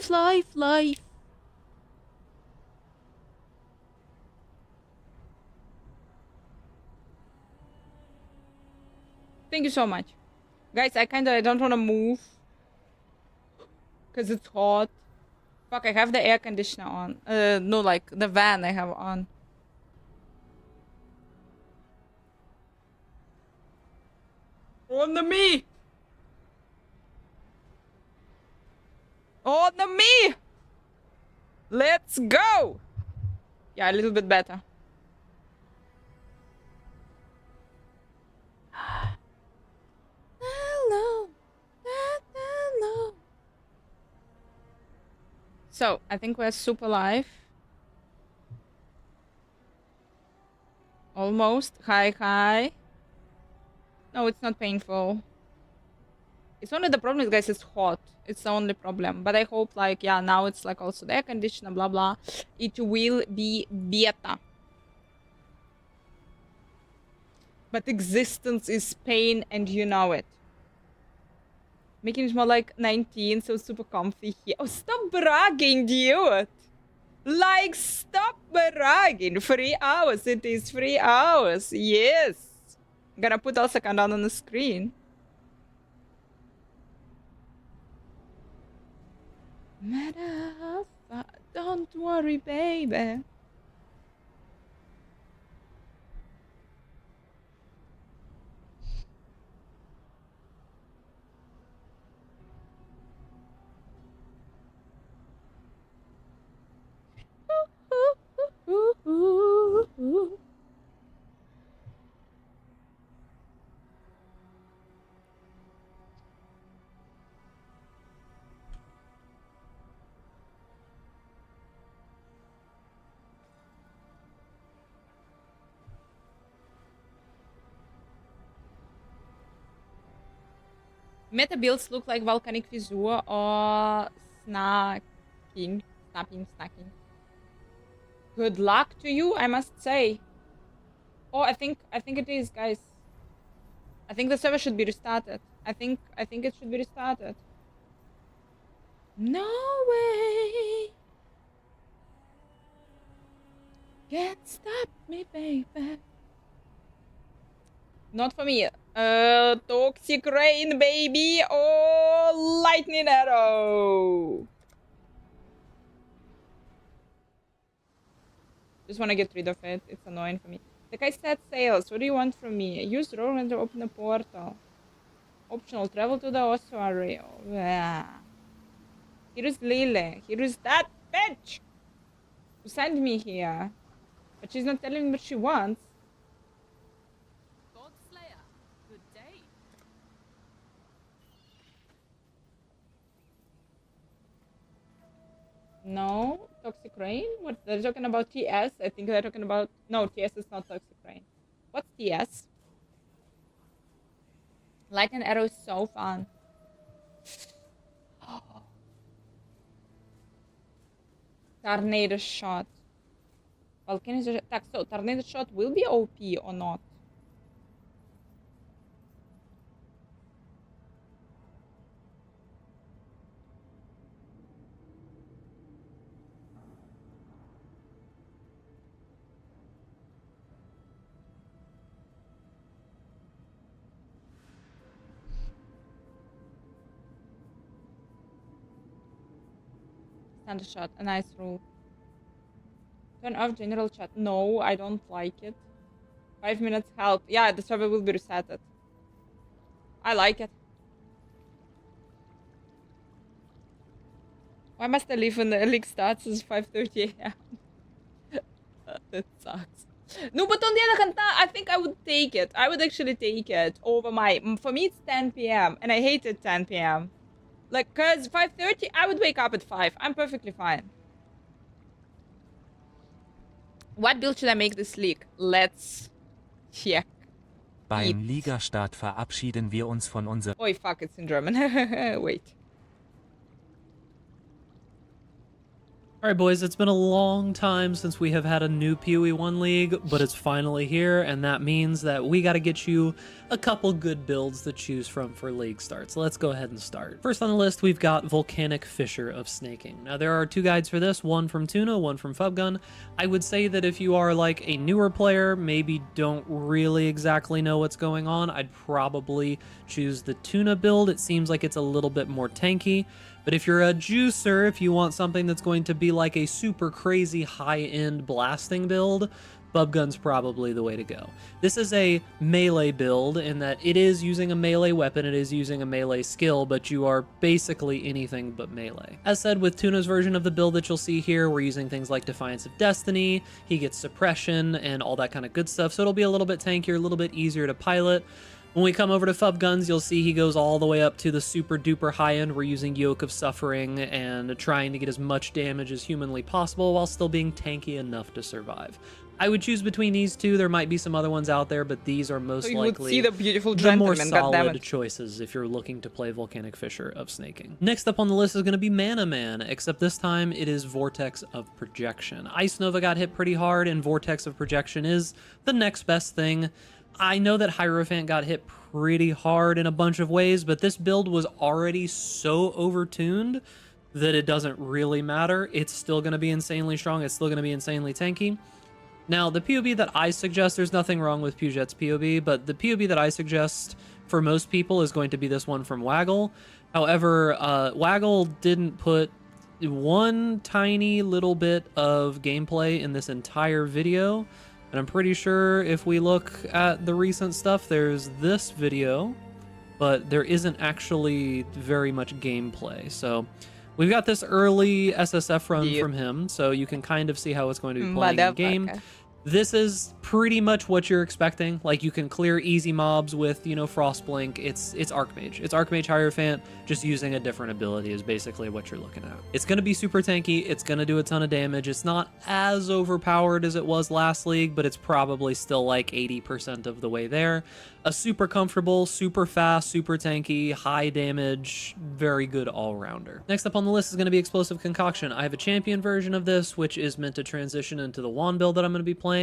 Life, life, life. Thank you so much. Guys, I don't want to move. Because it's hot. Fuck, I have the air conditioner on. No, like, the van I have on. On me! On me! Let's go! Yeah, a little bit better. Hello. Hello. So, I think we're super live. Almost. Hi, hi. No, it's not painful. It's only the problem is, guys, it's hot. It's the only problem. But I hope, like, yeah, now it's, like, also the air conditioner, blah, blah. It will be better. But existence is pain, and you know it. Making it more like 19, so super comfy here. Oh, stop bragging, dude! Like, stop bragging. 3 hours. It is 3 hours. Yes. I'm gonna put also countdown on the screen. Matter how far. Don't worry, baby. Meta builds look like Volcanic fissure or snacking. Snacking. Good luck to you, I must say. Oh, I think it is, guys. I think the server should be restarted. I think it should be restarted. No way. Can't stop me, baby. Not for me. Toxic rain, baby. Oh, lightning arrow. Just want to get rid of it. It's annoying for me. The guy said sales. What do you want from me? Use roll to open a portal. Optional. Travel to the ossuary. Oh, yeah. Here is Lily. Here is that bitch who sent me here. But she's not telling me what she wants. Godslayer, good day. No. Toxic rain? What? They're talking about TS? I think they're talking about... No, TS is not toxic rain. What's TS? Light and arrow is so fun. Tornado shot. Volcanic. So tornado shot will be OP or not? Standard shot, a nice rule. Turn off general chat. No, I don't like it. 5 minutes help. Yeah, the server will be resetted. I like it. Why must I leave when the league starts at 5:30 a.m.? That sucks. No, but on the other hand, I think I would take it. I would actually take it over my... For me, it's 10 p.m. and I hate it 10 p.m. Like, cause 5:30, I would wake up at 5. I'm perfectly fine. What build should I make this league? Let's check. Beim Ligastart verabschieden wir uns von unserem... Oh, fuck, it's in German. Wait. All right, boys, it's been a long time since we have had a new PoE 1 League, but it's finally here, and that means that we got to get you a couple good builds to choose from for League start. So let's go ahead and start. First on the list, we've got Volcanic Fissure of Snaking. Now, there are two guides for this, one from Tuna, one from Fubgun. I would say that if you are like a newer player, maybe don't really exactly know what's going on, I'd probably choose the Tuna build. It seems like it's a little bit more tanky. But if you're a juicer, if you want something that's going to be like a super crazy high-end blasting build, Bubgun's probably the way to go. This is a melee build in that it is using a melee weapon, it is using a melee skill, but you are basically anything but melee. As said, with Tuna's version of the build that you'll see here, we're using things like Defiance of Destiny, he gets suppression, and all that kind of good stuff, so it'll be a little bit tankier, a little bit easier to pilot. When we come over to Fubguns, you'll see he goes all the way up to the super duper high end. We're using Yoke of Suffering and trying to get as much damage as humanly possible while still being tanky enough to survive. I would choose between these two. There might be some other ones out there, but these are most likely see the beautiful the more gentleman, solid choices if you're looking to play Volcanic Fissure of Snaking. Next up on the list is going to be Mana Man, except this time it is Vortex of Projection. Ice Nova got hit pretty hard, and Vortex of Projection is the next best thing. I know that Hierophant got hit pretty hard in a bunch of ways, but this build was already so overtuned that it doesn't really matter. It's still going to be insanely strong. It's still going to be insanely tanky. Now, the POB that I suggest, there's nothing wrong with Puget's POB, but the POB that I suggest for most people is going to be this one from Waggle. However, Waggle didn't put one tiny little bit of gameplay in this entire video. And I'm pretty sure if we look at the recent stuff, there's this video, but there isn't actually very much gameplay. So we've got this early SSF run from him, so you can kind of see how it's going to be playing in game. This is pretty much what you're expecting. Like, you can clear easy mobs with, you know, Frostblink. It's Archmage. It's Archmage Hierophant, just using a different ability is basically what you're looking at. It's going to be super tanky. It's going to do a ton of damage. It's not as overpowered as it was last league, but it's probably still like 80% of the way there. A super comfortable, super fast, super tanky, high damage, very good all-rounder. Next up on the list is going to be Explosive Concoction. I have a champion version of this, which is meant to transition into the wand build that I'm going to be playing.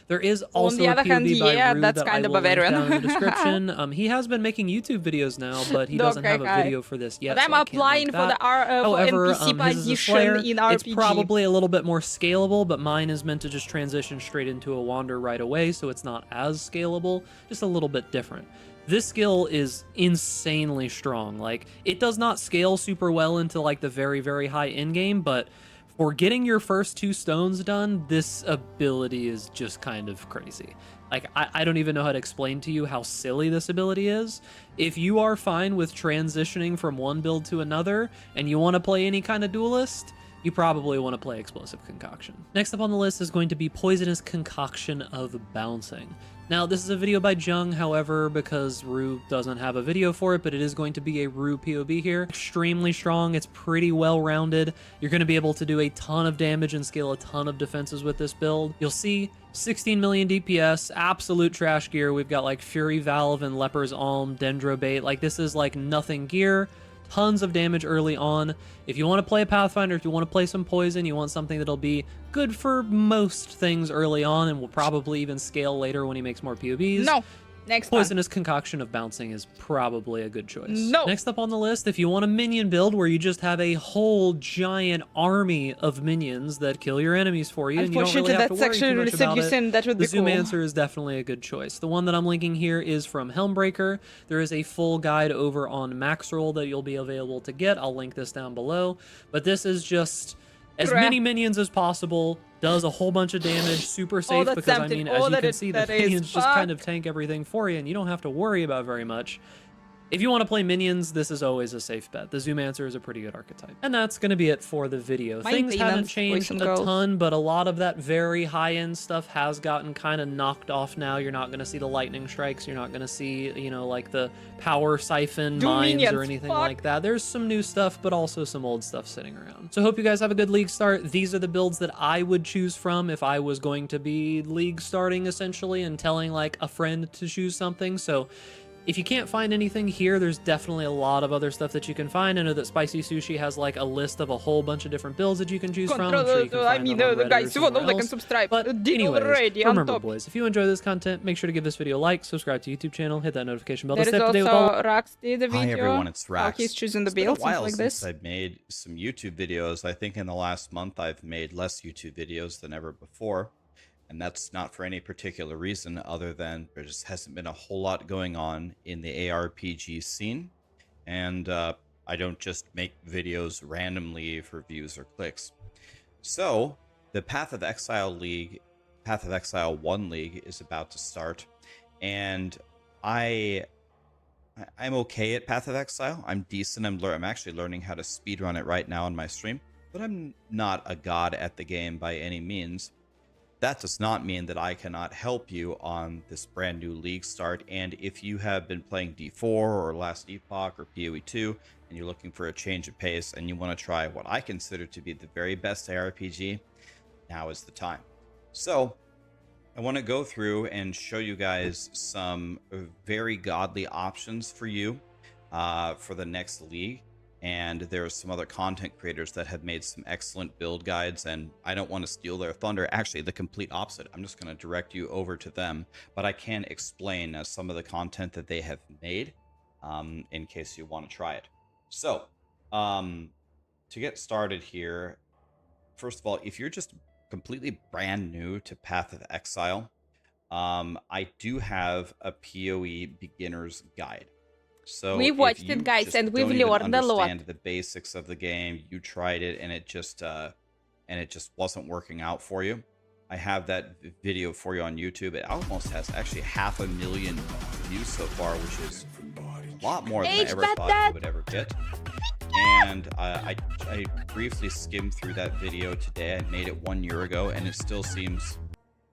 There is also a POB by Rue that I will link down in the description. He has been making YouTube videos now, but he doesn't have a video for this yet. But I'm applying for the However, NPC his is a position Slayer. in RPG. It's probably a little bit more scalable, but mine is meant to just transition straight into a wander right away, so it's not as scalable, just a little bit different. This skill is insanely strong. Like, it does not scale super well into like the very, very high end game, but for getting your first 2 stones done, this ability is just kind of crazy. Like, I don't even know how to explain to you how silly this ability is. If you are fine with transitioning from one build to another, and you want to play any kind of duelist, you probably want to play Explosive Concoction. Next up on the list is going to be Poisonous Concoction of Bouncing. Now, this is a video by Jung, however, because Rue doesn't have a video for it, but it is going to be a Rue POB here. Extremely strong, it's pretty well-rounded. You're going to be able to do a ton of damage and scale a ton of defenses with this build. You'll see 16 million DPS, absolute trash gear. We've got like Fury Valve and Leper's Alm, Dendrobait. Like, this is like nothing gear. Tons of damage early on. If you want to play a Pathfinder, if you want to play some Poison, you want something that'll be good for most things early on and will probably even scale later when he makes more POBs. No. Next Poisonous Concoction of Bouncing is probably a good choice. No. Next up on the list, if you want a minion build where you just have a whole giant army of minions that kill your enemies for you, and you don't really have to worry too much about it, that would the be cool. Zoomancer is definitely a good choice. The one that I'm linking here is from Helmbreaker. There is a full guide over on Maxroll that you'll be available to get. I'll link this down below. But this is just as many minions as possible, does a whole bunch of damage, super safe, because I mean, as you can see, the minions just kind of tank everything for you, and you don't have to worry about very much. If you want to play minions, this is always a safe bet. The Zoomancer is a pretty good archetype. And that's going to be it for the video. Things haven't changed a ton, but a lot of that very high-end stuff has gotten kind of knocked off now. You're not going to see the lightning strikes. You're not going to see, you know, like the power siphon mines or anything like that. There's some new stuff, but also some old stuff sitting around. So hope you guys have a good league start. These are the builds that I would choose from if I was going to be league starting, essentially, and telling, like, a friend to choose something. So If you can't find anything here, there's definitely a lot of other stuff that you can find. I know that Spicy Sushi has like a list of a whole bunch of different builds that you can choose from. I'm sure you can find them on the Reddit or guys who somewhere don't like and else. subscribe. But Did anyways, already on remember, top. boys, if you enjoy this content, make sure to give this video a like, subscribe to YouTube channel, hit that notification bell to There stay is up to date with all. also Rax did a video. Hi everyone, it's How Rax. he's choosing the It's been a builds, while something like since this. I've made some YouTube videos. I think in the last month I've made less YouTube videos than ever before. And that's not for any particular reason other than there just hasn't been a whole lot going on in the ARPG scene. And I don't just make videos randomly for views or clicks. So the Path of Exile 1 League is about to start. And I'm okay at Path of Exile. I'm decent. I'm actually learning how to speedrun it right now on my stream. But I'm not a god at the game by any means. That does not mean that I cannot help you on this brand new league start. And if you have been playing D4 or Last Epoch or PoE 2 and you're looking for a change of pace and you want to try what I consider to be the very best ARPG, now is the time. So I want to go through and show you guys some very godly options for you for the next league. And there are some other content creators that have made some excellent build guides, and I don't want to steal their thunder. Actually, the complete opposite. I'm just going to direct you over to them, but I can explain some of the content that they have made in case you want to try it. So, to get started here, first of all, if you're just completely brand new to Path of Exile, I do have a PoE beginner's guide. So We watched it, guys, and we've learned a lot. Understand the basics of the game. You tried it, and it just wasn't working out for you. I have that video for you on YouTube. It almost has actually 500,000 views so far, which is a lot more than I ever thought we would ever get. And I briefly skimmed through that video today. I made it 1 year ago, and it still seems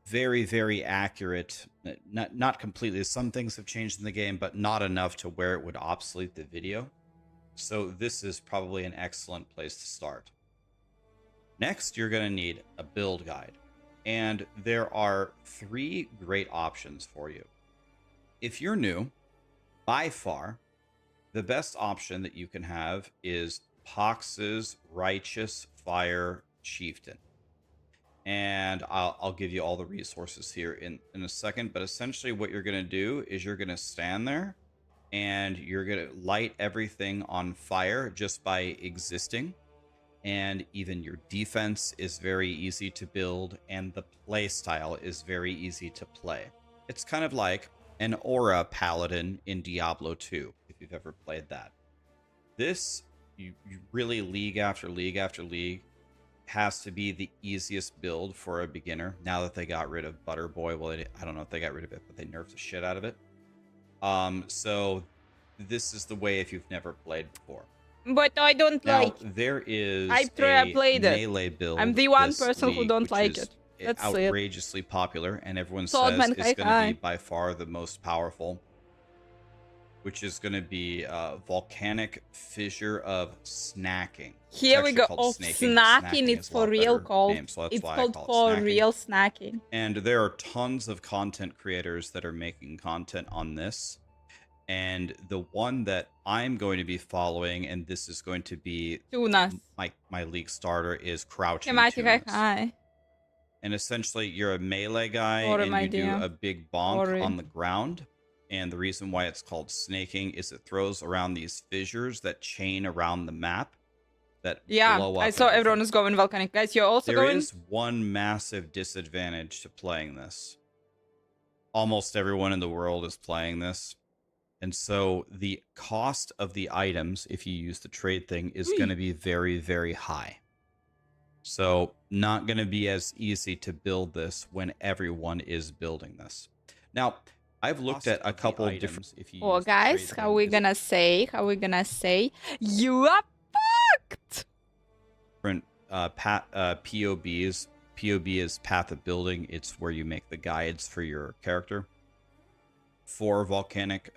very, very accurate. Not completely. Some things have changed in the game, but not enough to where it would obsolete the video. So this is probably an excellent place to start. Next, you're going to need a build guide. And there are 3 great options for you. If you're new, by far, the best option that you can have is Pox's Righteous Fire Chieftain. And I'll give you all the resources here in a second. But essentially what you're going to do is you're going to stand there and you're going to light everything on fire just by existing. And even your defense is very easy to build, and the play style is very easy to play. It's kind of like an aura paladin in Diablo 2, if you've ever played that. This, you really league after league after league, has to be the easiest build for a beginner. Now that they got rid of Butterboy, well, I don't know if they got rid of it, but they nerfed the shit out of it. So this is the way if you've never played before. But I don't Now, like. there is I played it. melee build. I'm the one this person who league, don't which like is it. That's it. outrageously popular, and everyone Swordman says it's going to Kai. be by far the most powerful, which is going to be Volcanic Fissure of Snacking. Here we actually go. called Oh, snaking. snacking. Snacking It's is a for lot real better called. name, so that's It's why I called call it for snacking. real snacking. And there are tons of content creators that are making content on this. And the one that I'm going to be following, and this is going to be Tunas. my league starter, is Crouching Thematic Tunas. high. And essentially, you're a melee guy, Or and my you do dear. a big bonk Or on the ground. And the reason why it's called snaking is it throws around these fissures that chain around the map that Yeah, blow up. I saw everything. everyone is going volcanic. Guys, you're also There going. is one massive disadvantage to playing this. Almost everyone in the world is playing this. And so the cost of the items, if you use the trade thing, is going to be very, very high. So not going to be as easy to build this when everyone is building this. Now, I've looked at a couple of different... Oh, guys, how we gonna say? How we gonna say? You are fucked! Different POBs. POB is Path of Building. It's where you make the guides for your character. For Volcanic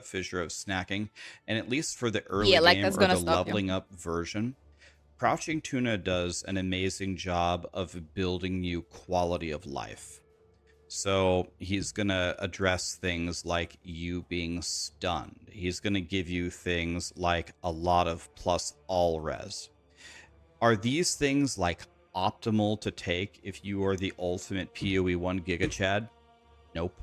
Fissure of Snacking, and at least for the early game that's or gonna the stop you. leveling up version, Crouching Tuna does an amazing job of building you quality of life. So he's going to address things like you being stunned. He's going to give you things like a lot of plus all res. Are these things like optimal to take if you are the ultimate PoE 1 Giga Chad? Nope.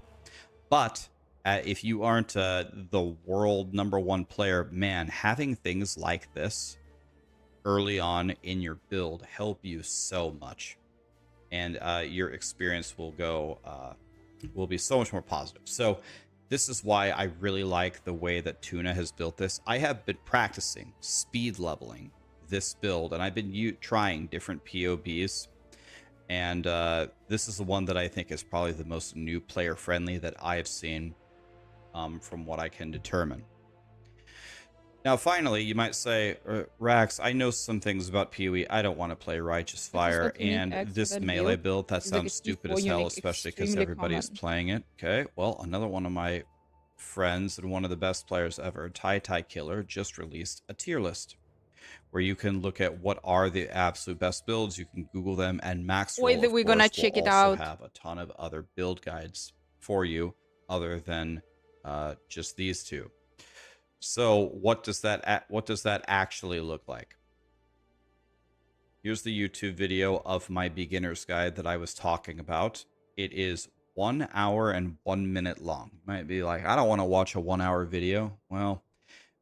But if you aren't the world #1 player, man, having things like this early on in your build help you so much. And your experience will be so much more positive. So this is why I really like the way that Tuna has built this. I have been practicing speed leveling this build, and I've been trying different POBs. And this is the one that I think is probably the most new player friendly that I have seen from what I can determine. Now, finally, you might say, Rax, I know some things about PoE. I don't want to play Righteous Fire. And this melee build, that sounds stupid as hell, especially because everybody's playing it. Okay, well, another one of my friends and one of the best players ever, Tai Killer, just released a tier list where you can look at what are the absolute best builds. You can Google them, and Maxwell, Wait, we're gonna check it out. Have a ton of other build guides for you other than just these two. So what does that actually look like? Here's the YouTube video of my beginner's guide that I was talking about. It is 1 hour and 1 minute long. You might be like, I don't want to watch a 1 hour video. Well,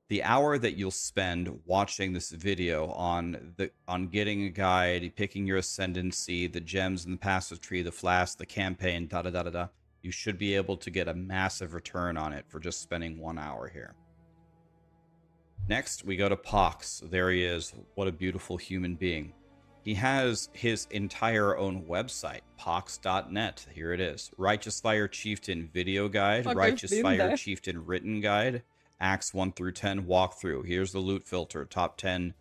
the hour that you'll spend watching this video on getting a guide, picking your ascendancy, the gems in the passive tree, the flask, the campaign, you should be able to get a massive return on it for just spending 1 hour here. Next, we go to Pox. There he is. What a beautiful human being. He has his entire own website, pox.net. Here it is. Righteous Fire Chieftain video guide, Righteous Fire Chieftain written guide, Acts 1 through 10 walkthrough. Here's the loot filter, top 10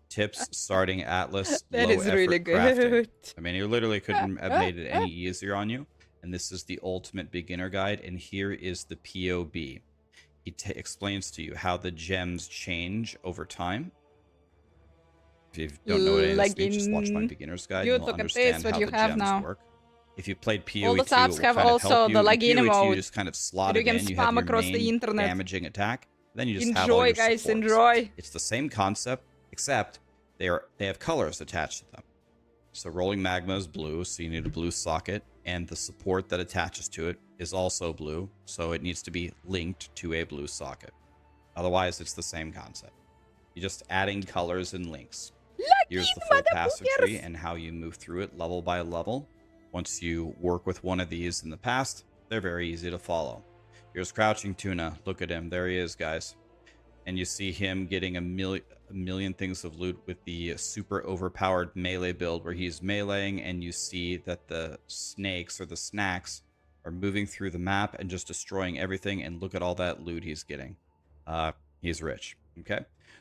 tips starting Atlas. That low is effort really crafting. good. I mean, you literally couldn't have made it any easier on you. And this is the ultimate beginner guide. And here is the POB. He explains to you how the gems change over time. If you don't know what it is, just watch my beginner's guide. You'll understand how the gems work. If you played PoE 2, all the subs it will have kind of also help you. the In login PoE 2, mode. you just kind of slot You it can in. You have spam your across main the internet. damaging attack. Then you just have all Enjoy, your guys, supports. enjoy. It's the same concept, except they have colors attached to them. So rolling magma is blue, so you need a blue socket, and the support that attaches to it is also blue, so it needs to be linked to a blue socket. Otherwise, it's the same concept. You're just adding colors and links. Here's the full passive tree and how you move through it level by level. Once you work with one of these in the past, they're very easy to follow. Here's Crouching Tuna. Look at him. There he is, guys. And you see him getting a million things of loot with the super overpowered melee build where he's meleeing, and you see that the snakes or the snacks are moving through the map and just destroying everything. And look at all that loot he's getting. He's rich. Okay.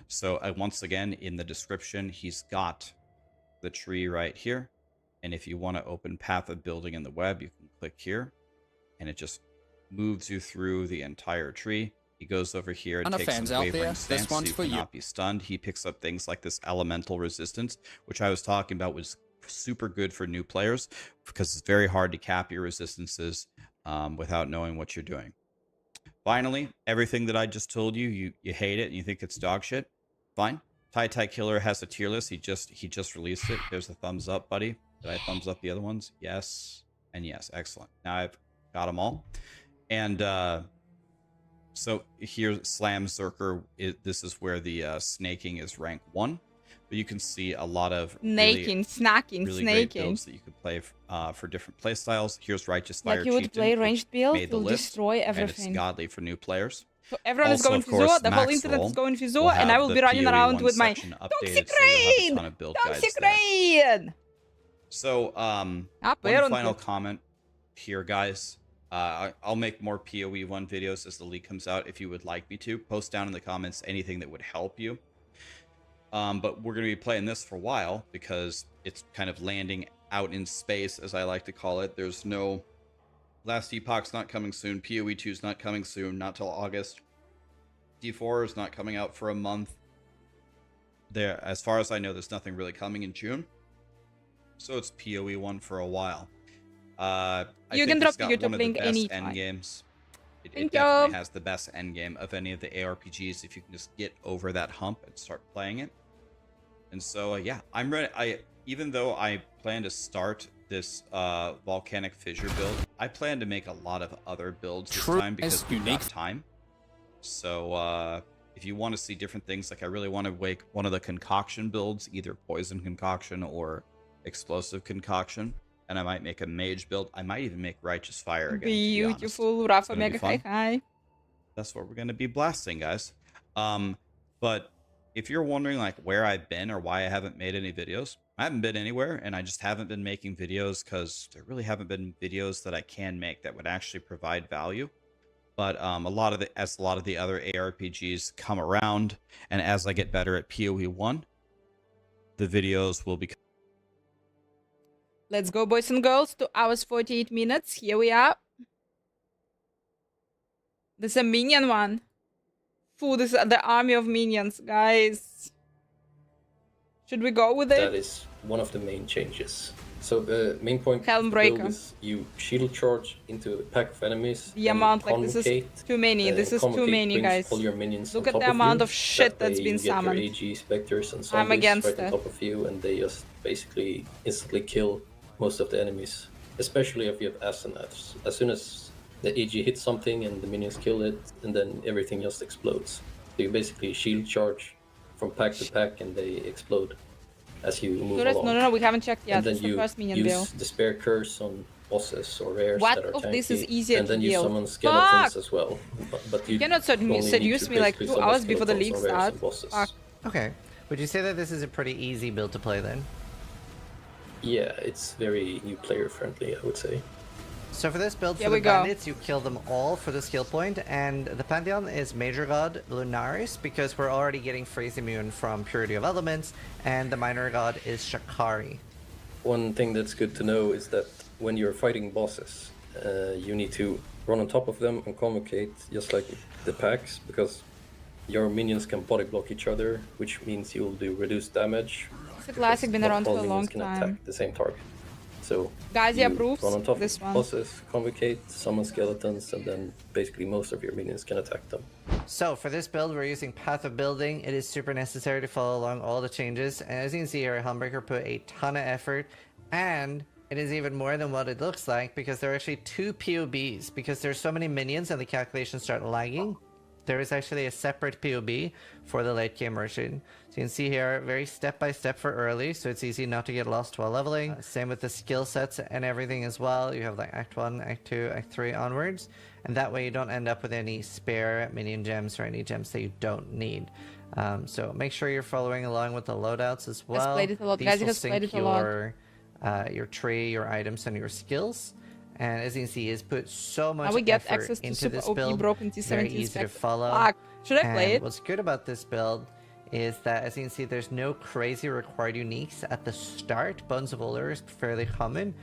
So once again, in the description, he's got the tree right here. And if you want to open Path of Building in the web, you can click here, and it just moves you through the entire tree. He goes over here and takes some wavering stance so you cannot be stunned. He picks up things like this elemental resistance, which I was talking about was super good for new players because it's very hard to cap your resistances without knowing what you're doing. Finally, everything that I just told you, you hate it and you think it's dog shit. Fine. Tai Killer has a tier list. He just released it. There's a thumbs up, buddy. Did I thumbs up the other ones? Yes and yes. Excellent. Now I've got them all. And so here, Slam Berserker, this is where the snaking is rank 1. But you can see a lot of really great builds that you could play for different play styles. Here's Righteous Fire Chieftain. Like you would play ranged build, you'll destroy everything. And it's godly for new players. So everyone is going fissure, the whole internet is going fissure, and I will be running around with my Toxic Rain! Toxic Rain! So, one final comment here, guys. I'll make more PoE 1 videos as the league comes out if you would like me to. Post down in the comments anything that would help you. But we're going to be playing this for a while because it's kind of landing out in space, as I like to call it. There's no... Last Epoch's not coming soon. PoE 2's not coming soon, not till August. D4 is not coming out for a month. There, as far as I know, there's nothing really coming in June. So it's PoE 1 for a while. I You think can drop it's the got YouTube one of the link best anytime. end games. It Thank definitely you. has the best end game of any of the ARPGs if you can just get over that hump and start playing it. And so yeah, I'm ready. Even though I plan to start this volcanic fissure build, I plan to make a lot of other builds this time because we've got time. So if you want to see different things, like I really want to make one of the concoction builds, either poison concoction or explosive concoction, and I might make a mage build. I might even make righteous fire again. Beautiful. Rafa gonna be Mega fun. Hi. That's what we're going to be blasting, guys. But if you're wondering like where I've been or why I haven't made any videos, I haven't been anywhere, and I just haven't been making videos because there really haven't been videos that I can make that would actually provide value. But as a lot of the other ARPGs come around, and as I get better at PoE 1, the videos will become. Let's go, boys and girls. 2 hours 48 minutes. Here we are. This is a minion one. Food is the army of minions, guys. Should we go with That it? is one of the main changes. So the main point Helm of the build breaker. is you shield charge into a pack of enemies. The and amount, like, this is convocate. too many. This is too Convocate many, brings guys. all your minions Look on at top the of amount you. of shit That way that's been you get summoned. Your AG, specters, and I'm zombies against right it. on top of you, and they just basically instantly kill most of the enemies. Especially if you have Asenaths. As soon as the AG hits something and the minions kill it, and then everything just explodes. So you basically shield charge from pack to pack, and they explode as you move Turret? along. No, we haven't checked yet. And then It's the you first minion use deal. Despair Curse on bosses or rares What that are of tanky, this is easier and to then you deal? summon skeletons Fuck! as well. But you cannot only need seduce to me like basically 2 summon hours before the skeletons league on rares starts. and bosses. Fuck. Okay. Would you say that this is a pretty easy build to play then? Yeah, it's very new player friendly, I would say. So for this build, Here for we the go. bandits, you kill them all for the skill point, and the pantheon is Major God Lunaris, because we're already getting freeze immune from Purity of Elements, and the minor god is Shakari. One thing that's good to know is that when you're fighting bosses, you need to run on top of them and convocate just like the packs, because your minions can body block each other, which means you'll do reduced damage. It's a classic, been Not around all for a minions long can time. attack the same target. So Guys, you yeah, proofs. run on top This of one. bosses, convocate, summon skeletons, and then basically most of your minions can attack them. So for this build, we're using Path of Building. It is super necessary to follow along all the changes, and as you can see here, Helmbreaker put a ton of effort, and it is even more than what it looks like, because there are actually 2 POBs, because there's so many minions and the calculations start lagging. There is actually a separate POB for the late game version. So you can see here, very step by step for early, so it's easy not to get lost while leveling. Same with the skill sets and everything as well. You have like Act 1, Act 2, Act 3 onwards, and that way you don't end up with any spare minion gems or any gems that you don't need. So make sure you're following along with the loadouts as well. played it a lot. These Guys, will has played sync it a lot. your tree, your items, and your skills. And as you can see, it's put so much Now we get effort access to into super this OP build. broken Very T17 easy to spec. follow. Fuck. Should I play And it? what's good about this build is that, as you can see, there's no crazy required uniques at the start. Bones of Older is fairly common,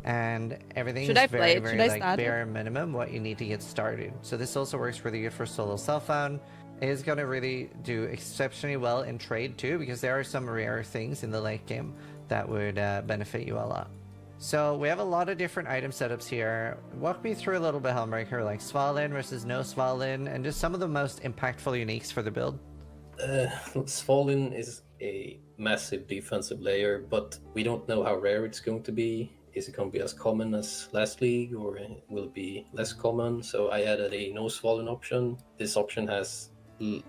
and everything Should is I play very, it? very Should I like start it? bare minimum what you need to get started. So this also works really good for solo self-found. It is going to really do exceptionally well in trade too, because there are some rare things in the late game that would benefit you a lot. So we have a lot of different item setups here. Walk me through a little bit, Helmbreaker, like Svalin versus no Svalin, and just some of the most impactful uniques for the build. Svalin is a massive defensive layer, but we don't know how rare it's going to be. Is it going to be as common as last league, or will it be less common? So I added a no Svalin option. This option has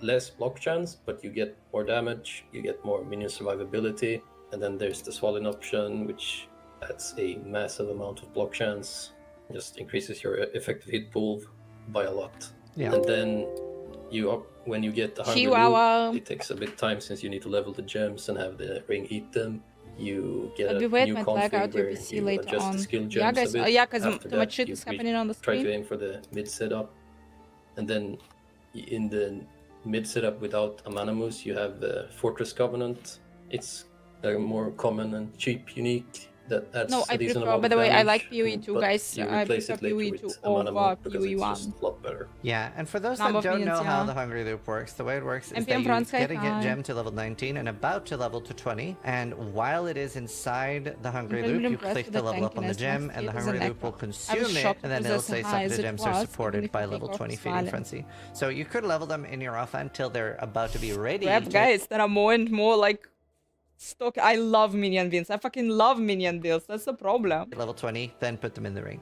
less block chance, but you get more damage, you get more minion survivability, and then there's the Svalin option, which adds a massive amount of block chance, just increases your effective hit pool by a lot. Yeah. And then when you get the 100 Chihuahua. loot, it takes a bit of time since you need to level the gems and have the ring eat them. You get But a wait, new might lag out config your where PC you later adjust on. the skill Yeah, gems guys. a bit. Yeah, because After too much that, shit you is happening on the try to screen. aim for the mid setup, and then in the mid setup without a mana moose, you have the Fortress Covenant. It's a more common and cheap unique, that adds No, a I decent prefer. amount By of the way, I damage, like PoE 2, but guys. you I replace prefer it later PoE with 2 a mana over monk because PoE it's 1. just a lot better. Yeah, and for those Number that of don't know minions, how yeah. the Hungry Loop works, the way it works is MP that and you Bronze get a Sky gem to level 19 and about to level to 20, and while it is inside the Hungry very Loop, you impressed click with the the level up on the tankiness gem, next and the to it as Hungry an Loop will echo. I was consume it, shocked and it then was it'll as say high some of as the it gems are was, supported even if by you take level off 20 its Feeding value. Frenzy. So you could level them in your off until they're about to be ready Crap, to guys, there are more and more like stock. I love minion builds. I fucking love minion builds. That's the problem. level 20, then put them in the ring.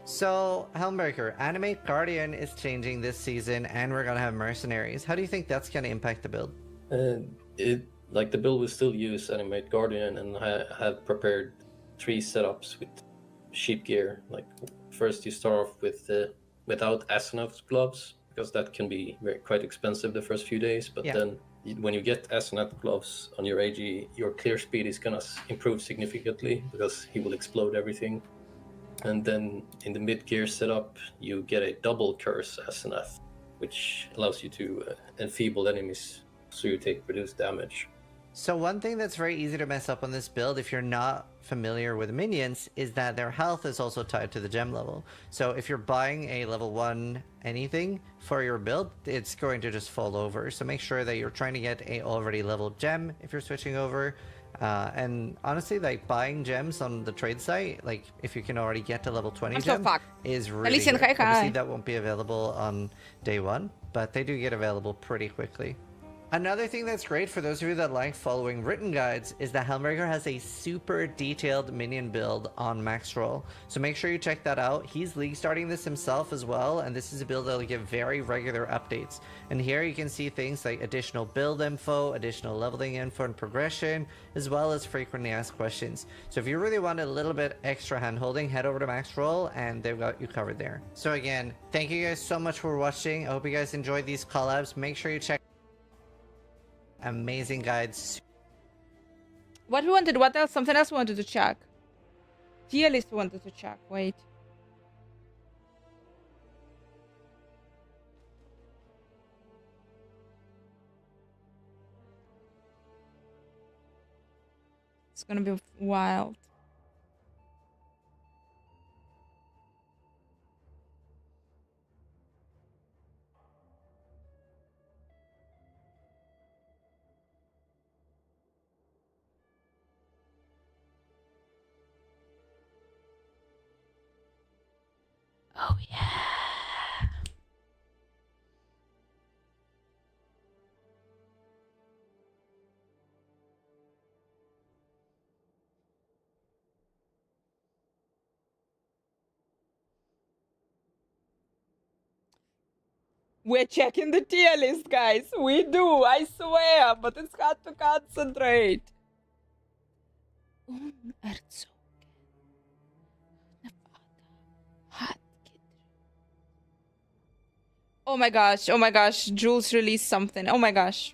So, Helmbreaker, Animate Guardian is changing this season, and we're gonna have Mercenaries. How do you think that's gonna impact the build? The build will still use Animate Guardian, and I have prepared 3 setups with sheep gear. Like first you start off with without Asenath gloves, because that can be quite expensive the first few days, but then when you get Asenath gloves on your AG, your clear speed is gonna improve significantly because he will explode everything. And then in the mid-gear setup, you get a double curse Asenath, which allows you to enfeeble enemies so you take reduced damage. So one thing that's very easy to mess up on this build if you're not familiar with minions is that their health is also tied to the gem level. So if you're buying a level 1 anything for your build, it's going to just fall over. So make sure that you're trying to get a already leveled gem if you're switching over. And honestly, like buying gems on the trade site, like if you can already get to level 20 I'm so gem, fucked. is really Alicia, good. hi, hi. Obviously that won't be available on day 1, but they do get available pretty quickly. Another thing that's great for those of you that like following written guides is that Helmbreaker has a super detailed minion build on max roll. So make sure you check that out. He's league starting this himself as well, and this is a build that will give very regular updates. And here you can see things like additional build info, additional leveling info and progression, as well as frequently asked questions. So if you really want a little bit extra hand holding, head over to max roll and they've got you covered there. So again, thank you guys so much for watching. I hope you guys enjoyed these collabs. Make sure you check amazing guides. What we wanted? What else? Something else we wanted to check. Tier list we wanted to check. Wait. It's gonna be wild. Oh yeah. We're checking the tier list, guys. We do, I swear, but it's hard to concentrate. Oh my gosh, Jules released something. Oh my gosh.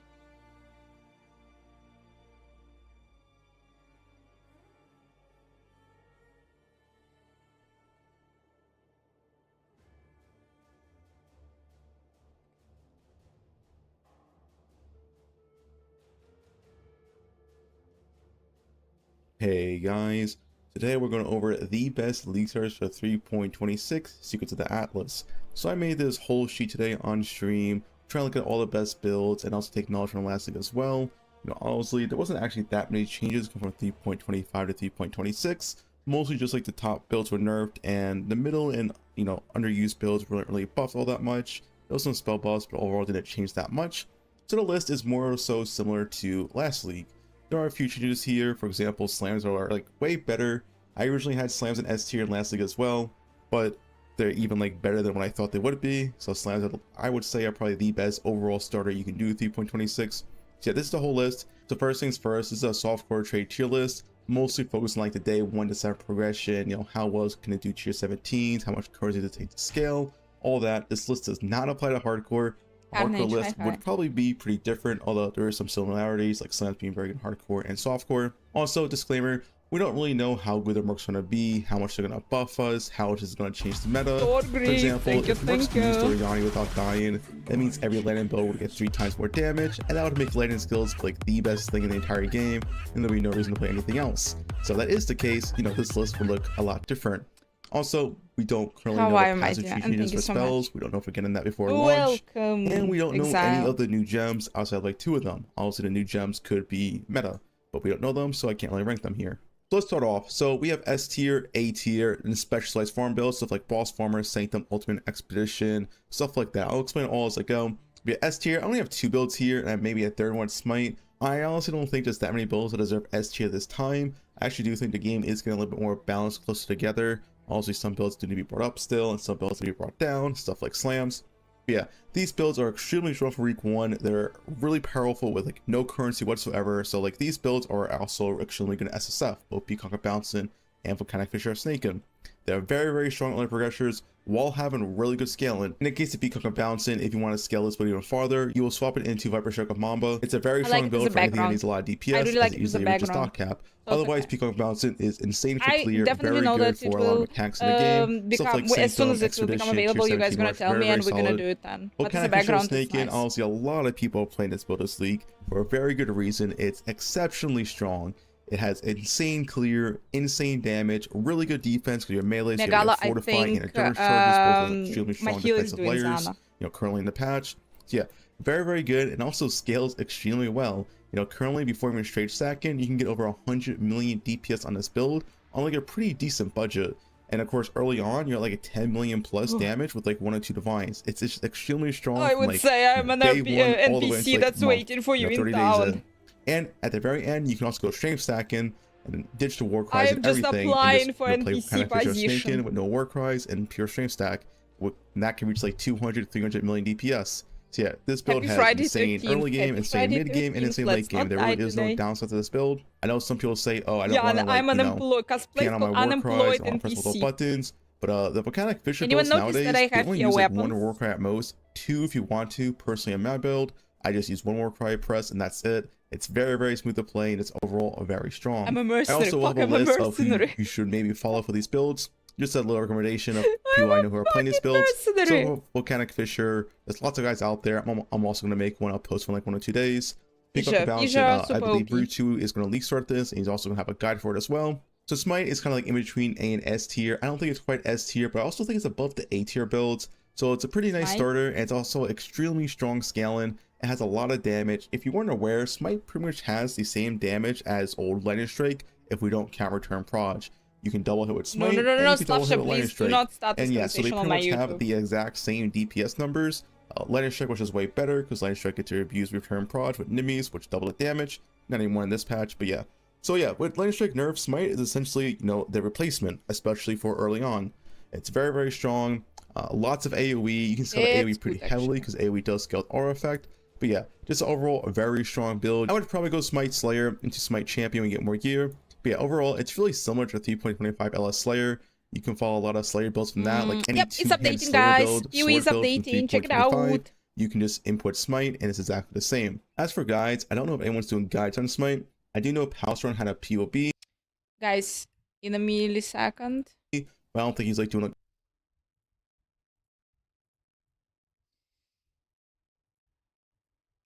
Hey guys, today we're going over the best league starters for 3.26 Secrets of the Atlas. So I made this whole sheet today on stream, trying to look at all the best builds and also take knowledge from last league as well. You know, honestly, there wasn't actually that many changes from 3.25 to 3.26. Mostly just like the top builds were nerfed and the middle and, you know, underused builds weren't really buffed all that much. There was some spell buffs, but overall didn't change that much. So the list is more so similar to last league. There are a few changes here. For example, slams are like way better. I originally had slams in S tier in last league as well, but they're even like better than what I thought they would be. So slams, I would say, are probably the best overall starter you can do with 3.26. So yeah, this is the whole list. So first things first, this is a softcore trade tier list, mostly focused on like the day 1 to 7 progression. You know, how well can it do tier 17s, how much currency does it take to scale, all that. This list does not apply to hardcore. Hardcore list would probably be pretty different, although there are some similarities, like slams being very good in hardcore and softcore. Also, disclaimer, we don't really know how good the mercs are going to be, how much they're going to buff us, how much is going to change the meta. Sword For Grief, example, thank you, if mercs thank can use you. Oriani without dying, that means every landing build would get 3 times more damage, and that would make landing skills like the best thing in the entire game, and there'll be no reason to play anything else. So if that is the case, you know, this list will look a lot different. Also, we don't currently know How what my passive dear, tree and changes thank you for so much. spells. We don't know if we're getting that before launch. Welcome, And we don't know any Exile. of the new gems outside of like 2 of them. Obviously, the new gems could be meta, but we don't know them, so I can't really rank them here. So let's start off. So we have S tier, A tier, and specialized farm builds, stuff like Boss Farmer, Sanctum, Ultimate Expedition, stuff like that. I'll explain it all as I go. We have S tier. I only have 2 builds here, and maybe a third one, Smite. I honestly don't think there's that many builds that deserve S tier this time. I actually do think the game is getting a little bit more balanced, closer together. Obviously, some builds do need to be brought up still, and some builds need to be brought down, stuff like slams. But yeah, these builds are extremely strong for week 1. They're really powerful with like no currency whatsoever. So like these builds are also extremely good at SSF, both Peacock of Bouncing and Volcanic Fissure of Snaking. They're very strong early progressors while having really good scaling. In the case of Peacock of Bouncing, if you want to scale this build even farther, you will swap it into Viper Shark of Mamba. It's a very strong build for anything that needs a lot of DPS, I really like as it it as a usually reaches background. stock cap. So Otherwise, okay. Peacock of Bouncing is insane for I clear, definitely very know good that it for a lot of will mechanics in the game. Stuff like as soon as Sanctum, it will become Expedition, available, Tier you guys 17 gonna marks, tell me, very and we're gonna solid. do it then. But as a Volcanic Fissure of background, it's Snaking, nice. honestly, a lot of people are playing this build this league for a very good reason. It's exceptionally strong. It has insane clear, insane damage, really good defense because your melee, so you have Megala, a fortifying I and a think Durge charge, both extremely my strong heal is defensive doing layers. Zana. You know, currently in the patch. So yeah, very good, and also scales extremely well. You know, currently before even straight stacking, you can get over 100 million DPS on this build on like a pretty decent budget. And of course, early on, you're at like a 10 million plus damage with like 1 or 2 divines. It's just extremely strong. I from, would like, say I'm an day 1 all the way NPC into, like, that's month, waiting for you know, in 30 days town. in. And at the very end, you can also go strength stacking and ditch the war I cries am and just everything, applying and just for you know, play NPC kind of Fissure of position. Snaking with no war cries and pure strength stack. And that can reach like 200, 300 million DPS. So yeah, this build Happy has Friday insane 13th. early game, Happy insane Friday mid game, and 13th. insane Let's late game. not There die really is no today. downside to this build. I know some people say, oh, I don't Yeah, want to like, I'm you know, unemployed. Cosplay can on for my war cries, unemployed I want to press all the NPC. buttons. But the Volcanic Fissure Anyone builds notice nowadays, that I they have only here use like 1 weapons? war cry at most, 2 if you want to. Personally, on my build, I just use 1 war cry press, and that's it. It's very smooth to play, and it's overall very strong. I'm a I mercenary. also Fuck, have a I'm a list of who mercenary. you should maybe follow for these builds. Just a little recommendation of people I know who are playing these fucking builds. mercenary. So Volcanic Fissure, there's lots of guys out there. I'm also going to make one. I'll post one like 1 or 2 days. Peacock of Bouncing, I believe Brutu is going to leak start this, and he's also going to have a guide for it as well. So Smite is kind of like in between A and S tier. I don't think it's quite S tier, but I also think it's above the A tier builds. So it's a pretty nice Smite? starter, and it's also extremely strong scaling. It has a lot of damage. If you weren't aware, Smite pretty much has the same damage as old Lightning Strike if we don't count return proj. You can double hit with Smite, and you can double hit with Lightning please do Strike. not start this And yeah, so they conversation on pretty my much have YouTube. the exact same DPS numbers. Lightning Strike, which is way better because Lightning Strike gets to abuse return proj with Nimmies, which double the damage. Not anymore in this patch, but yeah. So yeah, with Lightning Strike nerf, Smite is essentially, you know, the replacement, especially for early on. It's very strong. Lots of AoE. You can scale It's AoE pretty good, heavily actually. because AoE does scale with aura effect. But yeah, just overall a very strong build. I would probably go Smite Slayer into Smite Champion and get more gear. But yeah, overall, it's really similar to 3.25 LS Slayer. You can follow a lot of Slayer builds from that, like any Yep, it's two-hand updating, Slayer guys. build, PoE sword is build from updating. Check it 3.25. out. You can just input Smite, and it's exactly the same. As for guides, I don't know if anyone's doing guides on Smite. I do know Palstron had a POB, Guys, in a millisecond. but I don't think he's like doing like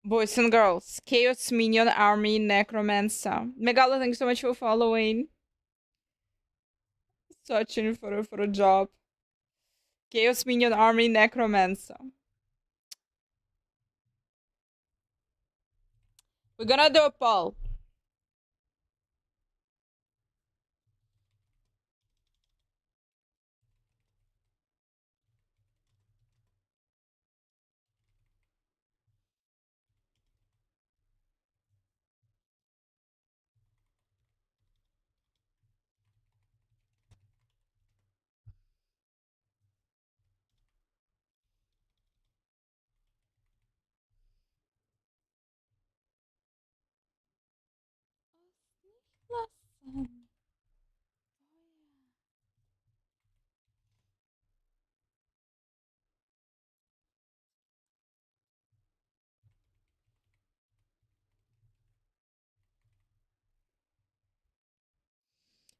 Boys and girls, Chaos Minion Army Necromancer. Megala, thanks so much for following. Searching for a job. Chaos Minion Army Necromancer. We're gonna do a poll.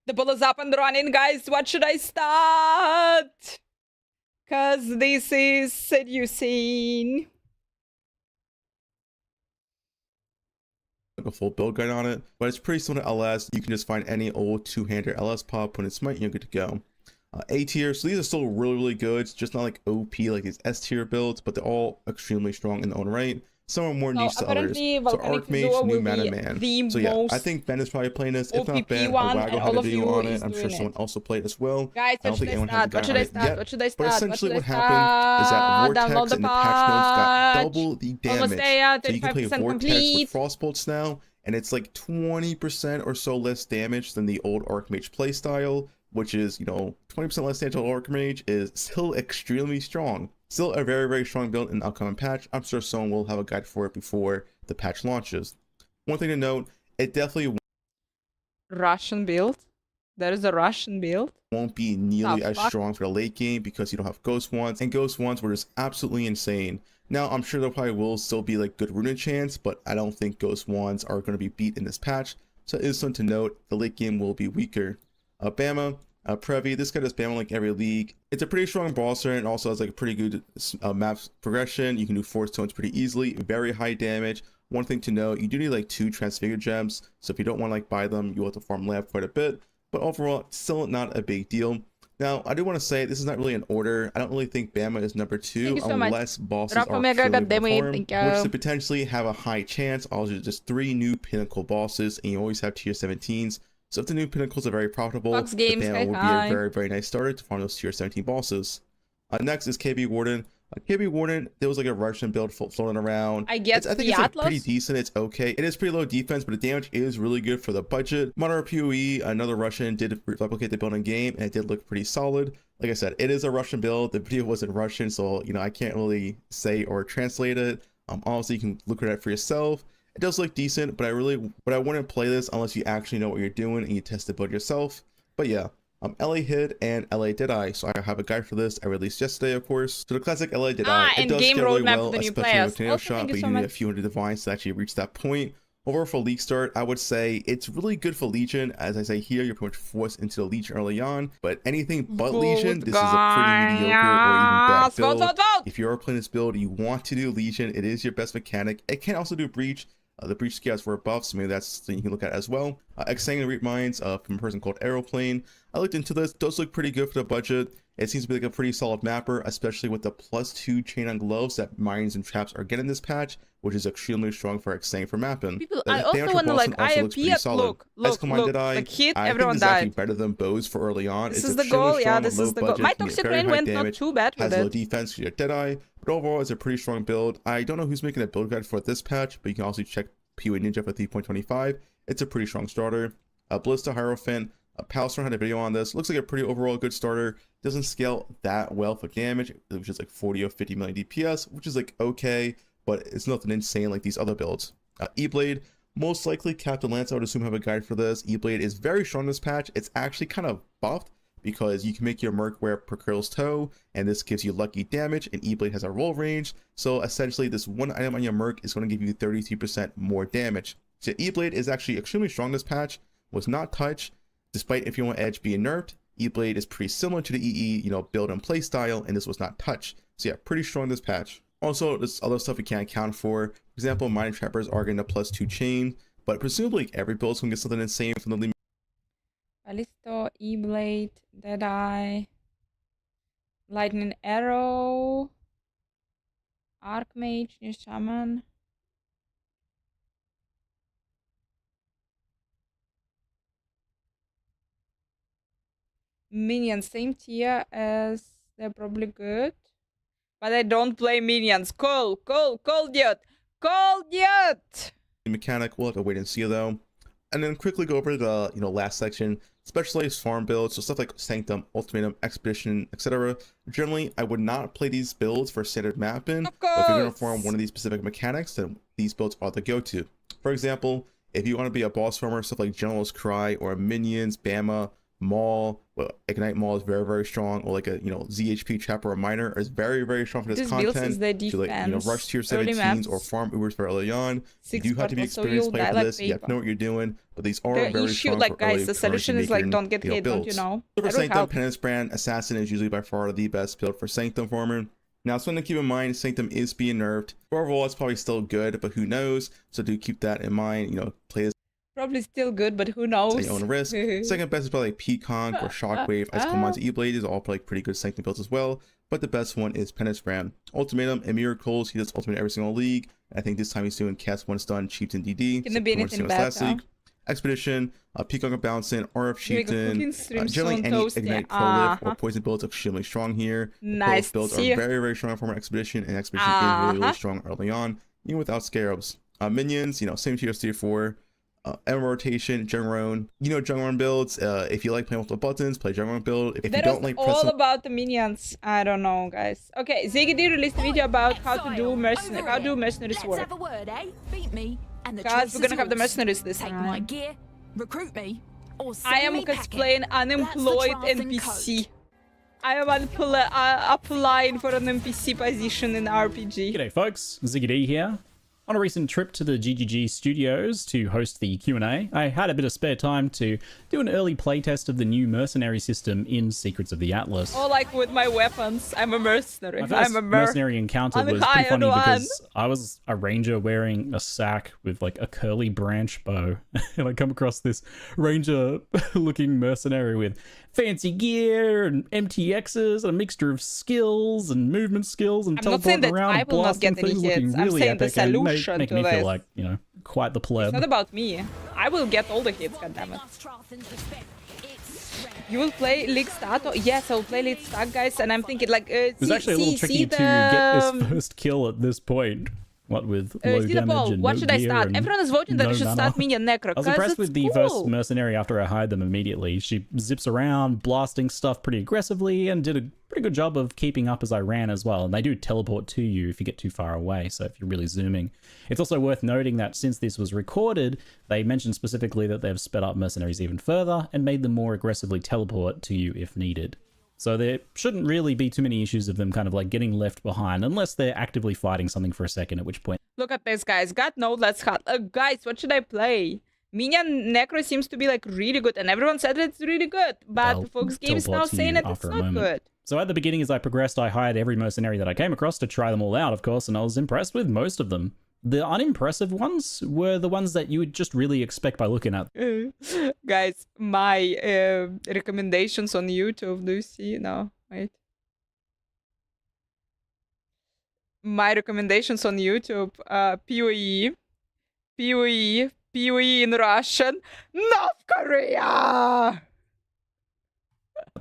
The ball is up and running, guys. What should I start? Cause this is seducing. A full build guide on it, but it's pretty similar to LS. You can just find any old two-hander LS pop, put in smite, and you're good to go. A tier, so these are still really good. It's just not like OP like these S tier builds, but they're all extremely strong in their own right. Some are more niche to others. So Archmage, new Mana Man. So yeah, I think Ben is probably playing this. If not Ben, Waggle had a video on it. I'm sure someone else will play it as well. Guys, I don't think anyone has a guide on it yet. What should I start? But essentially what happened is that Vortex and the patch notes got double the damage. So you can play Vortex with Frostbolts now, and it's like 20% or so less damage than the old Archmage playstyle, which is, you know, 20% less damage on Archmage is still extremely strong. Still a very strong build in the upcoming patch. I'm sure someone will have a guide for it before the patch launches. One thing to note, it definitely Russian build. There is a Russian build. Won't be nearly as strong for the late game because you don't have Ghost Wands, and Ghost Wands were just absolutely insane. Now, I'm sure there probably will still be like good rune chance, but I don't think Ghost Wands are going to be beat in this patch. So it is something to note, the late game will be weaker. Bama. Previ, this guy does Bama like every league. It's a pretty strong bosser and also has like a pretty good map progression. You can do Force Tones pretty easily, very high damage. One thing to know, you do need like 2 Transfigure gems, so if you don't want to like buy them, you'll have to farm lab quite a bit, but overall, still not a big deal. Now, I do want to say, this is not really an order. I don't really think Bama is number 2 unless bosses are truly performed, which to potentially have a high chance. Also, just 3 new pinnacle bosses, and you always have tier 17s. So if the new pinnacles are very profitable, the Bama would be a very nice starter to farm those tier 17 bosses. Next is KB Warden. KB Warden, there was like a Russian build floating around. I think it's like pretty decent. It's okay. It is pretty low defense, but the damage is really good for the budget. Modern PoE, another Russian, did replicate the build in game, and it did look pretty solid. Like I said, it is a Russian build. The video was in Russian, so you know I can't really say or translate it. Obviously, you can look at it for yourself. It does look decent, but I wouldn't play this unless you actually know what you're doing and you test the build yourself. But yeah, LA Hid and LA Deadeye. So I have a guide for this. I released yesterday, of course. So the classic LA Deadeye, it does scale really well, especially with Tornado Shot, but you need a few hundred divines to actually reach that point. Overall for League start, I would say it's really good for Legion. As I say here, you're pretty much forced into the Legion early on, but anything but Legion, this is a pretty mediocre or even bad build. If you are playing this build, you want to do Legion, it is your best mechanic. It can also do Breach. The Breach scales were buffed, so maybe that's something you can look at as well. Exile Reap Mines from a person called Aeroplane. I looked into this, does look pretty good for the budget. It seems to be like a pretty solid mapper, especially with the +2 chain on gloves that mines and traps are getting this patch, which is extremely strong for Exile for mapping. I also want to like IFP look, like hit, everyone died. Actually better than bows for early on. This is the goal, yeah, this is the goal. My Toxic Rain went not too bad with it. Has low defense, you get Deadeye, but overall it's a pretty strong build. I don't know who's making a build guide for this patch, but you can also check PoE Ninja for 3.25. It's a pretty strong starter. Ballista Hierophant, Palstron had a video on this. Looks like a pretty overall good starter. Doesn't scale that well for damage, which is like 40 or 50 million DPS, which is like okay, but it's nothing insane like these other builds. E-Blade, most likely Captain Lance, I would assume, have a guide for this. E-Blade is very strong this patch. It's actually kind of buffed because you can make your Merc wear Procural's Toe, and this gives you lucky damage, and E-Blade has a roll range. So essentially, this one item on your Merc is going to give you 33% more damage. So E-Blade is actually extremely strong this patch, was not touched, despite if you want Edge being nerfed. E-Blade is pretty similar to the EE, you know, build and play style, and this was not touched. So yeah, pretty strong this patch. Also, there's other stuff you can't account for. For example, Mining Trappers are getting a +2 chain, but presumably every build's gonna get something insane from the Ballisto, E-Blade, Deadeye, Lightning Arrow, Archmage, New Shaman. Minion, same tier as they're probably good. But I don't play minions. Cold dude! Mechanic, we'll have to wait and see though. And then quickly go over the last section. Specialized farm builds, so stuff like Sanctum, Ultimatum, Expedition, etc. Generally, I would not play these builds for standard mapping, but if you're going to farm one of these specific mechanics, then these builds are the go-to. For example, if you want to be a boss farmer, stuff like General's Cry or Minions, Bama, Maul, well, Ignite Maul is very, very strong, or like a, you know, ZHP Trapper or Miner is very, very strong for this This build content. is their To like, you know, rush tier Early 17s or maps. farm Ubers very early on. You 6 do have to be purple, so experienced you'll player die for like this. You have to know paper. what you're doing, but these are The very issue, strong like, for guys, early the solution is like, currency don't get making, hit, don't you know? For That'll Sanctum, help. Penance Brand, Assassin is usually by far the best build for Sanctum farmer. Now, something to keep in mind, Sanctum is being nerfed. Overall, it's probably still good, but who knows? So do keep that in mind. You know, play this Probably still good, but who knows? at your own risk. Second best is probably like Peacock or Shockwave. Ice Commands, E-Blade is all like pretty good Sanctum builds as well. But the best one is Penance Brand. Ultimatum and Miracles, he does ultimate every single league. I think this time he's doing Cast 1 Stun, Chieftain DD. Can there be anything last better? league. Expedition, Peacock and Bouncing, RF Here we go, Chieftain, cooking stream, generally stone any toasty. Ignite Prolif or Poison builds are extremely strong here. Nice. Both builds See are ya. very, very strong for my Expedition, and Expedition is really, really strong early on, even without Scarabs. Minions, you know, same tier as tier 4. Emerald Rotation, Jungron. You know Jungron builds. If you like playing with the buttons, play Jungron build. If you That don't was like all pressing, about the minions. I don't know, guys. Okay, Ziggy released a video about how to do mercenaries. How do mercenaries Let's work? have a word, eh? Beat me, and the Guys, choice we're gonna is have the yours. mercenaries this Take my time. gear, recruit me, or send I am me packing. cosplaying That's unemployed the draft and NPC. code. I am applying for an NPC position in RPG. G'day folks, Ziggy D here. On a recent trip to the GGG studios to host the Q&A, I had a bit of spare time to do an early playtest of the new Mercenary system in Secrets of the Atlas. Or like with my weapons, I'm a mercenary. My first I'm a Mercenary encounter I'm was a pretty hired funny one. because I was a ranger wearing a sack with like a curly branch bow, and I come across this ranger looking mercenary with fancy gear and MTXs and a mixture of skills and movement skills and I'm not saying teleporting that around I and will not blasting get any things, hits. looking I'm really saying the epic and solution making to me this. feel like, you know, quite the pleb. It's not about me. I will get all the hits, goddammit. You will play League Start? Yes, I will play League Start, guys, and I'm thinking like, It was actually a little tricky to get this first kill at this point. What with low see the damage poll. and What no should I gear start? and Everyone is voting that no we should mana. start Minion Necro. I was 'cause impressed it's with the cool. first mercenary after I hired them immediately. She zips around, blasting stuff pretty aggressively, and did a pretty good job of keeping up as I ran as well. And they do teleport to you if you get too far away, so if you're really zooming. It's also worth noting that since this was recorded, they mentioned specifically that they've sped up mercenaries even further and made them more aggressively teleport to you if needed. So there shouldn't really be too many issues of them kind of like getting left behind unless they're actively fighting something for a second, at which point Look at this, guys. Got no, let's hot. Guys, what should I play? Minion Necro seems to be like really good, and everyone said it's really good. But they'll Fox Games now teleport to saying you that it's after a not moment. good. So at the beginning, as I progressed, I hired every mercenary that I came across to try them all out, of course, and I was impressed with most of them. The unimpressive ones were the ones that you would just really expect by looking at. Guys, my recommendations on YouTube. Do you see? No, wait. My recommendations on YouTube. PoE, PoE, PoE in Russian. North Korea!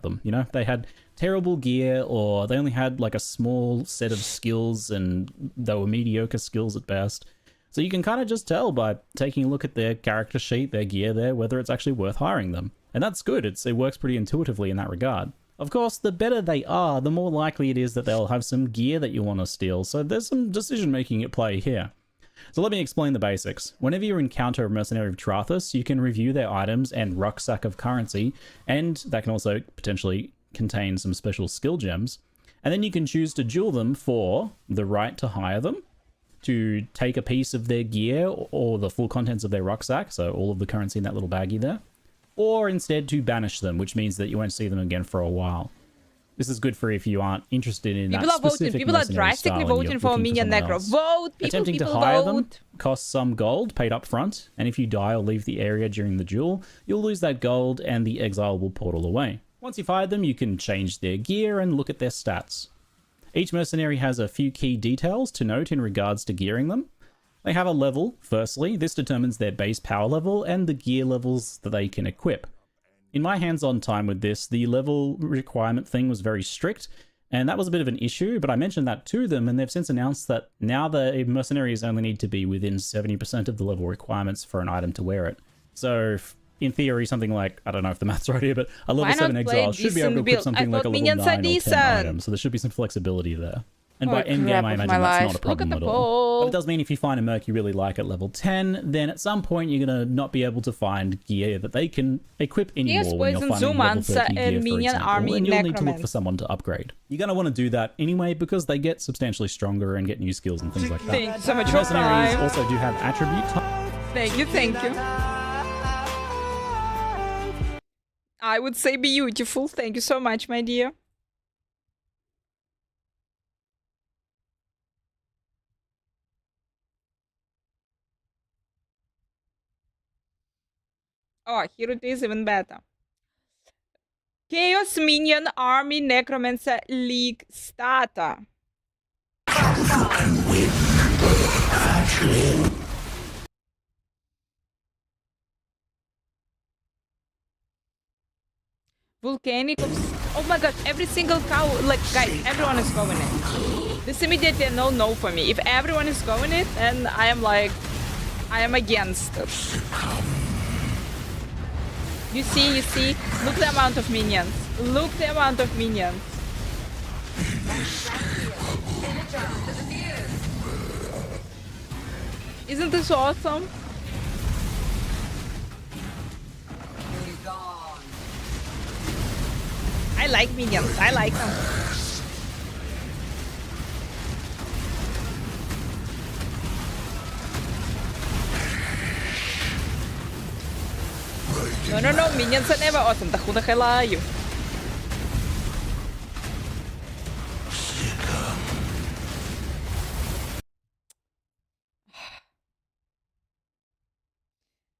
Them, you know, they had terrible gear, or they only had like a small set of skills, and they were mediocre skills at best. So you can kind of just tell by taking a look at their character sheet, their gear there, whether it's actually worth hiring them. And that's good. It works pretty intuitively in that regard. Of course, the better they are, the more likely it is that they'll have some gear that you want to steal, so there's some decision making at play here. So let me explain the basics. Whenever you encounter a mercenary of Trathus, you can review their items and rucksack of currency, and that can also potentially contain some special skill gems. And then you can choose to duel them for the right to hire them, to take a piece of their gear or the full contents of their rucksack, so all of the currency in that little baggie there, or instead to banish them, which means that you won't see them again for a while. This is good for if you aren't interested in People that are voting. specific People are mercenary drastically style and you're voting for looking Minion someone Necro. else. Vote, people, Attempting people to hire vote. them costs some gold paid up front, and if you die or leave the area during the duel, you'll lose that gold and the exile will portal away. Once you've hired them, you can change their gear and look at their stats. Each mercenary has a few key details to note in regards to gearing them. They have a level, firstly. This determines their base power level and the gear levels that they can equip. In my hands-on time with this, the level requirement thing was very strict, and that was a bit of an issue, but I mentioned that to them, and they've since announced that now the mercenaries only need to be within 70% of the level requirements for an item to wear it. So, in theory, something like, I don't know if the math's right here, but a level Why not 7 play exile should be able to decent equip build? something I like a thought level minions 9 are or 10 decent. item, so there should be some flexibility there. And Oh, by endgame, crap I of imagine my that's life. not a Look problem at at the all. But poll. it does mean if you find a merc you really like at level 10, then at some point you're going to not be able to find gear that they can equip Chaos anymore when you're Poison finding level Zoomancer 30 gear, and for Minion example, Army and you'll need to look for Necromancer. someone to upgrade. You're going to want to do that anyway because they get substantially stronger and get new skills and things like that. Thank you so much for Mercenaries time. also do have attribute type. Thank you, thank you. I would say beautiful. Thank you so much, my dear. Oh, here it is, even better. Chaos Minion Army Necromancer League starter. Volcanic. Oh my god, every single cow. Like, guys, everyone is going it. This immediately a no for me. If everyone is going it, then I am like, I am against it. You see? Look the amount of minions. Look the amount of minions. Isn't this awesome? I like minions. I like them. No, minions are never awesome. Who the hell are you?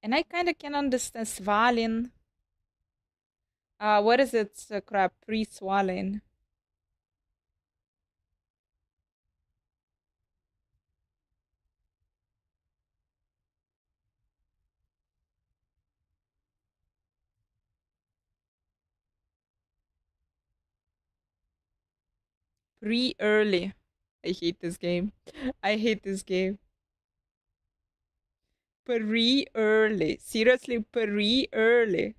And I kind of can understand Svalin. What is it? Crap, pre-Swalin. Pre-early. I hate this game. I hate this game. Pre-early. Seriously, pre-early.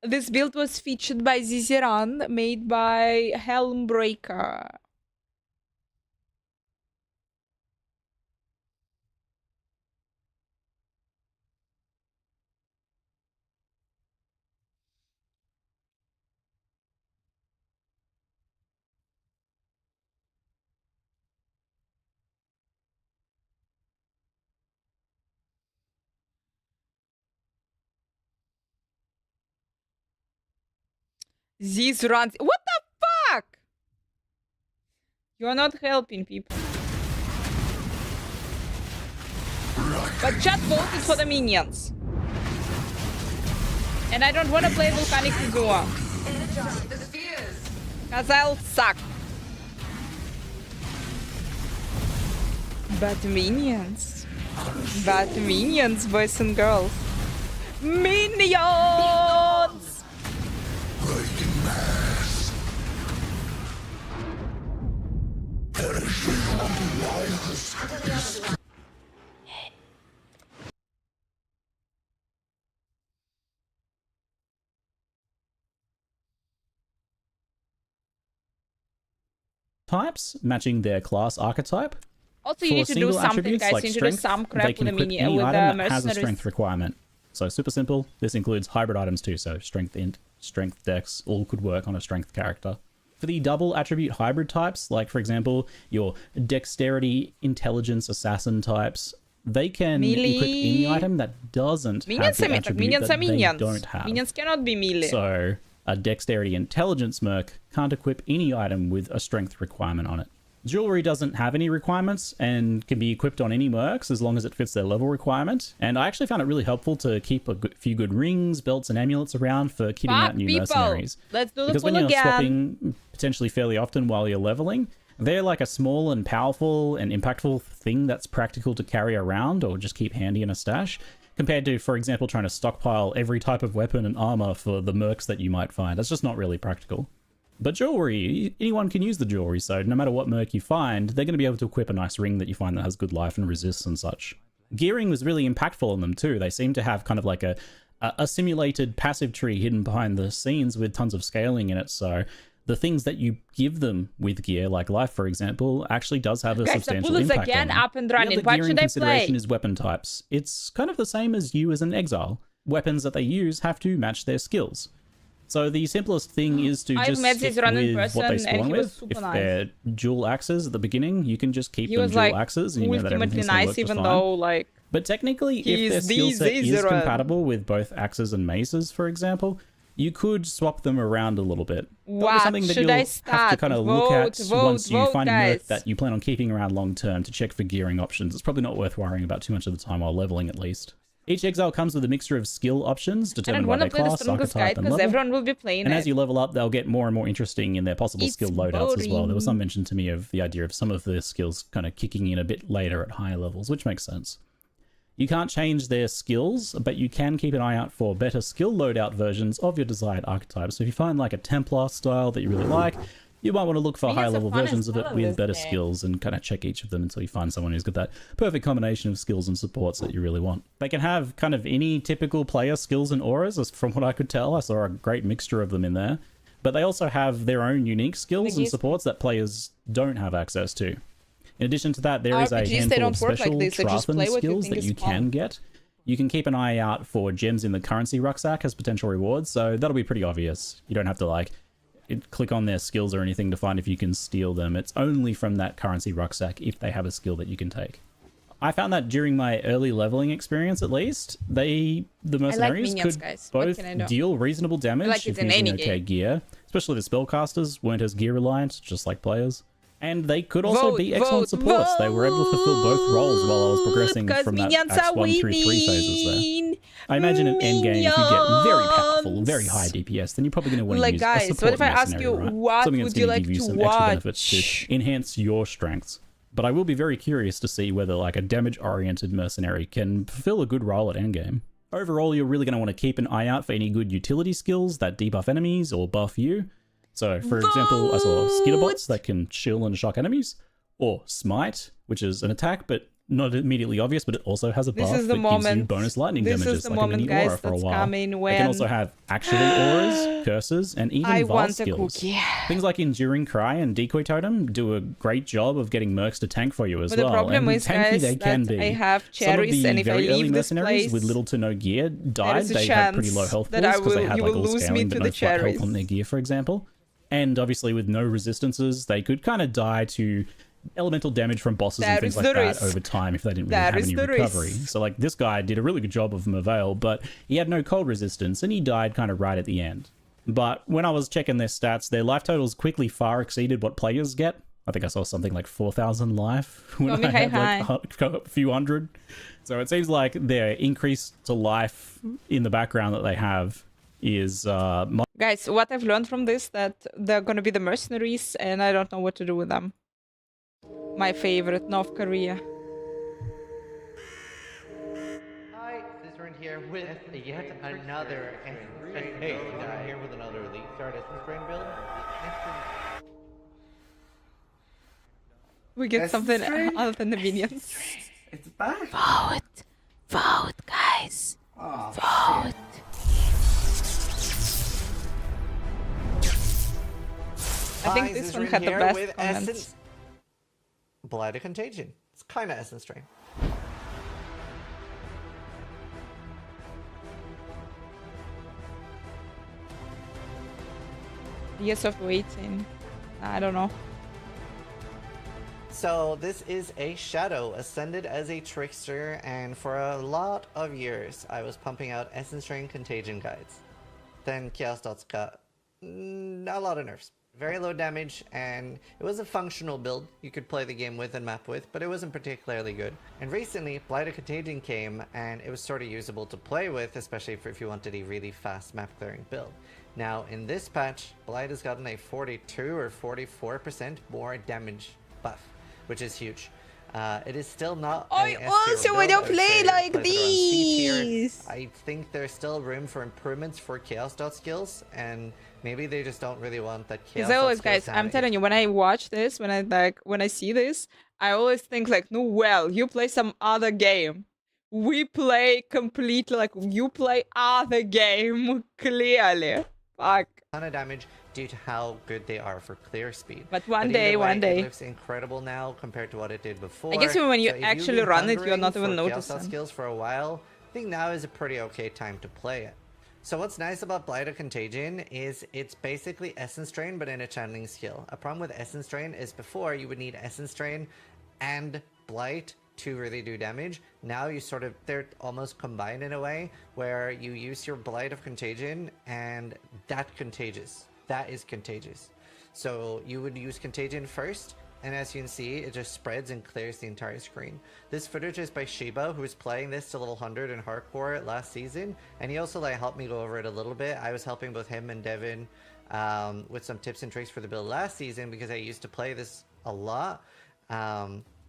This build was featured by Ziziran, made by Helmbreaker. These runs. What the fuck? You're not helping people. But chat voted for the minions. And I don't want to play Volcanic Zua. Cause I'll suck. But minions. But minions, boys and girls. Minions! Types matching their class archetype. Also, you need to do something, guys. You need to do some crap with the minion, with the that has a mercenaries. strength requirement. So super simple. This includes hybrid items too. So strength int, strength dex, all could work on a strength character. For the double attribute hybrid types, like for example, your dexterity, intelligence, assassin types, they can equip any item that doesn't Minions have the are attribute minions that are minions. they don't have. Minions cannot be melee. So a dexterity intelligence merc can't equip any item with a strength requirement on it. Jewelry doesn't have any requirements and can be equipped on any mercs as long as it fits their level requirement. And I actually found it really helpful to keep a few good rings, belts, and amulets around for kitting out new mercenaries. Let's do the Because pull when you're again. swapping potentially fairly often while you're leveling, They're like a small and powerful and impactful thing that's practical to carry around or just keep handy in a stash, compared to, for example, trying to stockpile every type of weapon and armor for the mercs that you might find. That's just not really practical. But jewelry, anyone can use the jewelry, so no matter what merc you find, they're going to be able to equip a nice ring that you find that has good life and resists and such. Gearing was really impactful on them too. They seem to have kind of like a simulated passive tree hidden behind the scenes with tons of scaling in it, so the things that you give them with gear, like life, for example, actually does have a substantial impact again on them. up and running. The What gearing should I consideration play? is weapon types. It's kind of the same as you as an exile. Weapons that they use have to match their skills. So the simplest thing is to I've just met stick this run in with what they person, and spawn he was with. super If nice. they're dual axes at the beginning, you can just keep He them was dual like axes, and you know that ultimately everything's going to work nice, just even fine. though like But technically, if their he's skill set is zero. compatible with both axes and maces, for example, you could swap them around a little bit. That'll be what something that should you'll I have to start? kind of look at once you vote, find a guys. merc that you plan on keeping around long term to check for gearing options. It's probably not worth worrying about too much of the time while leveling, at least. Each exile comes with a mixture of skill options I determined don't by want their to play the class, strongest guide archetype, and because level. everyone will be playing And it. as you level up, they'll get more and more interesting in their possible It's skill loadouts as well. There was some boring. mention to me of the idea of some of the skills kind of kicking in a bit later at higher levels, which makes sense. You can't change their skills, but you can keep an eye out for better skill loadout versions of your desired archetype. So if you find like a Templar style that you really like, you might want to look for Minions higher are level fun as versions of it hell in with this better game. skills and kind of check each of them until you find someone who's got that perfect combination of skills and supports that you really want. They can have kind of any typical player skills and auras, as from what I could tell. I saw a great mixture of them in there. But they also have their own unique skills and supports that players don't have access to. In addition to that, there is a RPGs, they handful don't of work like special this, they just Trathan play what you skills think that is you fun. can get. You can keep an eye out for gems in the currency rucksack as potential rewards, so that'll be pretty obvious. You don't have to like click on their skills or anything to find if you can steal them. It's only from that currency rucksack if they have a skill that you can take. I found that during my early leveling experience, at least, the mercenaries minions, could guys. What both can I do? deal reasonable damage like if it's in using any okay game. gear. Especially the spellcasters weren't as gear reliant, just like players. And they could also be excellent supports. They were able to fulfill both roles while I was progressing because from that minions Acts are 1 through 3 phases there. winning. I imagine in endgame, if you get very powerful, Minions. very high DPS, then you're probably going to want to Like, use guys, a support what if I ask mercenary, you, right? what Something that's would you gonna like give you to some extra benefits watch? to enhance your strengths. But I will be very curious to see whether like a damage-oriented mercenary can fulfill a good role at endgame. Overall, you're really going to want to keep an eye out for any good utility skills that debuff enemies or buff you. So, for example, I saw skitterbots that can chill and shock enemies, or smite, which is an attack, but not immediately obvious, but it also has a buff This is the that gives you moment. bonus lightning This damages, is the like a moment, mini aura guys, for a that's while. coming They when can also have actual auras, curses, and even I vast want a skills. cookie. Things like Enduring Cry and Decoy Totem do a great job of getting mercs to tank for you as But the well. problem and is, tanky guys, they can that be. I have Some of cherries, the and if I very early leave this mercenaries place, with little to no gear there died. is a They had pretty low chance health that pools I because they will- had you like will all lose me scaling to but the no flat health cherries. on their gear, for example. And obviously with no resistances, they could kind of die to elemental damage from bosses and There things is like the that risk. over time if they didn't really There have is any the recovery. risk. So like this guy did a really good job of Merveil, but he had no cold resistance and he died kind of right at the end. But when I was checking their stats, their life totals quickly far exceeded what players get. I think I saw something like 4,000 life when Tommy, I had like a few hundred. So it seems like their increase to life in the background that they have is guys, what I've learned from this, that they're gonna be the mercenaries, and I don't know what to do with them. My favorite, North Korea. Hi, Cicerone here with yet another Essence Train build. I'm here with another Elite Start Essence Train build. We get Essence something Train? other than the minions. It's back. Vote, guys. Oh, Vote. I think this one had the best with comments. Essence. Blighted Contagion. It's kind of Essence Train. Years of waiting. I don't know. So this is a shadow ascended as a trickster, and for a lot of years I was pumping out Essence Train Contagion guides. Then Chaos Dots got a lot of nerfs. Very low damage, and it was a functional build you could play the game with and map with, but it wasn't particularly good. And recently, Blight of Contagion came, and it was sort of usable to play with, especially if you wanted a really fast map clearing build. Now, in this patch, Blight has gotten a 42 or 44% more damage buff, which is huge. It is still not. I also want to play like these. I think there's still room for improvements for Chaos Dot skills, and maybe they just don't really want that Chaos Because Dot always, skill guys, I'm sanity. telling you, when I watch this, when I see this, I always think like, no, well, you play some other game. We play completely like you play other game clearly. Fuck. Ton of damage due to how good they are for clear speed. But one either day, way, one day. it looks incredible now compared to what it did before. I guess even when you So if actually you've been run it, you're not hungering even for Chaos Dot noticing. skills for a while, I think now is a pretty okay time to play it. So what's nice about Blight of Contagion is it's basically Essence Drain, but in a channeling skill. A problem with Essence Drain is before you would need Essence Drain and Blight to really do damage. Now you sort of, they're almost combined in a way where you use your Blight of Contagion and that contagious. That is contagious. So you would use Contagion first, and as you can see, it just spreads and clears the entire screen. This footage is by Shiba, who was playing this to level 100 in Hardcore last season, and he also helped me go over it a little bit. I was helping both him and Devin with some tips and tricks for the build last season because I used to play this a lot.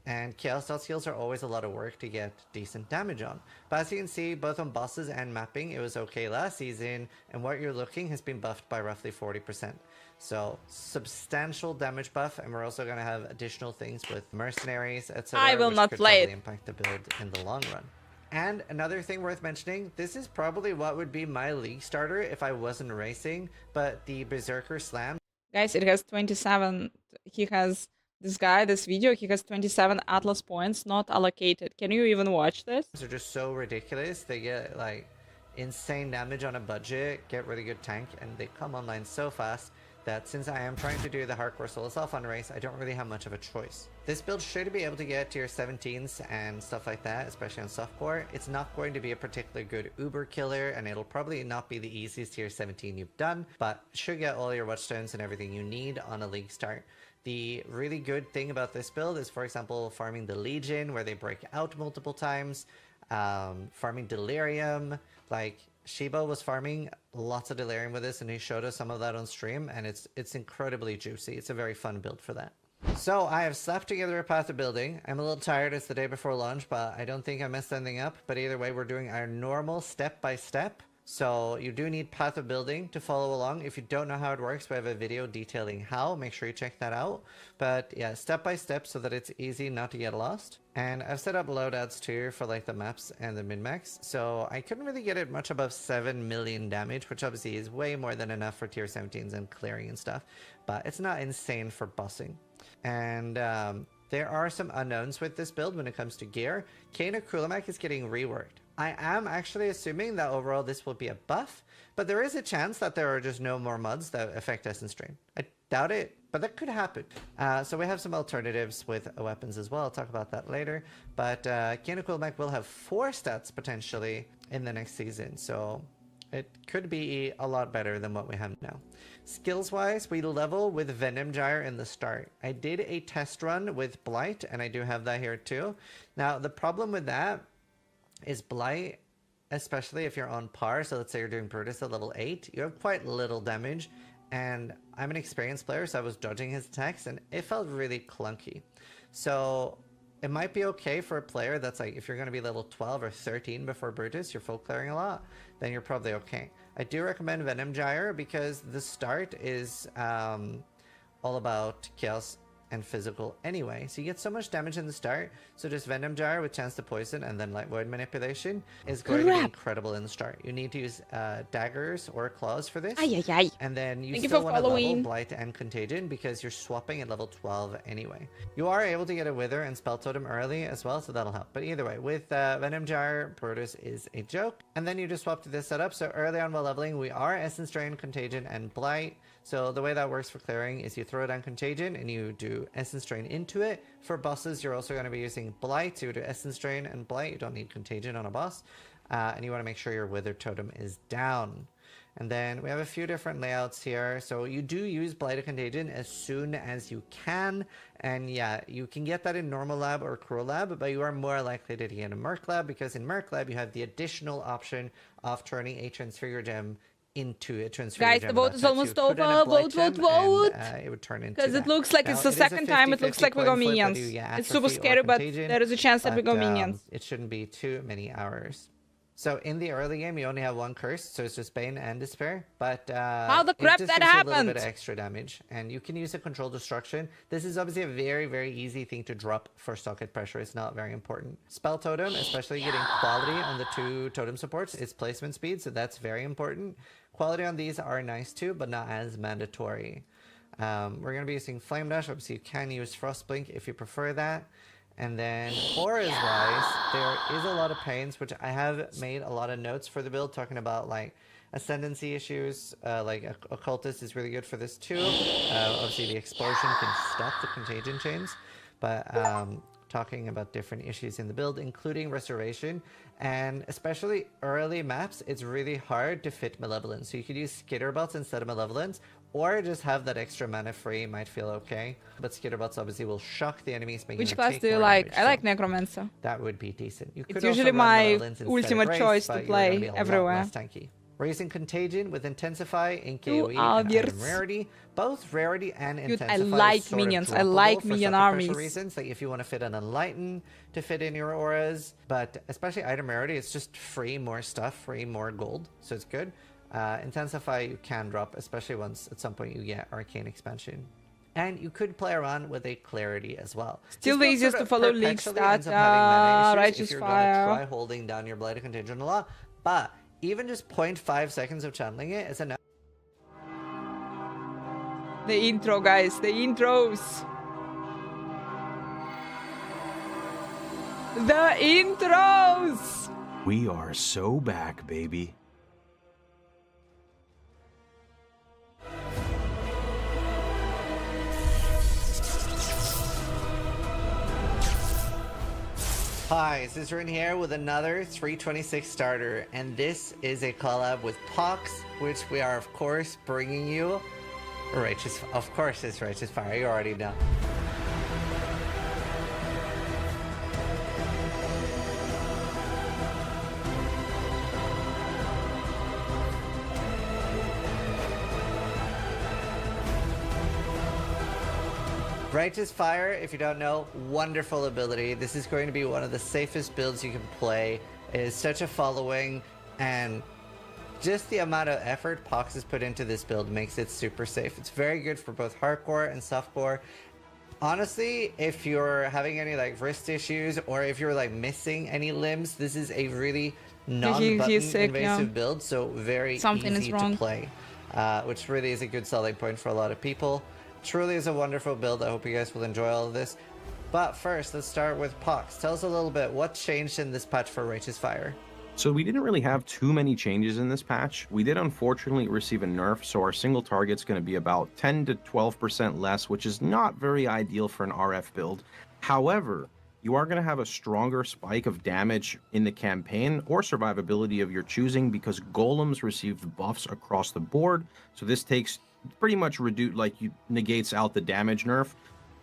And Chaos Dot skills are always a lot of work to get decent damage on. But as you can see, both on bosses and mapping, it was okay last season, and what you're looking has been buffed by roughly 40%. So, substantial damage buff, and we're also going to have additional things with mercenaries, etc. I will which not could play probably it. impact the build in the long run. And another thing worth mentioning, this is probably what would be my league starter if I wasn't racing, but the Berserker Slam. Guys, it has 27. He has this guy, this video, he has 27 Atlas points not allocated. Can you even watch this? Are just so ridiculous. They get like insane damage on a budget, get really good tank, and they come online so fast that since I am trying to do the hardcore solo self-on race, I don't really have much of a choice. This build should be able to get tier 17s and stuff like that, especially on softcore. It's not going to be a particularly good uber killer, and it'll probably not be the easiest tier 17 you've done, but should get all your watchstones and everything you need on a league start. The really good thing about this build is, for example, farming the Legion, where they break out multiple times, farming Delirium. Like, Shiba was farming lots of Delirium with this, and he showed us some of that on stream, and it's incredibly juicy. It's a very fun build for that. So, I have slapped together a path of building. I'm a little tired, it's the day before launch, but I don't think I messed anything up. But either way, we're doing our normal step-by-step. So you do need path of building to follow along. If you don't know how it works, we have a video detailing how. Make sure you check that out. But yeah, step by step so that it's easy not to get lost. And I've set up loadouts too for like the maps and the min-max. So I couldn't really get it much above 7 million damage, which obviously is way more than enough for tier 17s and clearing and stuff. But it's not insane for bossing. And there are some unknowns with this build when it comes to gear. Kane of Kulamak is getting reworked. I am actually assuming that overall this will be a buff, but there is a chance that there are just no more mods that affect Essence Drain. I doubt it, but that could happen. So we have some alternatives with weapons as well. I'll talk about that later. But Kane of Kulamak will have 4 stats potentially in the next season, so it could be a lot better than what we have now. Skills-wise, we level with Venom Gyre in the start. I did a test run with Blight, and I do have that here too. Now, the problem with that is Blight, especially if you're on par, so let's say you're doing Brutus at level 8, you have quite little damage, and I'm an experienced player, so I was dodging his attacks, and it felt really clunky. So it might be okay for a player that's like, if you're going to be level 12 or 13 before Brutus, you're full clearing a lot, then you're probably okay. I do recommend Venom Gyre because the start is all about Chaos and physical anyway. So you get so much damage in the start, so just Venom Gyre with chance to poison and then Light Void Manipulation is going to be incredible in the start. You need to use daggers or claws for this. And then you still want to level Blight and Contagion because you're swapping at level 12 anyway. You are able to get a Wither and Spell Totem early as well, so that'll help. But either way, with Venom Gyre, Brutus is a joke. And then you just swap to this setup. So early on while leveling, we are Essence Drain, Contagion, and Blight. So the way that works for clearing is you throw down Contagion and you do Essence Drain into it. For bosses, you're also going to be using Blight. So you do Essence Drain and Blight. You don't need Contagion on a boss. And you want to make sure your Wither Totem is down. And then we have a few different layouts here. So you do use Blighted Contagion as soon as you can. And yeah, you can get that in normal lab or cruel lab, but you are more likely to get a Merc lab, because in Merc lab you have the additional option of turning a Transfigure Gem into a Transfigure Guys, Gem. the vote That is lets almost you put in a over. Blight Vote, gem vote, vote. and, it would turn into Because it that. looks like Now, it's the it is a second time. It looks 50-50 like we got coin flip, whether minions. you get It's super atrophy or scary, but contagion, there is a chance that we but, go minions. it shouldn't be too many hours. So in the early game, you only have one curse, so it's just Bane and Despair. But How the crap it just that gives you a little happened? bit of extra damage, and you can use a control destruction. This is obviously a very, very easy thing to drop for socket pressure. It's not very important. Spell totem, especially getting quality on the 2 totem supports, it's placement speed, so that's very important. Quality on these are nice too, but not as mandatory. We're going to be using Flame Dash. Obviously, you can use Frostblink if you prefer that. And then auras wise, there is a lot of pains, which I have made a lot of notes for the build, talking about like ascendancy issues. Like Occultist is really good for this too. Obviously, the explosion can stop the contagion chains, but talking about different issues in the build, including restoration, and especially early maps, it's really hard to fit Malevolence. So you could use Skitterbots instead of Malevolence, or just have that extra mana free, might feel okay. But Skitterbots obviously will shock the enemies, making Which them class take do you more like? damage, I like so Necromancer. that would be decent. You could It's also usually run my Malevolence instead of ultimate Grace, choice to but you're play gonna be a lot everywhere. less tanky. We're using Contagion with Intensify in You KoE are and weird. item rarity. Both rarity and Dude, Intensify I is like sort of minions. I droppable like for minion socket pressure armies. reasons, like if you want to fit an Enlighten to fit in your auras. But especially item rarity, it's just free more stuff, free more gold, so it's good. Intensify you can drop, especially once at some point you get Arcane Expansion. And you could play around with a Clarity as well. Still This the build easiest sort to of follow league perpetually ends stats. up having mana issues Righteous if you're Fire. gonna try holding down your Blighted Contagion a lot. But even just 0.5 seconds of channeling it is enough. The intro, guys. The intros. The intros. We are so back, baby. Hi, Cicerin here with another 326 starter, and this is a collab with Pox, which we are of course bringing you. Righteous, of course it's Righteous Fire, you already know. Righteous Fire, if you don't know, wonderful ability. This is going to be one of the safest builds you can play. It is such a following, and just the amount of effort Pox has put into this build makes it super safe. It's very good for both hardcore and softcore. Honestly, if you're having any like wrist issues, or if you're like missing any limbs, this is a really non-button invasive yeah. build, so very Something is easy to wrong. play, which really is a good selling point for a lot of people. Truly is a wonderful build. I hope you guys will enjoy all of this. But first, let's start with Pox. Tell us a little bit what changed in this patch for Righteous Fire. So we didn't really have too many changes in this patch. We did unfortunately receive a nerf, so our single target's going to be about 10 to 12% less, which is not very ideal for an RF build. However, you are going to have a stronger spike of damage in the campaign or survivability of your choosing, because golems received buffs across the board. So this takes pretty much negates out the damage nerf.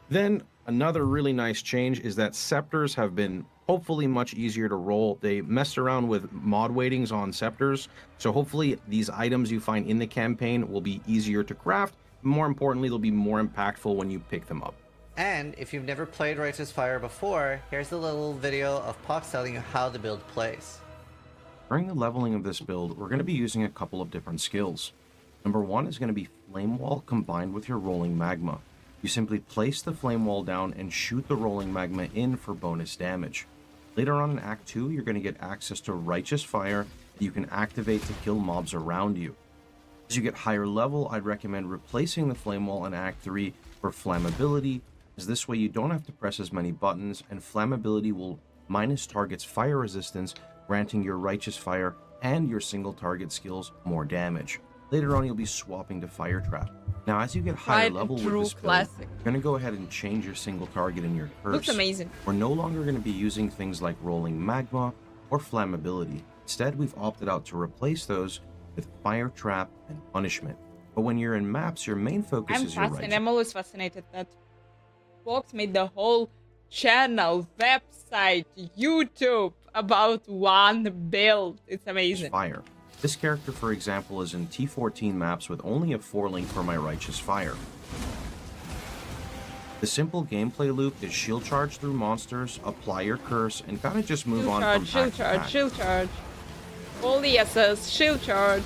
Then another really nice change is that scepters have been hopefully much easier to roll. They messed around with mod weightings on scepters, so hopefully these items you find in the campaign will be easier to craft. More importantly, they'll be more impactful when you pick them up. And if you've never played Righteous Fire before, here's a little video of Pox telling you how the build plays. During the leveling of this build, we're going to be using a couple of different skills. Number one is going to be Flame Wall combined with your Rolling Magma. You simply place the Flame Wall down and shoot the Rolling Magma in for bonus damage. Later on in Act 2, you're going to get access to Righteous Fire that you can activate to kill mobs around you. As you get higher level, I'd recommend replacing the Flame Wall in Act 3 for Flammability, as this way you don't have to press as many buttons, and Flammability will minus target's fire resistance, granting your Righteous Fire and your single target skills more damage. Later on, you'll be swapping to Fire Trap. Now, as you get higher level with this build, you're going to go ahead and change your single target in your curse. Looks amazing. We're no longer going to be using things like Rolling Magma or Flammability. Instead, we've opted out to replace those with fire trap and punishment. But when you're in maps, your main focus is your righteous. I'm always fascinated that Fox made the whole channel, website, YouTube about one build. It's amazing. Fire. This character, for example, is in T14 maps with only a 4-link for my righteous fire. The simple gameplay loop is shield charge through monsters, apply your curse, and kind of just move Shield on charge, from shield pack to charge, pack. shield charge. All the S's, shield charge.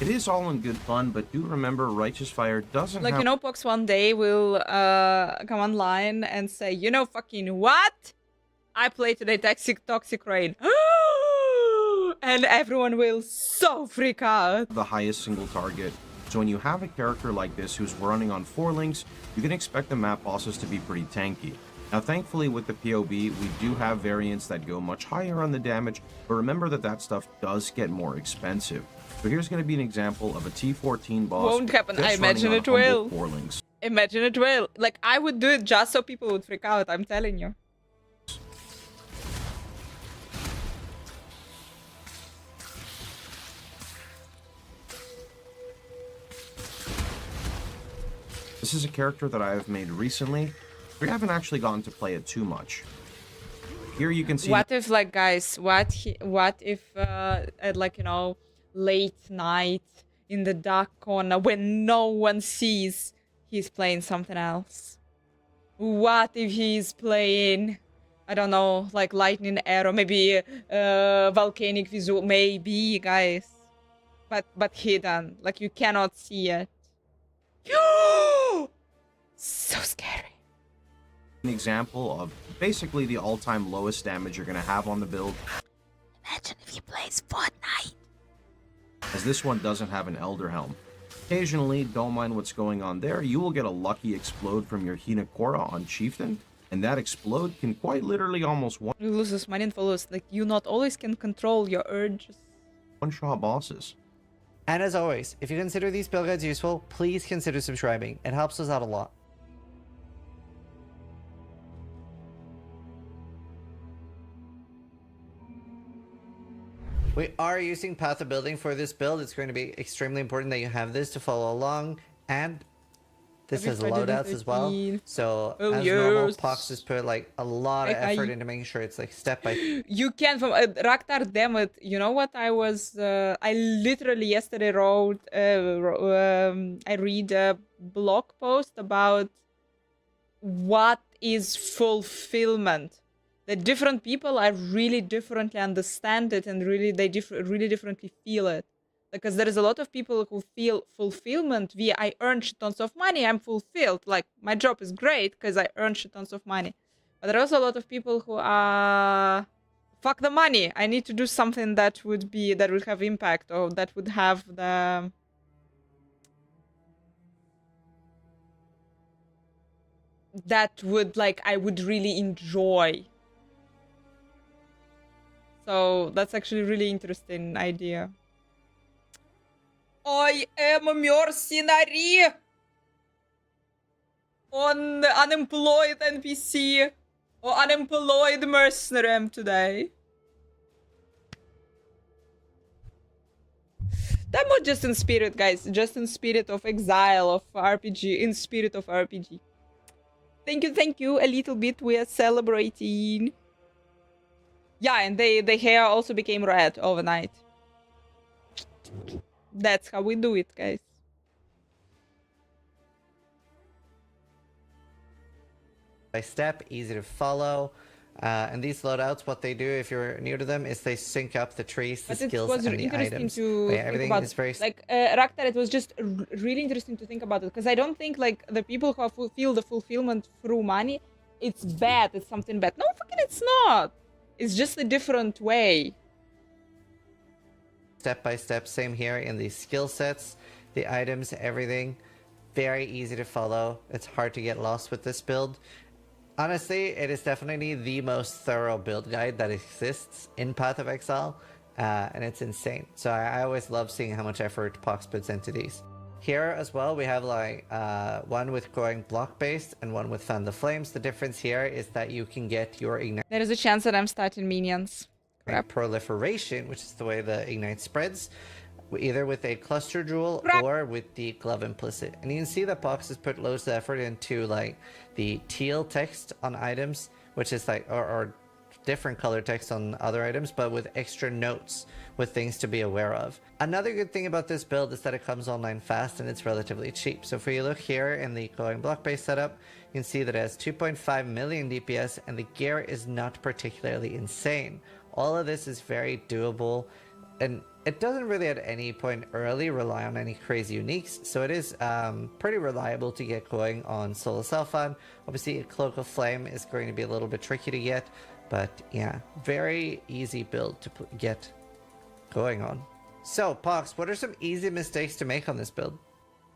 It is all in good fun, but do remember righteous fire doesn't Like, have you know, Pox one day will come online and say, you know, fucking what? I played today Toxic Rain. And everyone will so freak out. the highest single target. So when you have a character like this who's running on 4 links, you can expect the map bosses to be pretty tanky. Now thankfully with the POB, we do have variants that go much higher on the damage, but remember that that stuff does get more expensive. So here's going to be an example of a T14 boss. Won't happen. just I imagine running it on humble will. 4 links. Imagine it will. Like, I would do it just so people would freak out, I'm telling you. This is a character that I have made recently. We haven't actually gotten to play it too much. Here you can see What if, like, guys, what if, at, like, you know, late night in the dark corner when no one sees, he's playing something else? What if he's playing, I don't know, like lightning arrow, maybe volcanic visual, maybe, guys, but hidden, like you cannot see it. So scary. an example of basically the all-time lowest damage you're going to have on the build. Imagine if he plays Fortnite. As this one doesn't have an Elder Helm. Occasionally, don't mind what's going on there, you will get a lucky explode from your Hinakora on Chieftain, and that explode can quite literally almost You lose this money and follows, like you not always can control your urges. one-shot bosses. And as always, if you consider these build guides useful, please consider subscribing. It helps us out a lot. We are using Path of Building for this build. It's going to be extremely important that you have this to follow along. And this has loadouts as well. So as normal, Pox has put like a lot of effort into making sure it's like step by step. You can from Raktar, damn it. You know what I was I literally yesterday wrote I read a blog post about what is fulfillment. That different people are really differently understand it and really they really differently feel it. Because there is a lot of people who feel fulfillment via I earned tons of money, I'm fulfilled. Like my job is great because I earned tons of money. But there are also a lot of people who are fuck the money. I need to do something that would have impact or that would have the I would really enjoy. So that's actually a really interesting idea. I am a mercenary on the unemployed NPC or unemployed mercenary I am today. That was just in spirit, guys. Just in spirit of Exile, of RPG. In spirit of RPG. Thank you. A little bit we are celebrating. Yeah, and the hair also became red overnight. That's how we do it, guys. By step, easy to follow. And these loadouts, what they do if you're new to them is they sync up the trees, the skills, and the items. To everything about, is very like Raktar. It was just really interesting to think about it because I don't think like the people who feel the fulfillment through money, it's bad. It's something bad. No, fucking, it's not. It's just a different way. Step by step, same here in the skill sets, the items, everything. Very easy to follow. It's hard to get lost with this build. Honestly, it is definitely the most thorough build guide that exists in Path of Exile, and it's insane. So I always love seeing how much effort Pox puts into these. Here as well, we have like one with growing block based and one with Fan the Flames. The difference here is that you can get your ignite. There is a chance that I'm starting minions proliferation, which is the way the ignite spreads, either with a cluster jewel or with the glove implicit. And you can see that Pox has put loads of effort into like the teal text on items, which is like or different color text on other items, but with extra notes with things to be aware of. Another good thing about this build is that it comes online fast and it's relatively cheap. So if you look here in the glowing block base setup, you can see that it has 2.5 million DPS and the gear is not particularly insane. All of this is very doable, and it doesn't really at any point early rely on any crazy uniques, so it is pretty reliable to get going on Soul Self-Found. Obviously, a Cloak of Flame is going to be a little bit tricky to get, but yeah, very easy build to get going on. So, Pox, what are some easy mistakes to make on this build?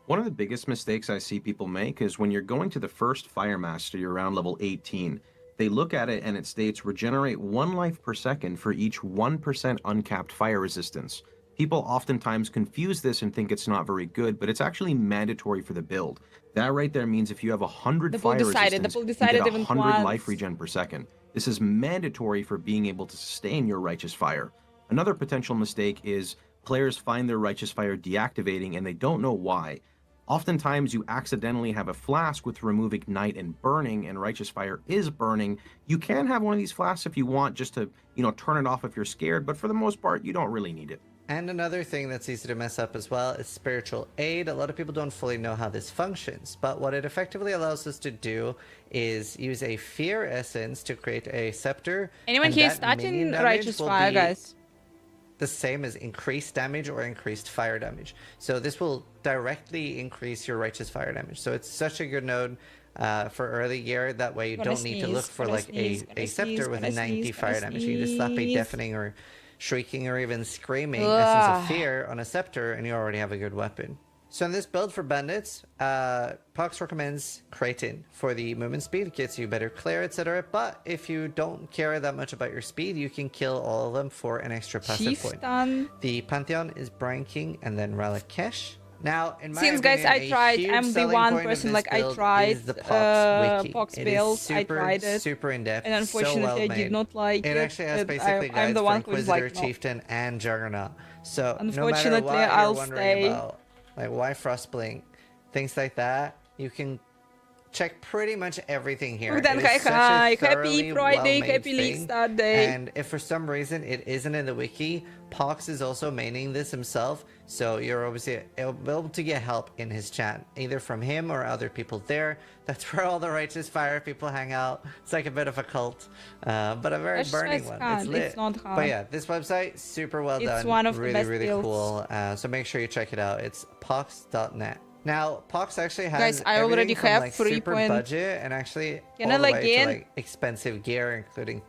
One of the biggest mistakes I see people make is when you're going to the first Fire Master, you're around level 18. They look at it and it states regenerate 1 life per second for each 1% uncapped fire resistance. People oftentimes confuse this and think it's not very good, but it's actually mandatory for the build. That right there means if you have 100 fire resistance, you get 100 life regen per second. This is mandatory for being able to sustain your Righteous Fire. Another potential mistake is players find their Righteous Fire deactivating and they don't know why. Oftentimes you accidentally have a flask with remove ignite and burning, and Righteous Fire is burning. You can have one of these flasks if you want, just to, turn it off if you're scared, but for the most part, you don't really need it. And another thing that's easy to mess up as well is Spiritual Aid. A lot of people don't fully know how this functions, but what it effectively allows us to do is use a Fear Essence to create a Scepter. Anyone here starting Righteous Fire, guys? The same as increased damage or increased fire damage. So this will directly increase your Righteous Fire damage. So it's such a good node for early gear. That way you don't need to look for like a scepter with 90 fire damage. You can just slap a deafening or shrieking or even screaming Essence of Fear on a scepter and you already have a good weapon. So in this build for bandits, Pox recommends Kratin for the movement speed. It gets you better clear, etc. But if you don't care that much about your speed, you can kill all of them for an extra passive point. The Pantheon is Brian King and then Relic Cash. Now, in my opinion, guys, I tried. I'm the one person I tried the Pox wiki. Pox build. I tried it. Super in depth, and unfortunately, so well I did not like it. It actually has basically guides for Inquisitor, Chieftain, and Juggernaut. So unfortunately, no matter what I'll you're stay. About, like why Frostblink, things like that, you can check pretty much everything here. Happy Friday, happy League Start Day. And if for some reason it isn't in the wiki, Pox is also maining this himself, so you're obviously able to get help in his chat, either from him or other people there. That's where all the Righteous Fire people hang out. It's like a bit of a cult, but a very burning one. It's lit. It's not hard. But yeah, this website, super well done. It's one of really, the best really builds. Cool. So make sure you check it out. It's pox.net. Now, Pox actually has guys, I already have like 3 super points. budget and actually Can all I the like way in? to like expensive gear, including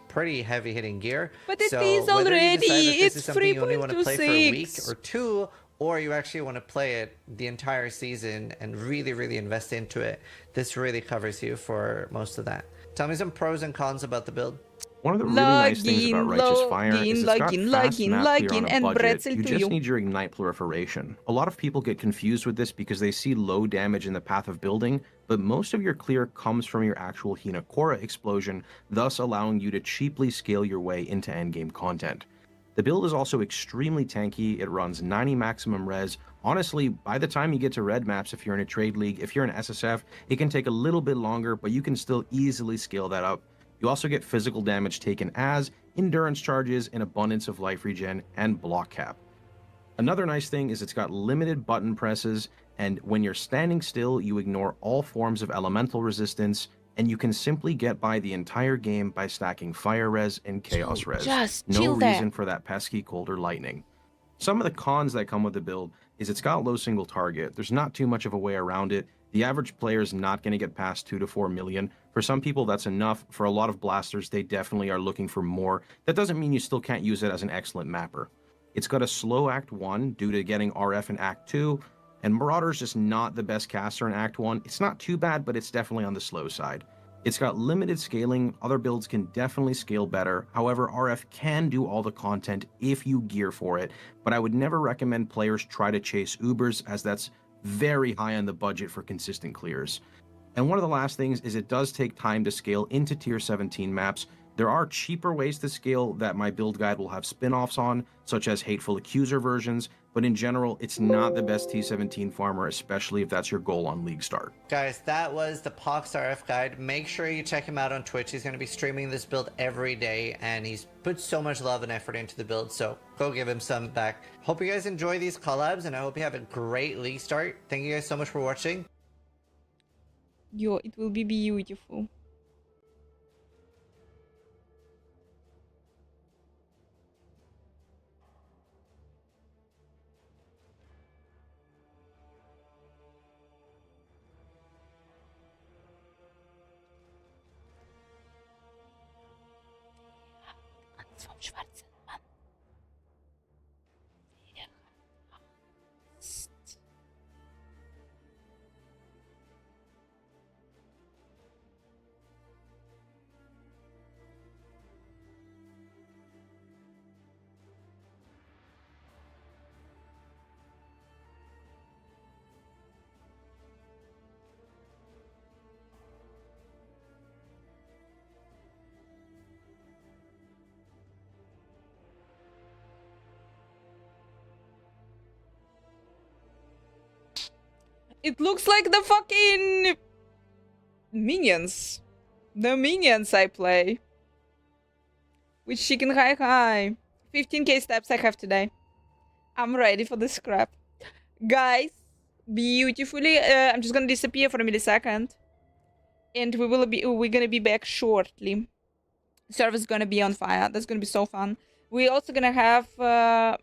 pretty heavy-hitting gear. But it so is whether already. You decide that this It's is something you only want to play for a week 3.26. or 2, or you actually want to play it the entire season and really, really invest into it, this really covers you for most of that. Tell me some pros and cons about the build. One of the really nice things about Righteous Fire is it's got fast map clear on a budget. You just need your Ignite Proliferation. A lot of people get confused with this because they see low damage in the path of building, but most of your clear comes from your actual Hinakora explosion, thus allowing you to cheaply scale your way into endgame content. The build is also extremely tanky. It runs 90 maximum res. Honestly, by the time you get to red maps, if you're in a trade league, if you're in SSF, it can take a little bit longer, but you can still easily scale that up. You also get physical damage taken as endurance charges, an abundance of life regen, and block cap. Another nice thing is it's got limited button presses, and when you're standing still, you ignore all forms of elemental resistance, and you can simply get by the entire game by stacking fire res and chaos res. No reason for that pesky cold or lightning. Some of the cons that come with the build is it's got low single target. There's not too much of a way around it. The average player is not going to get past 2 to 4 million. For some people, that's enough. For a lot of blasters, they definitely are looking for more. That doesn't mean you still can't use it as an excellent mapper. It's got a slow Act 1 due to getting RF in Act 2, and Marauder's just not the best caster in Act 1. It's not too bad, but it's definitely on the slow side. It's got limited scaling. Other builds can definitely scale better. However, RF can do all the content if you gear for it, but I would never recommend players try to chase Ubers, as that's very high on the budget for consistent clears. And one of the last things is it does take time to scale into tier 17 maps. There are cheaper ways to scale that my build guide will have spin-offs on, such as Hateful Accuser versions, but in general, it's not the best T17 farmer, especially if that's your goal on League Start. Guys, that was the Pox RF guide. Make sure you check him out on Twitch. He's going to be streaming this build every day, and he's put so much love and effort into the build, so go give him some back. Hope you guys enjoy these collabs, and I hope you have a great League Start. Thank you guys so much for watching. Yo, it will be beautiful. Vom schwarzen Mann. It looks like the fucking minions. The minions I play. With chicken hi. 15k steps I have today. I'm ready for the scrap. Guys, beautifully. I'm just gonna disappear for a millisecond. And we're gonna be back shortly. Server's gonna be on fire. That's gonna be so fun. We're also gonna have fuck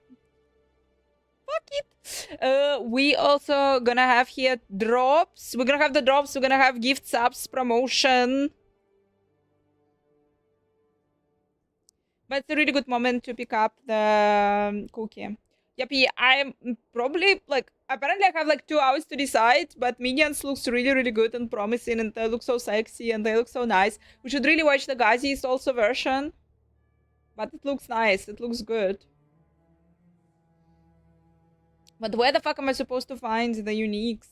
it. We also gonna have here drops. We're gonna have the drops. We're gonna have gift subs promotion. But it's a really good moment to pick up the cookie. Yuppie, I'm probably like, apparently I have like 2 hours to decide, but Minions looks really, really good and promising, and they look so sexy and they look so nice. We should really watch the Ghazi's also version. But it looks nice. It looks good. But where the fuck am I supposed to find the uniques?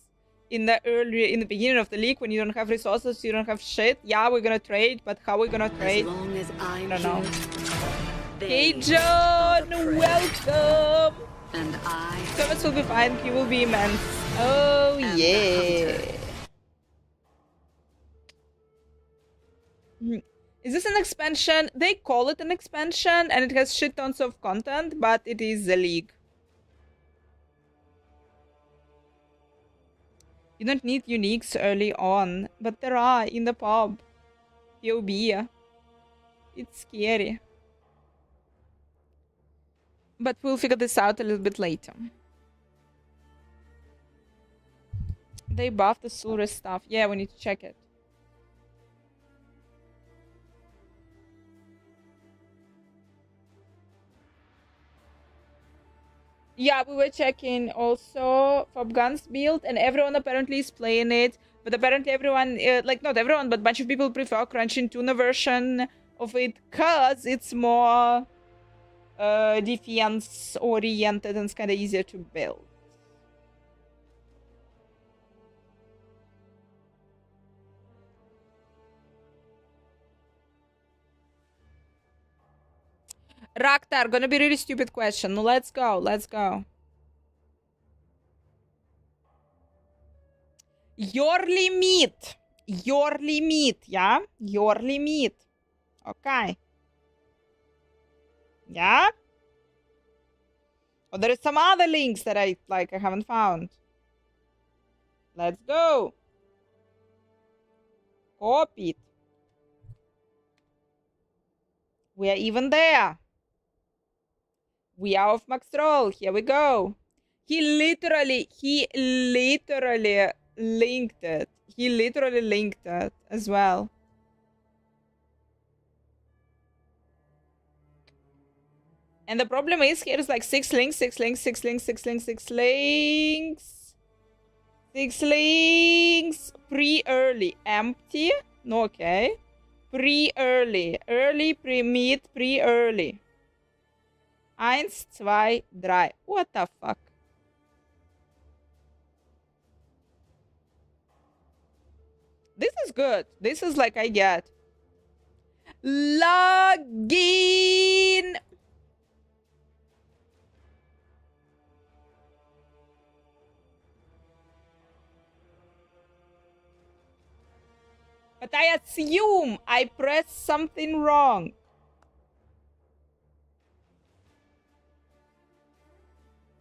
In the beginning of the league, when you don't have resources, you don't have shit. Yeah, we're gonna trade, but how are we gonna trade? As long as I don't know. Hey, John, welcome. And Service will be fine. He will be immense. Oh yeah. Is this an expansion? They call it an expansion, and it has shit tons of content, but it is the league. You don't need uniques early on, but there are in the pub. POB. It's scary. But we'll figure this out a little bit later. They buffed the Sura stuff. Yeah, we need to check it. Yeah, we were checking also Fobgun's build, and everyone apparently is playing it. But apparently everyone, like not everyone, but a bunch of people prefer Crunching Tuna version of it because it's more defense oriented and it's kind of easier to build. Raktar, gonna be really stupid question. Let's go, let's go. Yearly meat. Yearly meat, yeah? Yearly meat. Okay. Yeah? Oh, there is some other links that I haven't found. Let's go. Copy it. We are even there. We are off max roll. Here we go. He literally linked it. He literally linked it as well. And the problem is here is like 6 links, 6 links, 6 links, 6 links, 6 links. 6 links. Pre-early. Empty. No, okay. Pre-early. Early, pre-mid, pre-early. 1, 2, 3. What the fuck? This is good. This is like I get. Login. But I assume I pressed something wrong.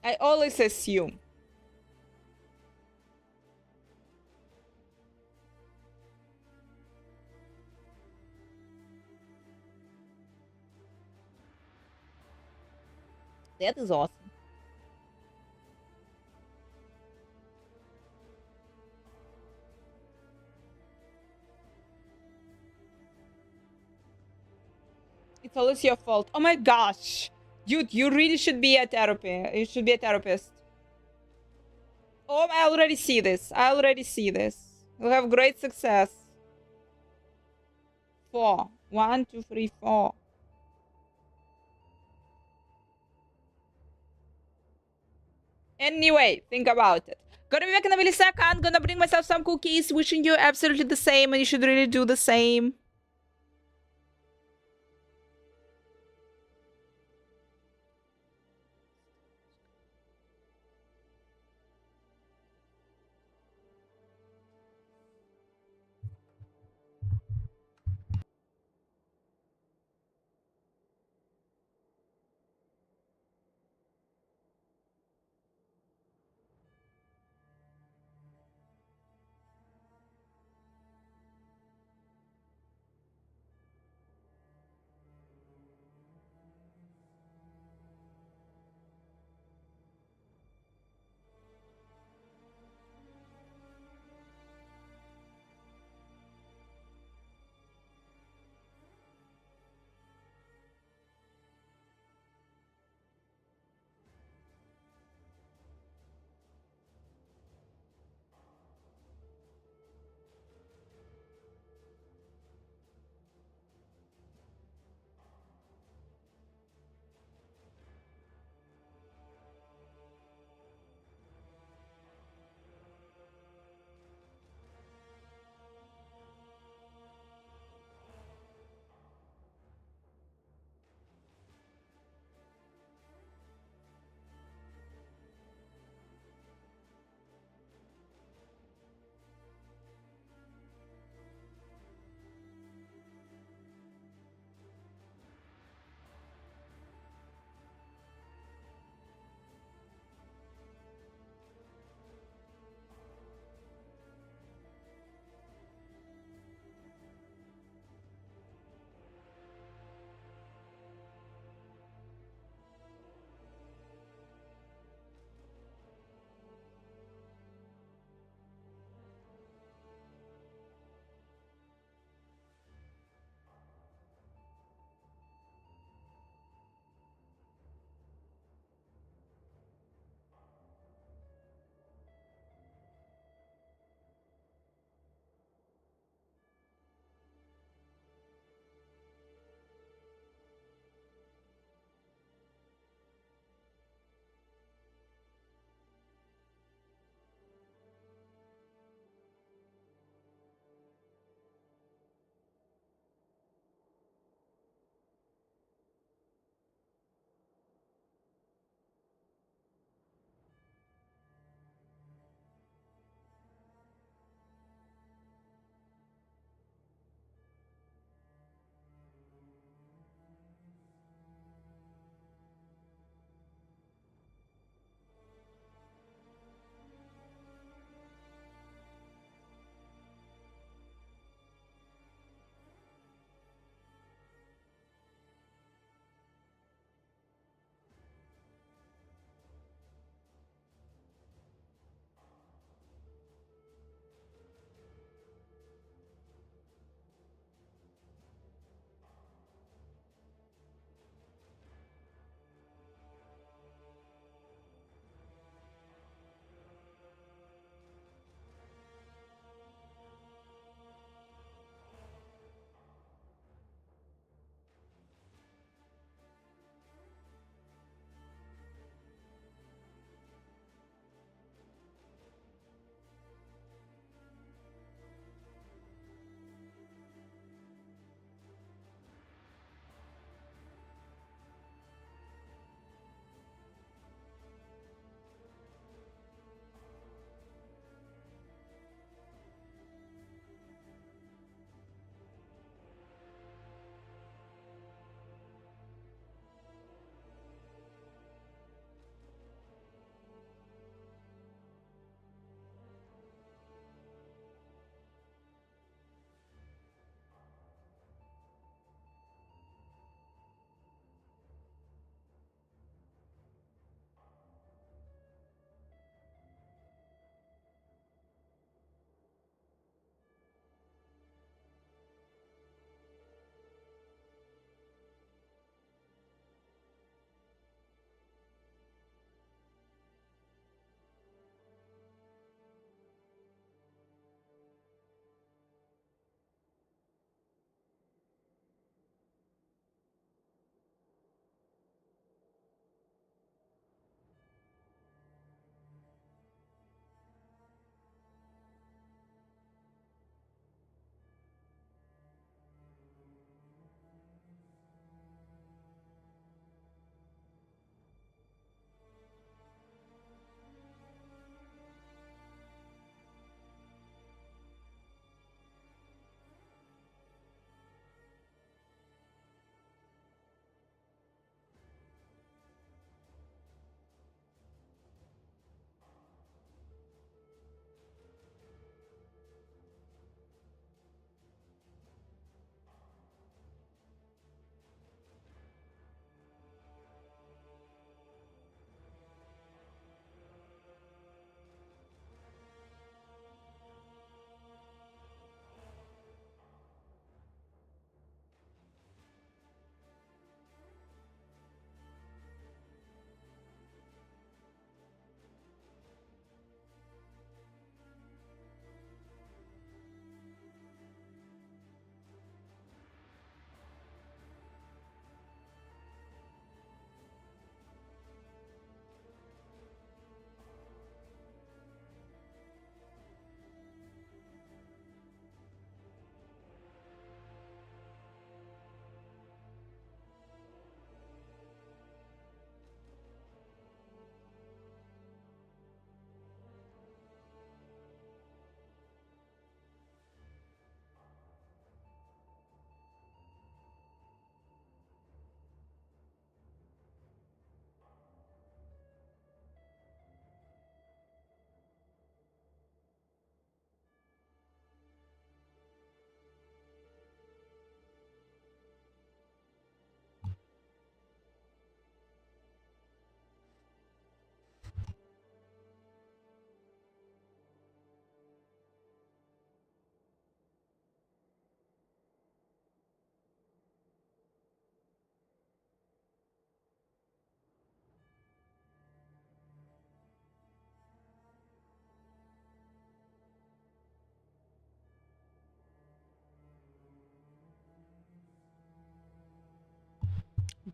I always assume. That is awesome. It's always your fault. Oh my gosh. Dude, you really should be a therapy. You should be a therapist. Oh, I already see this. I already see this. You'll have great success. 4. 1, 2, 3, 4. Anyway, think about it. Gonna be back in a millisecond. Gonna bring myself some cookies. Wishing you absolutely the same, and you should really do the same.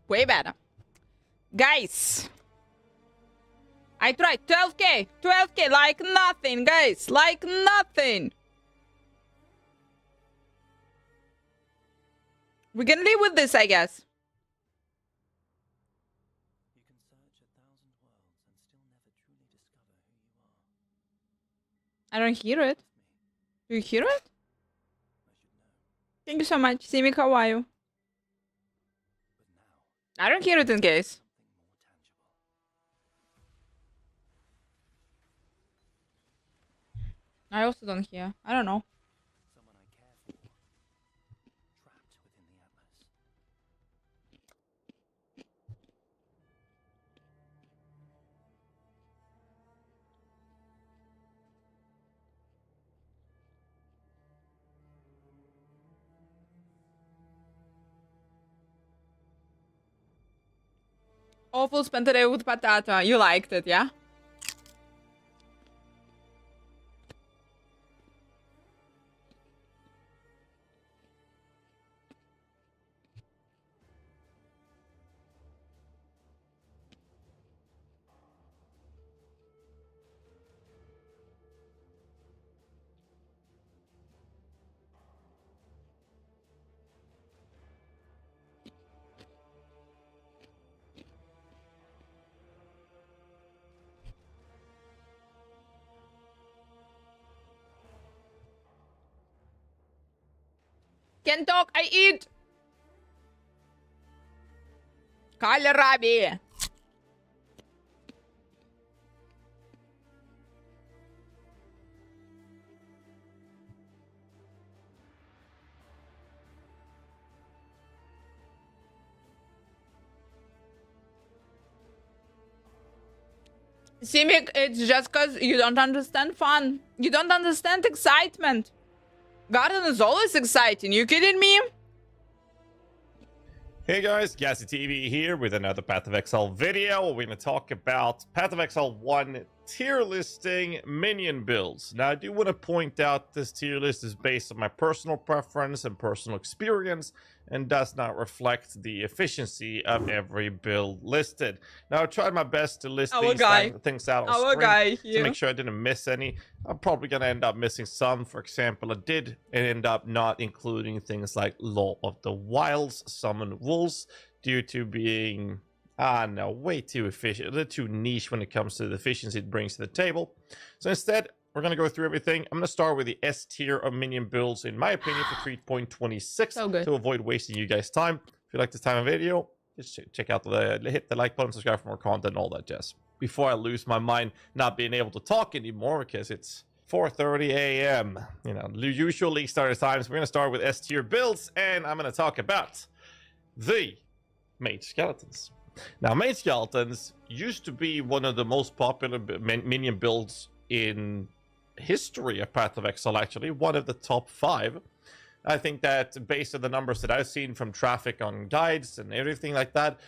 Way better. Guys. I tried 12k. 12k like nothing, guys. Like nothing. We can live with this, I guess. I don't hear it. Do you hear it? Thank you so much. Simi, how are you? I don't hear it in case. I also don't hear. I don't know. Awful spent the day with patata. You liked it, yeah? Can talk, I eat. Kohlrabi. Simic, it's just because you don't understand fun. You don't understand excitement. Garden is always exciting. You kidding me? Hey guys, Gassy TV here with another Path of Exile video. We're going to talk about Path of Exile 1 tier listing minion builds. Now I do want to point out this tier list is based on my personal preference and personal experience and does not reflect the efficiency of every build listed. Now I tried my best to list things out on screen to make sure I didn't miss any. I'm probably going to end up missing some. For example, I did end up not including things like Law of the Wilds, Summon Wolves, due to being way too efficient, a little too niche when it comes to the efficiency it brings to the table. So instead, we're going to go through everything. I'm going to start with the S tier of minion builds, in my opinion, for 3.26 to avoid wasting you guys' time. If you like this type of video, just check out hit the like button, subscribe for more content, all that jazz. Before I lose my mind not being able to talk anymore because it's 4:30 a.m. You know, usual league starter times. We're going to start with S tier builds, and I'm going to talk about the mage skeletons. Now, mage skeletons used to be one of the most popular minion builds in history of Path of Exile, actually. One of the top 5. I think that based on the numbers that I've seen from traffic on guides and everything like that,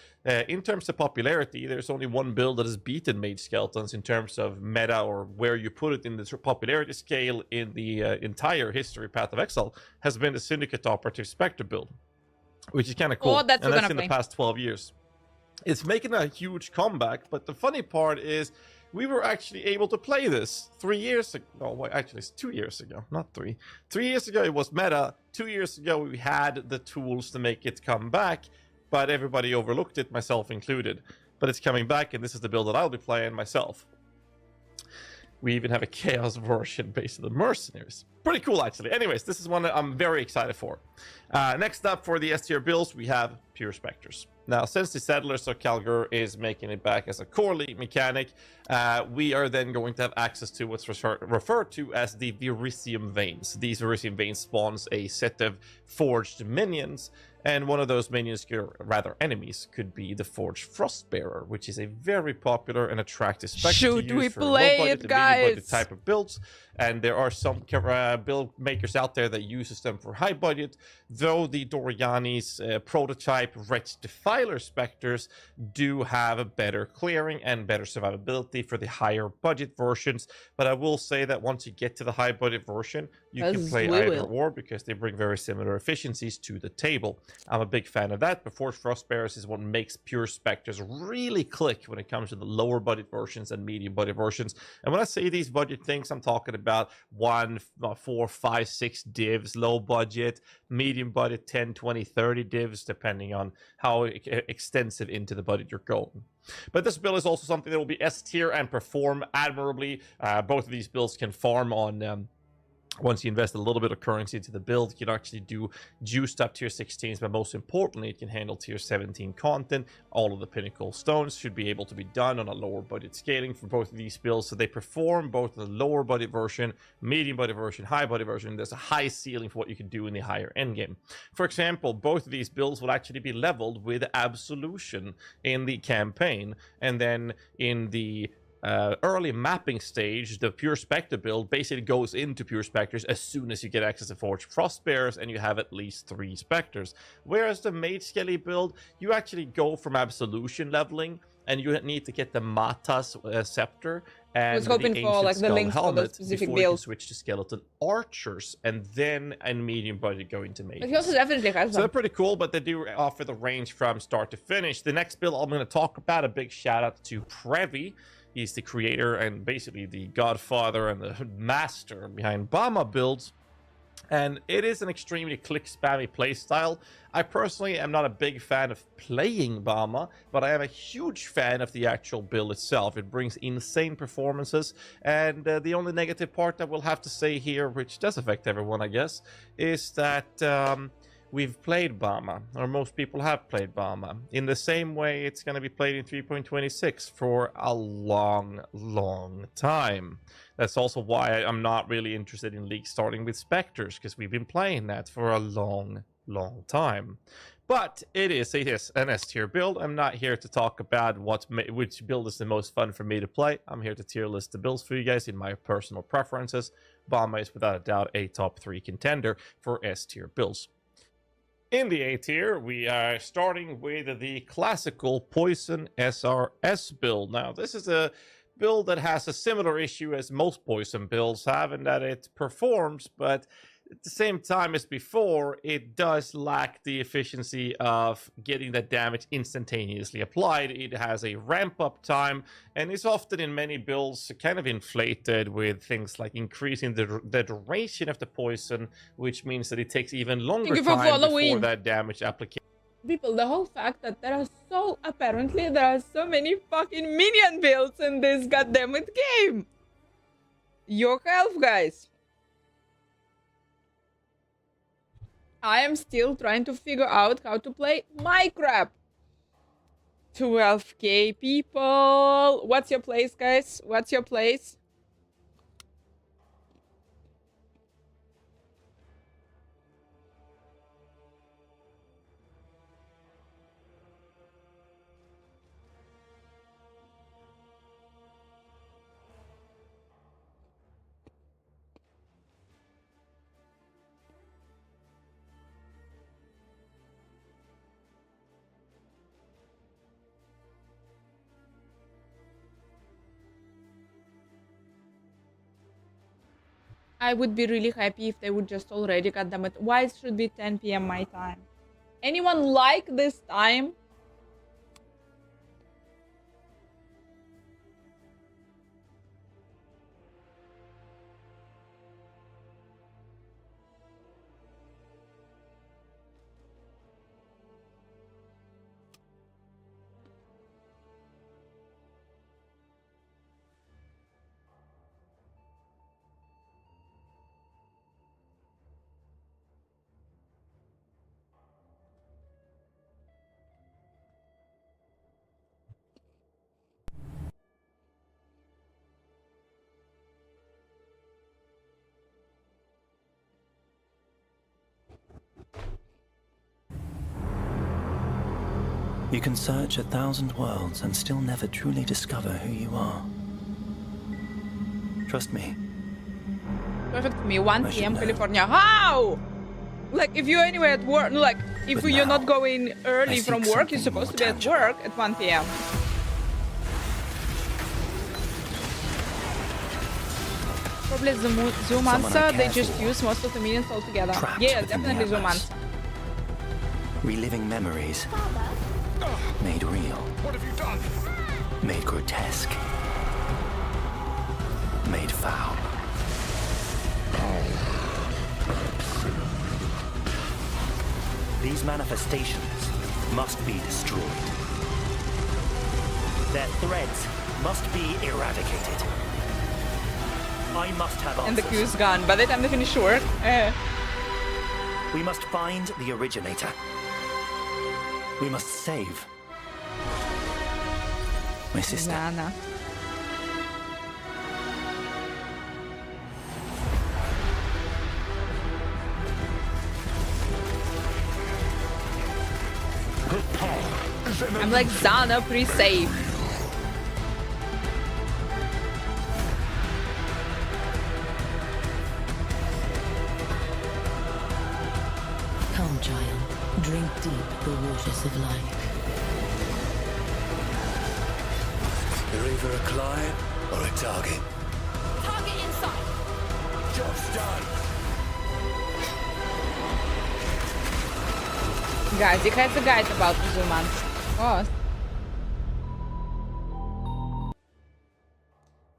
in terms of popularity, there's only one build that has beaten mage skeletons in terms of meta or where you put it in the popularity scale in the entire history of Path of Exile, has been the Syndicate Operative Spectre build, which is kind of cool. And that's in the past 12 years. It's making a huge comeback, but the funny part is we were actually able to play this 3 years ago. No, wait, actually, it's 2 years ago, not 3. 3 years ago, it was meta. 2 years ago, we had the tools to make it come back, but everybody overlooked it, myself included. But it's coming back, and this is the build that I'll be playing myself. We even have a chaos version based on the mercenaries. Pretty cool, actually. Anyways, this is one that I'm very excited for. Next up for the S tier builds, we have pure specters. Now, since the Settlers of Kalgur is making it back as a core league mechanic, we are then going to have access to what's referred to as the Verisium Veins. These Verisium Veins spawns a set of forged minions, and one of those minions, rather enemies, could be the Forged Frostbearer, which is a very popular and attractive spectre to use for low budget and medium budget type of builds. And there are some build makers out there that uses them for high budget, though the Doriani's prototype Wretched Defiler Spectres do have a better clearing and better survivability for the higher budget versions. But I will say that once you get to the high budget version, you can play either or, because they bring very similar efficiencies to the table. I'm a big fan of that, but Forged Frostbearers is what makes pure Spectres really click when it comes to the lower budget versions and medium budget versions. And when I say these budget things, I'm talking about 1, 4, 5, 6 divs, low budget, medium budget, 10, 20, 30 divs, depending on how extensive into the budget you're going. But this build is also something that will be S tier and perform admirably. Both of these builds can farm on... once you invest a little bit of currency into the build, you can actually do juiced up tier 16s, but most importantly, it can handle tier 17 content. All of the pinnacle stones should be able to be done on a lower budget scaling for both of these builds, so they perform both the lower budget version, medium budget version, high budget version. There's a high ceiling for what you can do in the higher endgame. For example, both of these builds will actually be leveled with Absolution in the campaign, and then in the early mapping stage, the Pure Spectre build basically goes into Pure Spectres as soon as you get access to Forged Frostbearers and you have at least 3 Spectres. Whereas the Mage Skelly build, you actually go from Absolution leveling, and you need to get the Matas Scepter and I was hoping the for Ancient the Skull links for the Helmet specific before you can build. switch to Skeleton Archers, and then in medium budget go into Mages. But he also definitely has So them. they're pretty cool, but they do offer the range from start to finish. The next build I'm going to talk about, a big shout out to Previ. He's the creator and basically the godfather and the master behind Bama builds. And it is an extremely click spammy playstyle. I personally am not a big fan of playing Bama, but I am a huge fan of the actual build itself. It brings insane performances, and the only negative part that we'll have to say here, which does affect everyone, I guess, is that we've played Bama, or most people have played Bama. In the same way, it's going to be played in 3.26 for a long, long time. That's also why I'm not really interested in League starting with Spectres, because we've been playing that for a long, long time. But it is an S tier build. I'm not here to talk about which build is the most fun for me to play. I'm here to tier list the builds for you guys in my personal preferences. Bama is without a doubt a top 3 contender for S tier builds. In the A tier, we are starting with the classical Poison SRS build. Now, this is a build that has a similar issue as most Poison builds have, in that it performs, but at the same time as before, it does lack the efficiency of getting that damage instantaneously applied. It has a ramp-up time, and is often in many builds kind of inflated with things like increasing the duration of the poison, which means that it takes even longer time before that damage application. People, the whole fact that there are so many fucking minion builds in this goddammit game. Your health, guys. I am still trying to figure out how to play Minecraft. 12k people. What's your place, guys? What's your place? I would be really happy if they would just already cut them at... Why it should be 10 p.m. my time? Anyone like this time? You can search 1,000 worlds and still never truly discover who you are. Trust me. perfect for me. 1 p.m. California. How? Like, if you're anywhere at work, like, if you're not going early from work, you're supposed to be at work at 1 p.m. Probably the Zoomancer, they just use most of the minions altogether. Yeah, definitely Zoomancer. Reliving memories. Made real. What have you done? Made grotesque. Made foul. These manifestations must be destroyed. Their threads must be eradicated. I must have answers. And the queue's gone. By the time they finish work, We must find the originator. We must save my sister. Zana. I'm like, Zana, pretty safe. Come, child. Drink deep the waters of life. You're either a client or a target. Target inside. Job's done. Guys, it has a guide about the Zoomancer. Of course.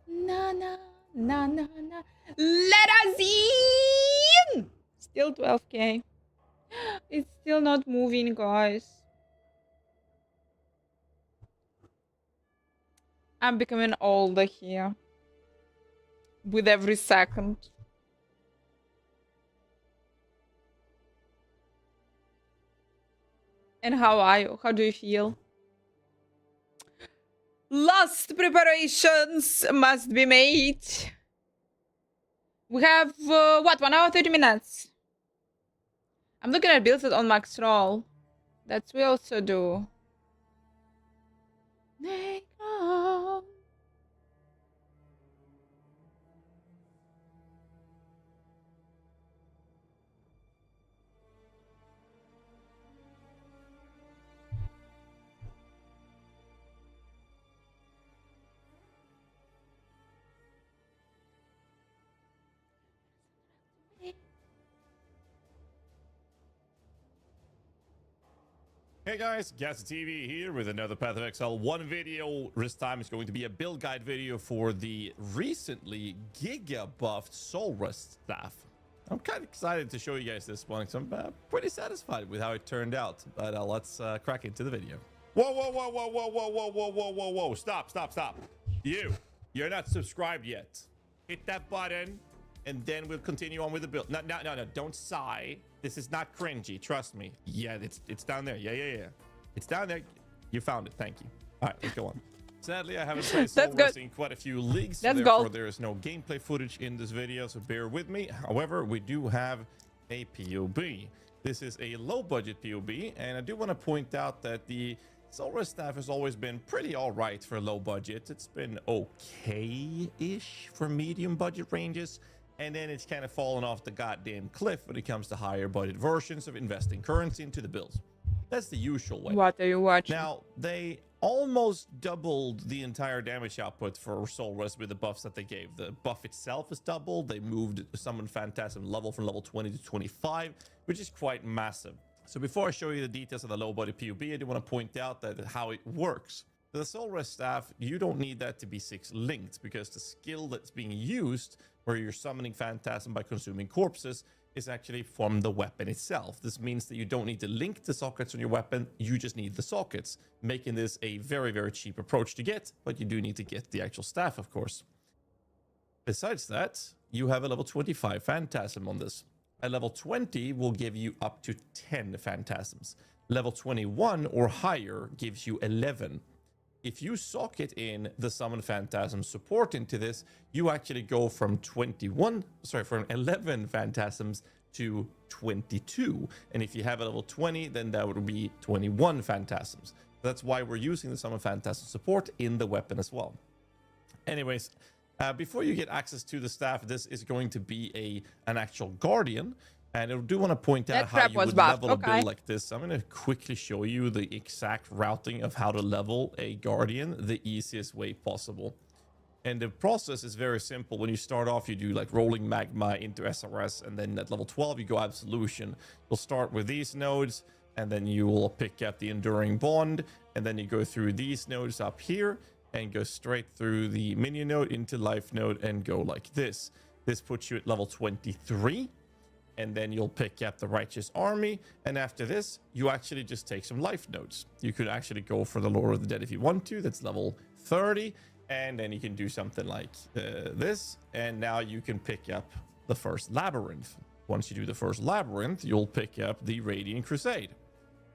Na na na na na. Let us in! Still 12k. It's still not moving, guys. I'm becoming older here. With every second. And how are you? How do you feel? Last preparations must be made. We have, what, 1 hour, 30 minutes? I'm looking at builds on max roll. That's we also do. Hey guys, TV here with another Path of Exile 1 video. This time is going to be a build guide video for the recently giga buffed Soul Rust staff. I'm kind of excited to show you guys this one because I'm pretty satisfied with how it turned out. But let's crack into the video. Whoa, whoa, whoa, whoa, whoa, whoa, whoa, whoa, whoa, whoa, whoa. Stop, stop, stop. You're not subscribed yet. Hit that button and then we'll continue on with the build. No, no, no, no, don't sigh. This is not cringy, trust me. Yeah, it's down there. Yeah. It's down there. You found it, thank you. All right, let's go on. Sadly, I haven't played Soul Rust in quite a few leagues, so therefore there is no gameplay footage in this video, so bear with me. However, we do have a POB. This is a low-budget POB, and I do want to point out that the Soul Rust staff has always been pretty alright for low budget. It's been okay-ish for medium budget ranges. And then it's kind of fallen off the goddamn cliff when it comes to higher budget versions of investing currency into the builds. That's the usual way. What are you watching? Now, they almost doubled the entire damage output for Soul Rust with the buffs that they gave. The buff itself is doubled. They moved Summon Phantasm level from level 20 to 25, which is quite massive. So before I show you the details of the low budget POB, I do want to point out that how it works. The Soul Rust staff, you don't need that to be 6 linked because the skill that's being used where you're summoning Phantasm by consuming corpses is actually from the weapon itself. This means that you don't need to link the sockets on your weapon, you just need the sockets, making this a very, very cheap approach to get, but you do need to get the actual staff, of course. Besides that, you have a level 25 Phantasm on this. A level 20 will give you up to 10 Phantasms. Level 21 or higher gives you 11. If you socket in the Summon Phantasm support into this, you actually go from 11 Phantasms to 22. And if you have a level 20, then that would be 21 Phantasms. That's why we're using the Summon Phantasm support in the weapon as well. Anyways, Before you get access to the staff, this is going to be an actual guardian. And I do want to point out how you would level a build like this. I'm going to quickly show you the exact routing of how to level a guardian the easiest way possible. And the process is very simple. When you start off, you do like rolling magma into SRS, and then at level 12 you go absolution. You'll start with these nodes, and then you will pick up the enduring bond, and then you go through these nodes up here and go straight through the minion node into life node and go like this. This puts you at level 23. And then you'll pick up the Righteous Army, and after this you actually just take some life nodes. You could actually go for the Lord of the Dead if you want to. That's level 30, and then you can do something like this, and now you can pick up the first labyrinth. Once you do the first labyrinth, you'll pick up the Radiant Crusade.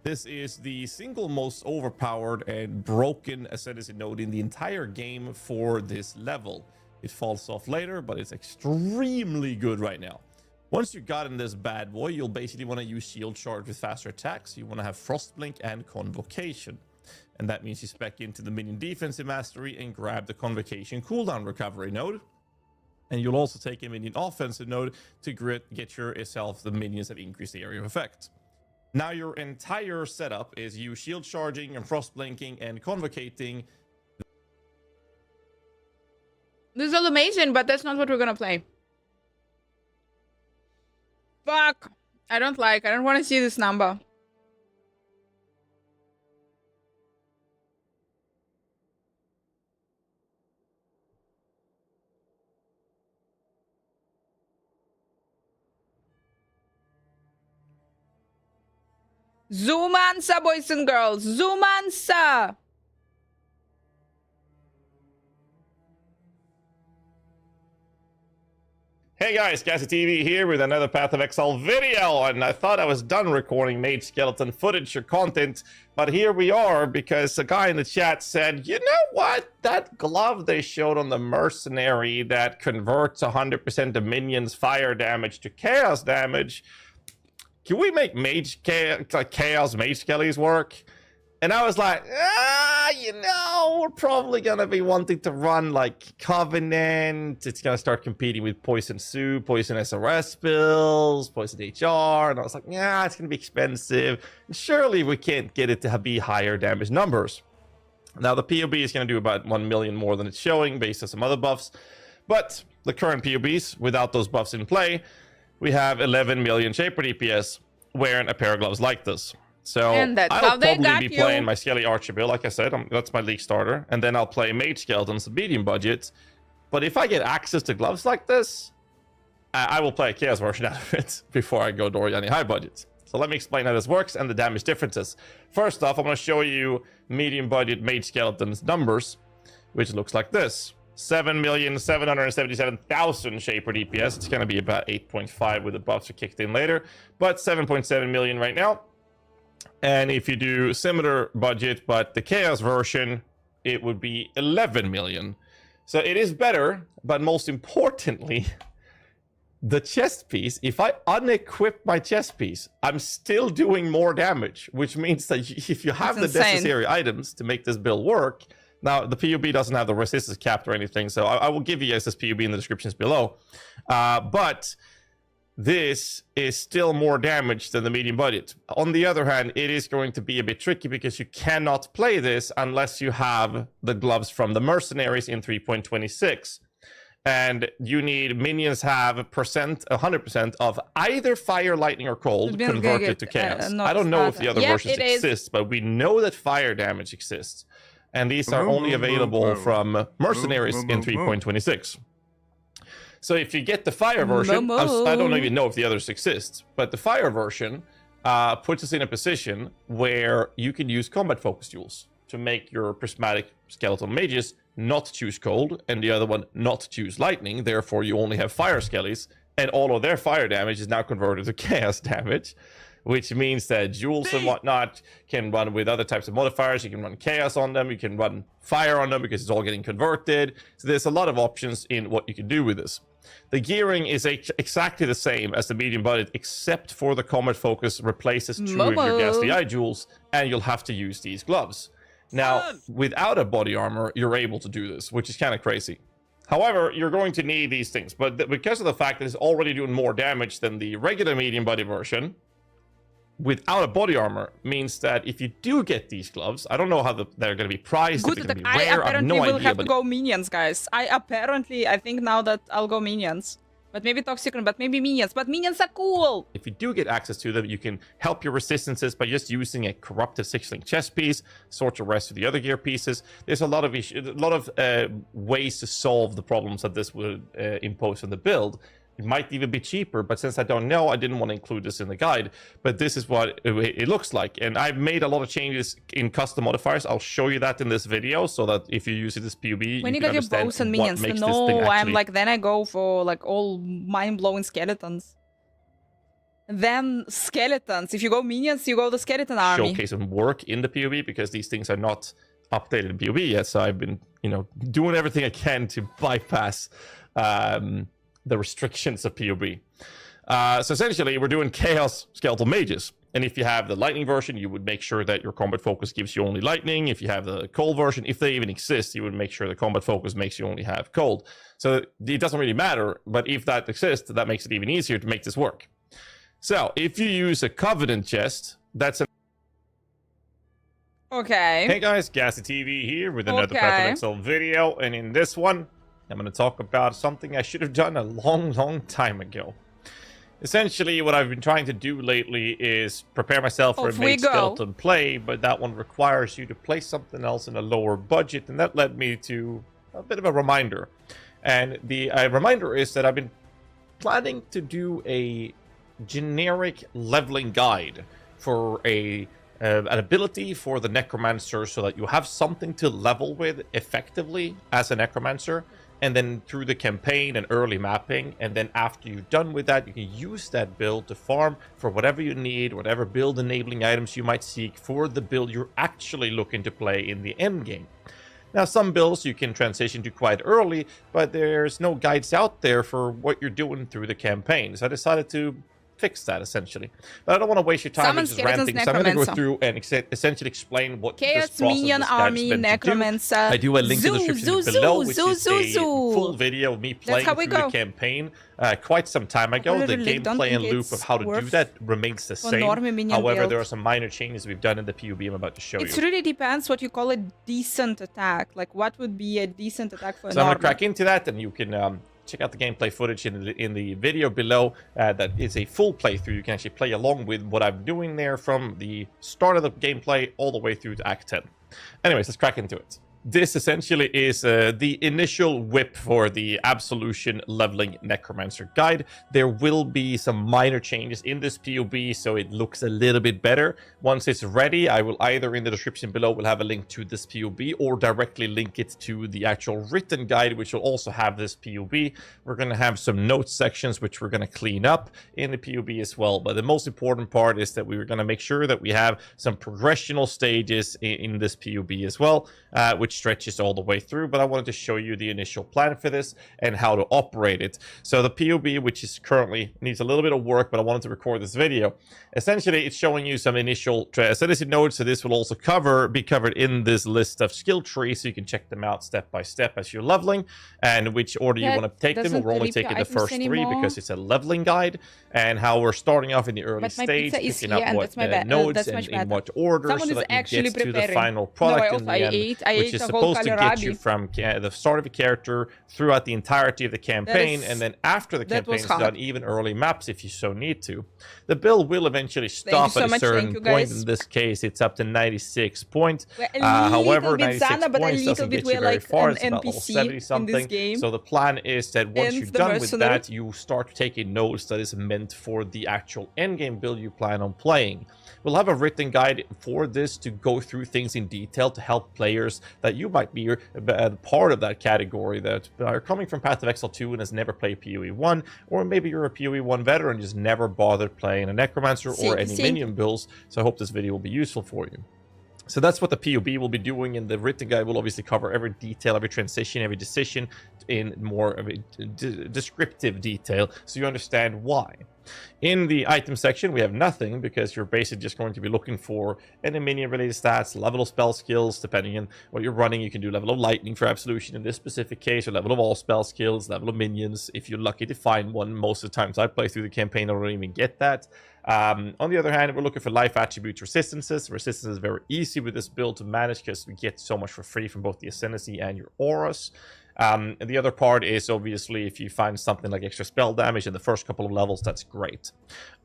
This is the single most overpowered and broken ascendancy node in the entire game for this level. It falls off later, but it's extremely good right now. Once you've gotten this bad boy, you'll basically want to use shield charge with faster attacks. You want to have Frostblink and Convocation. And that means you spec into the minion defensive mastery and grab the Convocation cooldown recovery node. And you'll also take a minion offensive node to get yourself the minions that increase the area of effect. Now your entire setup is you shield charging and Frostblinking and Convocating. This is all amazing, but that's not what we're gonna play. Fuck! I don't want to see this number. Zoomancer, boys and girls! Zoomancer! Hey guys, Gassy TV here with another Path of Exile video, and I thought I was done recording mage skeleton footage or content, but here we are because a guy in the chat said, you know what, that glove they showed on the Mercenary that converts 100% of minions fire damage to chaos damage, can we make mage chaos mage skellies work? And I was like, you know, we're probably going to be wanting to run like Covenant. It's going to start competing with Poison Soup, Poison SRS bills, Poison HR. And I was like, yeah, it's going to be expensive. And surely we can't get it to be higher damage numbers. Now, the POB is going to do about 1 million more than it's showing based on some other buffs. But the current POBs, without those buffs in play, we have 11 million Shaper DPS wearing a pair of gloves like this. So I'll probably be playing my Skelly Archer build, like I said, that's my league starter. And then I'll play Mage Skeletons, medium budget. But if I get access to gloves like this, I will play a Chaos version out of it before I go Doriani high budget. So let me explain how this works and the damage differences. First off, I'm going to show you medium budget Mage Skeletons numbers, which looks like this. 7,777,000 Shaper DPS. It's going to be about 8.5 with the buffs are kicked in later, but 7.7 million right now. And if you do similar budget, but the Chaos version, it would be 11 million. So it is better, but most importantly, the chest piece, if I unequip my chest piece, I'm still doing more damage, which means that if you have the necessary items to make this build work, now the POB doesn't have the resistance capped or anything, so I will give you guys this POB in the descriptions below. But this is still more damage than the medium budget. On the other hand, it is going to be a bit tricky because you cannot play this unless you have the gloves from the Mercenaries in 3.26. And you need minions have 100% of either fire, lightning, or cold converted to chaos. I don't know if the other versions exist, but we know that fire damage exists. And these are only available from Mercenaries in 3.26. So if you get the fire version, I don't even know if the others exist, but the fire version puts us in a position where you can use combat focus tools to make your prismatic skeletal mages not choose cold and the other one not choose lightning. Therefore, you only have fire skellies, and all of their fire damage is now converted to chaos damage, which means that jewels and whatnot can run with other types of modifiers. You can run chaos on them, you can run fire on them because it's all getting converted. So there's a lot of options in what you can do with this. The gearing is exactly the same as the medium budget, except for the combat focus replaces 2 of your ghastly eye jewels, and you'll have to use these gloves. Now, without a body armor, you're able to do this, which is kind of crazy. However, you're going to need these things, but because of the fact that it's already doing more damage than the regular medium body version, without a body armor, means that if you do get these gloves, I don't know how they're going to be priced, if Good they're going that to be I rare, I have apparently no will idea. have But to go minions, guys. I think now that I'll go minions. But maybe Toxicron, but maybe minions. But minions are cool! if you do get access to them, you can help your resistances by just using a corrupted 6-link chest piece, sort the rest of the other gear pieces. There's a lot of ways to solve the problems that this would impose on the build. It might even be cheaper, but since I don't know, I didn't want to include this in the guide. But this is what it looks like. And I've made a lot of changes in custom modifiers. I'll show you that in this video, so that if you use it as PvP, When you can got your understand bows and what minions, makes this no, thing I'm actually... like, then I go for like all mind-blowing skeletons. Then skeletons. If you go minions, you go the skeleton army. showcase and work in the PvP, because these things are not updated in PvP yet. So I've been, doing everything I can to bypass the restrictions of PvP. So essentially, we're doing Chaos Skeletal Mages. And if you have the lightning version, you would make sure that your combat focus gives you only lightning. If you have the cold version, if they even exist, you would make sure the combat focus makes you only have cold. So it doesn't really matter, but if that exists, that makes it even easier to make this work. So if you use a Covenant chest, that's Okay. Hey guys, Gassy TV here with another Path of Exile video, and in this one, I'm going to talk about something I should have done a long time ago. Essentially, what I've been trying to do lately is prepare myself for a mage skeleton play, but that one requires you to play something else in a lower budget, and that led me to a bit of a reminder. And the reminder is that I've been planning to do a generic leveling guide for an ability for the Necromancer, so that you have something to level with effectively as a Necromancer, and then through the campaign and early mapping, and then after you're done with that, you can use that build to farm for whatever you need, whatever build enabling items you might seek for the build you're actually looking to play in the end game. Now, some builds you can transition to quite early, but there's no guides out there for what you're doing through the campaign, so I decided to fix that, essentially. But I don't want to waste your time with just ranting, so I'm going to go through and essentially explain what Chaos this process, Minion this guide Army, is meant Necromancer. to do. I do a link in the description below, which is a full Zoo. video of me playing through the campaign quite some time ago. The gameplay and loop of how to do that remains the same. However, there are some minor changes we've done in the PvP I'm about to show you. It really depends what you call a decent attack. Like, what would be a decent attack for an So I'm going army? to crack into that, and you can check out the gameplay footage in the video below. That is a full playthrough. You can actually play along with what I'm doing there from the start of the gameplay all the way through to Act 10. Anyways, let's crack into it. This essentially is the initial whip for the Absolution Leveling Necromancer guide. There will be some minor changes in this POB, so it looks a little bit better. Once it's ready, I will either in the description below will have a link to this POB, or directly link it to the actual written guide, which will also have this POB. We're going to have some notes sections, which we're going to clean up in the POB as well. But the most important part is that we're going to make sure that we have some progressional stages in this POB as well, which stretches all the way through. But I wanted to show you the initial plan for this and how to operate it. So the POB, which is currently needs a little bit of work, but I wanted to record this video. Essentially, it's showing you some initial strategy nodes. So this will also be covered in this list of skill trees, so you can check them out step by step as you're leveling, and which order you want to take them. We're only taking the first three because it's a leveling guide, and how we're starting off in the early stage, picking up what nodes and in what order, so that you get to the final product in the end, which is supposed to get you from the start of a character throughout the entirety of the campaign, and then after the campaign is done, even early maps if you so need to. The build will eventually stop at a certain point. In this case, it's up to 96 points. However, 96 points doesn't get you very far. It's about level 70 something. So the plan is that once you're done with that, you start taking notes that is meant for the actual endgame build you plan on playing. We'll have a written guide for this to go through things in detail to help players that you might be part of that category, that are coming from Path of Exile 2 and has never played PoE 1, or maybe you're a PoE 1 veteran and just never bothered playing a Necromancer or any Minion builds. So I hope this video will be useful for you. So that's what the POB will be doing, and the written guide will obviously cover every detail, every transition, every decision in more of a descriptive detail, so you understand why. In the item section, we have nothing because you're basically just going to be looking for any minion-related stats, level of spell skills, depending on what you're running. You can do level of lightning for absolution in this specific case, or level of all spell skills, level of minions, if you're lucky to find one. Most of the times I play through the campaign, I don't even get that. On the other hand, we're looking for life attributes, resistances. Resistance is very easy with this build to manage because we get so much for free from both the ascendancy and your auras. And the other part is obviously if you find something like extra spell damage in the first couple of levels, that's great.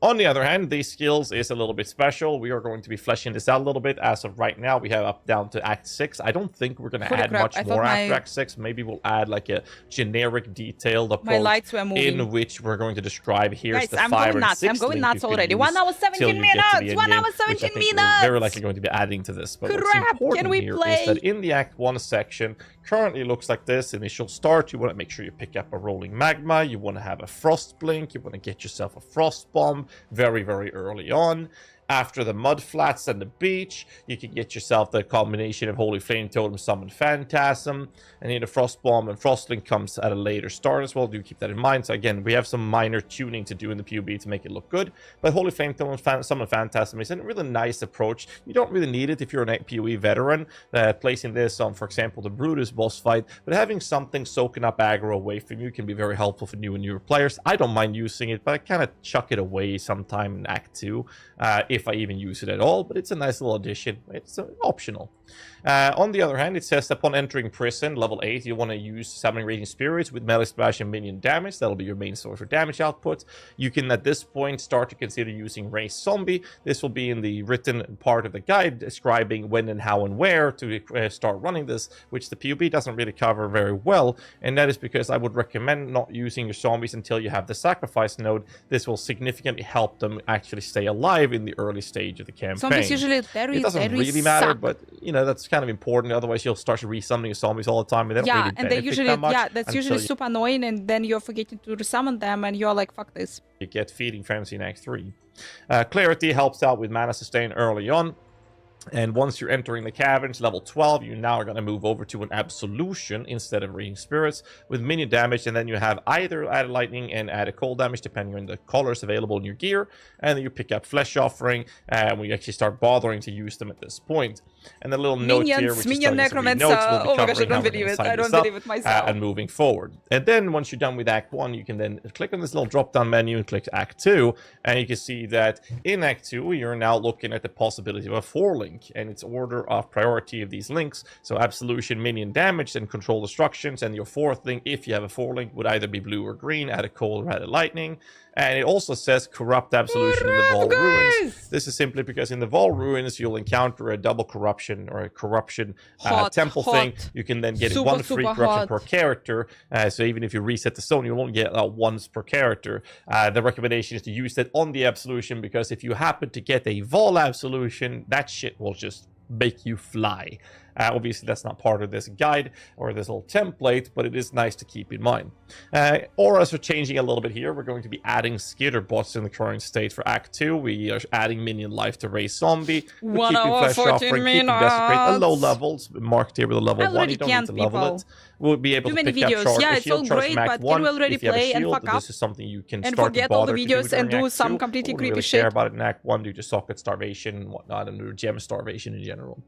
On the other hand, these skills is a little bit special. We are going to be fleshing this out a little bit. As of right now, we have up down to Act 6. I don't think we're going to add much more after Act 6. Maybe we'll add like a generic detailed approach in which we're going to describe here's the 5 and 6 I'm going nuts already. 1 hour 17 minutes. 1 hour 17 minutes. Very likely going to be adding to this. But what's important here is that in the Act 1 section, currently looks like this. Initial start, you want to make sure you pick up a rolling magma. You want to have a frost blink. You want to get yourself a frost bomb very, very early on. After the mud flats and the beach, you can get yourself the combination of Holy Flame Totem, Summon Phantasm, and then the Frost Bomb and Frostlink comes at a later start as well. Do keep that in mind. So again, we have some minor tuning to do in the PoB to make it look good, but Holy Flame Totem, Summon Phantasm is a really nice approach. You don't really need it if you're an PoE veteran, placing this on, for example, the Brutus boss fight, but having something soaking up aggro away from you can be very helpful for new and newer players. I don't mind using it, but I kind of chuck it away sometime in Act 2, if I even use it at all, but it's a nice little addition. It's optional. On the other hand, it says upon entering prison, level 8, you want to use Summoning Raging Spirits with melee splash and minion damage. That'll be your main source for damage output. You can, at this point, start to consider using Raised Zombie. This will be in the written part of the guide describing when and how and where to start running this, which the PoB doesn't really cover very well, and that is because I would recommend not using your zombies until you have the sacrifice node. This will significantly help them actually stay alive in the early stage of the campaign. Zombies usually it doesn't really matter, but you know that's kind of important. Otherwise, you'll start to resummoning zombies all the time, and they don't really and they usually that much that's usually super annoying, and then you're forgetting to resummon them, and you're like, fuck this. You get Feeding Frenzy in Act 3. Clarity helps out with mana sustain early on. And once you're entering the caverns, level 12, you now are going to move over to an Absolution instead of Raging Spirits with minion damage, and then you have either added lightning and added cold damage depending on the colors available in your gear, and then you pick up Flesh Offering, and we actually start bothering to use them at this point. And the little note here, which Minion, is Necromancer. oh my gosh, I don't believe it. I don't believe it myself. And moving forward. And then once you're done with Act 1, you can then click on this little drop-down menu and click Act 2, and you can see that in Act 2, you're now looking at the possibility of a 4-link, and it's order of priority of these links. So Absolution, Minion damage, and Control Destructions, and your 4th link, if you have a 4-link, would either be blue or green, add a cold or add a lightning. And it also says Corrupt Absolution in the Vol Ruins. This is simply because in the Vol Ruins, you'll encounter a double corruption or a corruption temple thing. You can then get one free corruption per character. So even if you reset the zone, you only get once per character. The recommendation is to use that on the Absolution, because if you happen to get a Vol Absolution, that shit will just make you fly. Obviously, that's not part of this guide or this little template, but it is nice to keep in mind. Auras are changing a little bit here. We're going to be adding skitter bots in the current state for Act 2. We are adding minion life to Raise Zombie. We're 1 keeping hour, Flesh 14 Offering, minutes. keeping Desecrate at low levels, marked here with a level 1. You don't need to level it. We'll be able to pick up it's all great, but can we already play and fuck up? This is something you can and start forget to all the bother videos and do some Act 2. completely creepy really shit. Care about it in Act 1 due to socket starvation and whatnot, and gem starvation in general.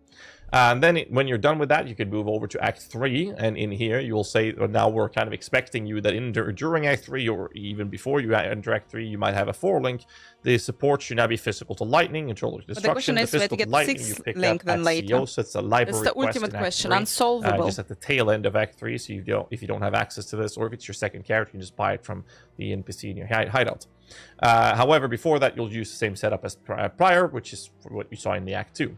And then when you're done with that, you can move over to Act 3, and in here you'll say, well, now we're kind of expecting you that during Act 3 or even before you enter Act 3, you might have a 4-link. The support should now be physical to lightning, control destruction. But the question is, where to get 6-link then later? So it's a library. That's the ultimate question, unsolvable. Just at the tail end of Act 3, so if you don't have access to this, or if it's your second character, you can just buy it from the NPC in your hideout. However, before that, you'll use the same setup as prior, which is what you saw in the Act 2.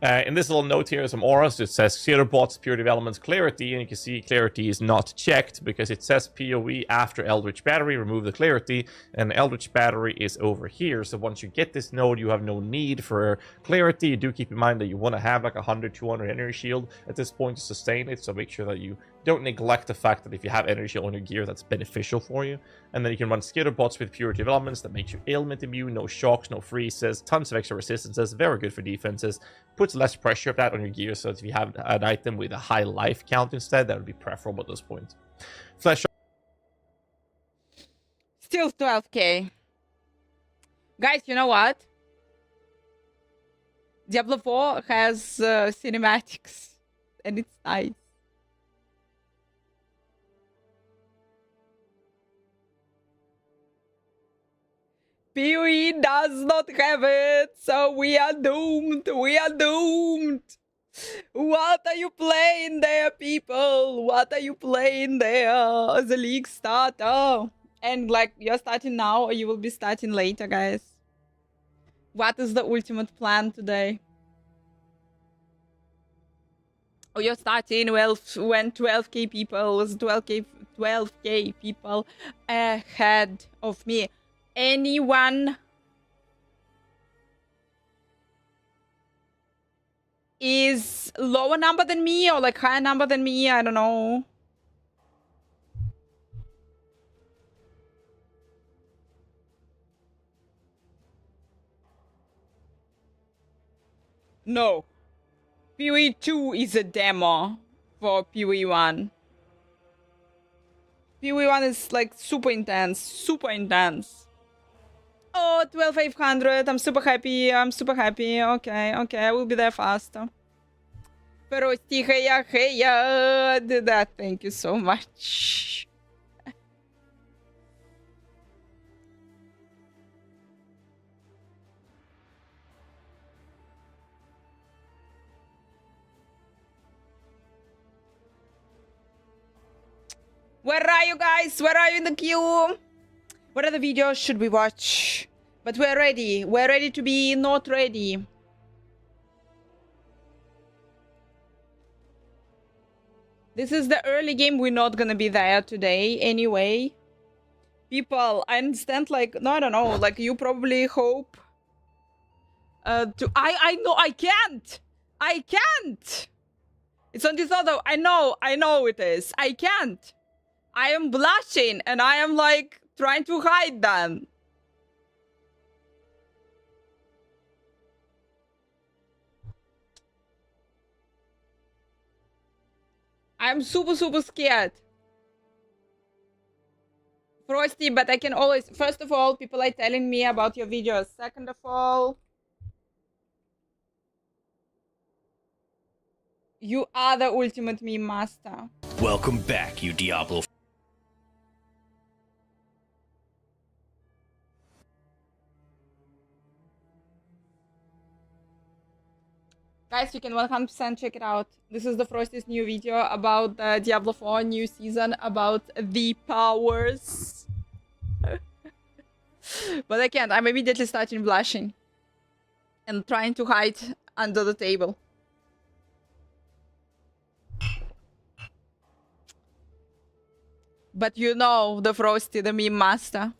In this little note here, some auras. It says Skitter Bots, Purity of Elements, Clarity, and you can see Clarity is not checked because it says PoE after Eldritch Battery, remove the Clarity, and Eldritch Battery is over here. So once you get this node, you have no need for Clarity. You do keep in mind that you want to have like 100, 200 energy shield at this point to sustain it, so make sure that you don't neglect the fact that if you have energy shield on your gear, that's beneficial for you. And then you can run Skitter Bots with Purity of Elements that makes you ailment immune, no shocks, no freezes, tons of extra resistances, very good for defenses, puts less pressure of that on your gear, so if you have an item with a high life count instead, that would be preferable at this point. Flesh Still 12k. Guys, you know what? Diablo 4 has cinematics, and it's nice. PoE does not have it, so we are doomed. We are doomed. What are you playing there, people? What are you playing there? The league starter. And like, you're starting now or you will be starting later, guys. What is the ultimate plan today? Oh, you're starting well when 12k people was 12k people ahead of me. Anyone is lower number than me or like higher number than me? I don't know. No. PoE 2 is a demo for PoE 1. PoE 1 is like super intense, super intense. Oh, 12,500. I'm super happy. I'm super happy. Okay, okay. I will be there faster. Прости, heya. Did that. Thank you so much. Where are you guys? Where are you in the queue? What other videos should we watch? But we're ready. We're ready to be not ready. This is the early game. We're not gonna be there today anyway. People, I understand, like, no, I don't know, like, you probably hope I know I can't. I can't. It's on this other. I know it is. I can't. I am blushing and I am like trying to hide them. I'm super scared. Frosty, but I can always... First of all, people are telling me about your videos. Second of all, you are the ultimate meme master. Welcome back, you Diablo. Guys, you can 100% check it out. This is the Frosty's new video about the Diablo 4 new season, about the powers. But I can't. I'm immediately starting blushing. And trying to hide under the table. But you know the Frosty, the meme master.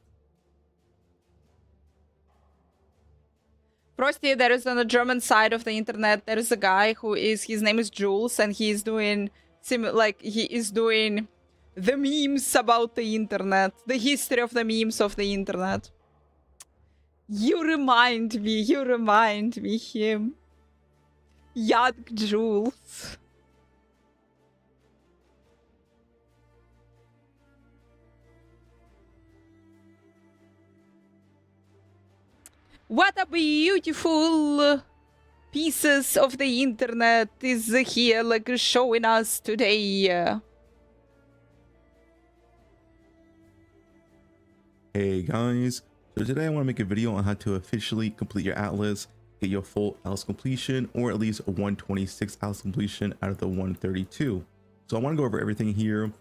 Frosty, there is on the German side of the internet, there is a guy who is, his name is Jules, and he is doing, he is doing the memes about the internet, the history of the memes of the internet. You remind me him. Young Jules. What a beautiful pieces of the internet is here, like, showing us today. Hey guys, so today I want to make a video on how to officially complete your atlas, get your full atlas completion, or at least a 126 atlas completion out of the 132. So I want to go over everything here,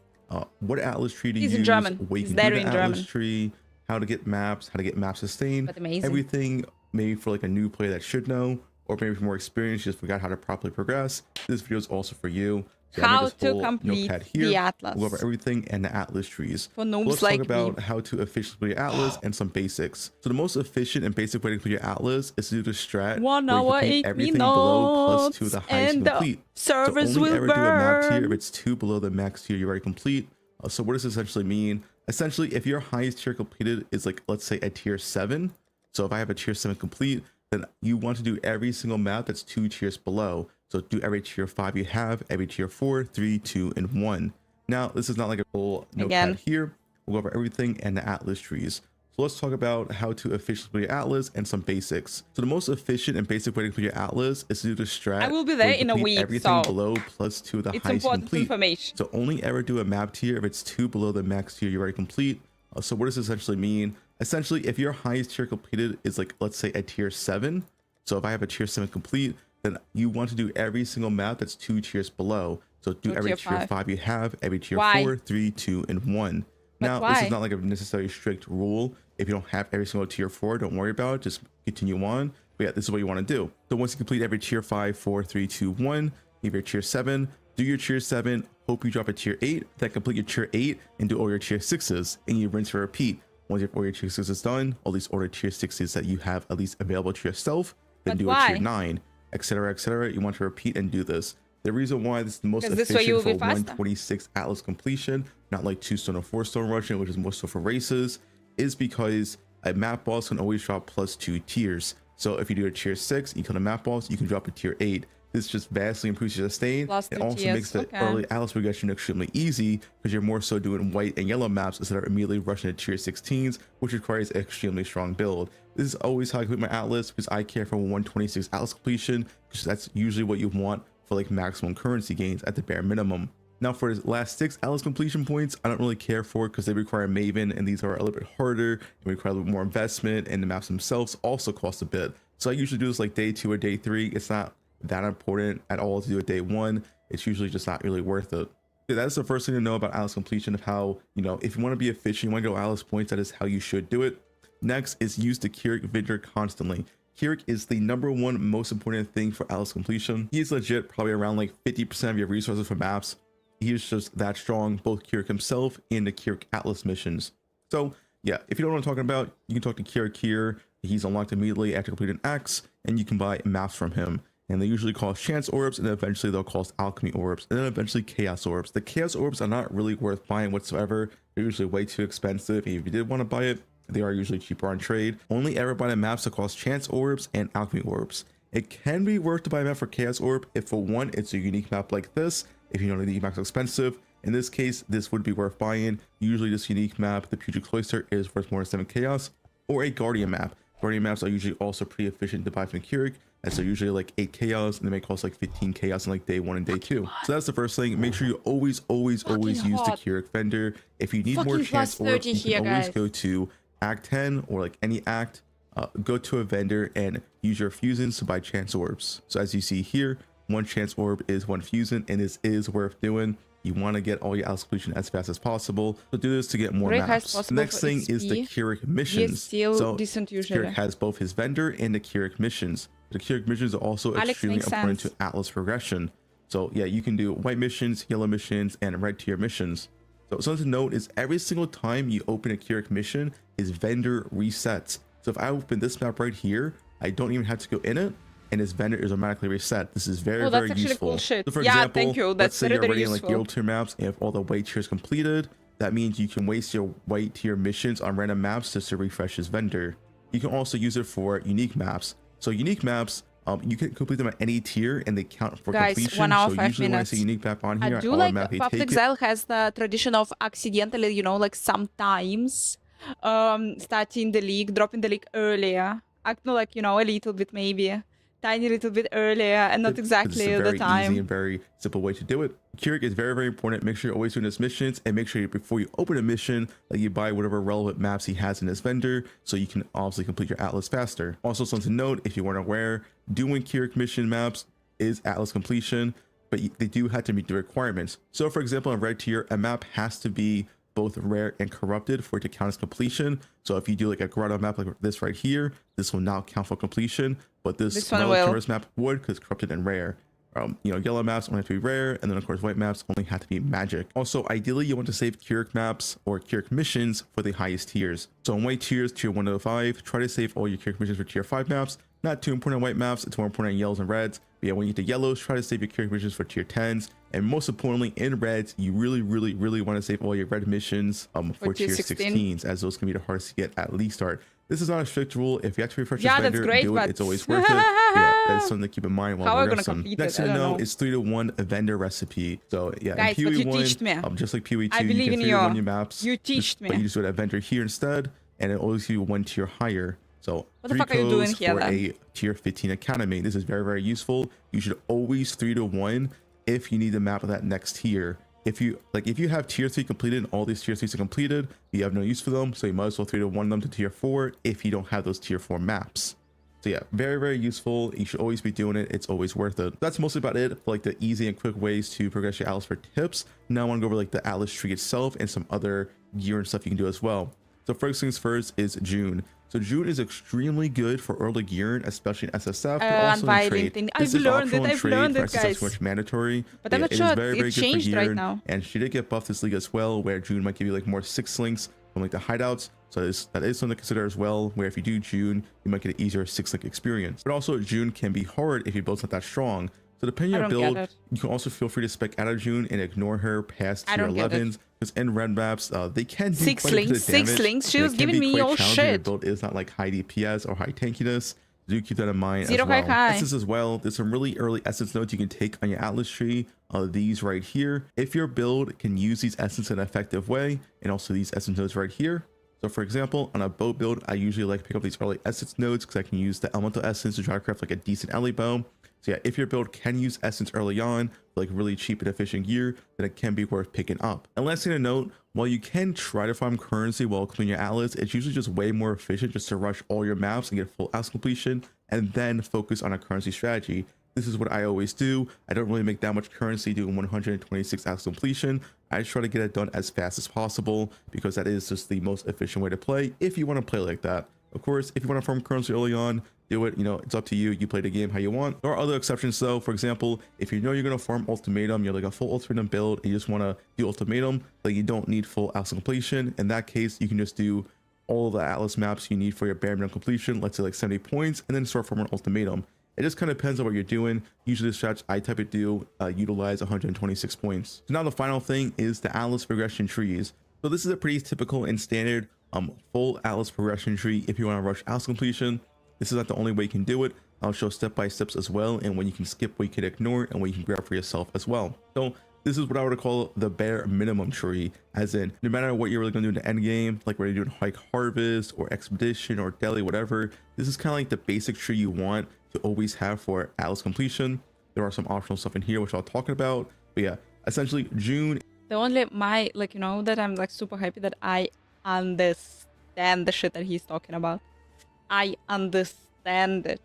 what atlas tree to use, in German. what you He's can do in the German. atlas tree, how to get maps sustained, But amazing. everything maybe for like a new player that should know, or maybe for more experience, just forgot how to properly progress. This video is also for you. So How to complete the atlas. We'll go over everything and the atlas trees. For noobs Let's like talk about me. how to officially complete your atlas and some basics. So the most efficient and basic way to complete your atlas is to do the strat 1 where you hour, complete 8 everything below plus 2 the highest you and the complete. servers so only will ever do a map tier burn. if it's 2 below the max tier you already complete. So what does this essentially mean? Essentially, if your highest tier completed is like, let's say a tier 7. So if I have a tier 7 complete, then you want to do every single map that's 2 tiers below. So do every tier 5 you have, every tier 4, 3, 2, and 1. Now, this is not like a full notepad here. we'll go over everything and the Atlas trees. So let's talk about how to efficiently complete your Atlas and some basics. So the most efficient and basic way to complete your Atlas is to do the strat. I will be there where you in a complete week, everything so below +2 the it's highest you important complete. information. So only ever do a map tier if it's 2 below the max tier you already complete. So what does this essentially mean? Essentially, if your highest tier completed is like, let's say a tier 7. So if I have a tier 7 complete, then you want to do every single map that's 2 tiers below. So do So every tier tier 5 you have, every tier Why? 4, 3, 2, and 1. But Now, why? this is not like a necessarily strict rule. If you don't have every single tier 4, don't worry about it. Just continue on. But yeah, this is what you want to do. So once you complete every tier 5, 4, 3, 2, 1, leave your tier 7, do your tier 7, hope you drop a tier 8, then complete your tier 8 and do all your tier 6s, and you rinse and repeat. Once you have all your tier 6s done, all these order tier 6s that you have at least available to yourself, then But do why? a tier 9, etc., etc. You want to repeat and do this. The reason why this is the most 'Cause this way you efficient will for be faster. 126 Atlas completion, not like 2-stone or 4-stone rushing, which is more so for races, is because a map boss can always drop +2 tiers. So if you do a tier 6, you kill a map boss, you can drop a tier 8. This just vastly improves your sustain. Plus It 2 also tiers, makes the okay. early Atlas progression extremely easy because you're more so doing white and yellow maps instead of immediately rushing to tier 16s, which requires an extremely strong build. This is always how I complete my Atlas because I care for 126 Atlas completion because that's usually what you want for like maximum currency gains at the bare minimum. Now for the last 6 Atlas completion points, I don't really care for because they require Maven and these are a little bit harder and require a little bit more investment, and the maps themselves also cost a bit. So I usually do this like day 2 or day 3. It's not that important at all to do it day 1. It's usually just not really worth it. Yeah, that's the first thing to know about Atlas completion, of how, you know, if you want to be efficient, you want to go Atlas points, that is how you should do it. Next is use the Kirik vendor constantly. Kirik is the #1 most important thing for Atlas completion. He's legit probably around like 50% of your resources for maps. He's just that strong, both Kirik himself and the Kirik Atlas missions. So yeah, if you don't know what I'm talking about, you can talk to Kirik here. He's unlocked immediately after completing Axe, and you can buy maps from him. And they usually cost chance orbs, and then eventually they'll cost alchemy orbs, and then eventually chaos orbs. The chaos orbs are not really worth buying whatsoever. They're usually way too expensive. And if you did want to buy it, they are usually cheaper on trade. Only ever buy the maps that cost chance orbs and alchemy orbs. It can be worth to buy a map for chaos orb if for one, it's a unique map like this. If you know the unique map's expensive, in this case, this would be worth buying. Usually this unique map, the Putrid Cloister, is worth more than 7 chaos, or a guardian map. Guardian maps are usually also pretty efficient to buy from Kirik, as they're usually like 8 chaos, and they may cost like 15 chaos in like day 1 and day 2. So that's the first thing. Make sure you always use the hot. Kirik vendor. If you need more Fucking chance plus orbs, 30 you here, can always guys. go to Act 10 or like any act. Go to a vendor and use your fusions to buy chance orbs. So as you see here, 1 chance orb is 1 fusion, and this is worth doing. You want to get all your Atlas completion as fast as possible. So do this to get more Break as maps. The possible next for thing is the XP. Kirik missions. It's still So decent usually. Kirik has both his vendor and the Kirik missions. The Kirik missions are also Alex extremely makes important sense. to Atlas progression. So yeah, you can do white missions, yellow missions, and red tier missions. So something to note is every single time you open a Kirik mission, his vendor resets. So if I open this map right here, I don't even have to go in it, and his vendor is automatically reset. This is very, Oh, that's very actually useful. cool shit. So for Yeah, example, thank you. let's That's say very, you're very already in like useful. guild tier maps, and if all the white tiers completed, that means you can waste your white tier missions on random maps just to refresh his vendor. You can also use it for unique maps. So unique maps, you can complete them at any tier, and they count for Guys, completion. 1 hour, so 5 usually when I minutes. see a unique map on I here, do I like automatically Path of take it. Exile has the tradition of accidentally, you know, like sometimes starting the league, dropping the league earlier. Acting like, you know, a little bit maybe. Tiny little bit earlier and not Because exactly it's a the very time. easy and very simple way to do it. Kirik is very, very important. Make sure you're always doing his missions, and make sure before you open a mission that you buy whatever relevant maps he has in his vendor, so you can obviously complete your Atlas faster. Also, something to note, if you weren't aware, doing Kirik mission maps is Atlas completion, but they do have to meet the requirements. So for example, in red tier, a map has to be both rare and corrupted for it to count as completion. So if you do like a grotto map like this right here, this will not count for completion, but this one Relic will. Traverse map would, because it's corrupted and rare. You know, yellow maps only have to be rare, and then of course white maps only have to be magic. Also, ideally you want to save Kirik maps or Kirik missions for the highest tiers. So in white tiers, tier 1 to 5, try to save all your Kirik missions for tier 5 maps. Not too important on white maps, it's more important on yellows and reds. But yeah, when you get to yellows, try to save your Kirik missions for tier 10s. And most importantly, in reds, you really want to save all your red missions for tier 16s, as those can be the hardest to get at league start. This is not a strict rule. If you have to refresh Yeah, this that's vendor, great, do but it. It's always worth it. Yeah, that's something to keep in mind while how are we gonna progressing. complete Next it? thing I to don't know know. is 3-to-1 vendor recipe. So yeah, Guys, in but you PoE teached me. 1, just like PoE 2, I believe you in can you. 3-to-1 your maps. You teached But me. you just do it at vendor here instead, and it always give you 1 tier higher. So What the 3 fuck are you doing codes here, for then? a tier 15 academy. This is very, very useful. You should always 3-to-1 if you need the map of that next tier. If you have tier 3 completed and all these tier 3s are completed, you have no use for them, so you might as well 3-to-1 them to tier 4 if you don't have those tier 4 maps. So yeah, very, very useful. You should always be doing it. It's always worth it. That's mostly about it for like the easy and quick ways to progress your Atlas for tips. Now I want to go over like the Atlas tree itself and some other gear and stuff you can do as well. So first things first is June. So June is extremely good for early gearing, especially in SSF, but also in trade. I've learned it. I've learned it, guys. Much mandatory. But I'm not it sure is very, very it's good for changed right gearing, now. and she did get buffed this league as well, where June might give you like more 6 links from like the hideouts. So that is something to consider as well, where if you do June, you might get an easier 6-link experience. But also June can be hard if your build's not that strong. So depending on your build, you can also feel free to spec out of June and ignore her past tier 11s. Because in red maps, they can do 6 quite a bit of damage. 6 links. She and was it can giving be me quite all challenging. Your shit. build is not like high DPS or high tankiness. Do keep that in mind Zero as well. high. Essence as well. There's some really early essence nodes you can take on your Atlas tree. These right here. If your build can use these essence in an effective way, and also these essence nodes right here. So for example, on a bow build, I usually like to pick up these early essence nodes because I can use the elemental essence to try to craft like a decent LA bow. So yeah, if your build can use essence early on, like really cheap and efficient gear, then it can be worth picking up. And last thing to note, while you can try to farm currency while cleaning your Atlas, it's usually just way more efficient just to rush all your maps and get full Atlas completion and then focus on a currency strategy. This is what I always do. I don't really make that much currency doing 126 Atlas completion. I just try to get it done as fast as possible because that is just the most efficient way to play if you want to play like that. Of course, if you want to farm currency early on, do it. You know, it's up to you. You play the game how you want. There are other exceptions though. For example, if you know you're going to farm ultimatum, you're like a full ultimatum build and you just want to do ultimatum, but you don't need full Atlas completion. In that case, you can just do all the Atlas maps you need for your bare minimum completion, let's say like 70 points, and then start farming ultimatum. It just kind of depends on what you're doing. Usually the strats I type it do utilize 126 points. So now the final thing is the Atlas progression trees. So this is a pretty typical and standard full Atlas progression tree if you want to rush Atlas completion. This is not the only way you can do it. I'll show step-by-steps as well, and when you can skip, what you can ignore, and what you can grab for yourself as well. So this is what I would call the bare minimum tree, as in no matter what you're really going to do in the end game, like whether you're doing hike harvest or expedition or deli, whatever, this is kind of like the basic tree you want to always have for Atlas completion. There are some optional stuff in here which I'll talk about, but yeah, essentially June. The only that I'm like super happy that I understand the shit that he's talking about. I understand it.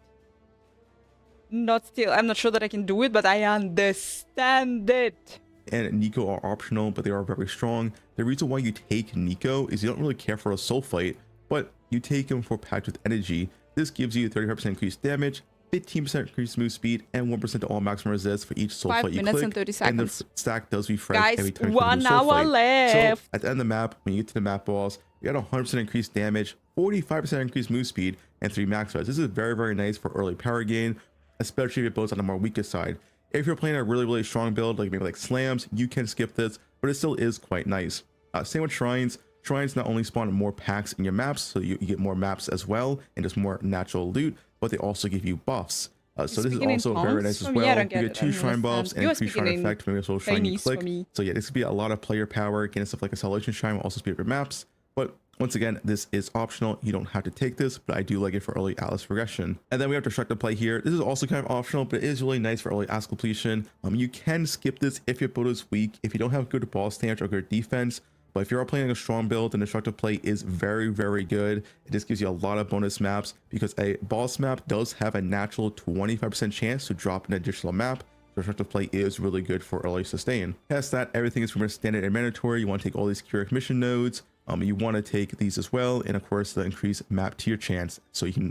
I'm not sure that I can do it, but I understand it. And Nico are optional, but they are very strong. The reason why you take Nico is you don't really care for a soul fight, but you take him for packed with energy. This gives you 35% increased damage, 15% increased move speed, and 1% to all maximum resist for each soul 5 fight you minutes click. and 30 And the seconds. stack does refresh Guys, every time you do a 1 soul hour fight. left. So at the end of the map, when you get to the map boss, you got 100% increased damage, 45% increased move speed, and 3 max res. This is very, very nice for early power gain, especially if your build's on the more weaker side. If you're playing a really, really strong build, like maybe like slams, you can skip this, but it still is quite nice. Same with shrines. Shrines not only spawn more packs in your maps, so you get more maps as well, and just more natural loot, but they also give you buffs. So this is also very nice as well. You get 2 shrine buffs and increased shrine effect when you also shrine you click. So yeah, this could be a lot of player power. Getting stuff like a Salvation Shrine will also speed up your maps. But once again, this is optional. You don't have to take this, but I do like it for early Atlas progression. And then we have Destructive Play here. This is also kind of optional, but it is really nice for early Atlas completion. You can skip this if your build is weak, if you don't have good boss damage or good defense. But if you're playing a strong build, then Destructive Play is very, very good. It just gives you a lot of bonus maps because a boss map does have a natural 25% chance to drop an additional map. Destructive Play is really good for early sustain. Past that, everything is from standard and mandatory. You want to take all these curious mission nodes. You want to take these as well, and of course the increased map tier chance, so you can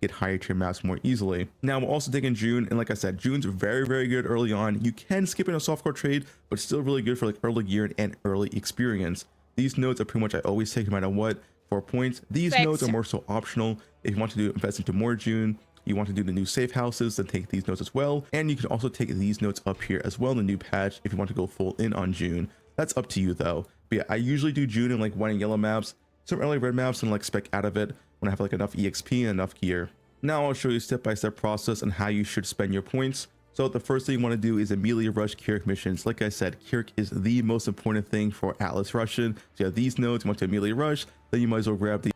get higher tier maps more easily. Now we're also taking June, and like I said, June's very, very good early on. You can skip in a softcore trade, but still really good for like early gear and early experience. These nodes are pretty much I always take no matter what for points. These nodes are more so optional. If you want to invest into more June, you want to do the new safe houses, then take these nodes as well. And you can also take these nodes up here as well in the new patch if you want to go full in on June. That's up to you though. But yeah, I usually do June in like white and yellow maps, some early red maps, and like spec out of it. when I have like enough EXP and enough gear. Now I'll show you a step-by-step process on how you should spend your points. So the first thing you want to do is immediately rush Keurig missions. Like I said, Keurig is the most important thing for Atlas Russian. So you have these nodes, you want to immediately rush, then you might as well grab the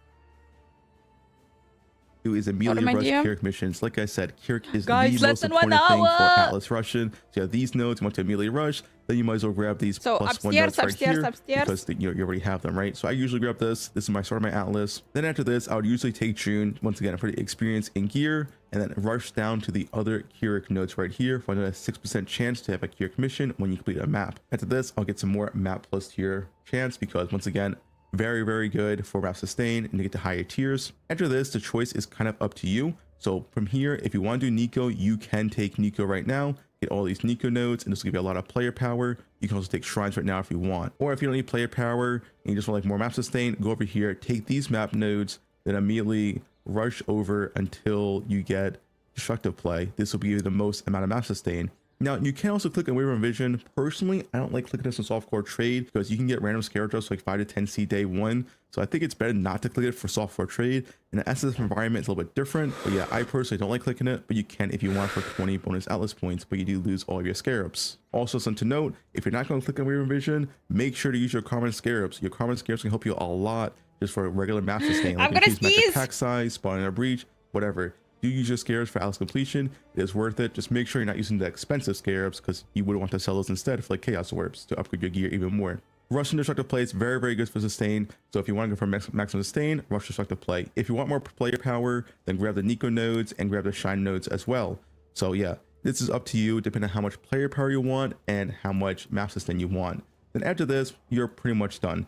is immediately rush Keurig missions. Like I said, Keurig is the most important thing for Atlas Russian. So you have these nodes, you want to immediately rush, then you might as well grab these plus one nodes right here because you already have them, right? So I usually grab this. This is my start of my Atlas. Then after this, I would usually take June. Once again, I'm pretty experienced in gear, and then rush down to the other Keurig nodes right here for another 6% chance to have a Keurig mission when you complete a map. After this, I'll get some more map plus tier chance because once again, very good for map sustain and to get to higher tiers. After this, the choice is kind of up to you. So from here, if you want to do Nico, you can take Nico right now, get all these Nico nodes, and this will give you a lot of player power. You can also take shrines right now if you want. Or if you don't need player power and you just want like more map sustain, go over here, take these map nodes, then immediately rush over until you get destructive play. This will give you the most amount of map sustain. Now, you can also click on Wave of Vision. Personally, I don't like clicking this on softcore trade because you can get random scare drops like 5 to 10 C day one. So I think it's better not to click it for softcore trade. In the SS environment, it's a little bit different. But yeah, I personally don't like clicking it, but you can if you want for 20 bonus Atlas points, but you do lose all of your scarabs. Also, something to note, if you're not going to click on Wave of Vision, make sure to use your common scarabs. Your common scarabs can help you a lot just for regular map sustain. Like increase magic attack size, spawning a breach, whatever. Do use your scarabs for Atlas completion. It is worth it. Just make sure you're not using the expensive scarabs because you would want to sell those instead for like chaos orbs to upgrade your gear even more. Rush and destructive play is very good for sustain. So if you want to go for maximum sustain, rush destructive play. If you want more player power, then grab the Nico nodes and grab the shine nodes as well. So yeah, this is up to you depending on how much player power you want and how much map sustain you want. Then after this, you're pretty much done.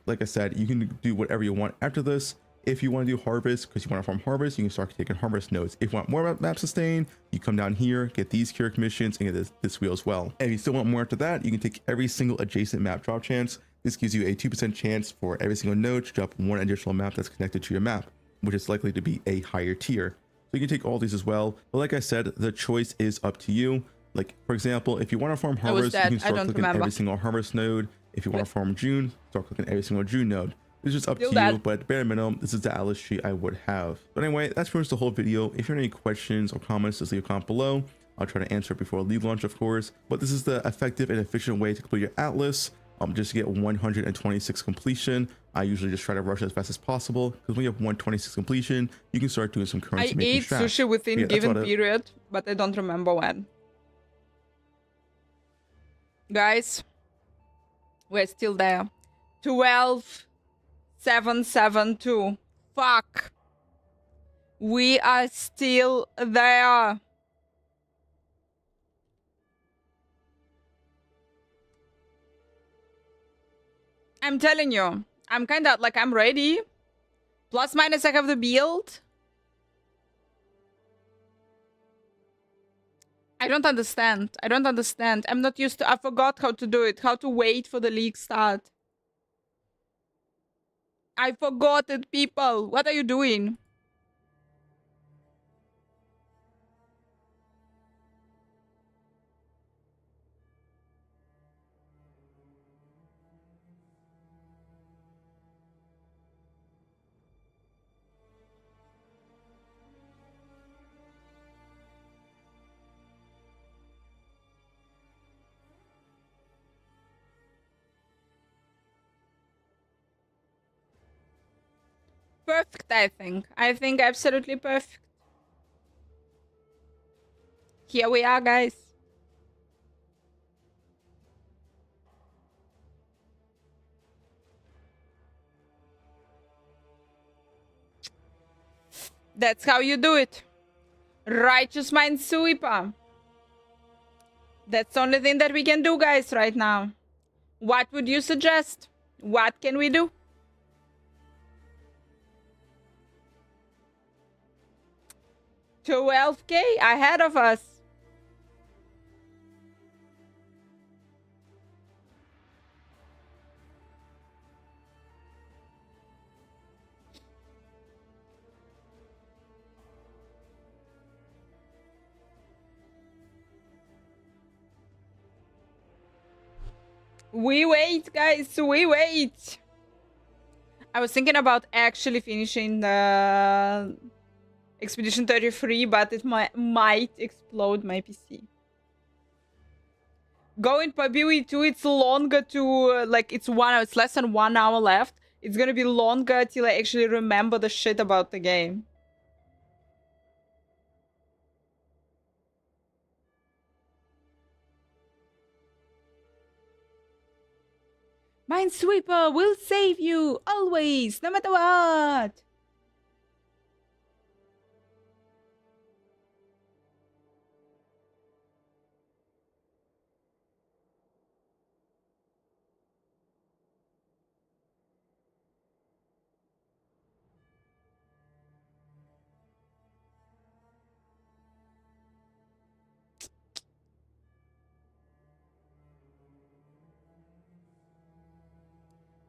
Like I said, you can do whatever you want after this. If you want to do harvest, because you want to farm harvest, you can start taking harvest nodes. If you want more map sustain, you come down here, get these Keurig missions, and get this wheel as well. And if you still want more after that, you can take every single adjacent map drop chance. This gives you a 2% chance for every single node to drop one additional map that's connected to your map, which is likely to be a higher tier. So you can take all these as well. But like I said, the choice is up to you. Like, for example, if you want to farm harvest, you can start clicking every single harvest node. If you want to farm June, start clicking every single June node. It's just up to you, but at bare minimum, this is the Atlas sheet I would have. But anyway, that's pretty much the whole video. If you have any questions or comments, just leave a comment below. I'll try to answer it before league launch, of course. But this is the effective and efficient way to complete your Atlas. Just to get 126 completion. I usually just try to rush as fast as possible because when you have 126 completion, you can start doing some currency making strats. I ate sushi within given period, but I don't remember when. Guys, we're still there. 12,772. Fuck. We are still there. I'm telling you, I'm kind of like, I'm ready. Plus minus, I have the build. I don't understand. I don't understand. I'm not used to, I forgot how to do it. How to wait for the league start. I forgot it, people. What are you doing? Perfect, I think. I think absolutely perfect. Here we are, guys. That's how you do it. Righteous Mind Sweeper. That's the only thing that we can do, guys, right now. What would you suggest? What can we do? $12K ahead of us. We wait, guys. We wait. I was thinking about actually finishing the Expedition 33, but it might explode my PC. Going PUBG 2, it's longer to, like, it's less than 1 hour left. It's gonna be longer till I actually remember the shit about the game. Minesweeper will save you, always, no matter what!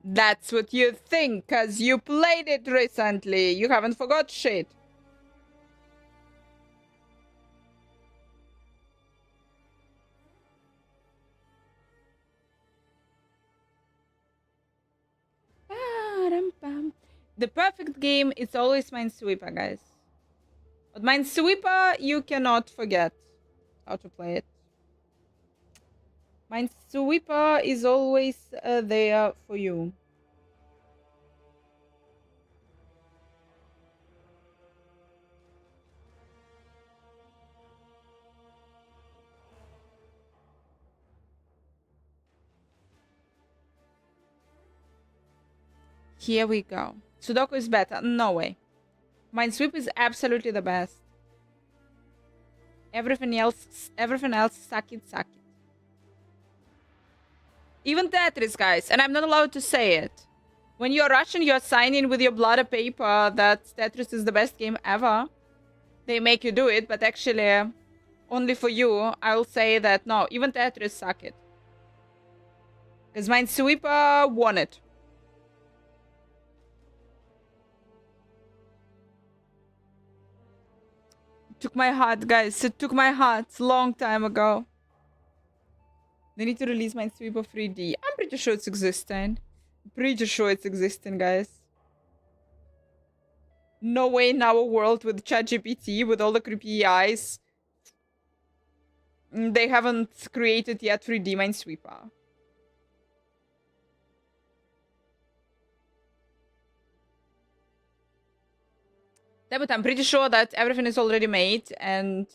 That's what you think, cause you played it recently. You haven't forgot shit. The perfect game is always Minesweeper, guys. But Minesweeper, you cannot forget how to play it. Minesweeper is always there for you. Here we go. Sudoku is better. No way. Minesweeper is absolutely the best. Everything else, suck it, suck it. Even Tetris, guys, and I'm not allowed to say it. When you're Russian, you're signing with your blood paper that Tetris is the best game ever. They make you do it, but actually, only for you, I'll say that no, even Tetris, suck it. Because Minesweeper won it. Took my heart, guys. It took my heart long time ago. They need to release Minesweeper 3D. I'm pretty sure it's existing. Pretty sure it's existing, guys. No way in our world with ChatGPT, with all the creepy eyes. They haven't created yet 3D Minesweeper. Yeah, but I'm pretty sure that everything is already made and...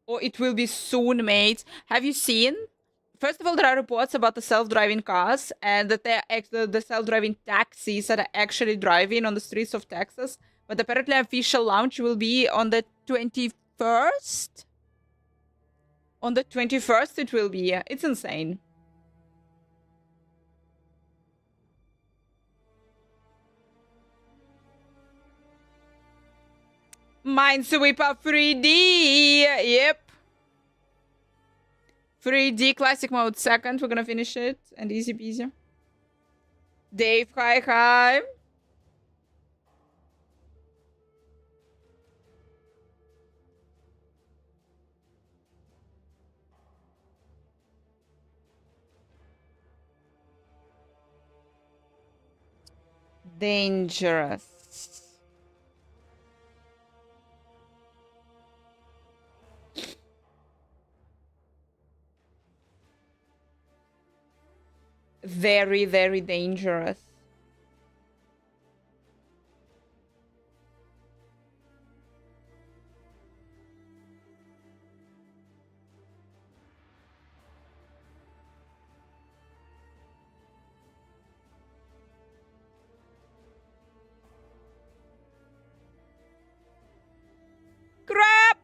or it will be soon made. Have you seen? First of all, there are reports about the self-driving cars and that the self-driving taxis that are actually driving on the streets of Texas. But apparently official launch will be on the 21st? On the 21st it will be. It's insane. Minesweeper 3D! Yep. 3D classic mode second. We're gonna finish it. And easy peasy. Dave, hi. Dangerous. Very, very dangerous. Crap!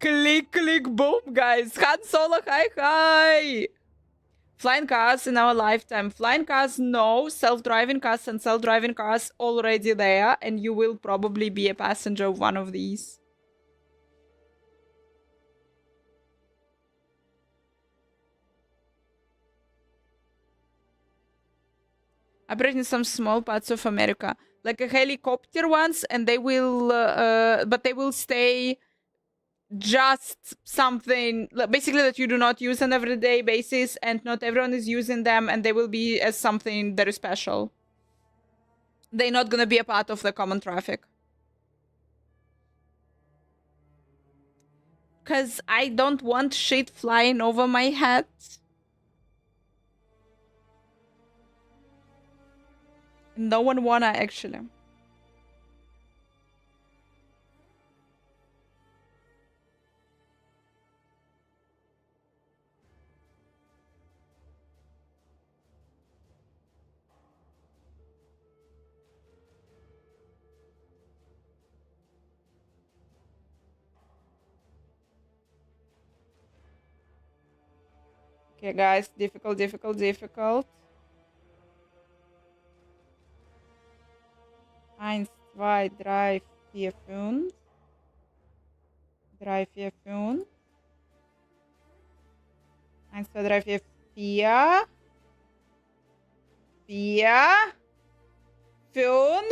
Click, click, boom, guys. Han Solo, hi. Flying cars in our lifetime. Flying cars, no. Self-driving cars and self-driving cars already there. And you will probably be a passenger of one of these. operate in some small parts of America, like a helicopter ones, and they will, but they will stay just something basically that you do not use on everyday basis, and not everyone is using them, and they will be as something very special. They're not gonna be a part of the common traffic. Cause I don't want shit flying over my head. No one wanna actually. Okay, guys, difficult. 1, 2, 3, 4, 5. 3, 4, 5. 1, 2, 3, 4, 4. 4. 5,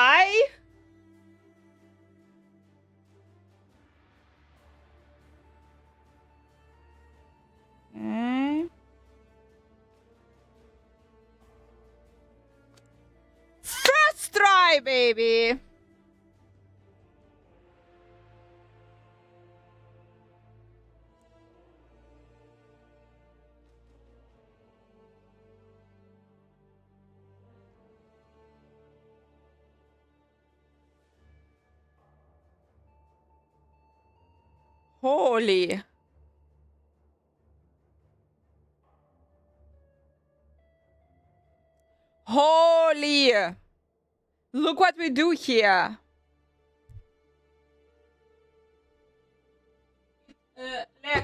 3. Okay. First try, baby. Holy. Holy. Look what we do here.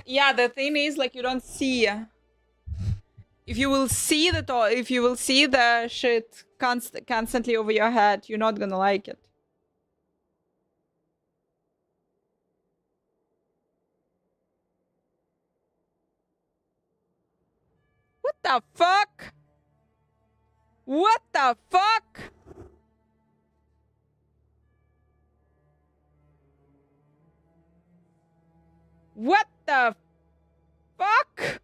Yeah, the thing is, like, you don't see. If you will see the shit constantly over your head, you're not gonna like it. What the fuck? What the fuck? What the fuck?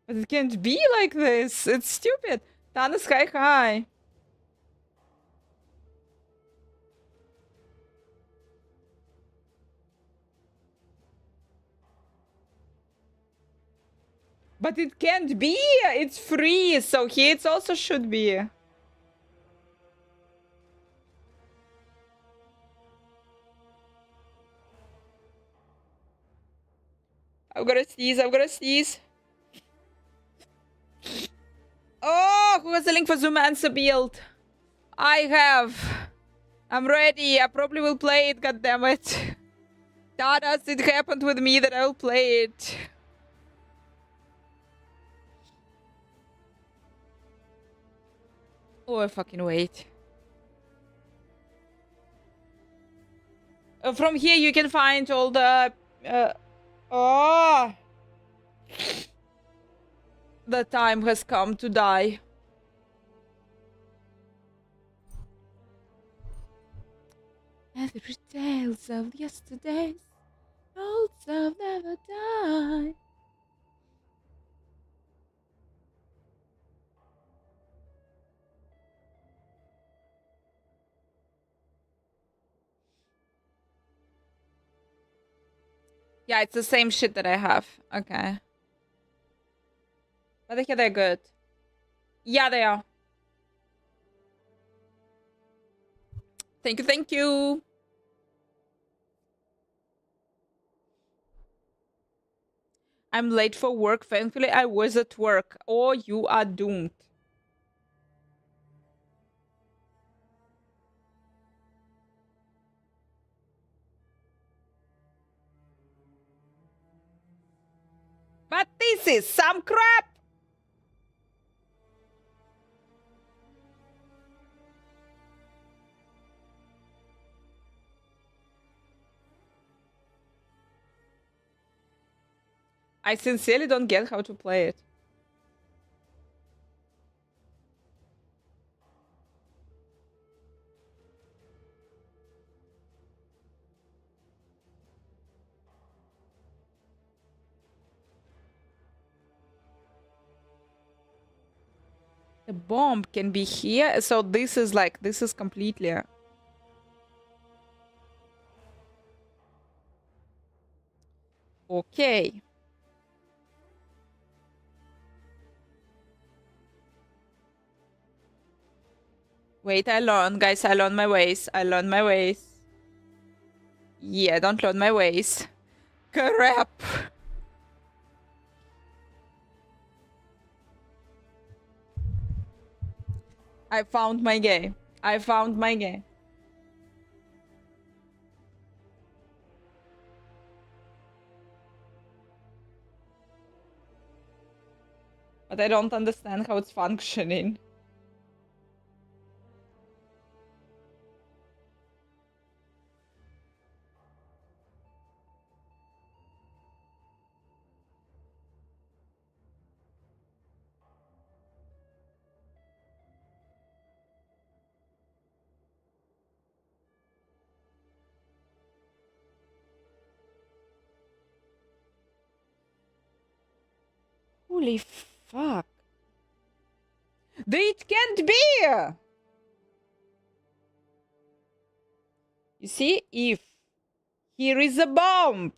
But it can't be like this. It's stupid. Tan is high. But it can't be. It's free, so here it also should be. I've got to sneeze. Oh, who has the link for Zoomancer build? I have. I'm ready. I probably will play it, goddammit. Tadas, it happened with me that I'll play it. Oh, fucking wait. From here you can find all the... The time has come to die. Every tales of yesterday's thoughts of never die. Yeah, it's the same shit that I have. Okay. But I think they're good. Yeah, they are. Thank you. I'm late for work. Thankfully, I was at work. Or you are doomed. But this is some crap! I sincerely don't get how to play it. The bomb can be here, so this is like, this is completely... Okay. Wait, I learn, guys, I learn my ways. I learn my ways. Yeah, don't learn my ways. Crap. I found my game. I found my game. But I don't understand how it's functioning. Holy fuck. It can't be! You see, if here is a bomb,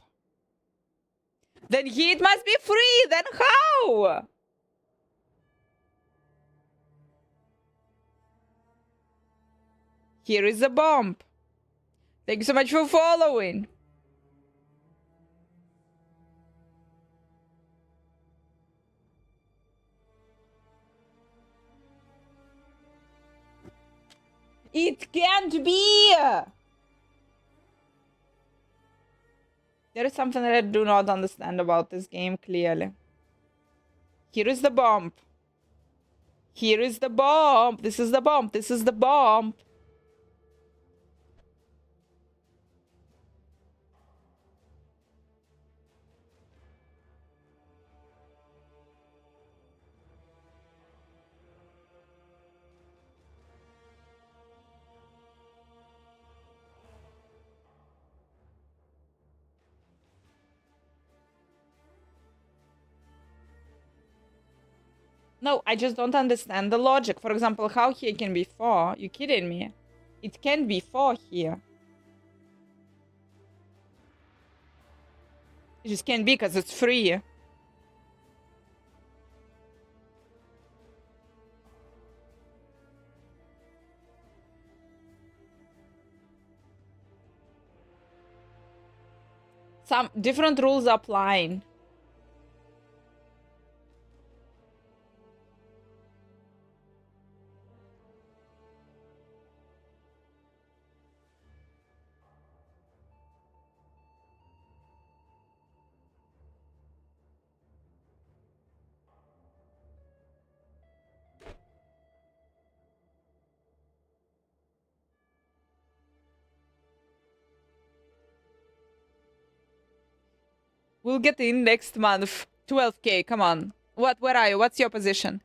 then it must be free, then how? Here is a bomb. Thank you so much for following. It can't be! There is something that I do not understand about this game, clearly. Here is the bomb. Here is the bomb. This is the bomb. This is the bomb. No, I just don't understand the logic. For example, how here can be 4? You kidding me? It can't be 4 here. It just can't be because it's free. Some different rules applying. We'll get in next month. 12k, come on. Where are you? What's your position?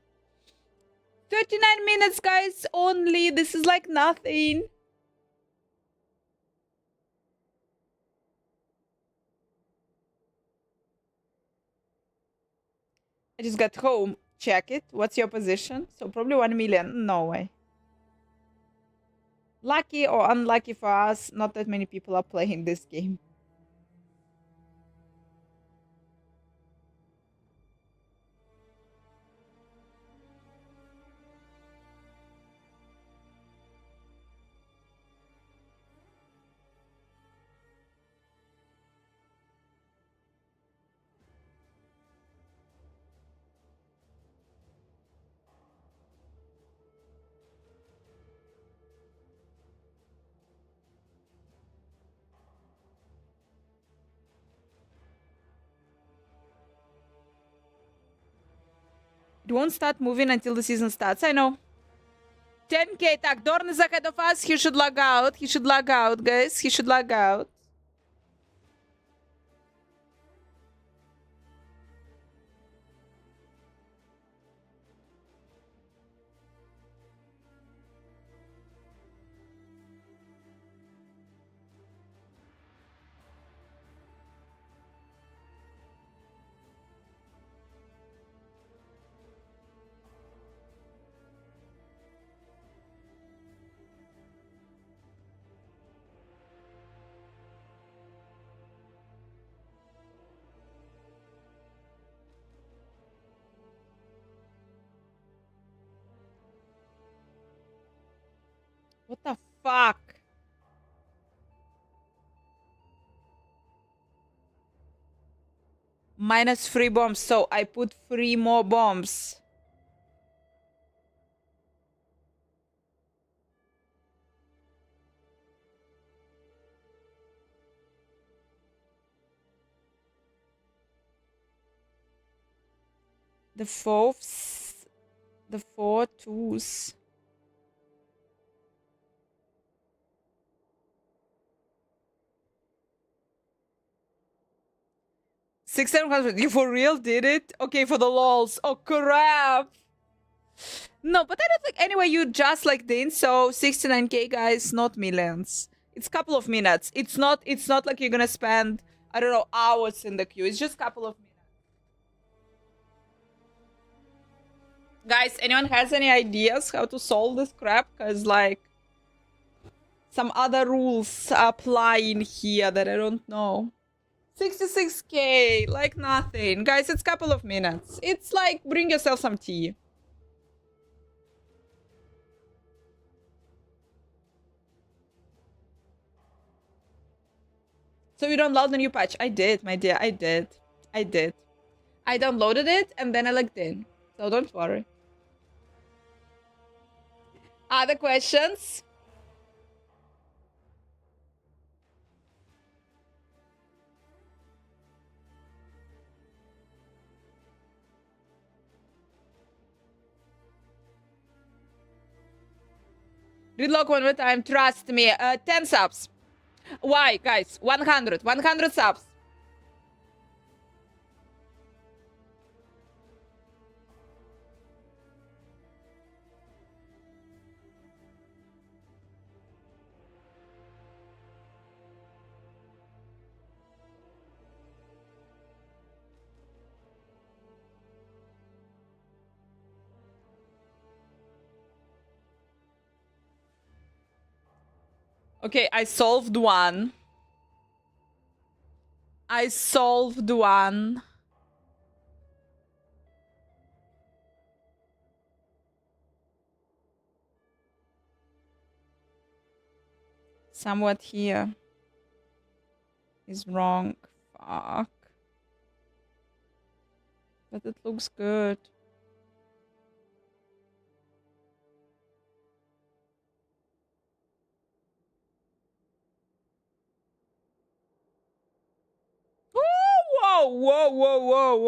39 minutes, guys, only. This is like nothing. I just got home. Check it. What's your position? So probably 1 million. No way. Lucky or unlucky for us, not that many people are playing this game. It won't start moving until the season starts. I know. 10k. Tak, Dorn is ahead of us. He should log out. He should log out, guys. He should log out. What the fuck? Minus 3 bombs, so I put 3 more bombs. The fourths, the 4 twos. Six, 700. You for real did it? Okay, for the lols. Oh crap. No, but I don't think anyway you just like did. So 69k guys, not millions. It's a couple of minutes. It's not like you're gonna spend, I don't know, hours in the queue. It's just a couple of minutes. Guys, anyone has any ideas how to solve this crap? Cause like some other rules apply in here that I don't know. 66k, like nothing. Guys, it's a couple of minutes. It's like bring yourself some tea. So you download the new patch? I did, my dear. I did. I downloaded it and then I logged in. So don't worry. Other questions? Relock one more time. Trust me. 10 subs. Why, guys? 100. 100 subs. Okay, I solved one. Somewhat here is wrong. Fuck. But it looks good.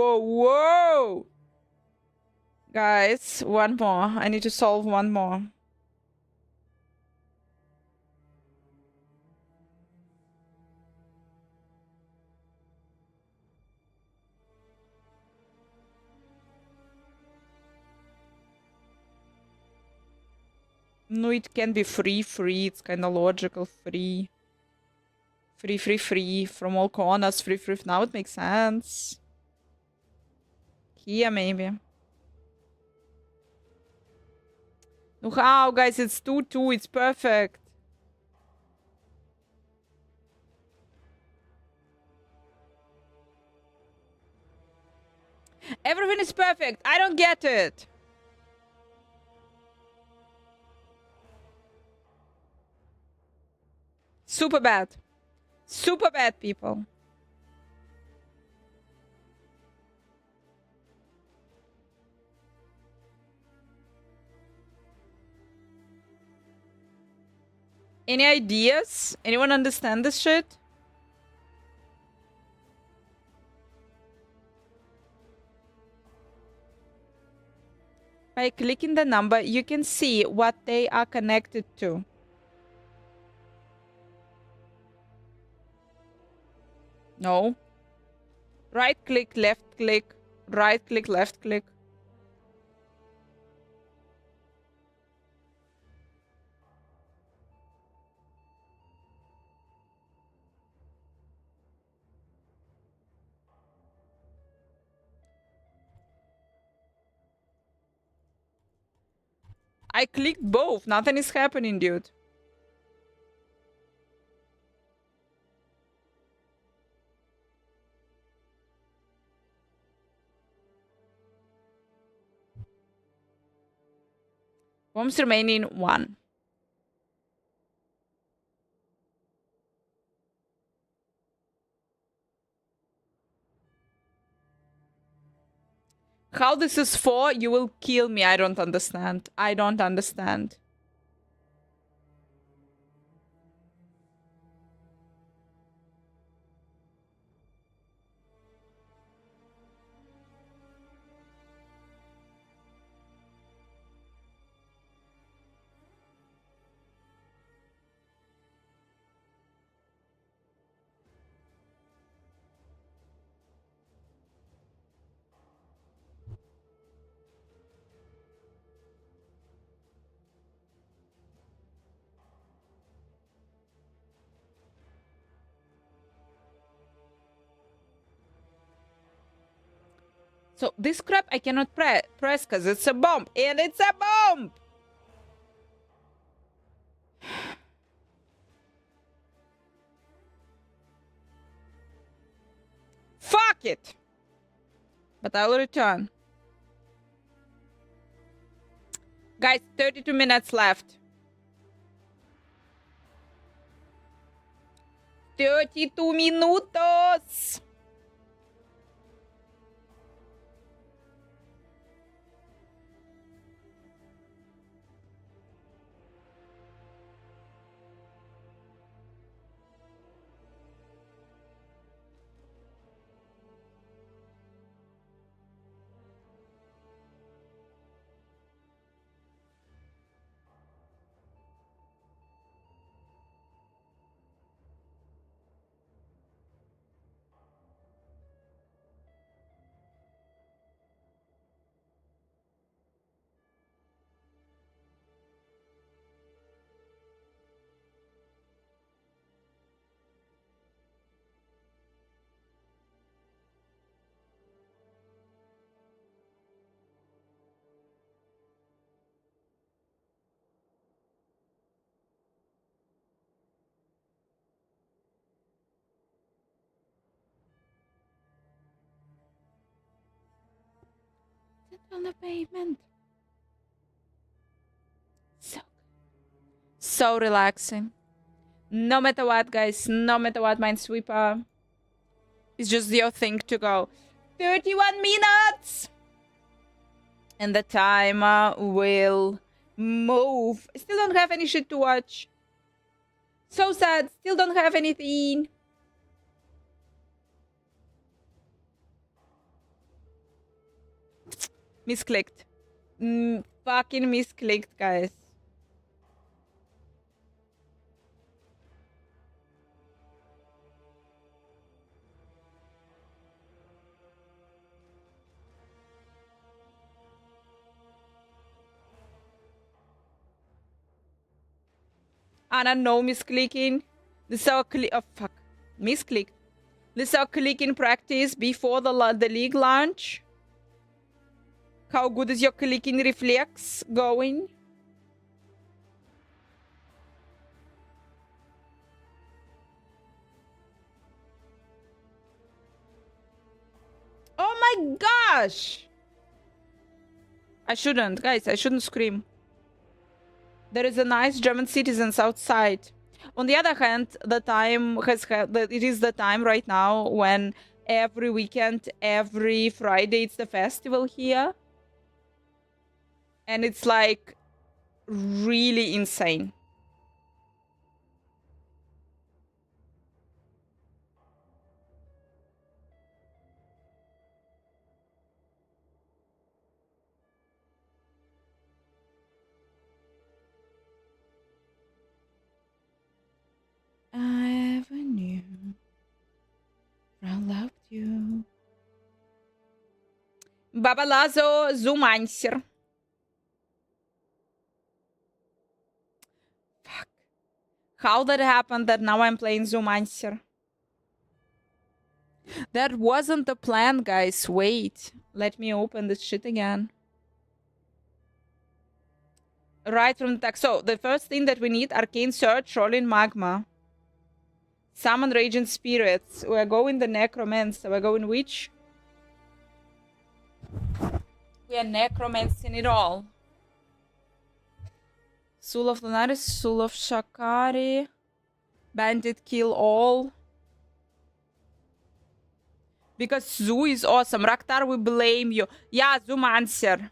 Whoa. Guys, one more. I need to solve one more. No, it can be free. It's kind of logical. Free. From all corners. Free. Now it makes sense. Here, maybe. No, how, guys? It's 2-2. It's perfect. Everything is perfect. I don't get it. Super bad. Super bad, people. Any ideas? Anyone understand this shit? By clicking the number, you can see what they are connected to. No. Right click, left click, right click, left click. I clicked both. Nothing is happening, dude. Bombs remaining 1. How this is 4? You will kill me. I don't understand. I don't understand. So this crap I cannot press because it's a bomb. And it's a bomb! Fuck it! But I will return. Guys, 32 minutes left. 32 minutos! On the pavement. So relaxing. No matter what, guys. No matter what, Minesweeper. It's just your thing to go. 31 minutes! And the timer will move. Still don't have any shit to watch. So sad. Still don't have anything. Misclicked. Fucking misclicked, guys. Anna, no misclicking. This is our oh fuck. Misclick. This is our clicking practice before the league launch. How good is your clicking reflex going? Oh my gosh! I shouldn't, guys. I shouldn't scream. There is a nice German citizens outside. On the other hand, the time it is the time right now when every weekend, every Friday, it's the festival here. And it's like really insane. I ever knew I loved you. Babalazo Zumancer. Fuck. How that happened that now I'm playing Zumancer? That wasn't the plan, guys. Wait. Let me open this shit again. Right from the text. So, the first thing that we need, Arcane Search, Rolling Magma. Summon Raging Spirits. We're going the Necromancer. We're going Witch. We are necromancing it all. Soul of Lunaris, Soul of Shakari. Bandit Kill All. Because Zoo is awesome. Raktar, we blame you. Yeah, Zoomancer.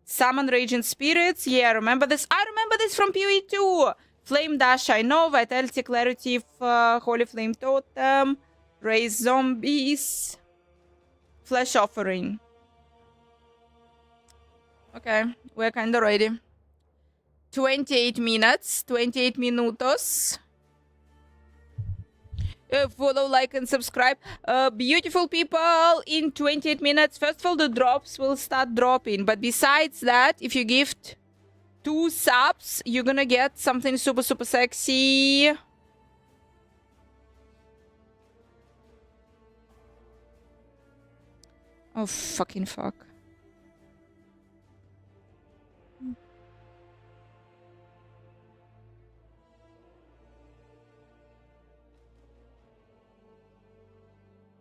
Summon Raging Spirits. Yeah, remember this? I remember this from PoE 2. Flame Dash, I know. Vitality, Clarity, Holy Flame Totem. Raise Zombies. Flesh Offering. Okay, we're kinda ready. 28 minutes. 28 minutos. Follow, like, and subscribe. Beautiful people, in 28 minutes, first of all, the drops will start dropping. But besides that, if you gift 2 subs, you're gonna get something super, super sexy. Oh, fucking fuck.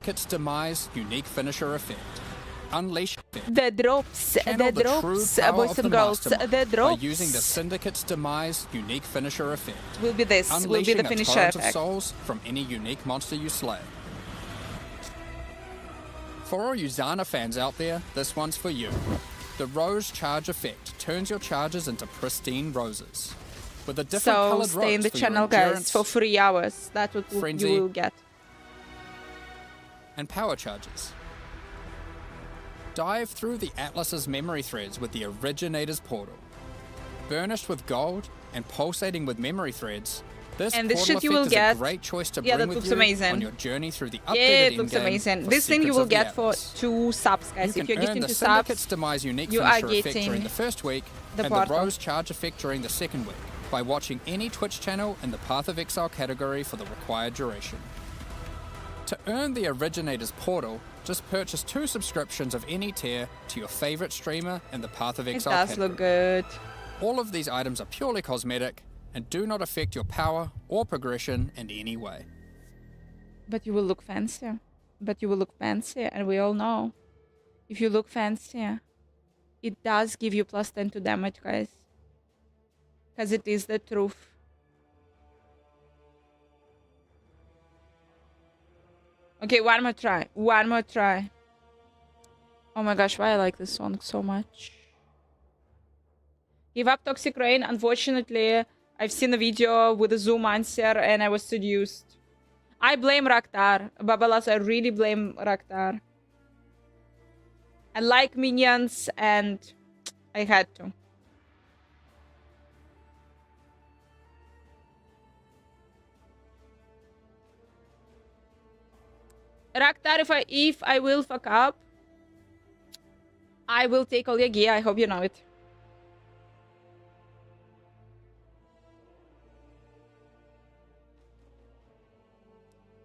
Syndicate demise, unique finisher effect. Unleash The drops, Channel the true drops, power boys of and the girls, Mastermind the by drops using the Syndicate's demise, unique finisher effect. will be this, will be Unleashing the a finisher torrent of effect. souls from any unique monster you slay. For all you Zana fans out there, this one's for you. The Rose Charge effect turns your charges into pristine roses. With a different So colored stay in rose the for channel, your guys, endurance for 3 hours. That's what Frenzy. you will get. and power charges. Dive through the Atlas's memory threads with the Originator's Portal. Burnished with gold and pulsating with memory threads, this And this portal shit you effect will is get. a great choice to Yeah, bring that with looks you amazing. on your journey through the updated Yeah, it looks endgame amazing. for This thing you Secrets will of the get for Atlas. 2 subs, guys. You If you're can earn gifting the 2 Syndicate's subs, demise unique you are finisher effect during getting the first week the and portal. the Rose Charge effect during the second week by watching any Twitch channel in the Path of Exile category for the required duration. To earn the Originator's Portal, just purchase 2 subscriptions of any tier to your favorite streamer in the Path of it Exile does category. look good. All of these items are purely cosmetic and do not affect your power or progression in any way. But you will look fancier. But you will look fancier, and we all know. If you look fancier, it does give you plus 10 to damage, guys. Because it is the truth. Okay, one more try. One more try. Oh my gosh, why I like this song so much. Give up Toxic Rain. Unfortunately, I've seen a video with a Zoomancer and I was seduced. I blame Raktar. Babalas, I really blame Raktar. I like minions and I had to. Raktar, if I will fuck up, I will take all your gear. I hope you know it.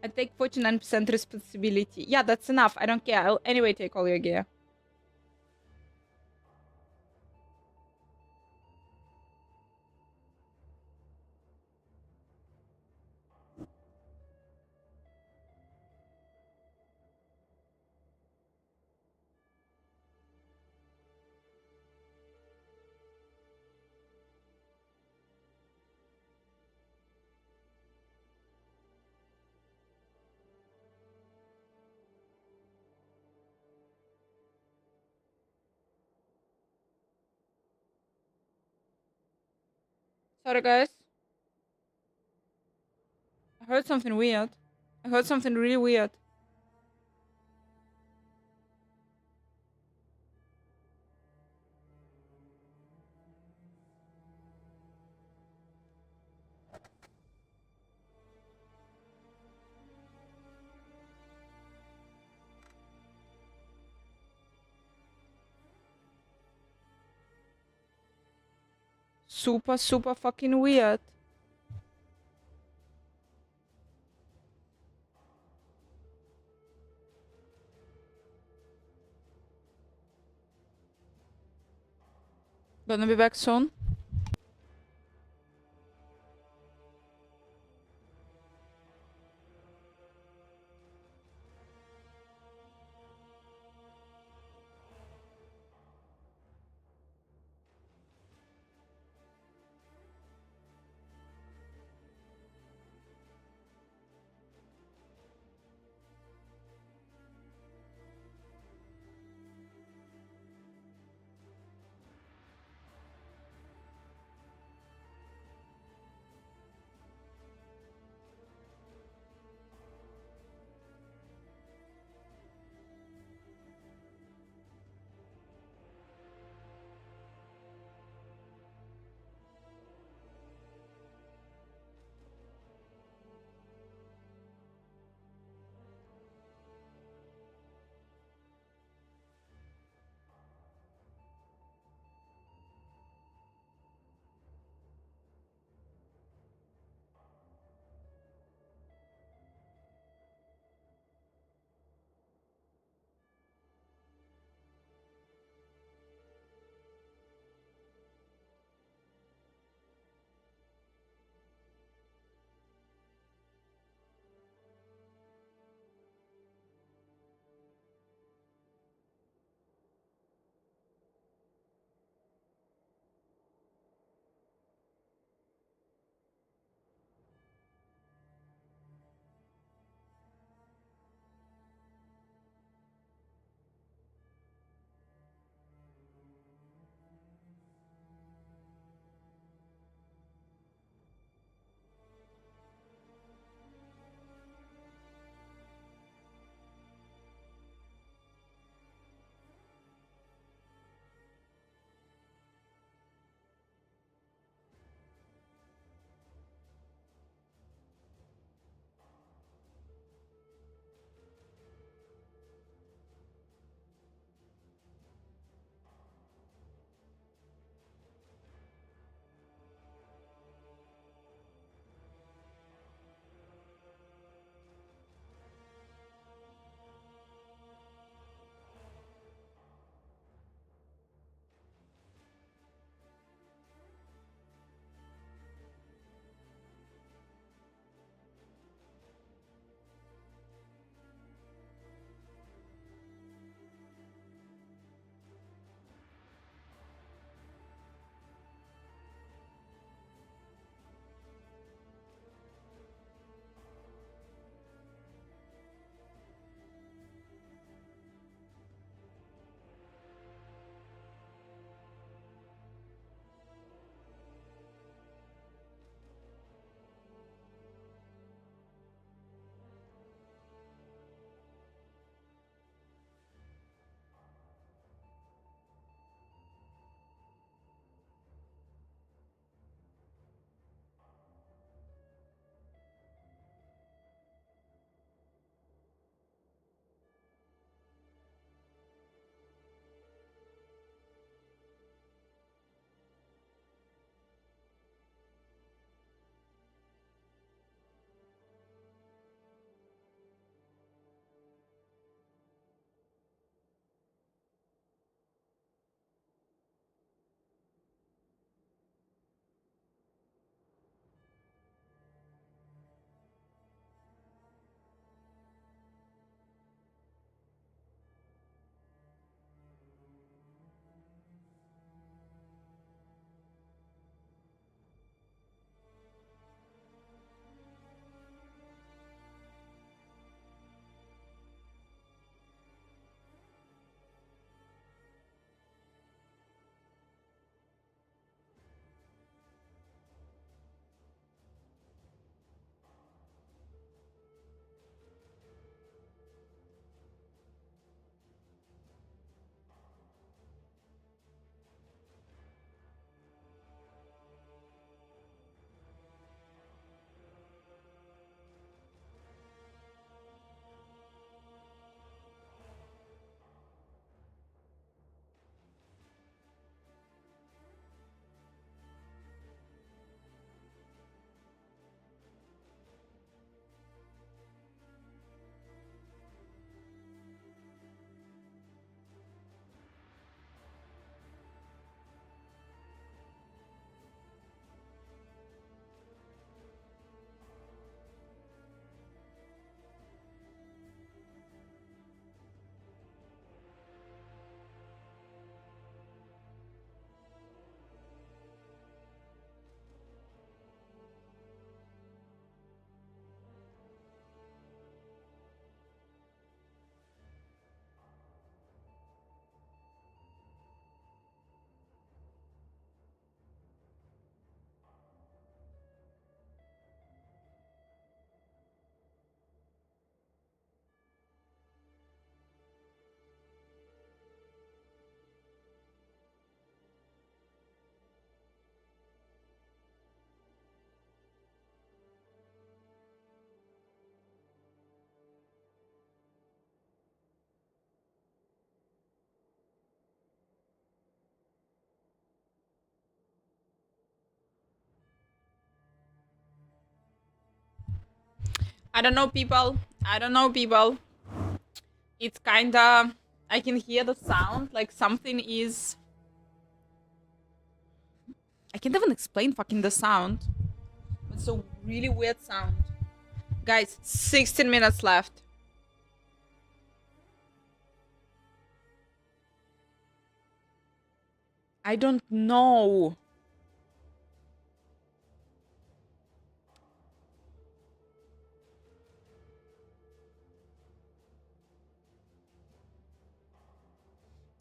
I take 49% responsibility. Yeah, that's enough. I don't care. I'll anyway take all your gear. Sorry, guys. I heard something weird. I heard something really weird. Super, super fucking weird. Gonna be back soon. I don't know, people. I don't know, people. It's kinda... I can hear the sound, like something is... I can't even explain fucking the sound. It's a really weird sound. Guys, 16 minutes left. I don't know.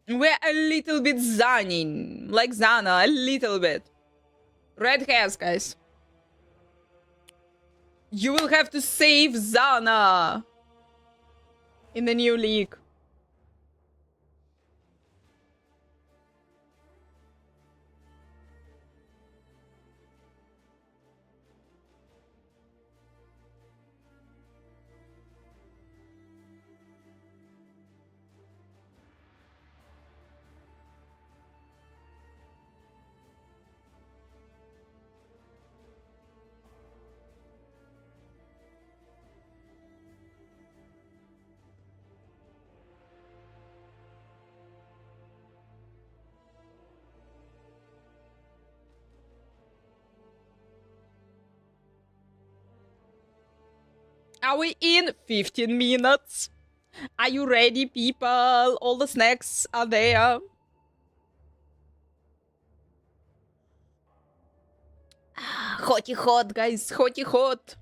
We're a little bit Zanin. Like Zana, a little bit. Red hairs, guys. You will have to save Zana in the new league. Are we in 15 minutes? Are you ready, people? All the snacks are there. Hotty hot, guys. Hotty hot.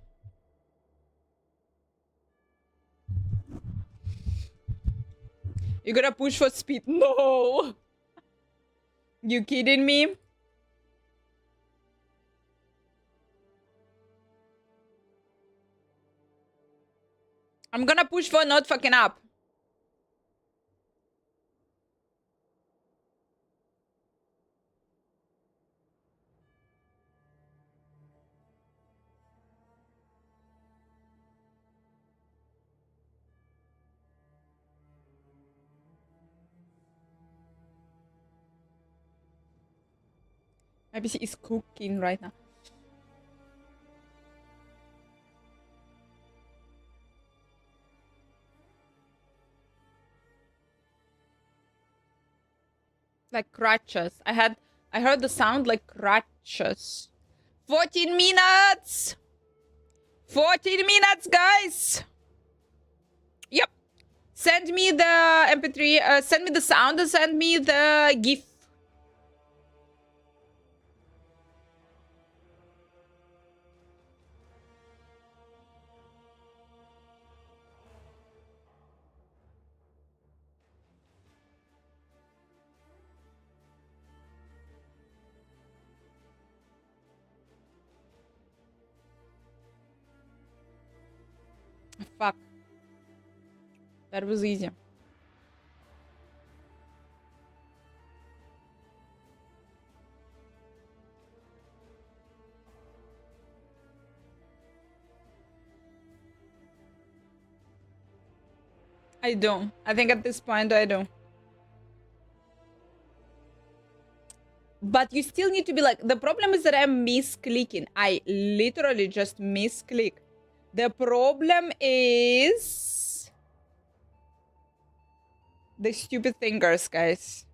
You gotta push for speed. No. You kidding me? I'm gonna push for not fucking up. My PC is cooking right now. Like crutches. I heard the sound like crutches. 14 minutes! 14 minutes, guys! Yep. Send me the MP3, send me the sound and send me the GIF. Fuck. That was easy. I don't. I think at this point I don't. But you still need to be like... The problem is that I'm misclicking. I literally just misclick. The problem is... the stupid fingers, guys.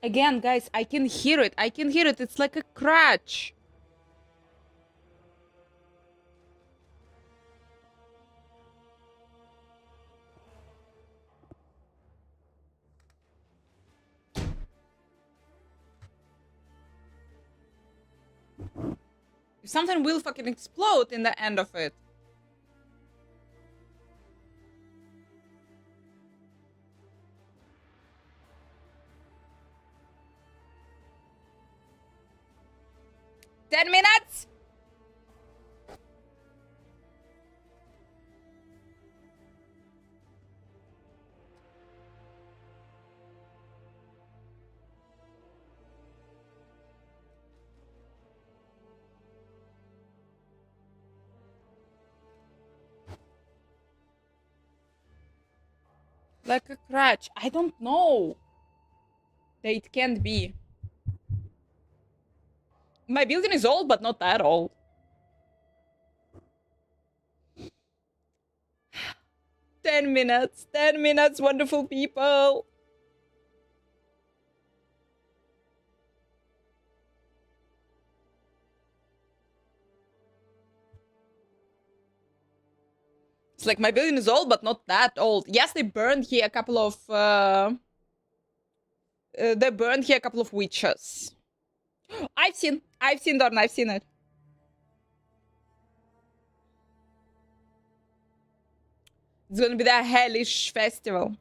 Again, guys, I can hear it. I can hear it. It's like a crutch. Something will fucking explode in the end of it. $10 minutes? Like a crutch. I don't know. It can't be. My building is old, but not that old. $10 minutes. 10 minutes, wonderful people. It's like my building is old, but not that old. Yes, they burned here a couple of witches. I've seen Dorn, I've seen it. It's gonna be the hellish festival.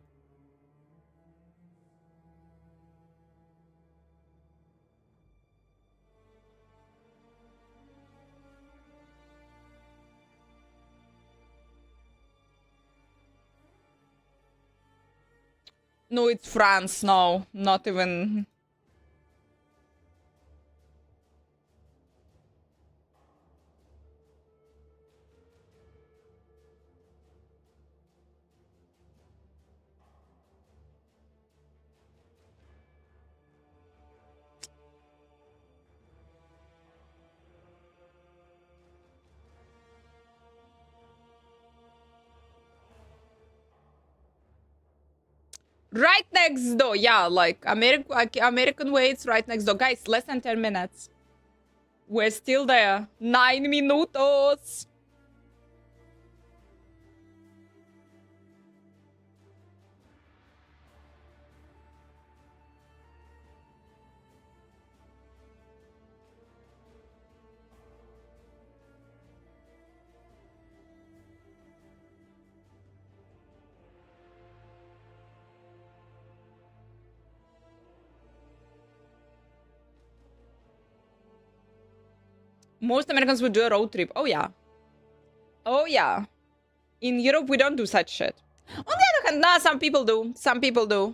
No, it's France, no. Not even... Right next door, yeah, like American way, it's right next door. Guys, less than 10 minutes. We're still there. 9 minutos. Most Americans would do a road trip. Oh, yeah. Oh, yeah. In Europe, we don't do such shit. On the other hand, nah, some people do. Some people do.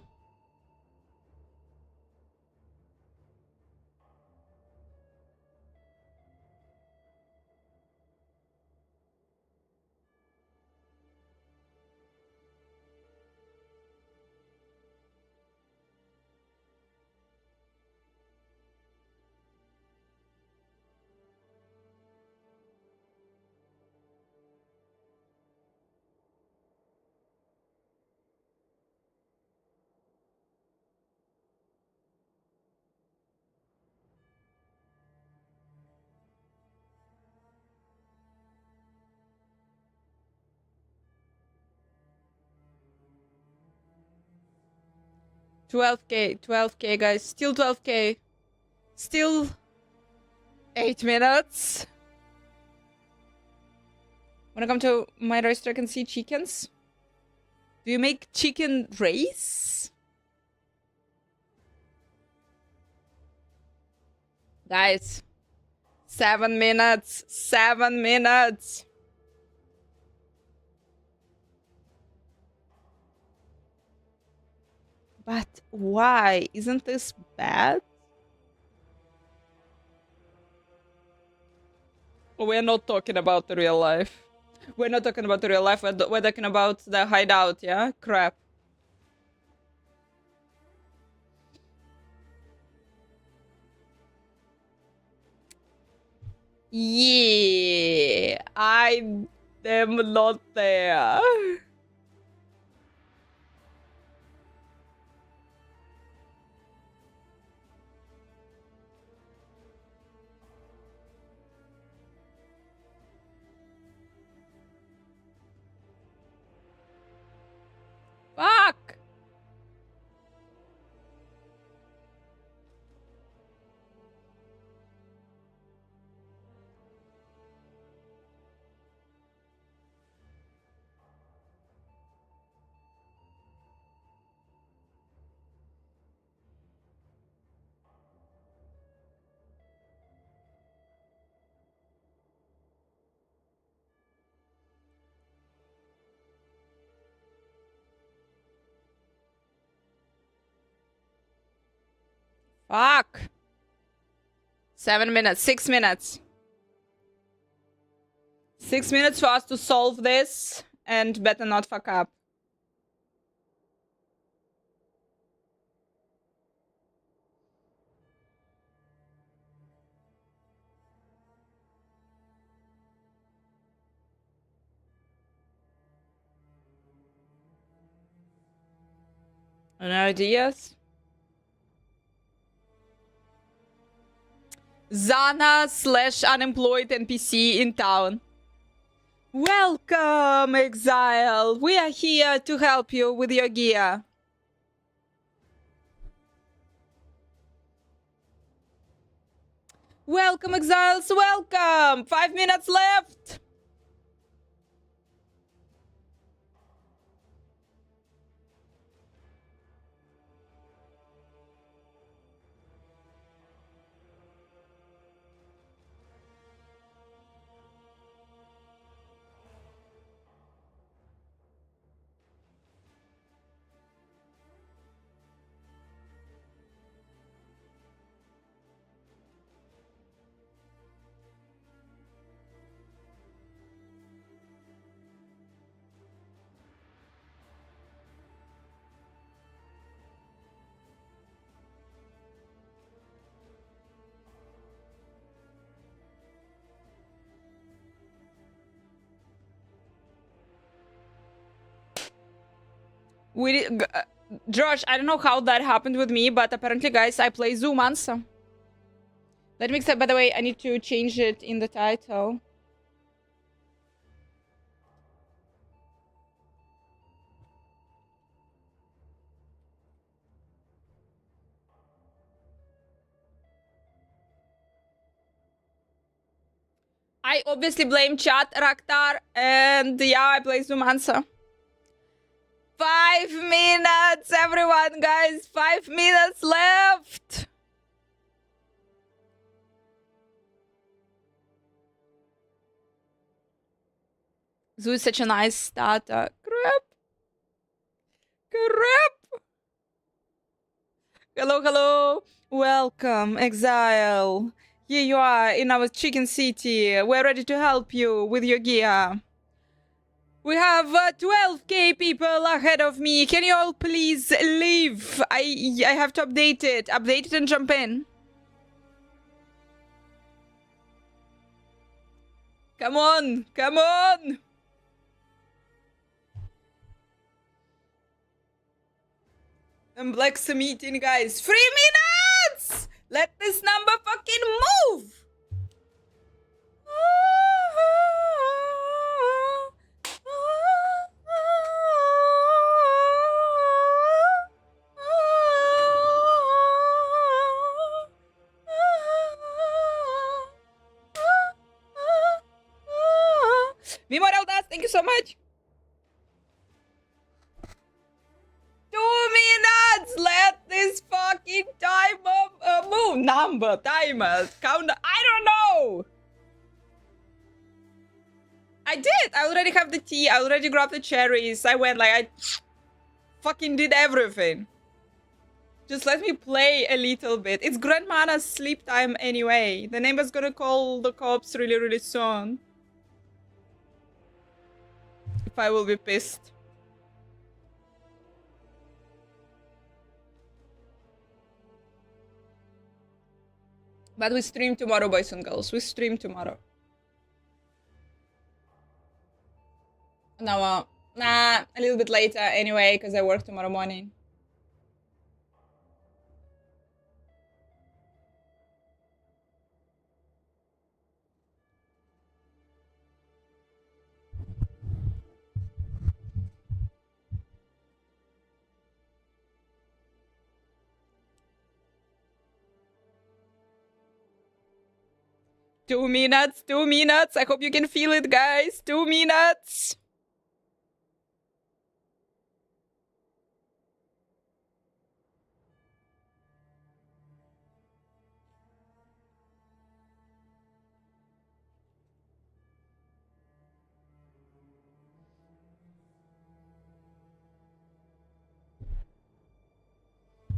$12K, guys. Still $12K. Still 8 minutes. Wanna come to my restaurant and see chickens? Do you make chicken race? Guys, 7 minutes. 7 minutes. But why? Isn't this bad? We're not talking about the real life. We're not talking about the real life. We're talking about the hideout, yeah? Crap. Yeah, I am not there. Fuck. 7 minutes. 6 minutes. 6 minutes for us to solve this and better not fuck up. Any ideas? Zana / unemployed NPC in town. Welcome, Exile. We are here to help you with your gear. Welcome, Exiles. Welcome. 5 minutes left. Josh, I don't know how that happened with me, but apparently, guys, I play Zoomancer. Let me accept, by the way, I need to change it in the title. I obviously blame chat, Raktar, and yeah, I play Zoomancer. 5 minutes, everyone, guys. 5 minutes left. Zoo is such a nice starter. Crap. Crap. Hello, hello. Welcome, Exile. Here you are in our chicken city. We're ready to help you with your gear. We have 12k people ahead of me. Can you all please leave? I have to update it. Update it and jump in. Come on. Come on. I'm Black meeting, guys. 3 minutes! Let this number fucking move! Memorial Dust, thank you so much. 2 minutes! Let this fucking timer move. Number, timer, count. I don't know! I did! I already have the tea. I already grabbed the cherries. I went like, I fucking did everything. Just let me play a little bit. It's Grandmana's sleep time anyway. The neighbor's gonna call the cops really, really soon. If I will be pissed. But we stream tomorrow, boys and girls. We stream tomorrow. No, nah, a little bit later anyway, because I work tomorrow morning. Two minutes, 2 minutes. I hope you can feel it, guys. 2 minutes.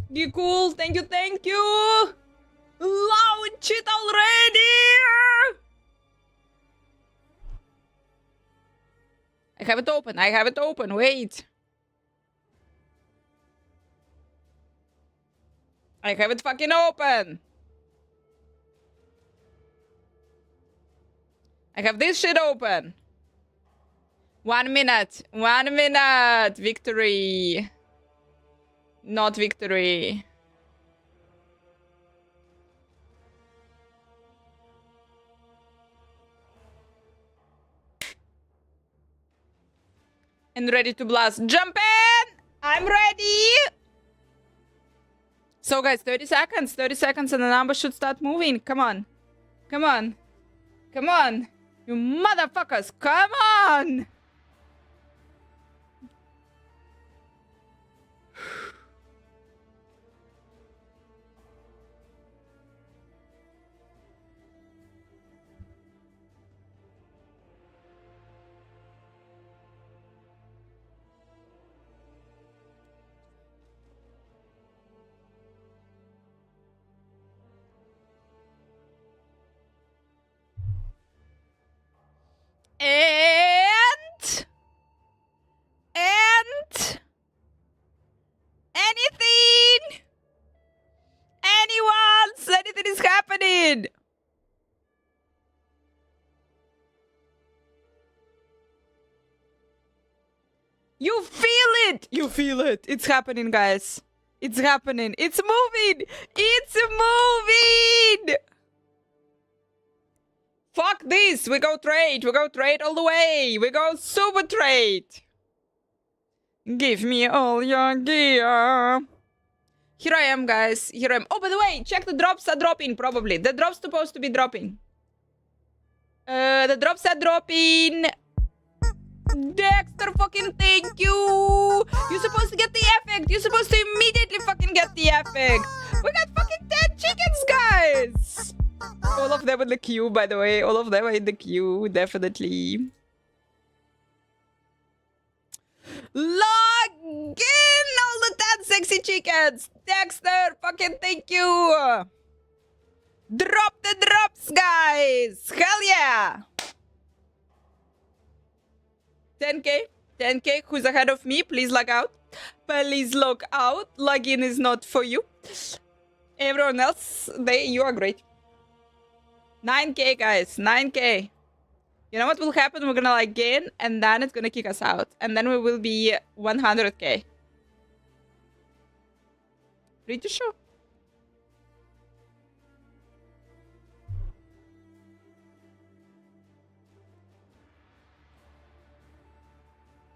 You cool. Thank you, thank you. Launch it already. I have it open. I have it open. Wait. I have it fucking open. I have this shit open. 1 minute. 1 minute. Victory. Not victory. And ready to blast. Jump in! I'm ready! So guys, 30 seconds. 30 seconds and the number should start moving. Come on. Come on. Come on. You motherfuckers. Come on! And anything, anything is happening. You feel it. You feel it. It's happening, guys. It's happening. It's moving. It's moving. Fuck this. We go trade. We go trade all the way. We go super trade. Give me all your gear. Here I am, guys. Here I am. Oh, by the way, check the drops are dropping, probably. The drops supposed to be dropping. The drops are dropping. Dexter, fucking thank you. You're supposed to get the effect. You're supposed to immediately fucking get the effect. We got fucking 10 chickens, guys. All of them in the queue, by the way. All of them are in the queue, definitely. Log in all the 10 sexy chickens. Dexter, fucking thank you. Drop the drops, guys. Hell yeah. 10k. 10k. Who's ahead of me? Please log out. Please log out. Login is not for you. Everyone else, you are great. 9k, guys. 9k. You know what will happen? We're gonna like gain, and then it's gonna kick us out. And then we will be 100k. Pretty sure.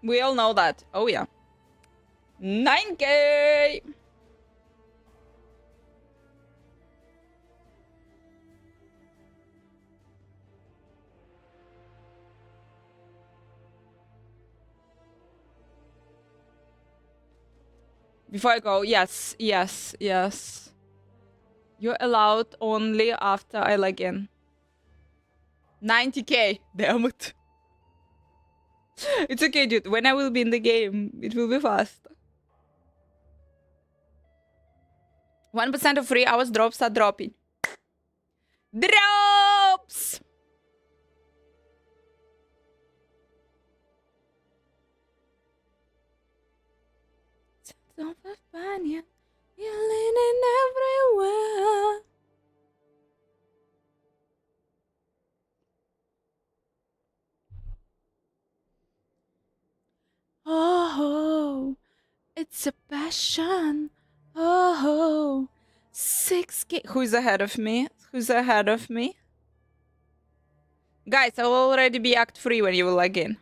We all know that. Oh, yeah. 9k! Before I go, yes, yes, yes. You're allowed only after I log in. 90k, damn it. It's okay, dude. When I will be in the game, it will be fast. 1% of free hours drops are dropping. Drops! Of a banyan, yelling in everywhere. Oh, it's a passion. Oh, 6k. Who's ahead of me? Who's ahead of me? Guys, I will already be act free when you will log in.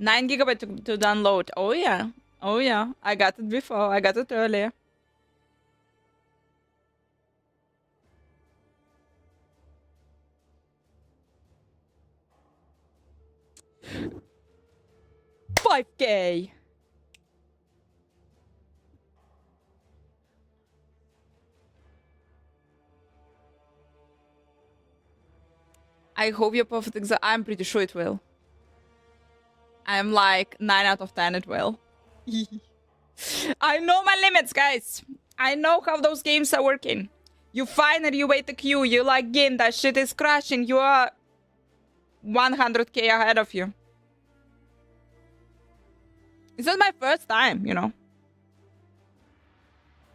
$9 GB to download. Oh yeah. Oh yeah. I got it before. I got it earlier. $5k. I hope your perfect exile. I'm pretty sure it will. I'm like 9 out of 10 it will. I know my limits, guys. I know how those games are working. You finally you wait the queue. You like game. That shit is crashing. You are 100k ahead of you. It's not my first time, you know.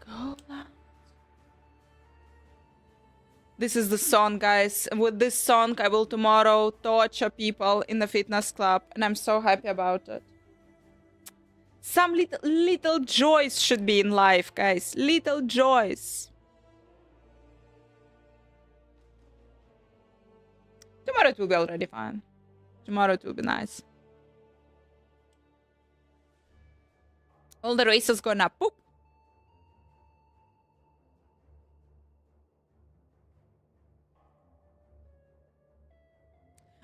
Go loud. This is the song, guys. With this song, I will tomorrow torture people in the fitness club, and I'm so happy about it. Some little joys should be in life, guys. Little joys. Tomorrow it will be already fine. Tomorrow it will be nice. All the races gonna poop.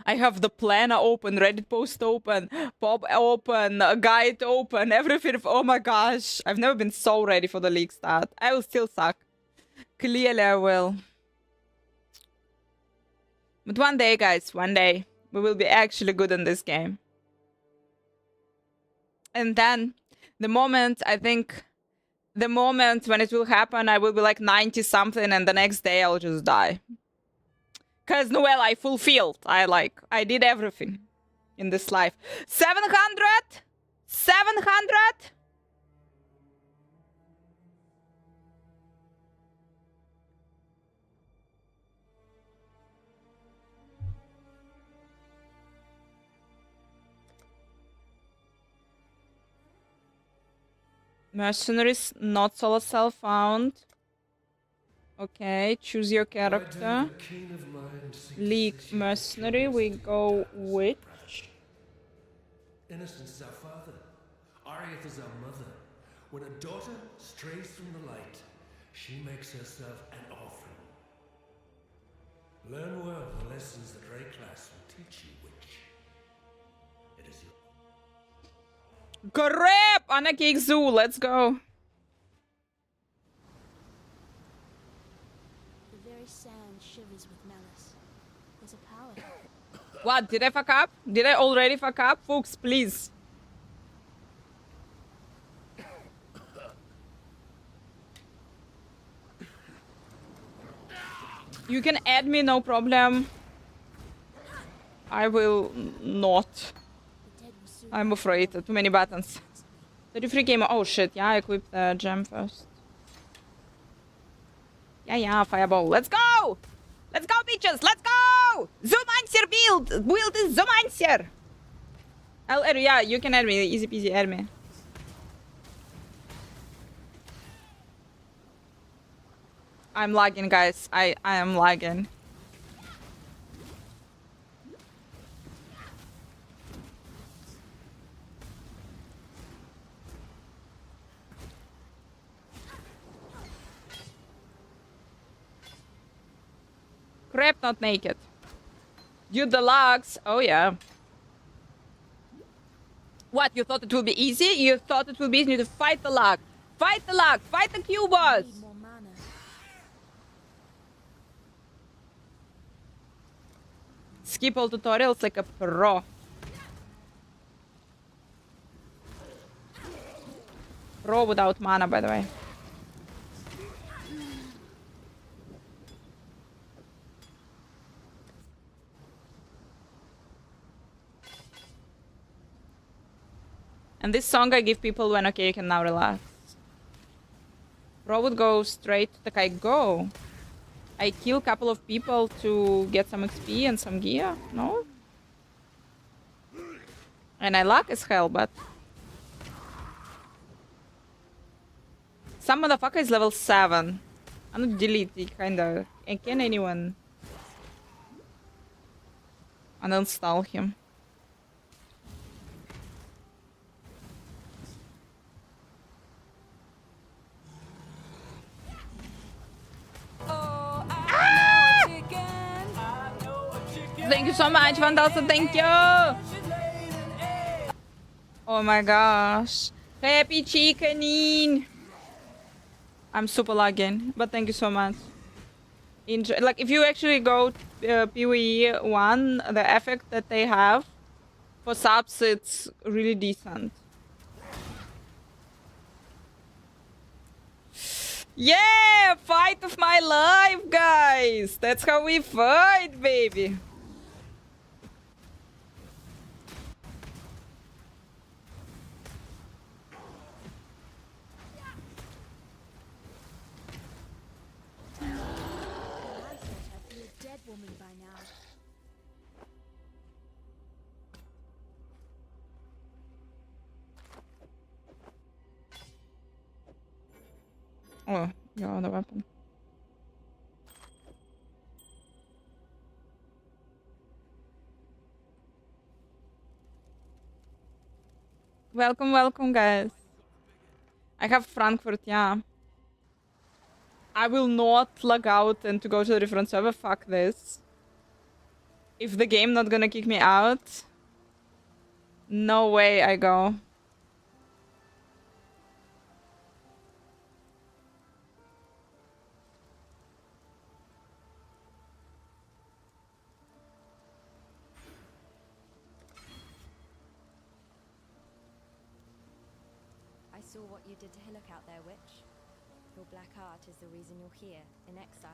I have the planner open, Reddit post open, pop open, guide open, everything. Oh my gosh. I've never been so ready for the league start. I will still suck. Clearly I will. But one day, guys, one day, we will be actually good in this game. And then, the moment, I think, the moment when it will happen, I will be like 90 something and the next day I'll just die. Because, well, I fulfilled. I did everything in this life. 700? 700? Mercenaries, not solo self found. Okay, choose your character. League Mercenary, we go witch. Innocence is our father. Ariath is our mother. When a daughter strays from the light, she makes herself an offering. Learn well the lessons that Ray class will teach you, witch. It is your... Grab! Anarchic Zoo, let's go. The very sand shivers with malice. There's a power. What? Did I fuck up? Did I already fuck up? Folks, please. You can add me, no problem. I will not. I'm afraid. Too many buttons. 33 gamer. Oh shit. Yeah, I equipped the gem first. Yeah, fireball. Let's go! Let's go, bitches! Let's go! Zoomancer build! Build is Zoomancer! I'll add, yeah, you can add me. Easy peasy, add me. I'm lagging, guys. I am lagging. Crap, not naked. Dude, the logs. Oh, yeah. What, you thought it would be easy? You thought it would be easy to fight the log. Fight the log. Fight the Q-boss. Skip all tutorials like a pro. Pro without mana, by the way. And this song I give people when, okay, you can now relax. Pro would go straight, like I go. I kill a couple of people to get some XP and some gear, no? And I luck as hell, but... Some motherfucker is level 7. I'm not delete it, kinda. And can anyone... uninstall him? Thank you so much, Vandalsa, thank you! Oh my gosh. Happy chickening! I'm super lagging, but thank you so much. Like, if you actually go PvE 1, the effect that they have for subs, it's really decent. Yeah! Fight of my life, guys! That's how we fight, baby! Oh, yeah, the weapon. Welcome, welcome, guys. I have Frankfurt, yeah. I will not log out and to go to a different server. Fuck this. If the game not gonna kick me out, no way I go. I saw what you did to Hillock out there, witch. Your black art is the reason you're here, in exile.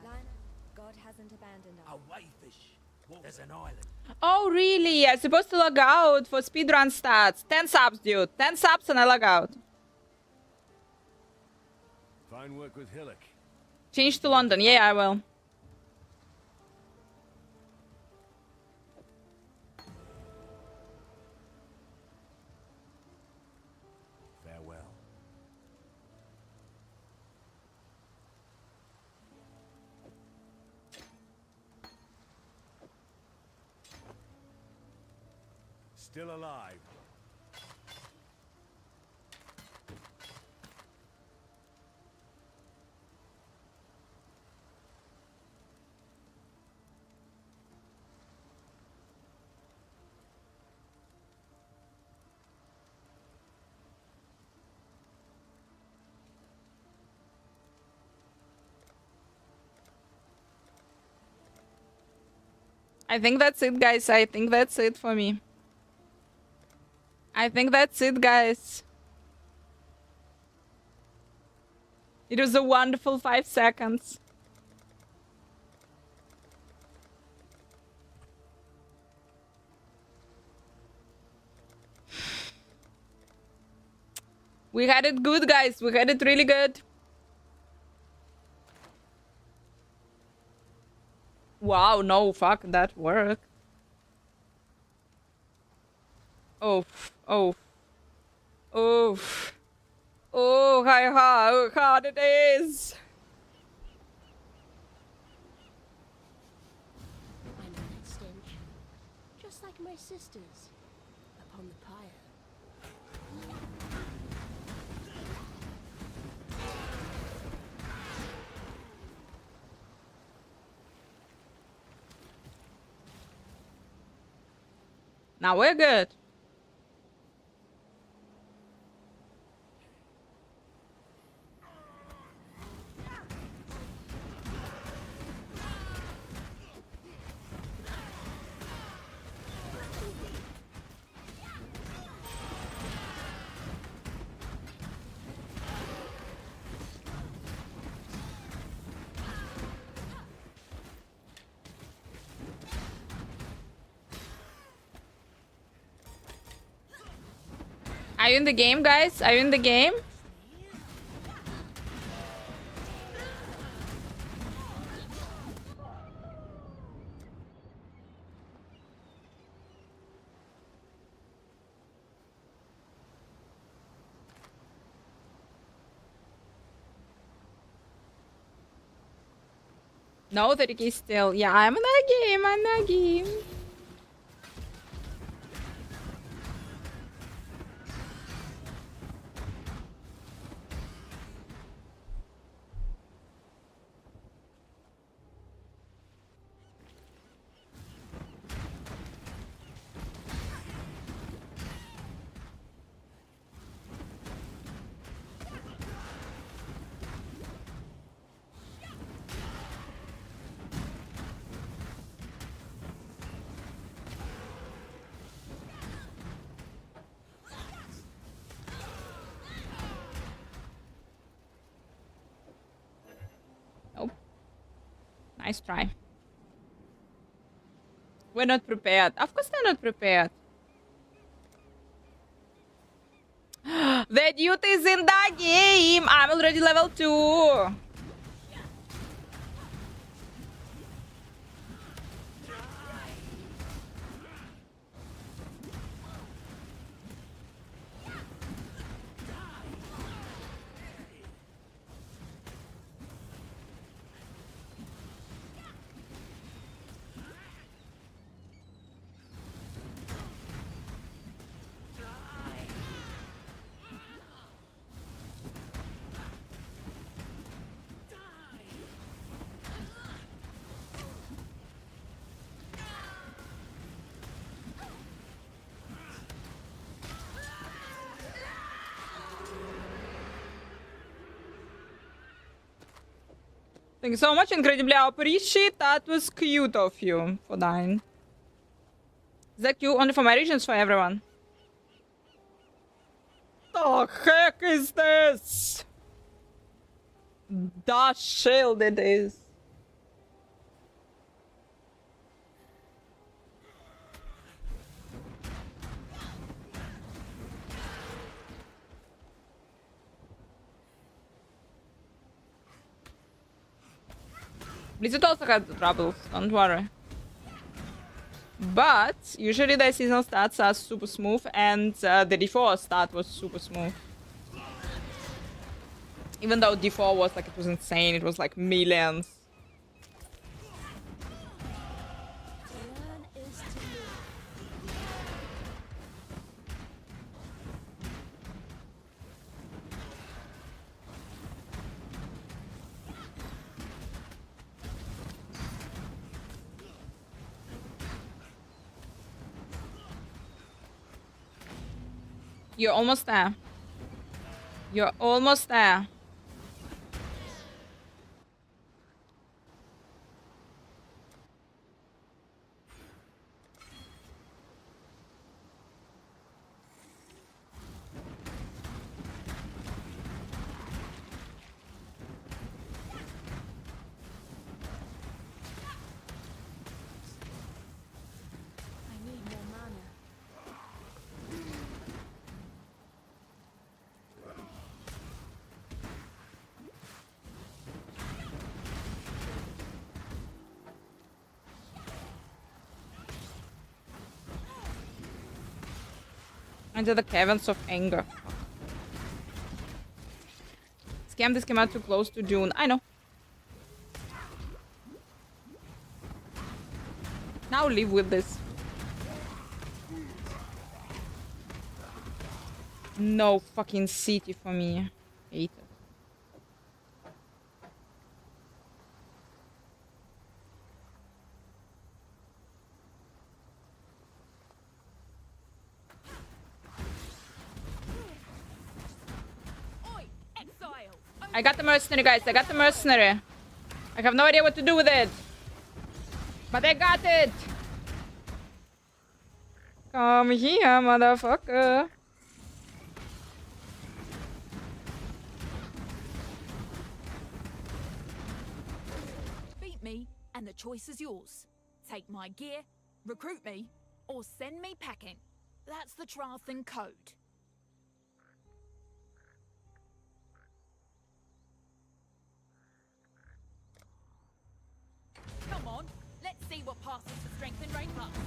God hasn't abandoned us. Away, fish. There's an island. Oh, really? I'm supposed to log out for speedrun stats. 10 subs, dude. 10 subs and I log out. Fine work with Hillock. Change to London. Yeah, I will. Farewell. Still alive. I think that's it, guys. I think that's it for me. I think that's it, guys. It was a wonderful 5 seconds. We had it good, guys. We had it really good. Wow, no, fuck, that worked. Oh, oh, oh, oh, how hard it is. I know that stench. Just like my sisters upon the pyre. Now we're good. Are you in the game, guys? Are you in the game? No, the Ricky still. Yeah, I'm in that game. I'm in that game. Nice try. We're not prepared. Of course they're not prepared. The dude is in the game. I'm already level 2. Thank you so much. Incredibly appreciate. That was cute of you for dying. Is that cute only for my regions, for everyone? The heck is this? The shield it is. Blizzard also had troubles, don't worry. But usually the seasonal stats are super smooth, and the D4 stat was super smooth. Even though D4 was like, it was insane, it was like millions. You're almost there. You're almost there. Into the caverns of anger. Scam, this came out too close to June. I know. Now live with this. No fucking city for me. Hate it. I got the mercenary, guys. I got the mercenary. I have no idea what to do with it. But I got it. Come here, motherfucker. Beat me, and the choice is yours. Take my gear, recruit me, or send me packing. That's the Triathan code. Come on, let's see what passes for strength and rain past.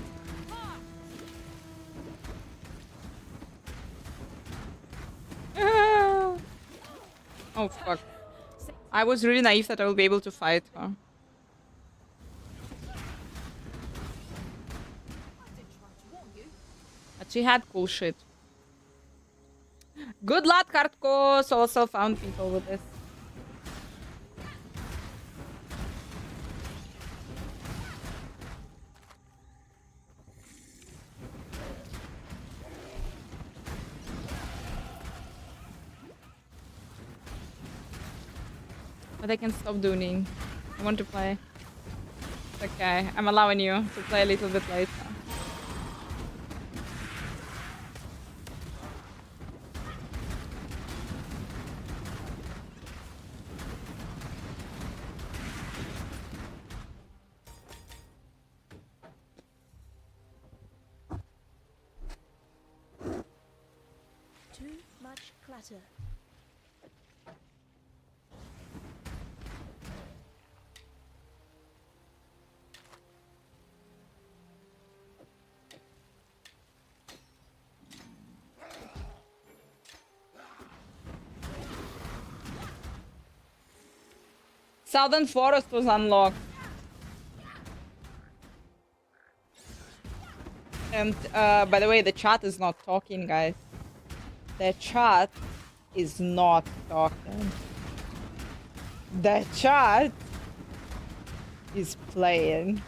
Oh fuck. I was really naive that I will be able to fight her. But she had cool shit. Good luck, hardcore solo self-found people with this. But I can stop doing. I want to play. It's okay. I'm allowing you to play a little bit later. much clutter. Southern Forest was unlocked. And by the way, the chat is not talking, guys. The chat is not talking. The chat is playing.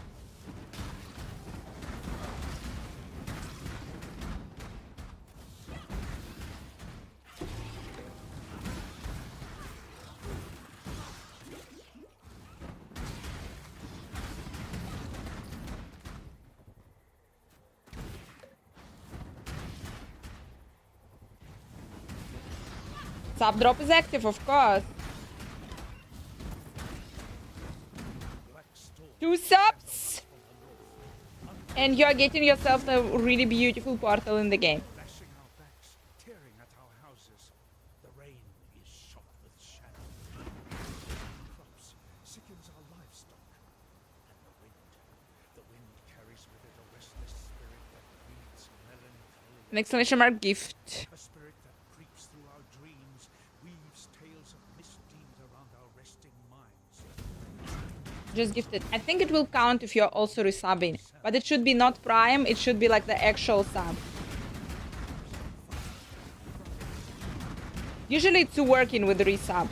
Sub drop is active, of course. 2 subs! And you are getting yourself a really beautiful portal in the game. Lashing our backs, tearing at our houses. The rain is shot with shadow. Crops sickens our livestock. And the wind carries with it a restless spirit that breeds melancholy. An exclamation mark gift. A spirit that creeps through our dreams, weaves tales of misdeeds around our resting minds. Just gifted. I think it will count if you're also resubbing. But it should be not Prime, it should be like the actual sub. Usually it's working with resubs.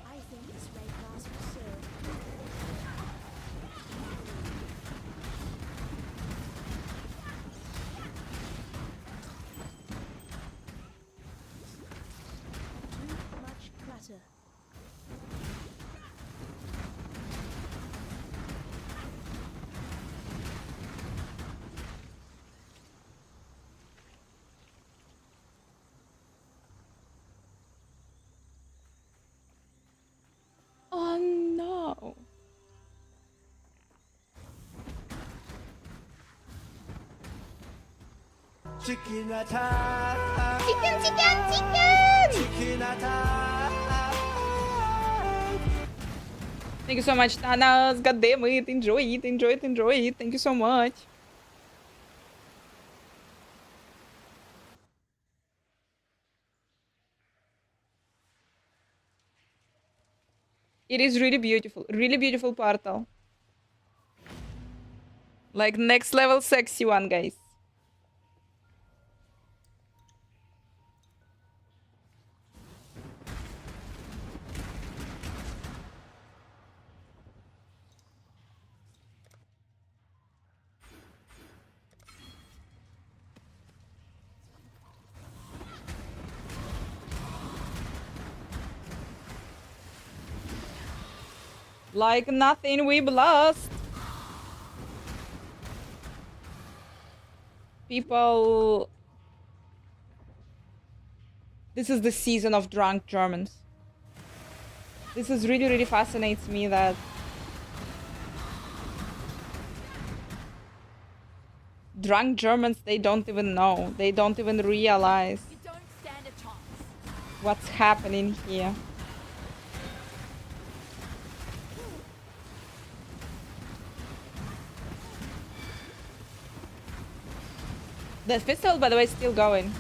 I think this may pass for serve. Too much clutter. Oh no. Chicken attack! Chicken, chicken, chicken! Chicken attack! Thank you so much, Thanos. God damn it. Enjoy it, enjoy it, enjoy it. Thank you so much. It is really beautiful portal. Like next level sexy one, guys. Like nothing, we blast. People... This is the season of drunk Germans. This is really fascinates me that... Drunk Germans, they don't even know. They don't even realize You don't stand a chance. what's happening here. The festival, by the way, is still going.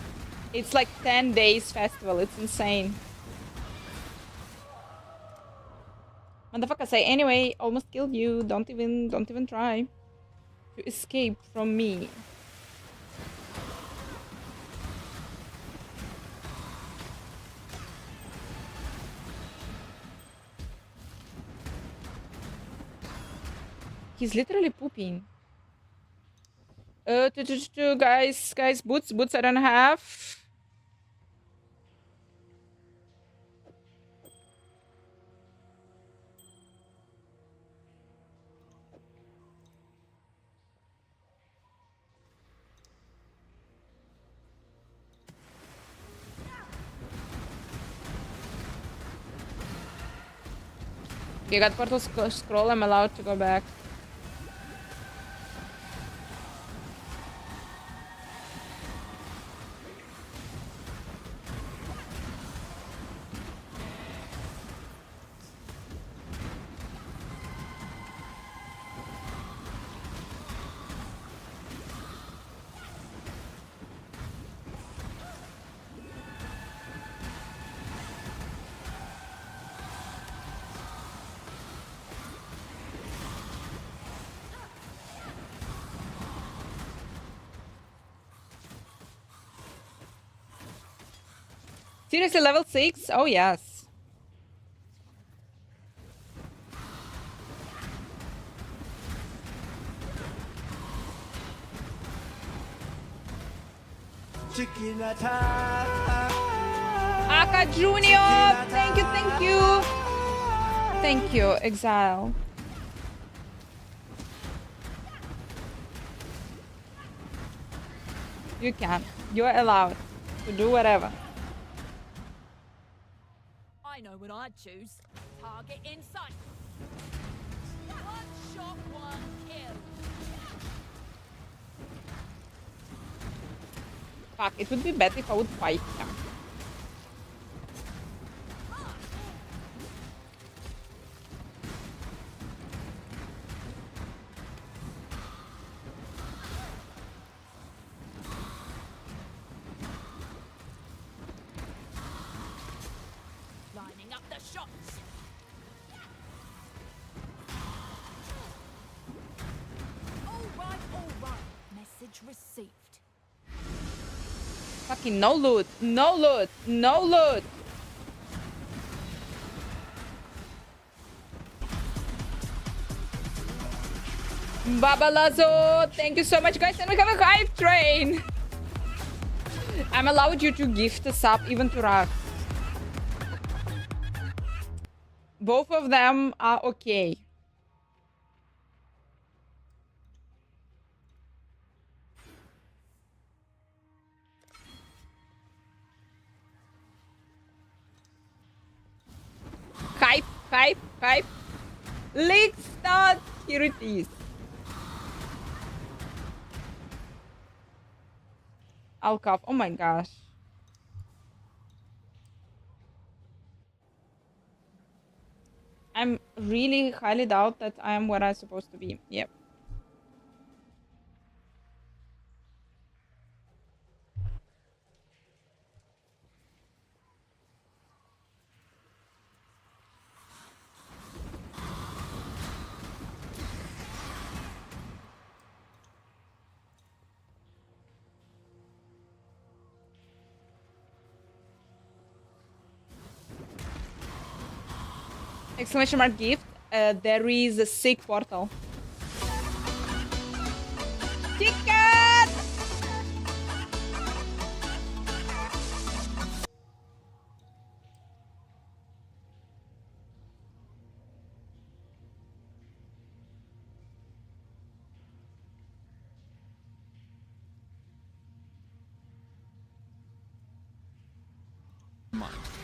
It's like 10 days festival. It's insane. Motherfucker say, anyway, almost killed you. Don't even try to escape from me. He's literally pooping. Guys, boots I don't have. You got portal scroll, I'm allowed to go back. Seriously, level 6? Oh, yes. Chicken attack. Aka Junior! Thank you, thank you! Thank you, Exile. You can. You're allowed to do whatever. I know what I'd choose. Target in sight. One shot, one kill. Fuck, it would be better if I would fight him. Lining up the shots. All right. Message received. Fucking no loot, no loot, no loot. Babalazo, thank you so much, guys, and we have a hype train. I'm allowed you to gift a sub even to Rak. Both of them are okay. Hype. League start. Here it is. Alcov. Oh my gosh. I'm really highly doubt that I am where I'm supposed to be. Yep. Exclamation mark gift. There is a sick portal. Ticket!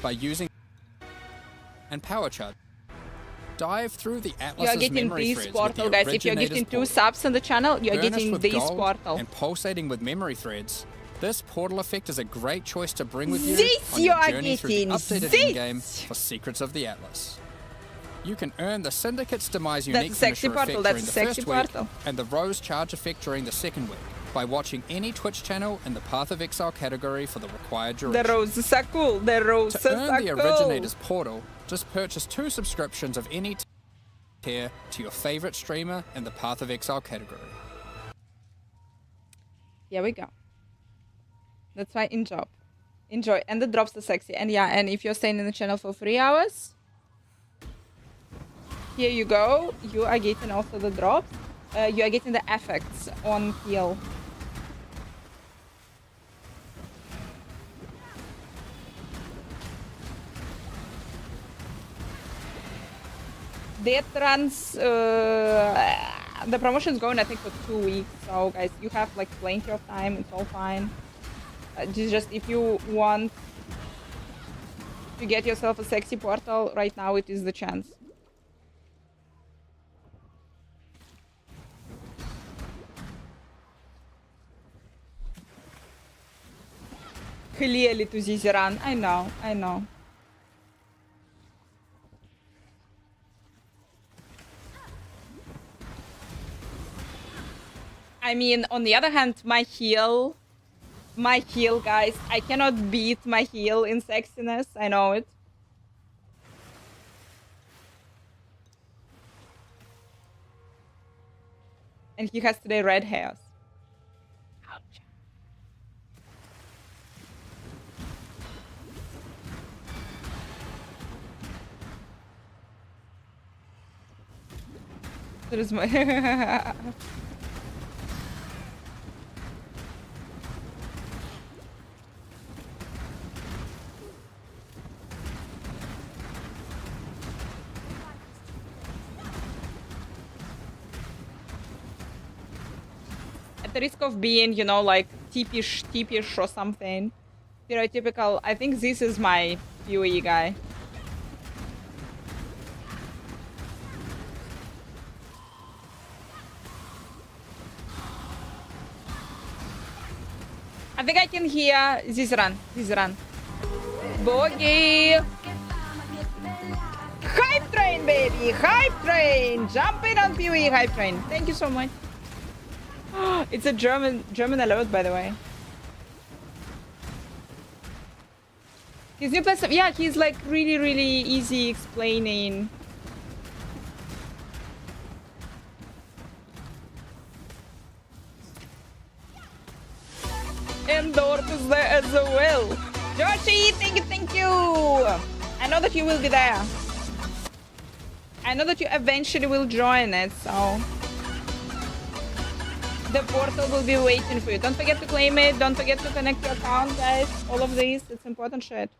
By using and power charge. Dive through the You are Atlas's getting memory this threads portal, with the guys. If you're Originator's getting 2 portal. subs on the channel, you're Burnished getting with this gold portal. and pulsating with memory threads. This portal effect is a great choice to bring with you This on you your are journey through the getting, updated this. in-game for Secrets of the Atlas. You can earn the Syndicate's Demise That's unique a sexy finisher portal, effect that's during a the sexy first week portal. and the Rose charge effect during the second week by watching any Twitch channel in the Path of Exile category for the required duration. The roses are cool. The roses To earn are the cool. Originator's portal, just purchase 2 subscriptions of any tier to your favorite streamer in the Path of Exile category. Here we go. That's my in-job. Enjoy. And the drops are sexy. And yeah, and if you're staying in the channel for 3 hours, here you go. You are getting also the drops. You are getting the effects on heal. Death runs, the promotion's going I think for 2 weeks, so guys, you have like plenty of time, it's all fine. Just if you want to get yourself a sexy portal, right now it is the chance. clearly to Zizeran. I know, I know. I mean, on the other hand, my heal, guys, I cannot beat my heal in sexiness. I know it. And he has today red hairs. Ouch. That is my... At the risk of being, you know, like teepish or something, stereotypical, I think this is my PoE guy. I think I can hear Zizeran. Boogie! Hype train, baby! Hype train! Jumping on PoE hype train. Thank you so much. It's a German alert, by the way. His new passive, yeah, he's like really easy explaining. Endorf is there as well. Joshi, thank you. I know that you will be there. I know that you eventually will join it, so the portal will be waiting for you. Don't forget to claim it. Don't forget to connect your account, guys. All of these, it's important shit.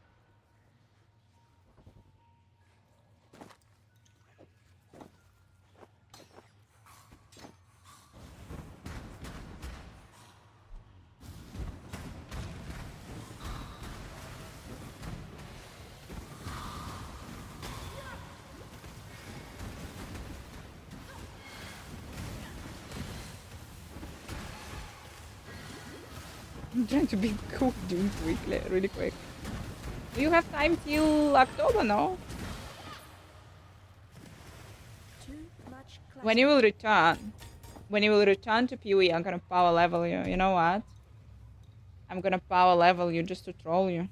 I'm trying to be cool doing quickly, really quick. Do you have time till October, no? When you will return to PoE, I'm gonna power level you. You know what? I'm gonna power level you just to troll you.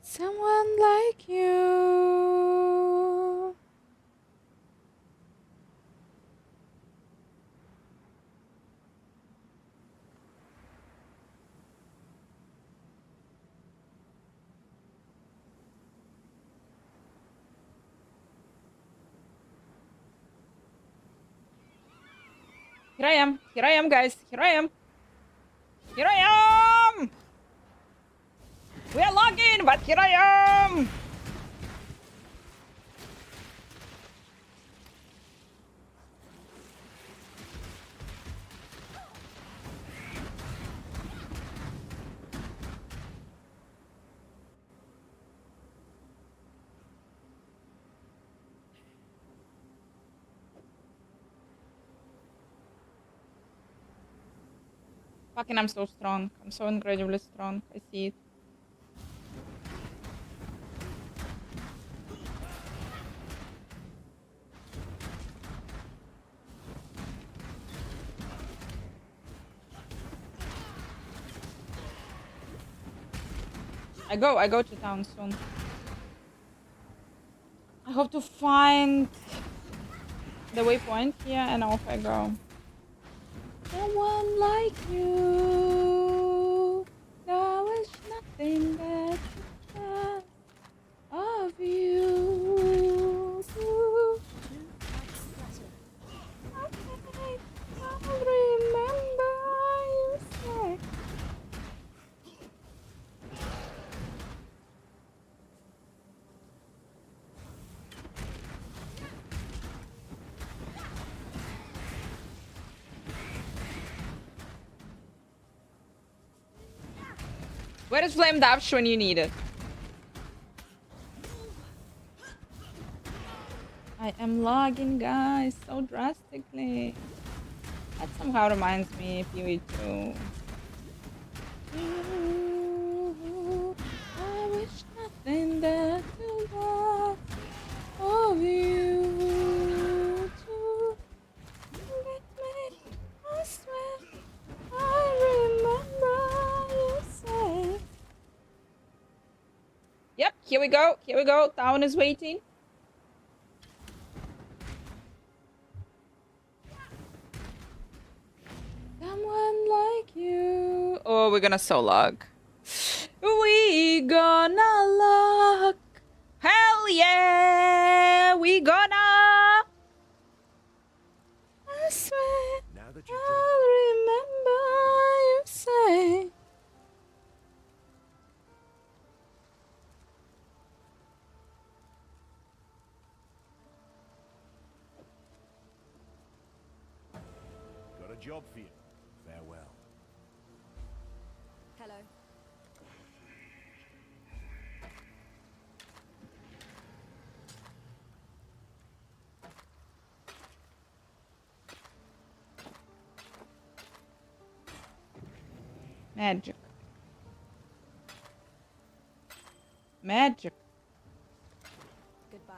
Someone like you. Here I am, guys. Here I am. We are logging, but here I am. Fucking, I'm so strong. I'm so incredibly strong. I see it. I go to town soon. I hope to find the waypoint here and off I go. Someone like you. There is nothing that can of you. I'll remember you say. Where is Flame Dash when you need it? I am lagging, guys, so drastically. That somehow reminds me of PvE2. I wish nothing that to love of you to get me. I swear I remember you say. Yep, here we go. Here we go. Town is waiting. Someone like you. Oh, we're gonna so log. We gonna log. Hell yeah, we gonna. I swear I'll remember you say. Got a job for you. Farewell. Hello. Magic. Magic. Goodbye.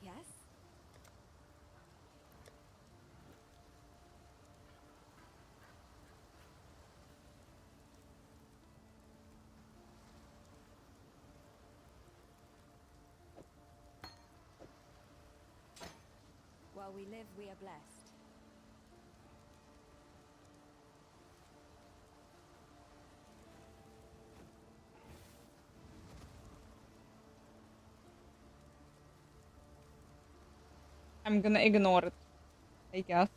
Yes? While we live, we are blessed. I'm gonna ignore it, I guess.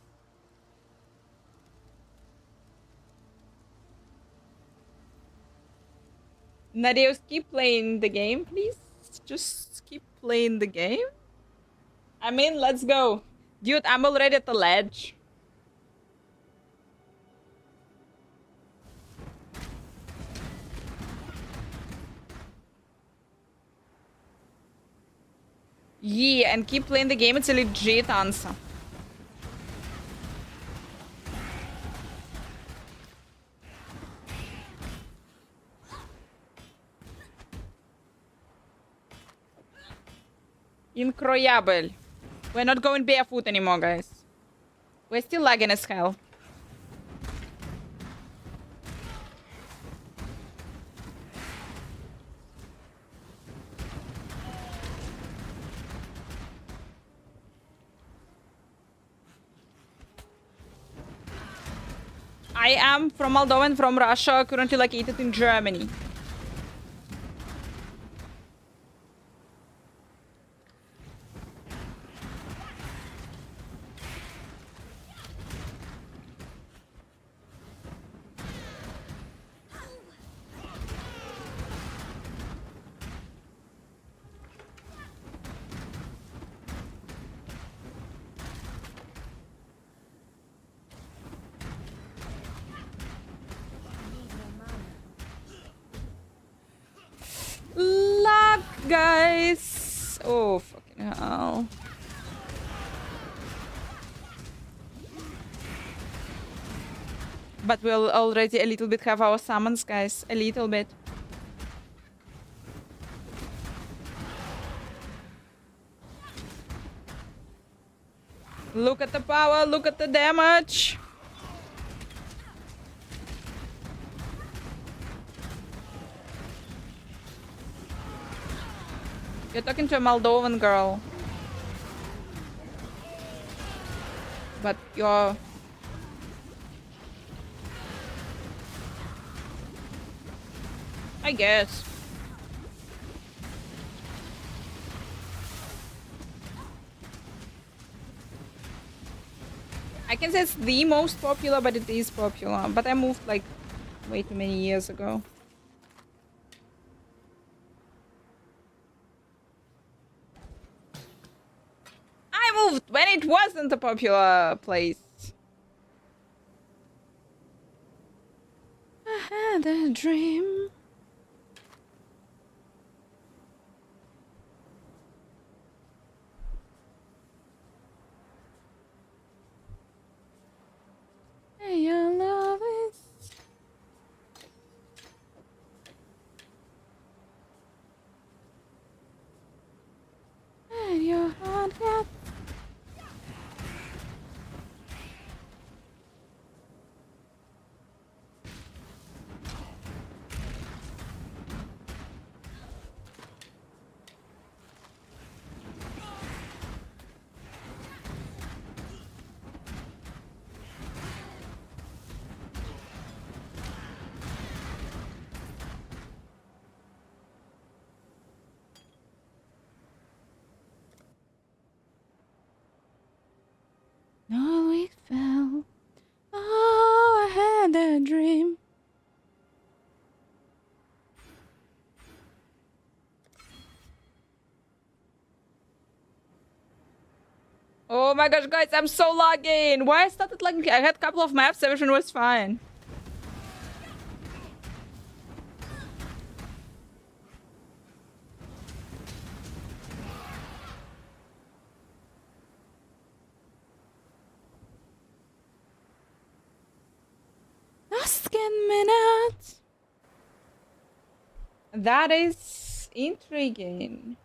Nadios, keep playing the game, please. Just keep playing the game. I mean, let's go. Dude, I'm already at the ledge. Yeah, and keep playing the game. It's a legit answer. Incroyable. We're not going barefoot anymore, guys. We're still lagging as hell. I am from Moldova and from Russia, currently located in Germany. Luck, guys. Oh, fucking hell. But we'll already a little bit have our summons, guys. A little bit. Look at the power, look at the damage. You're talking to a Moldovan girl. But you're... I guess. I can say it's the most popular, but it is popular. But I moved like way too many years ago. I moved when it wasn't a popular place. I had a dream. Hey, your love is... And your heart got... No, we fell. Oh, I had a dream. Oh my gosh, guys, I'm so lagging. Why I started lagging? I had a couple of maps, everything was fine. Minute. That is intriguing.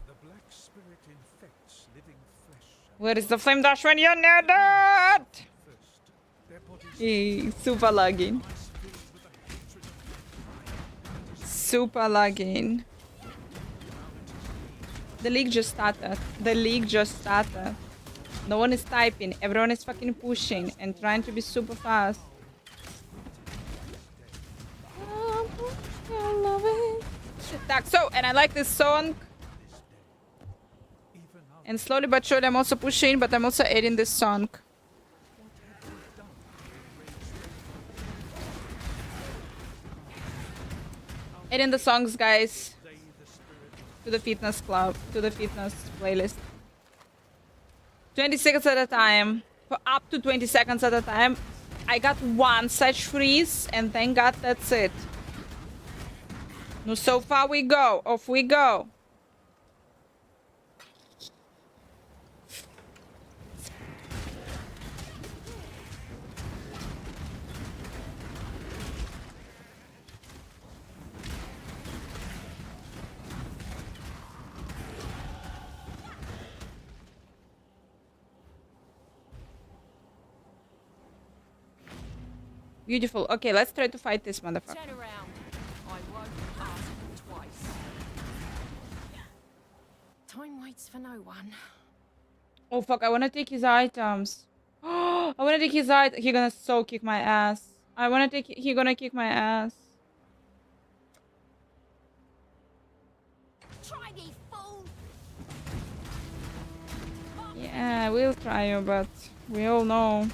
The black spirit infects living flesh. Where is the flame dash when you need it? Super lagging. Super lagging. The league just started. The league just started. No one is typing. Everyone is fucking pushing and trying to be super fast. I love it. So, and I like this song. And slowly but surely I'm also pushing, but I'm also adding this song. Adding the songs, guys. To the fitness club, to the fitness playlist. 20 seconds at a time. For up to 20 seconds at a time. I got one such freeze, and thank God that's it. No, so far we go. Off we go. Beautiful. Okay, let's try to fight this motherfucker. Turn around. I won't ask twice. Time waits for no one. Oh fuck, I wanna take his items. I wanna take his items. He gonna so kick my ass. I wanna take... He gonna kick my ass. Try me, fool. Yeah, we'll try you, but we all know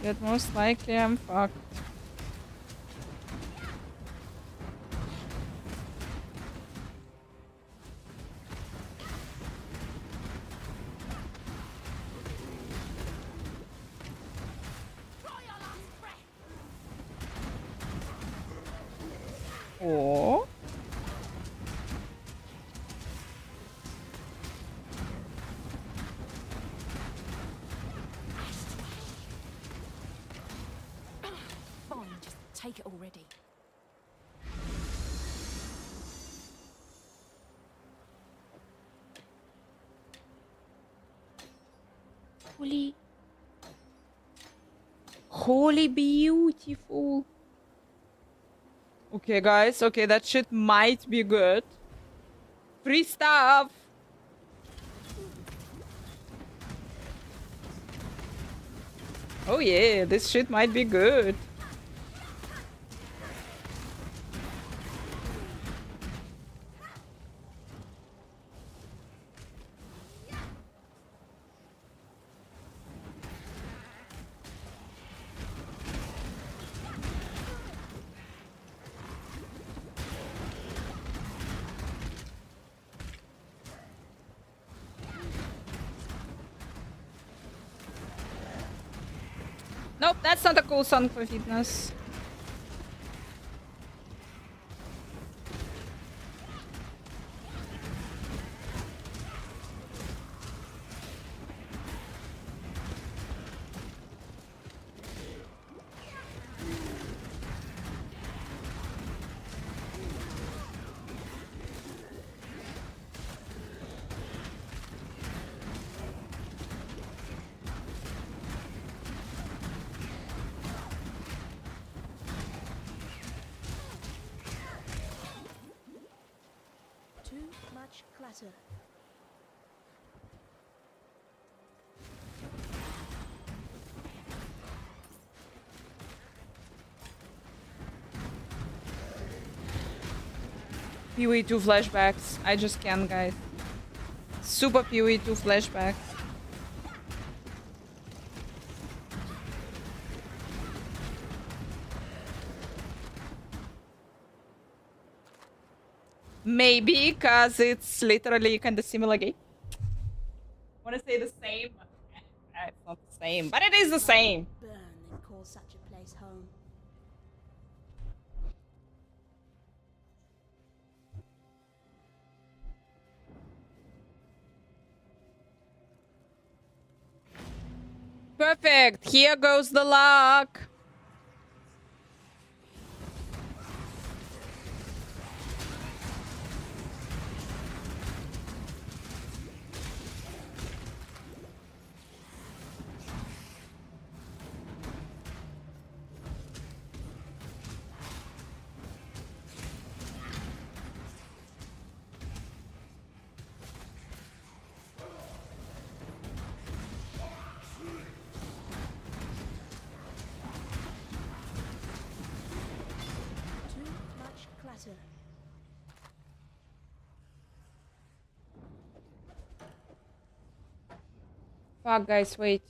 that most likely I'm fucked. Oh. Fine, just take it already. Holy beautiful. Okay, guys. Okay, that shit might be good. Free stuff. Oh yeah, this shit might be good. Nope, that's not a cool song for fitness. Too much clutter. PoE 2 flashbacks. I just can't, guys. Super PoE 2 flashbacks. Maybe because it's literally kind of similar game. I want to say the same. It's not the same, but it is the same. Burn and call such a place home. Perfect. Here goes the luck. Too much clutter. Fuck, guys, wait.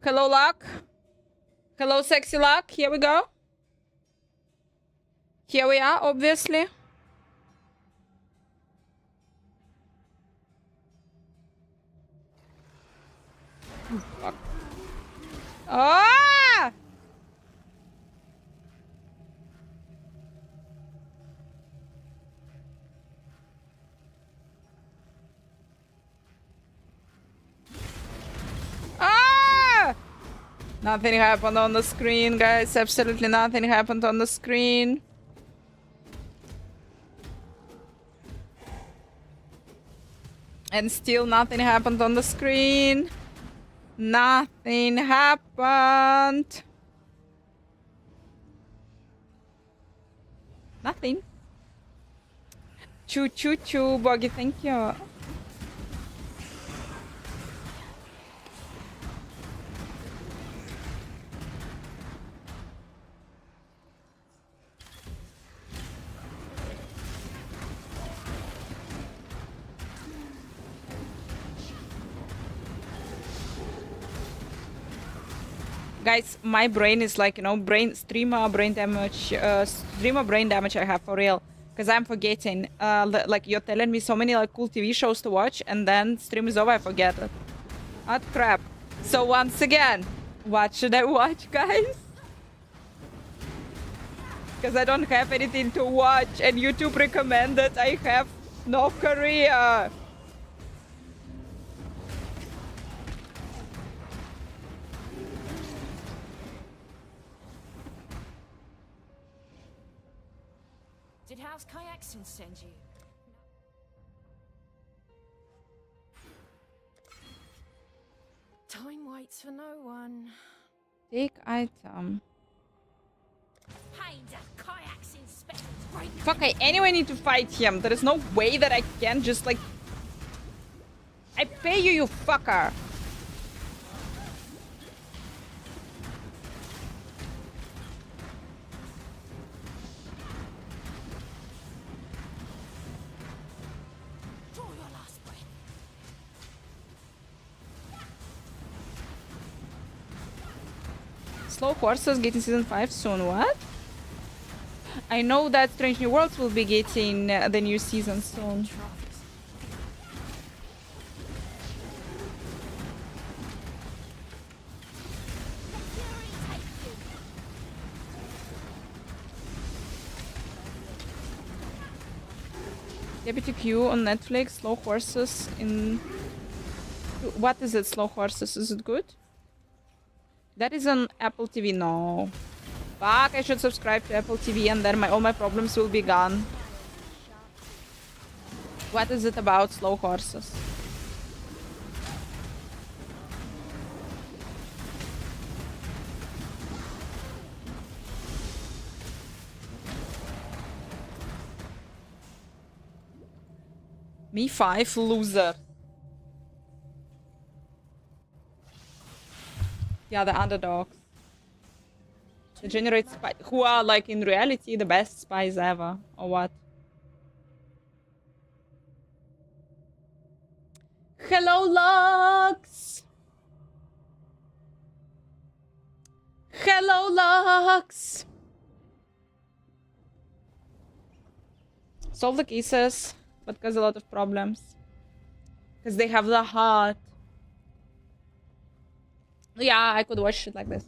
Hello, luck. Hello, sexy luck. Here we go. Here we are, obviously. Oh, fuck. Ah! Ah! Nothing happened on the screen, guys. Absolutely nothing happened on the screen. And still nothing happened on the screen. Nothing happened. Nothing. Choo choo choo, Boggy, thank you. Guys, my brain is like, you know, streamer brain damage I have for real. Because I'm forgetting. Like, you're telling me so many like cool TV shows to watch, and then stream is over, I forget it. What crap. So once again, what should I watch, guys? Because I don't have anything to watch, and YouTube recommended I have no career. Did House Kayakson send you? Time waits for no one. Take item. Fuck, I anyway need to fight him. There is no way that I can just like... I pay you, you fucker. Draw your last breath. Slow Horses getting season 5 soon. What? I know that Strange New Worlds will be getting the new season soon. Deputy Q on Netflix, Slow Horses in... What is it, Slow Horses? Is it good? That is on Apple TV, no. Fuck, I should subscribe to Apple TV and then all my problems will be gone. What is it about, Slow Horses? Me 5, loser. Yeah, the underdogs. They generate spies, who are like in reality the best spies ever, or what? Hello, Lux! Hello, Lux! Solve the cases, but cause a lot of problems. Because they have the heart. Yeah, I could watch shit like this.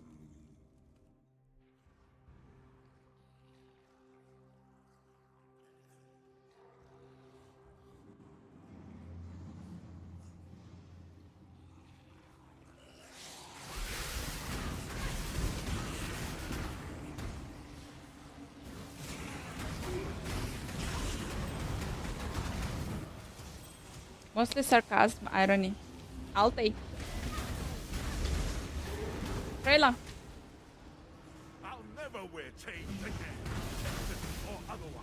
Mostly sarcasm, irony. I'll take. Rayla. I'll never wear chains again, or otherwise.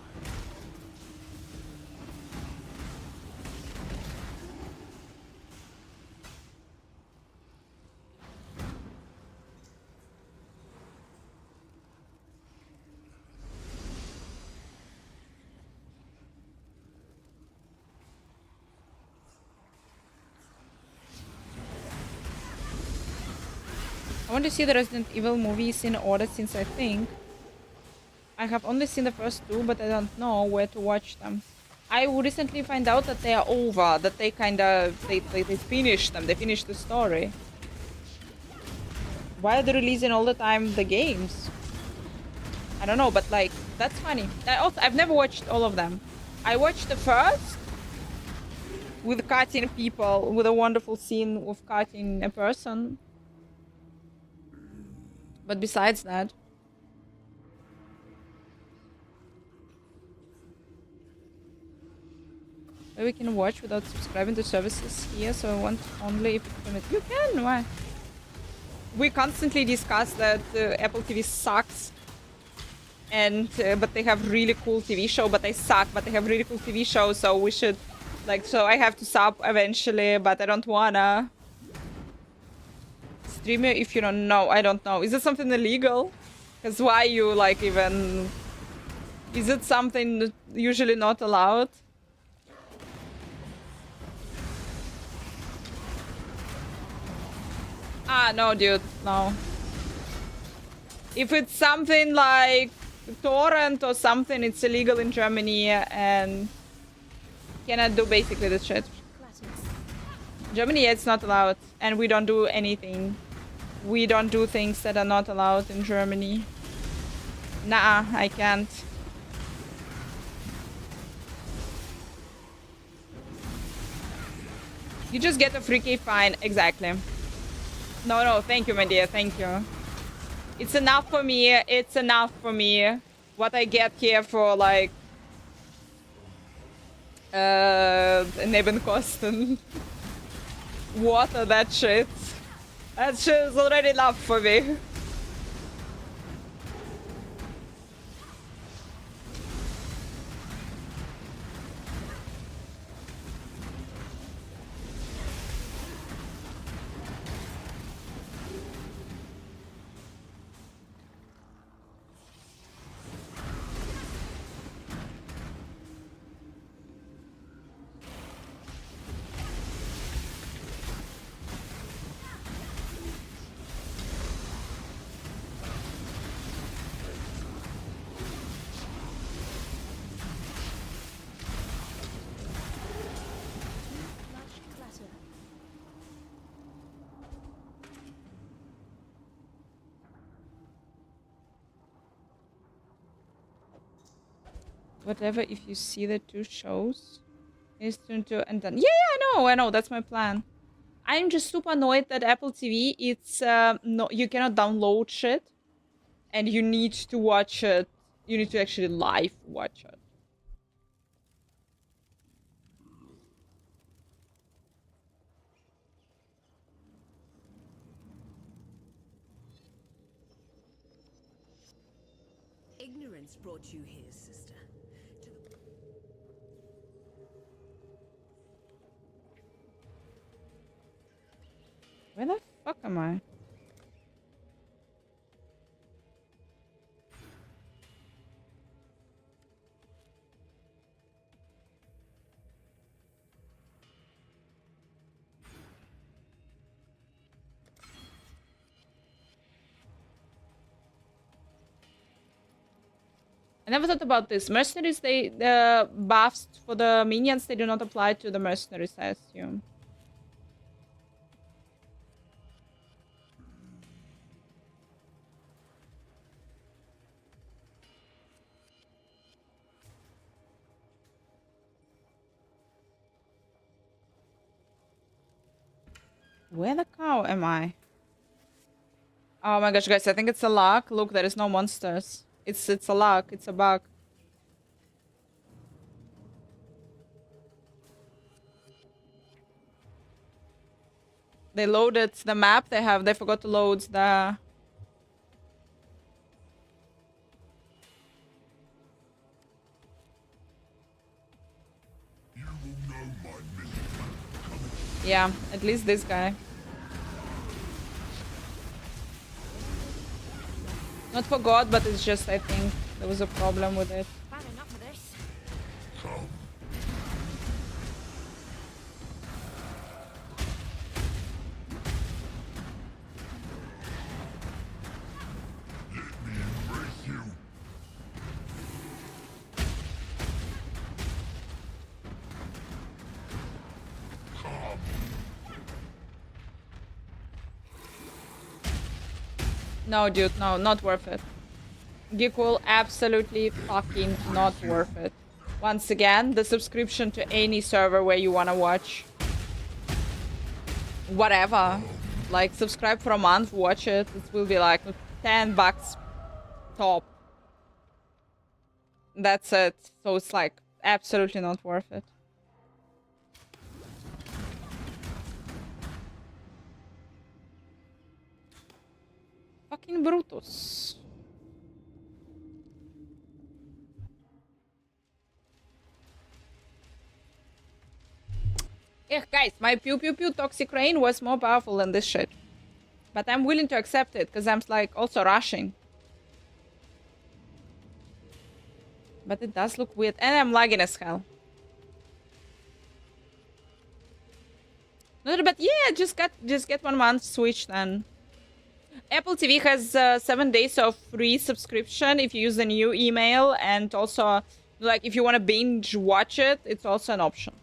I want to see the Resident Evil movies in order since I think I have only seen the first two, but I don't know where to watch them. I recently find out that they are over, that they they finished them, they finished the story. Why are they releasing all the time the games? I don't know, but like, that's funny. I've never watched all of them. I watched the first with cutting people, with a wonderful scene of cutting a person. But besides that, we can watch without subscribing to services here, so I want only if it's permitted. You can, why? We constantly discuss that Apple TV sucks, and but they have really cool TV show, but they suck, but they have really cool TV show, so we should, like, so I have to sub eventually, but I don't wanna. Streamer, if you don't know, I don't know. Is it something illegal? Because why you like even... Is it something usually not allowed? Ah, no, dude, no. If it's something like torrent or something, it's illegal in Germany and cannot do basically the shit. Germany, yeah, it's not allowed, and we don't do anything. We don't do things that are not allowed in Germany. Nah, I can't. You just get a free key fine, exactly. No, thank you, my dear, thank you. It's enough for me, it's enough for me. What I get here for, like, Nebenkosten. Water that shit. That shit is already enough for me. Whatever, if you see the 2 shows, instant to and then. Yeah, I know, that's my plan. I'm just super annoyed that Apple TV, it's no, you cannot download shit, and you need to watch it. You need to actually live watch it. Ignorance brought you here, sister. Where the fuck am I? I never thought about this. Mercenaries, the buffs for the minions, they do not apply to the mercenaries, I assume. Where the cow am I? Oh my gosh, guys, I think it's a luck. Look, there is no monsters. It's a luck. It's a bug. They loaded the map. They forgot to load the. Yeah, at least this guy. Not forgot, but it's just, I think there was a problem with it. Had enough of this. No, dude, no, not worth it. Geekwool, absolutely fucking not worth it. Once again, the subscription to any server where you wanna watch whatever. Like, subscribe for a month, watch it. It will be like $10 top. That's it. So it's like absolutely not worth it. Fucking Brutus. Yeah, guys, my pew pew pew toxic rain was more powerful than this shit. But I'm willing to accept it, because I'm like also rushing. But it does look weird. And I'm lagging as hell. Not but yeah, just get 1 month Switch then. Apple TV has 7 days of free subscription if you use the new email, and also like if you want to binge watch it, it's also an option.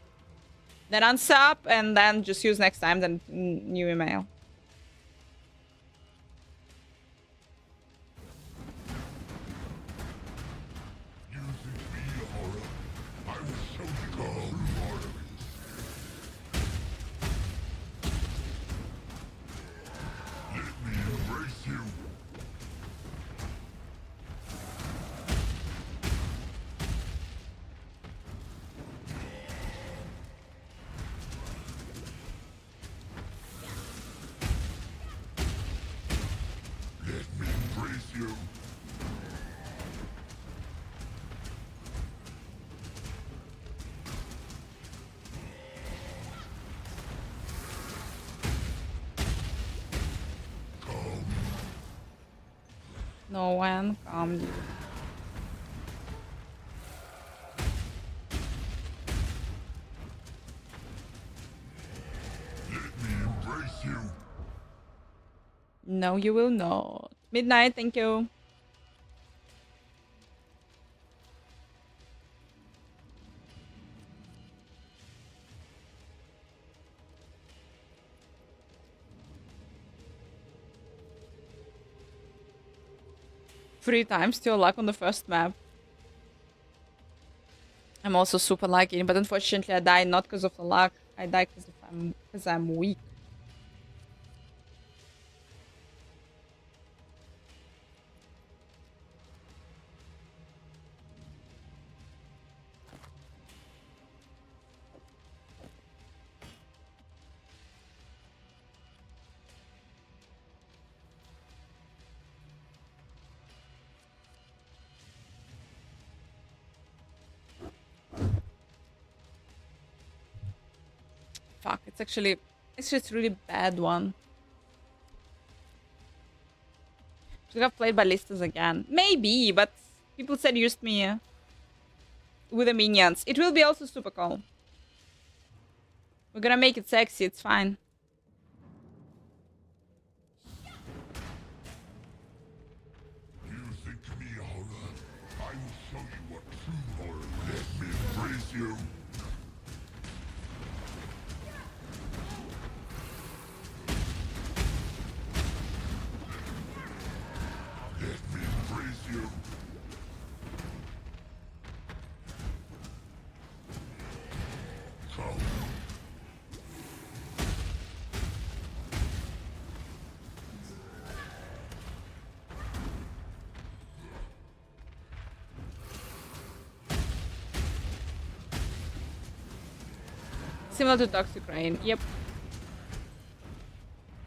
Then unsub and then just use next time the new email. No one calm you. Embrace you. No, you will not. Midnight, thank you. Three times to your luck on the first map. I'm also super lucky, but unfortunately I die not because of the luck. I die because I'm weak. Fuck, it's just really bad one. Should have played ballistas again. Maybe, but people said used me with the minions. It will be also super cool. We're gonna make it sexy, it's fine. You think me horror? I will show you what true horror is. Let me embrace you. Let me embrace you. Come. Similar to Toxic Rain, yep.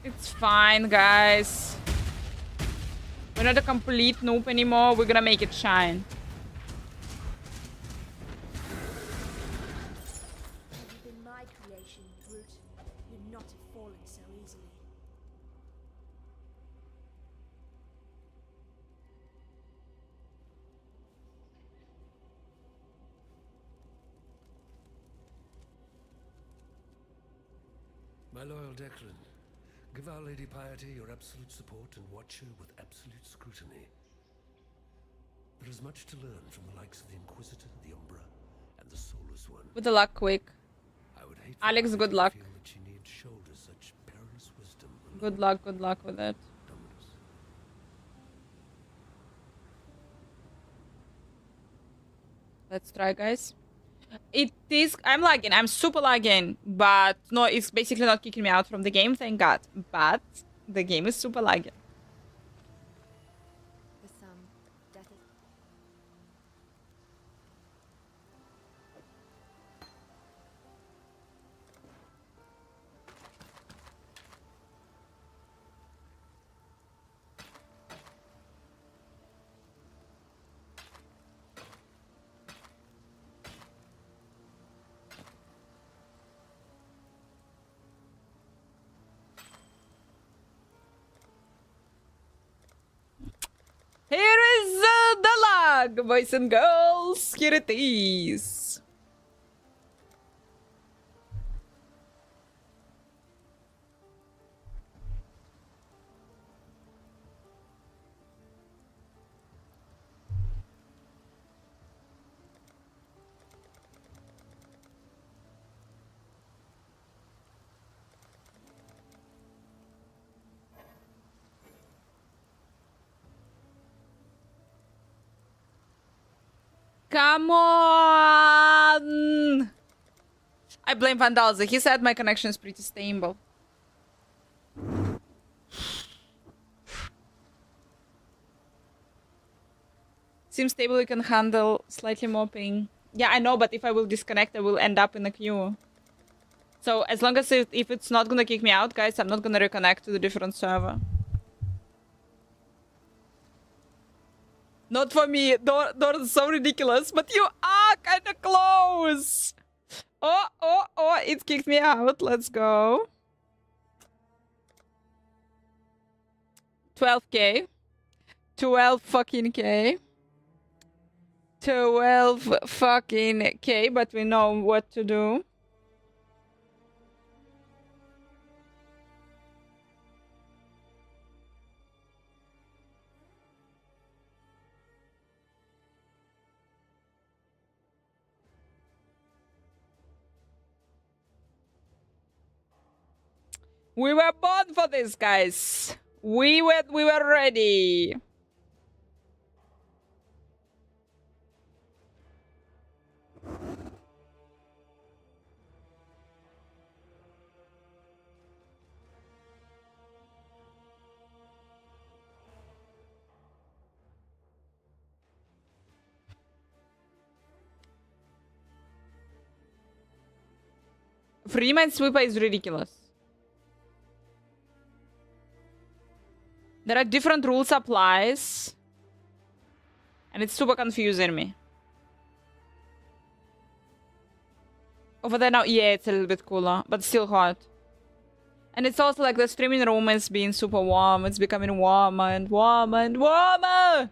It's fine, guys. We're not a complete noob anymore, we're gonna make it shine. You've been my creation, brute. You'd not have fallen so easily. My loyal Declan, give Our Lady Piety your absolute support and watch her with absolute scrutiny. There is much to learn from the likes of the Inquisitor, the Umbra, and the Soulless One. With the luck quick. I would hate Alex, good luck. feel that she need shoulder such perilous wisdom. Good luck with it. Let's try, guys. It is... I'm lagging. I'm super lagging. But no, it's basically not kicking me out from the game, thank God. But the game is super lagging. For some, death is... Here is the lag, boys and girls. Here it is. Come on! I blame Vandalza. He said my connection is pretty stable. Seems stable, you can handle slightly more ping. Yeah, I know, but if I will disconnect, I will end up in a queue. So as long as if it's not gonna kick me out, guys, I'm not gonna reconnect to the different server. Not for me. Door is so ridiculous, but you are kind of close. Oh, it kicked me out. Let's go. 12k. 12 fucking K. 12 fucking K, but we know what to do. We were born for this, guys. We were ready. Freeman Sweeper is ridiculous. There are different rules applies. And it's super confusing me. Over there now, yeah, it's a little bit cooler, but still hot. And it's also like the streaming room is being super warm. It's becoming warmer and warmer and warmer.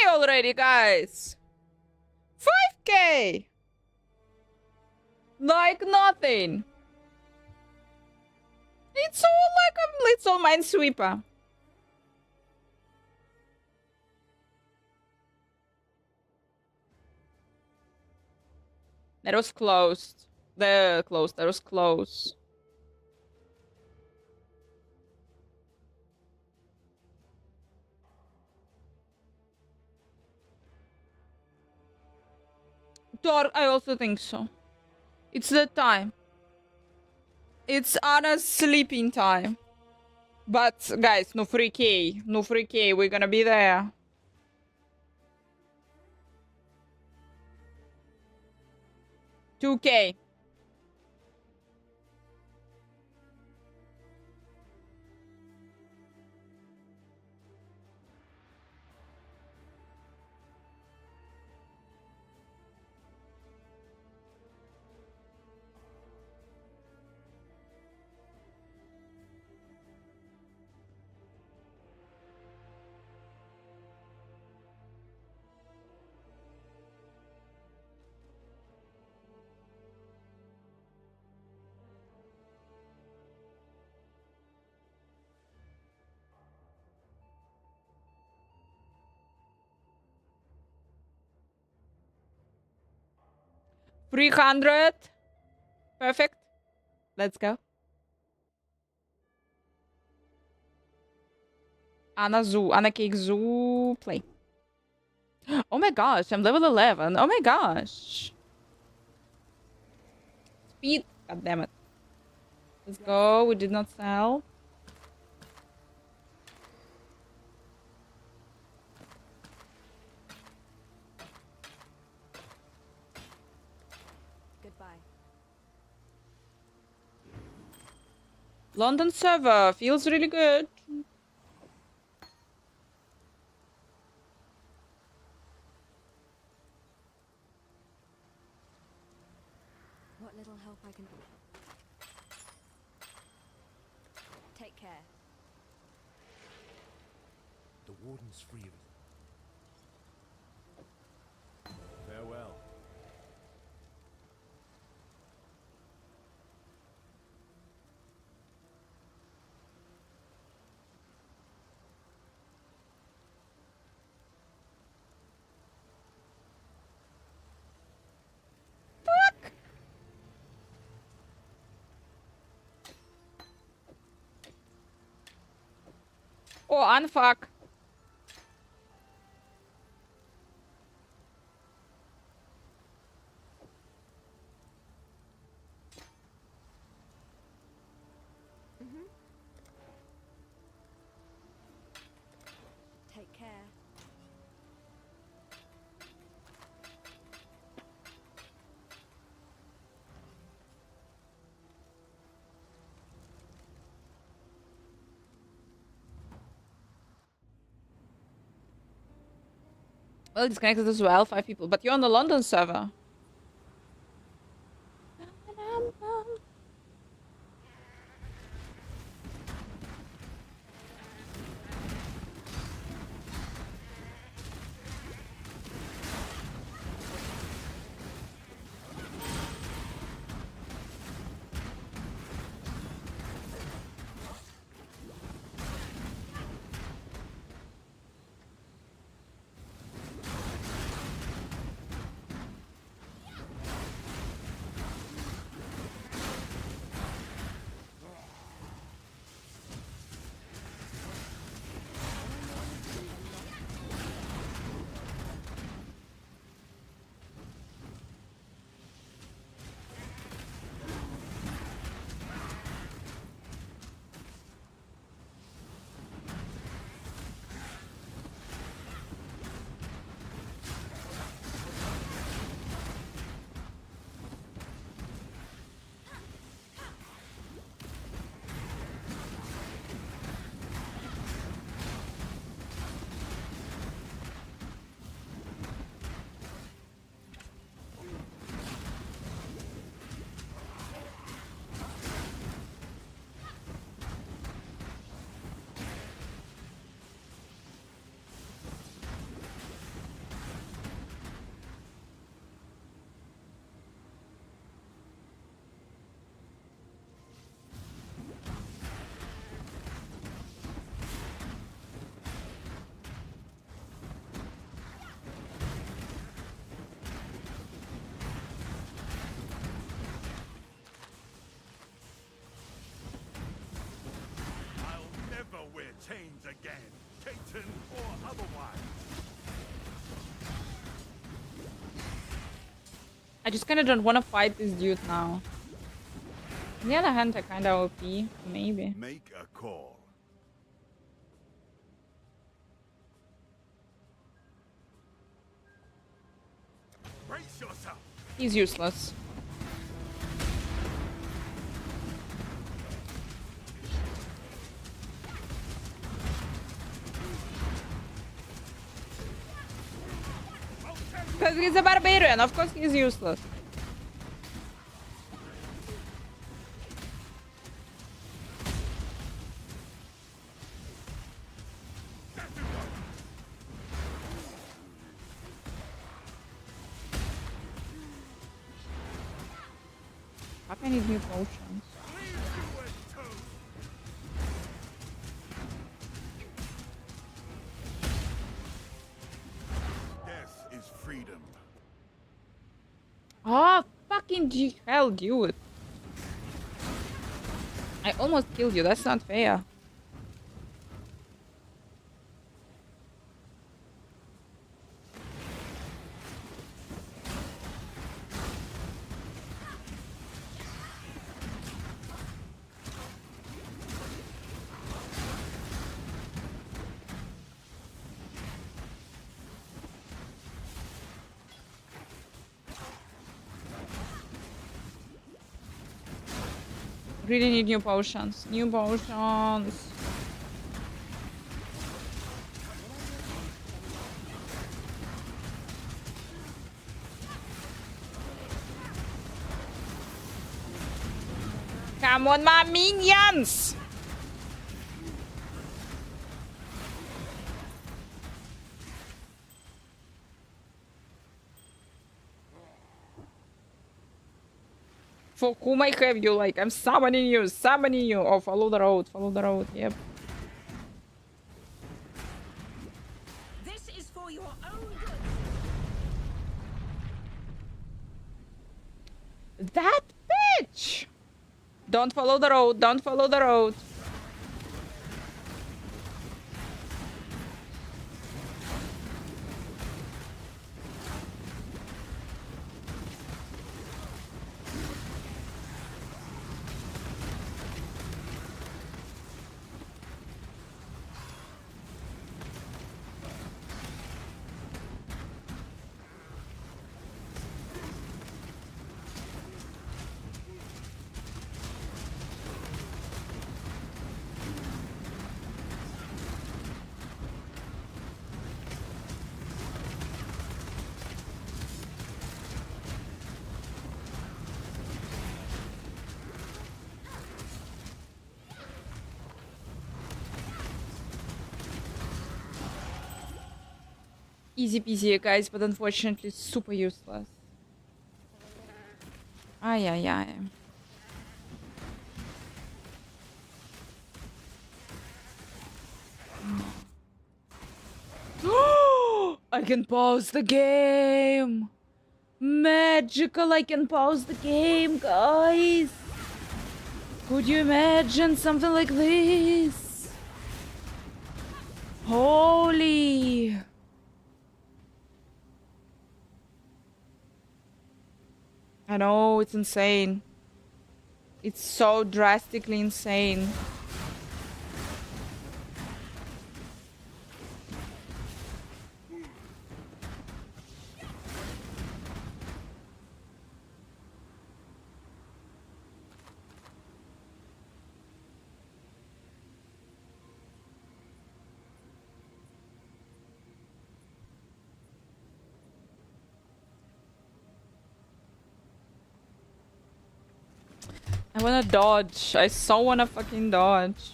Already, guys. 5K. Like nothing. It's all like a little minesweeper. That was closed. That was close. Dark, I also think so. It's the time. It's Anna's sleeping time. But, guys, no free K. No free K. We're gonna be there. $2K. $300. Perfect. Let's go. Anna Cake Zoo. Play. Oh my gosh, I'm level 11. Oh my gosh. Speed. God damn it. Let's go. We did not sell. London server feels really good. What little help I can take care. The warden's free of farewell. Oh, unfuck. Take care. Well, disconnected as well, 5 people. But you're on the London server. Chains again, chieftain or otherwise. I just kind of don't want to fight this dude now. On the other hand, I kind of OP, maybe. Make a call. Brace yourself. He's useless. Because he's a barbarian, of course he's useless. I need new potions. Death is freedom. Oh, fucking hell, dude. I almost killed you, that's not fair. Really need new potions. New potions. Come on, my minions! For whom I have you, like, I'm summoning you, summoning you. Oh, follow the road, yep. This is for your own good. That bitch! Don't follow the road, don't follow the road. Easy peasy, guys, but unfortunately super useless. Ay, ay, ay. I can pause the game! Magical, I can pause the game, guys! Could you imagine something like this? Holy! I know, it's insane. It's so drastically insane. I wanna dodge. I so wanna fucking dodge.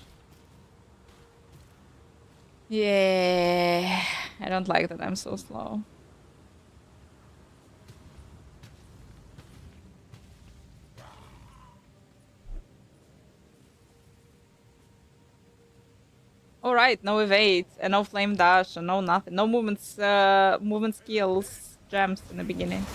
Yeah. I don't like that I'm so slow. Alright, no evade, and no flame dash, and no nothing. No movements, movement skills, gems in the beginning.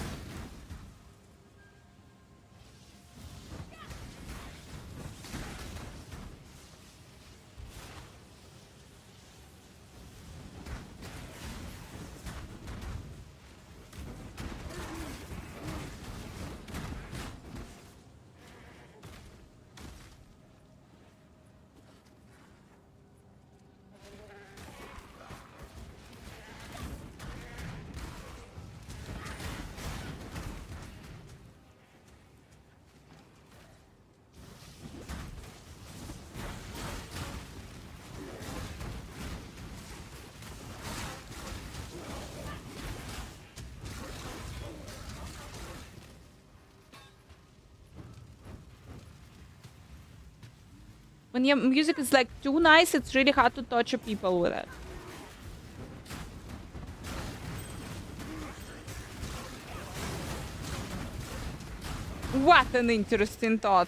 When your music is like too nice, it's really hard to torture people with it. What an interesting thought.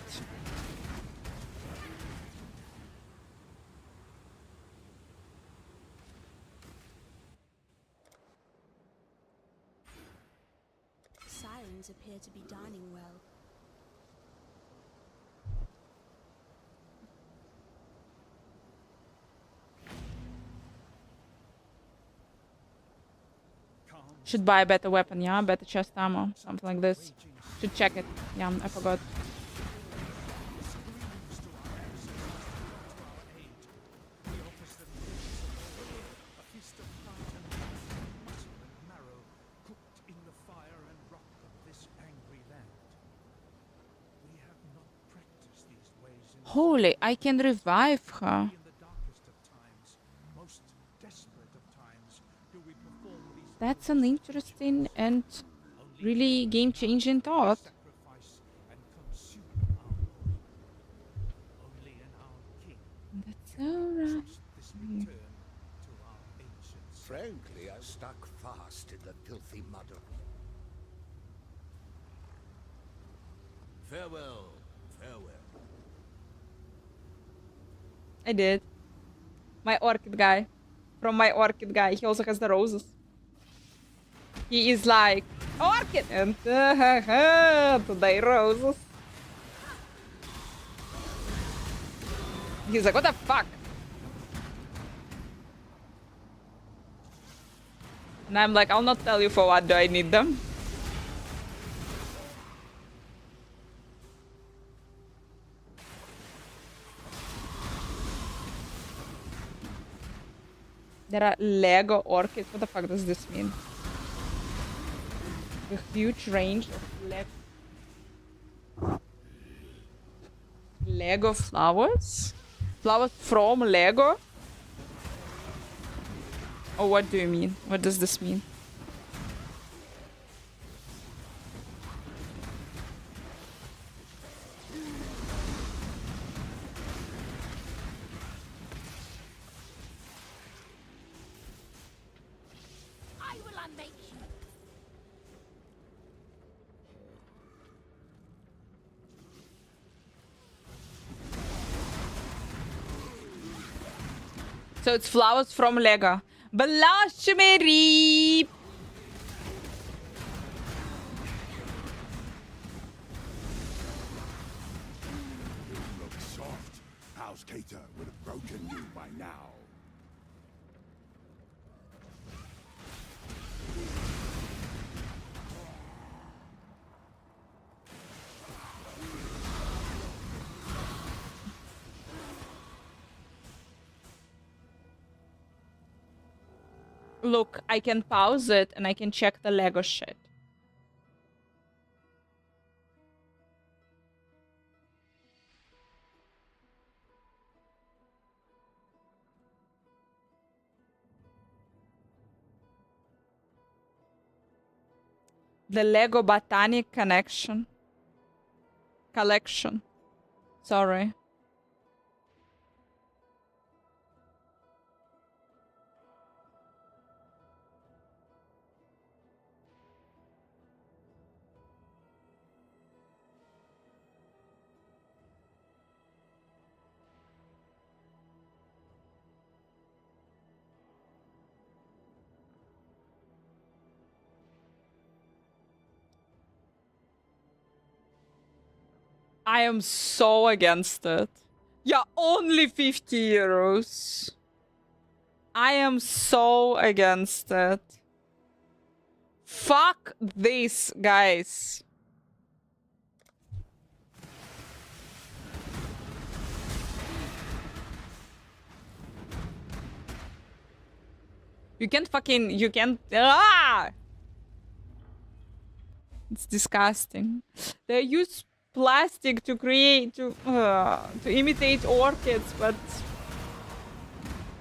Sirens appear to be dining well. Should buy a better weapon, yeah? Better chest ammo, something like this. Should check it. Yeah, I forgot. Holy, I can revive her. That's an interesting and really game-changing thought. That's alright. Frankly, I stuck fast in the filthy mud of... Farewell, farewell. I did. My orchid guy. From my orchid guy. He also has the roses. He is like, orchid! And today roses. He's like, what the fuck? And I'm like, I'll not tell you for what do I need them. There are Lego orchids. What the fuck does this mean? A huge range of Lego flowers? Flowers from Lego? Oh, what do you mean? What does this mean? I will I make you? So it's flowers from Lego. Blasphemy! Look soft. House Cater would have broken you by now. Look, I can pause it and I can check the Lego shit. The Lego Botanic collection. Sorry. I am so against it. Yeah, only 50 euros. I am so against it. Fuck this, guys. You can't, It's disgusting. They use plastic to imitate orchids, but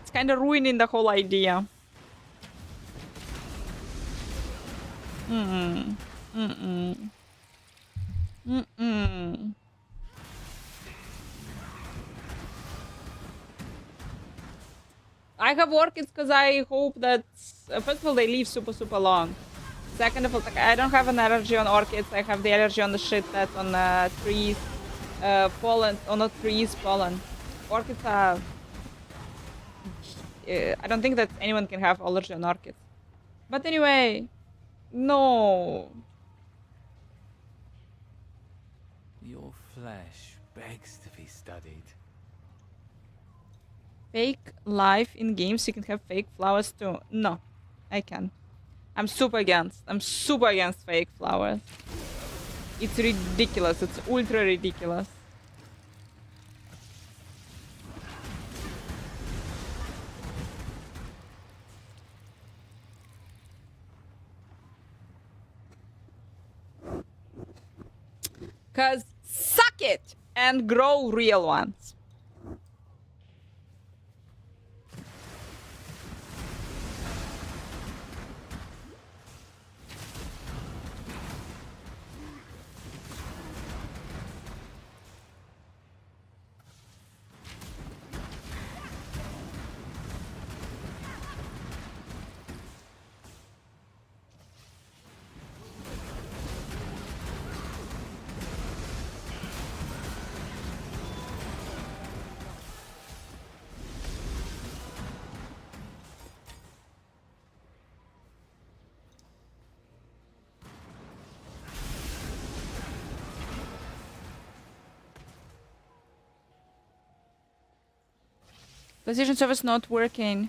it's kind of ruining the whole idea. I have orchids because I hope that first of all they live super long. Second of all, like, I don't have an allergy on orchids. I have the allergy on the shit that on trees, pollen, or not trees, pollen. Orchids are... I don't think that anyone can have allergy on orchids. But anyway, no. Your flesh begs to be studied. Fake life in games, you can have fake flowers too. No, I can't. I'm super against fake flowers. It's ridiculous. It's ultra ridiculous. Cause suck it and grow real ones. Position service not working.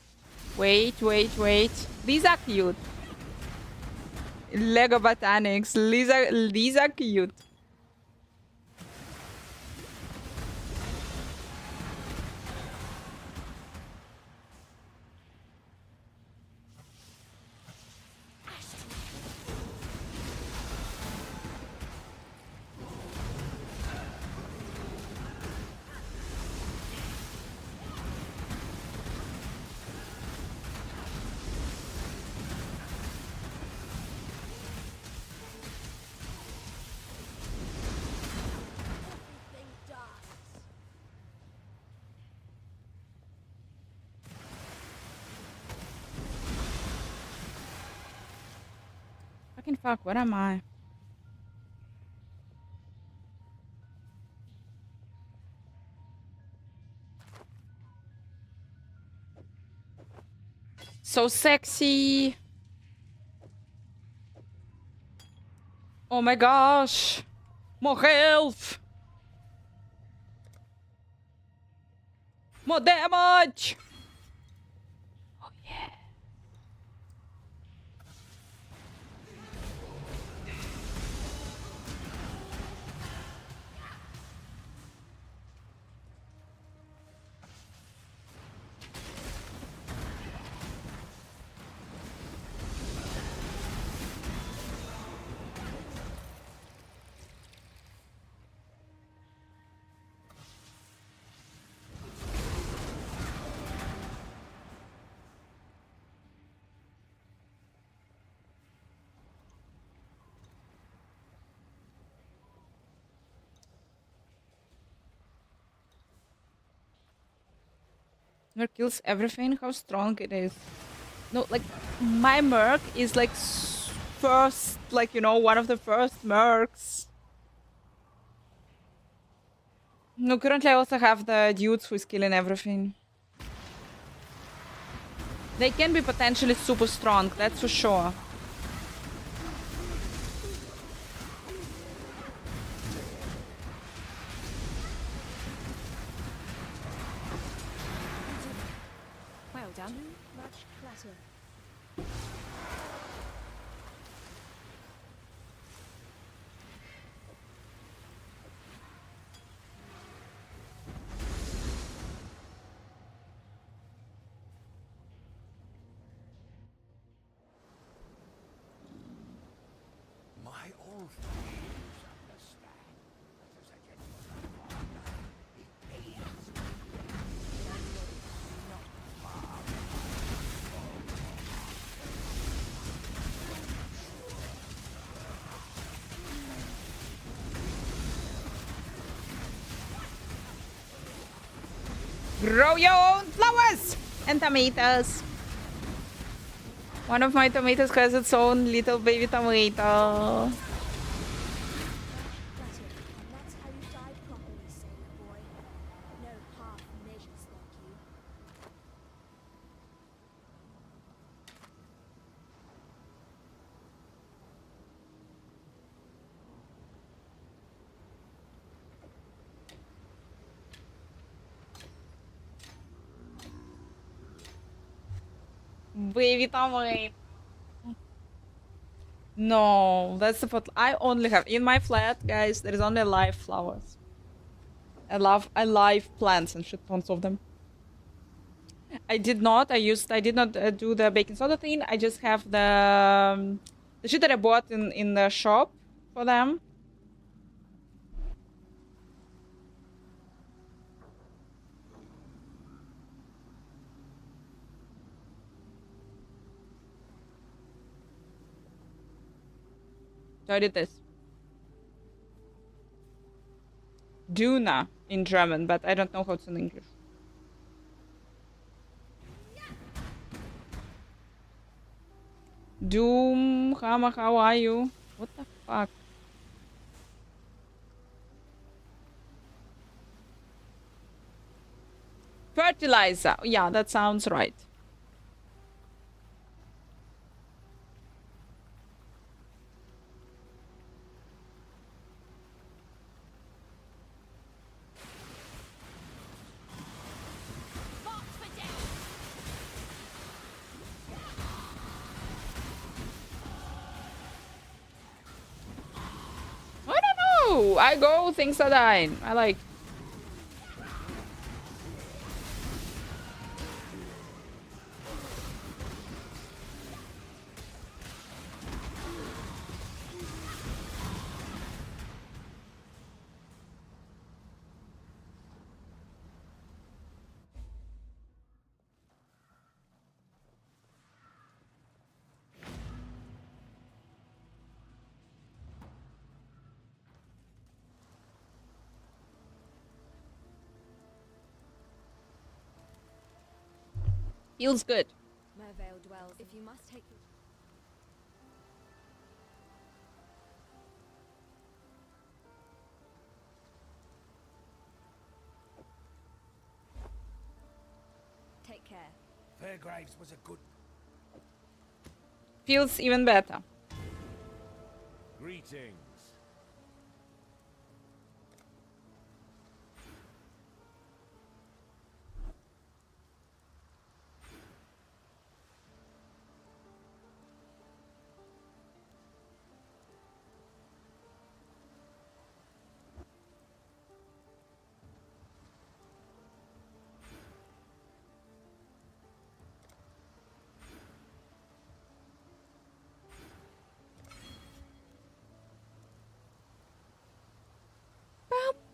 Wait. These are cute. Lego Botanics. These are cute. Fucking fuck, where am I? So sexy. Oh my gosh. More health. More damage. Oh yeah. Merc kills everything. How strong it is. No, like my Merc is like first, like you know, one of the first Mercs. No, currently I also have the dudes who is killing everything. They can be potentially super strong, that's for sure. Well done. Much clatter. My old Grow your own flowers and tomatoes. One of my tomatoes has its own little baby tomato. That's how you die properly, sailor boy. No half measures like you. Baby tomato. No, that's the pot. I only have in my flat, guys. There is only live flowers. I love live plants and shit tons of them. I did not. I did not do the baking soda thing. I just have the shit that I bought in the shop for them. So I did this. Duna in German, but I don't know how it's in English. Doom, Hama, how are you? What the fuck? Fertilizer. Yeah, that sounds right. I don't know. I go, things are dying. I like. Feels good. Mervale dwells. If you must take care. Fairgraves was a good Feels even better. Greetings.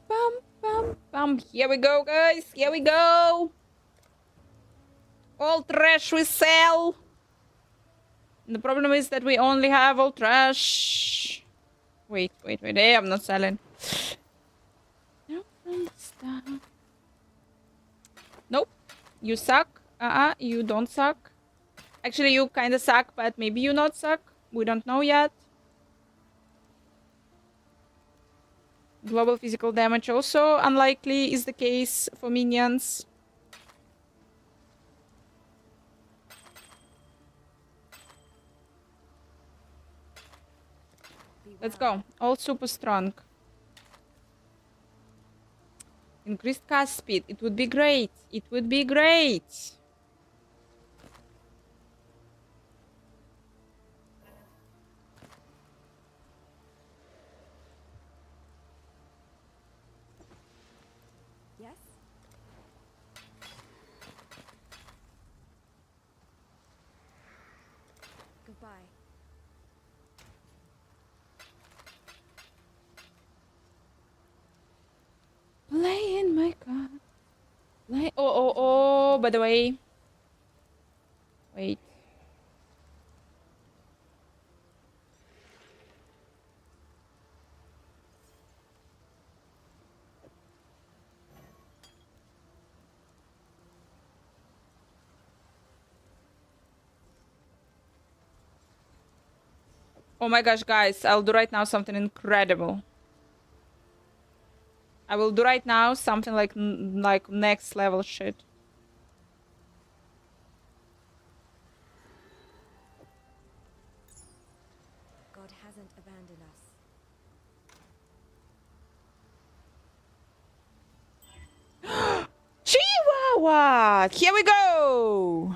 Bum, bum, bum. Here we go, guys. Here we go. All trash we sell. And the problem is that we only have all trash. Wait. Hey, I'm not selling. No, stuff. Nope. You suck. You don't suck. Actually, you kind of suck, but maybe you not suck. We don't know yet. Global physical damage also unlikely is the case for minions. Let's go. All super strong. Increased cast speed. It would be great. It would be great. Yes? Goodbye. Playing my card. Oh, by the way. Wait. Oh my gosh, guys, I'll do right now something incredible. I will do right now something like next level shit. God hasn't abandoned us. Chihuahua! Here we go!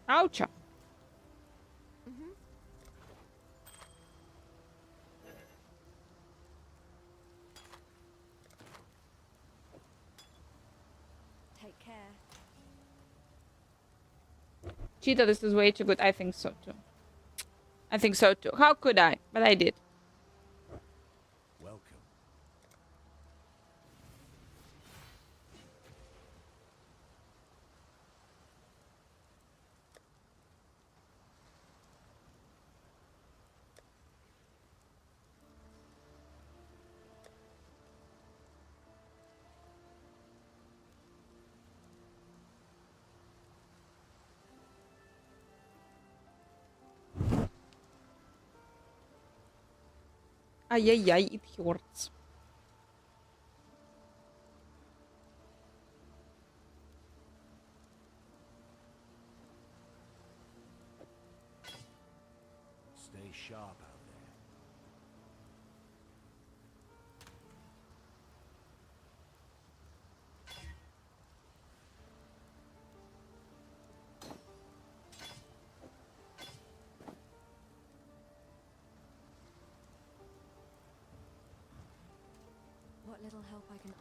Ouch. Take care. Cheetah, this is way too good. I think so too. I think so too. How could I? But I did. welcome. Ay, it hurts. Stay sharp out there. What little help I can...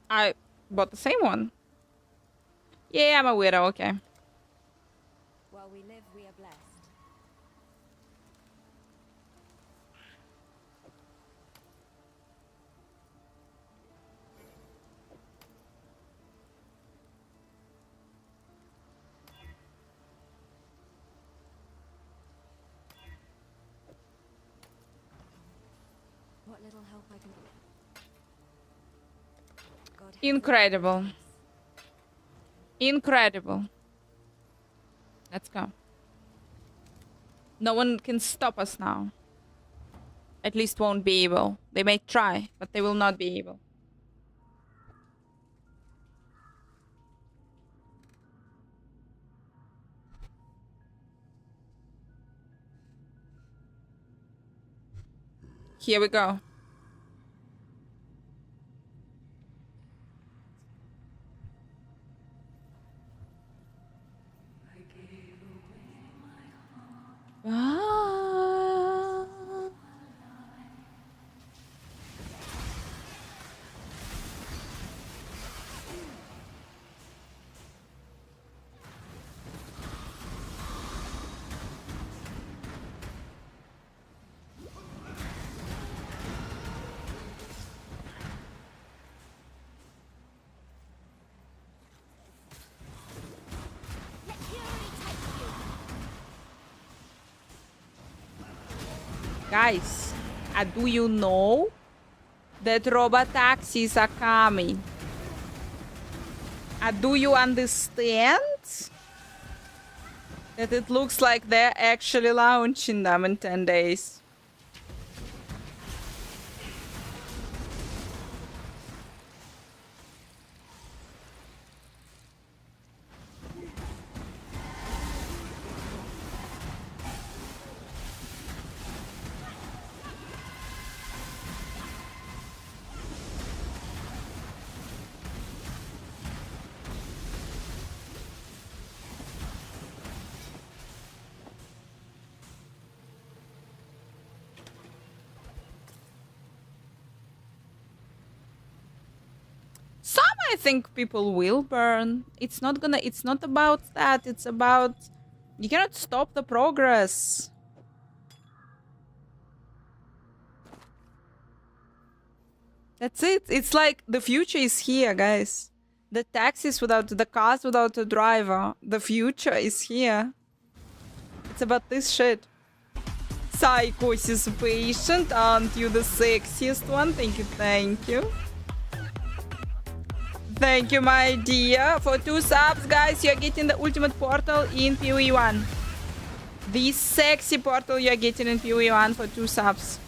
I bought the same one. Yeah, I'm a weirdo, okay. While we live, we are blessed. what little help I can. God Incredible. Incredible. Let's go. No one can stop us now. At least won't be able. They may try, but they will not be able. Here we go. Ah. Guys, do you know that robot taxis are coming? Do you understand that it looks like they're actually launching them in 10 days? Some I think people will burn. It's not about that. It's about you cannot stop the progress. That's it. It's like the future is here, guys. The taxis without the cars without a driver. The future is here. It's about this shit. Psychosis patient, aren't you the sexiest one? Thank you, thank you. Thank you, my dear. For 2 subs, guys, you're getting the ultimate portal in PoE 1. The sexy portal you're getting in PoE 1 for 2 subs.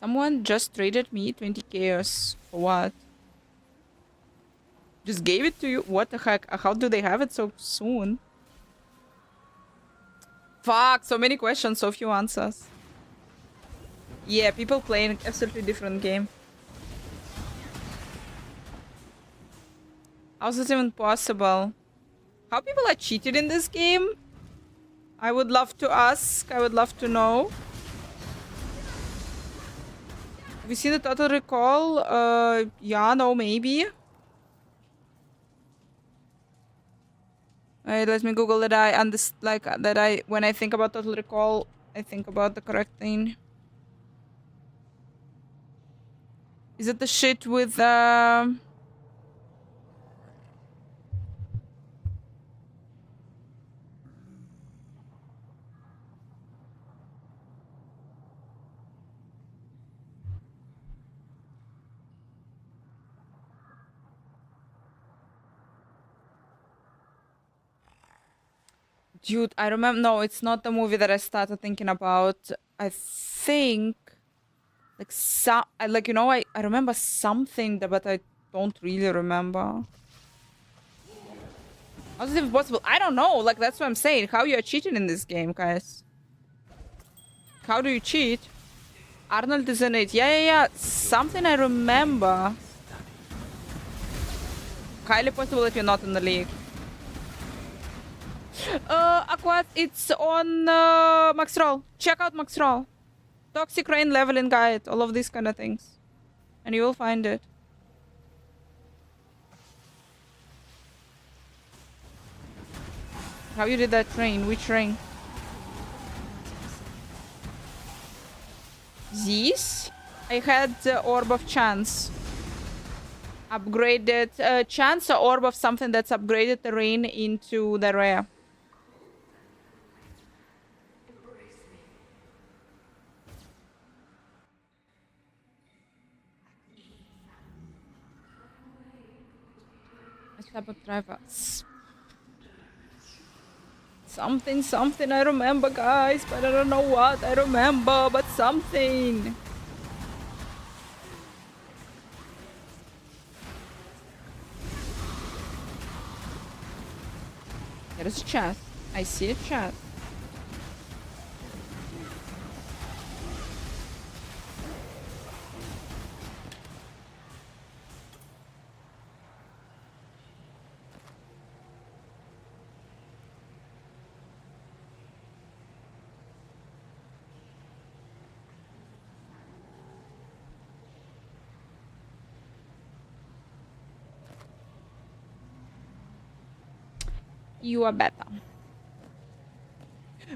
Someone just traded me 20 chaos. For what? Just gave it to you? What the heck? How do they have it so soon? Fuck, so many questions, so few answers. Yeah, people playing absolutely different game. How's this even possible? How people are cheated in this game? I would love to ask. I would love to know. Have you seen the Total Recall? Yeah, no, maybe. Alright, let me Google that. When I think about Total Recall, I think about the correct thing. Is it the shit with Dude, I remember. No, it's not the movie that I started thinking about. I think, I remember something, but I don't really remember. How's it even possible? I don't know. Like, that's what I'm saying. How you are cheating in this game, guys? How do you cheat? Arnold is in it. Yeah. Something I remember. Highly possible if you're not in the league. Aquat, it's on Max Roll. Check out Max Roll. Toxic Rain leveling guide, all of these kind of things. And you will find it. How you did that train? Which train? These? I had the Orb of Chance. Upgraded chance or orb of something that's upgraded terrain into the rare. Sabot drivers. Something I remember, guys, but I don't know what I remember, but something. There is a chest. I see a chest. You are better.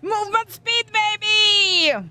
Movement speed, baby!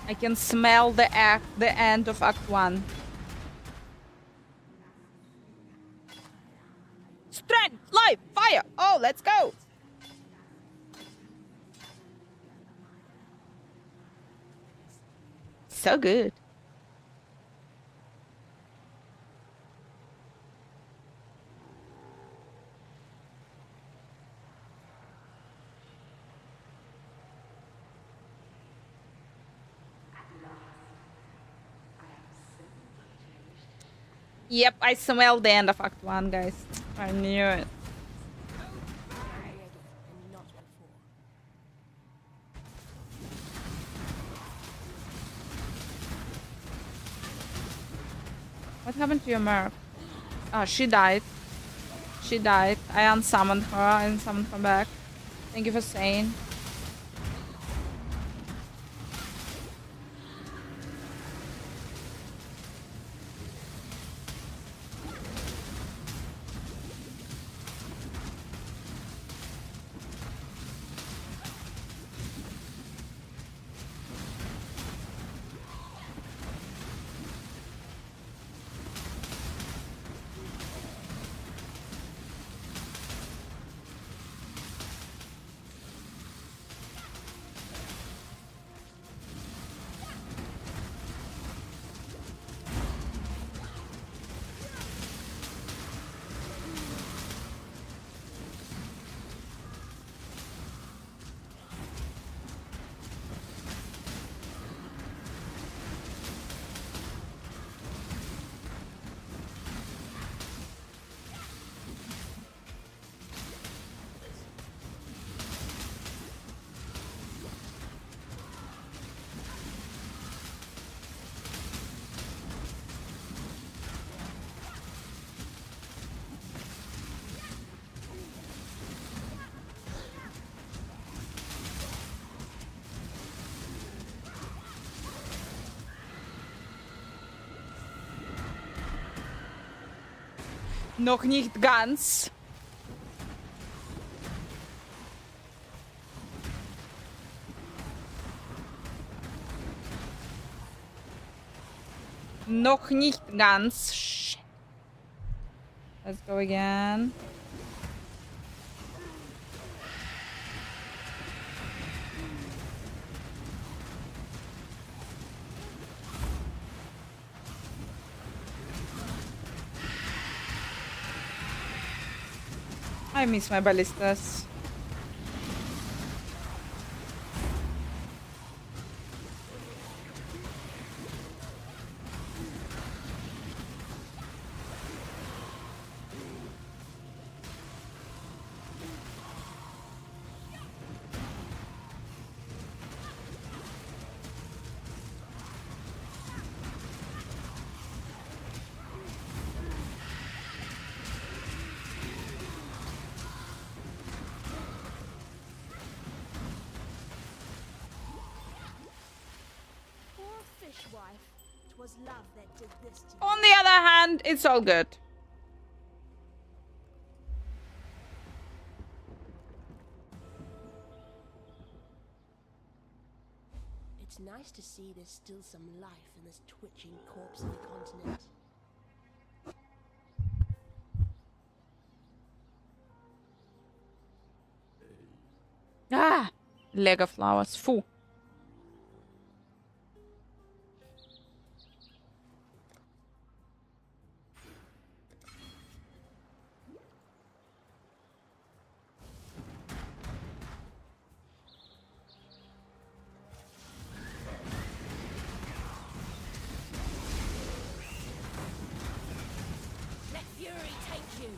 I can smell the end of Act 1. Strength, life, fire! Oh, let's go! So good. Yep, I smelled the end of Act 1, guys. I knew it. What happened to your Merc? Oh, she died. She died. I unsummoned her and summoned her back. Thank you for saying. Noch nicht ganz. Noch nicht ganz. Shit. Let's go again. I miss my ballistas. On the other hand, it's all good. It's nice to see there's still some life in this twitching corpse of the continent. Ah! Leg of flowers. Foo. Let fury take you.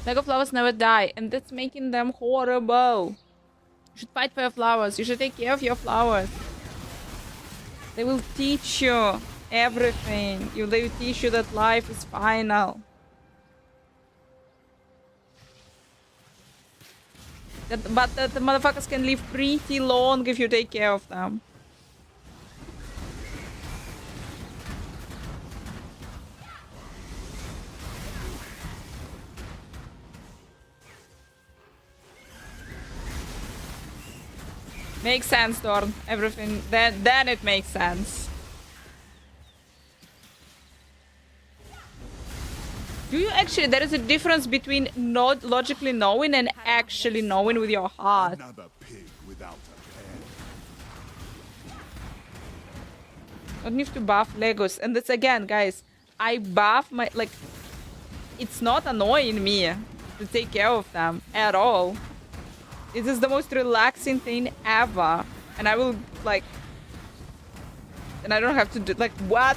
Leg of flowers never die, and that's making them horrible. You should fight for your flowers. You should take care of your flowers. They will teach you everything. They will teach you that life is final. But the motherfuckers can live pretty long if you take care of them. Makes sense, Dorn. Everything. Then it makes sense. Do you actually? There is a difference between not logically knowing and actually knowing with your heart. Another pig without a pen. Don't need to buff Legos, and that's again, guys. I buff my like. It's not annoying me to take care of them at all. This is the most relaxing thing ever. And I will, like... And I don't have to do... Like, what?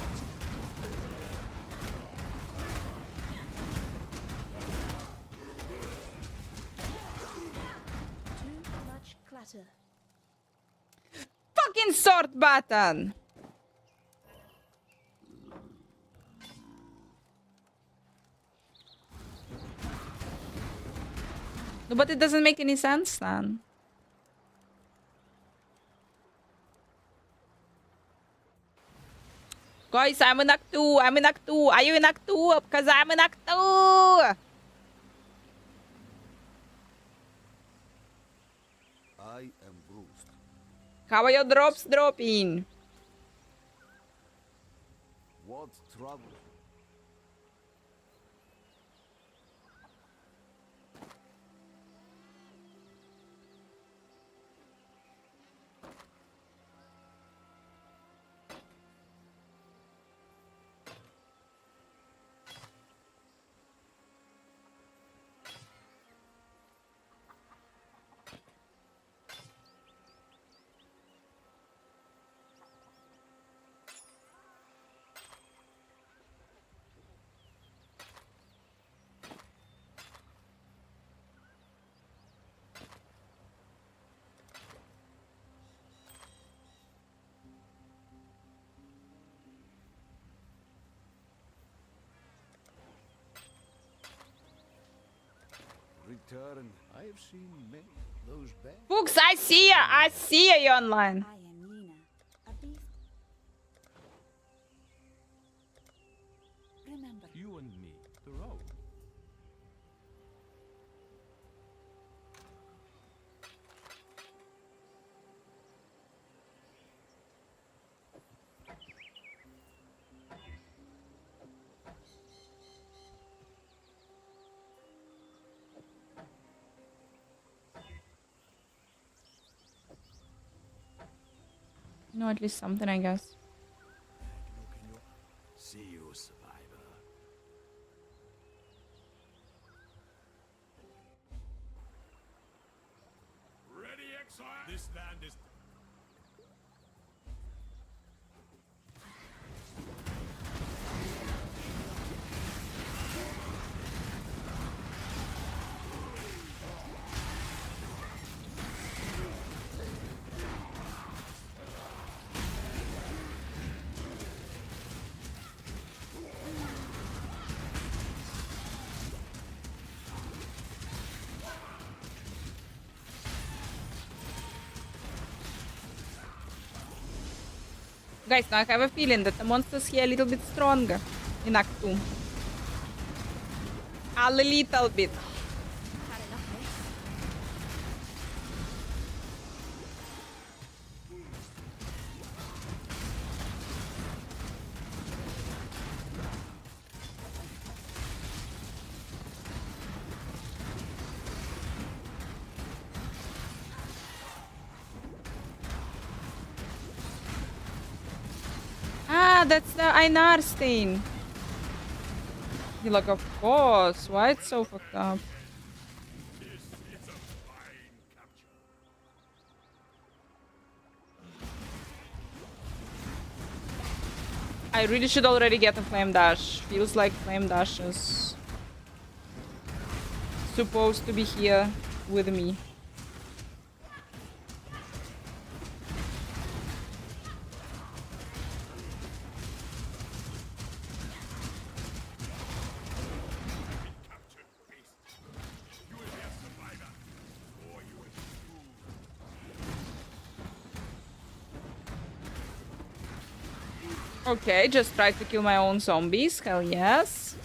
Too much clutter. Fucking sort button! No, but it doesn't make any sense then. Guys, I'm in Act 2. I'm in Act 2. Are you in Act 2? Because I'm in Act 2. I am bruised. How are your drops dropping? What trouble? return. I have seen many of those bears. Fuchs, I see ya! I see ya, you online. I am Nina, a beast. Remember, You and me, the road. No, at least something, I guess. See you, survivor. Ready, Exile? This land is. Guys, now I have a feeling that the monsters here are a little bit stronger in Act 2. A little bit. Ah, that's the Einar stain. You're like, of course. Why it's so fucked up? I really should already get a flame dash. Feels like flame dash is supposed to be here with me. Okay, just try to kill my own zombies. Hell yes.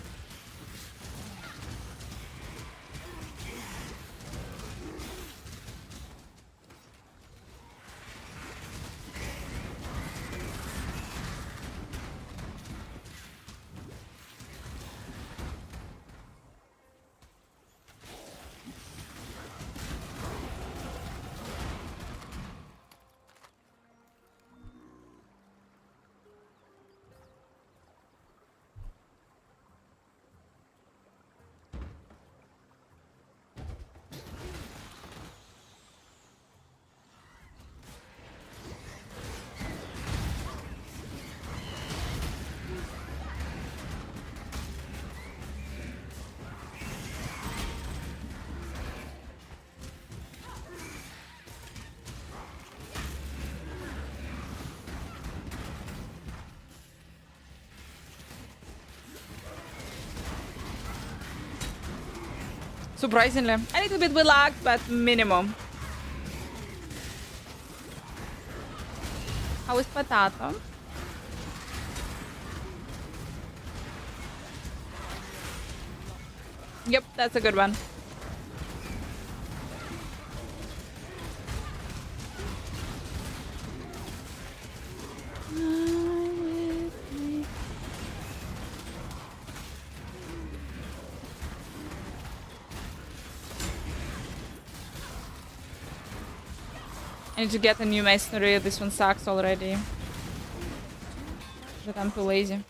Surprisingly. A little bit relaxed, but minimum. How is Potato? Yep, that's a good one. I need to get a new Mercenary. This one sucks already. But I'm too lazy.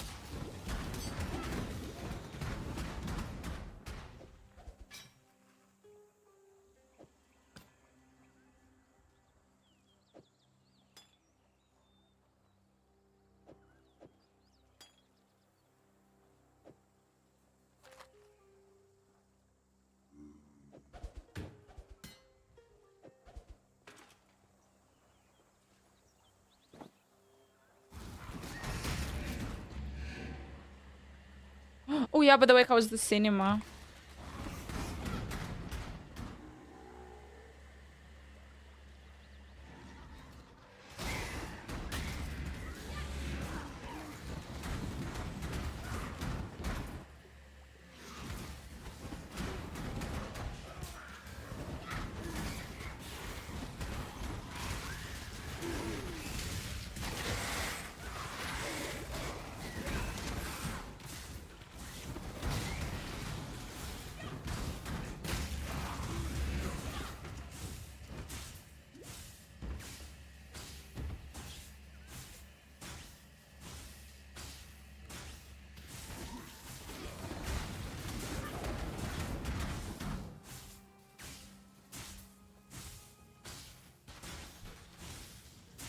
Oh yeah, by the way, how was the cinema?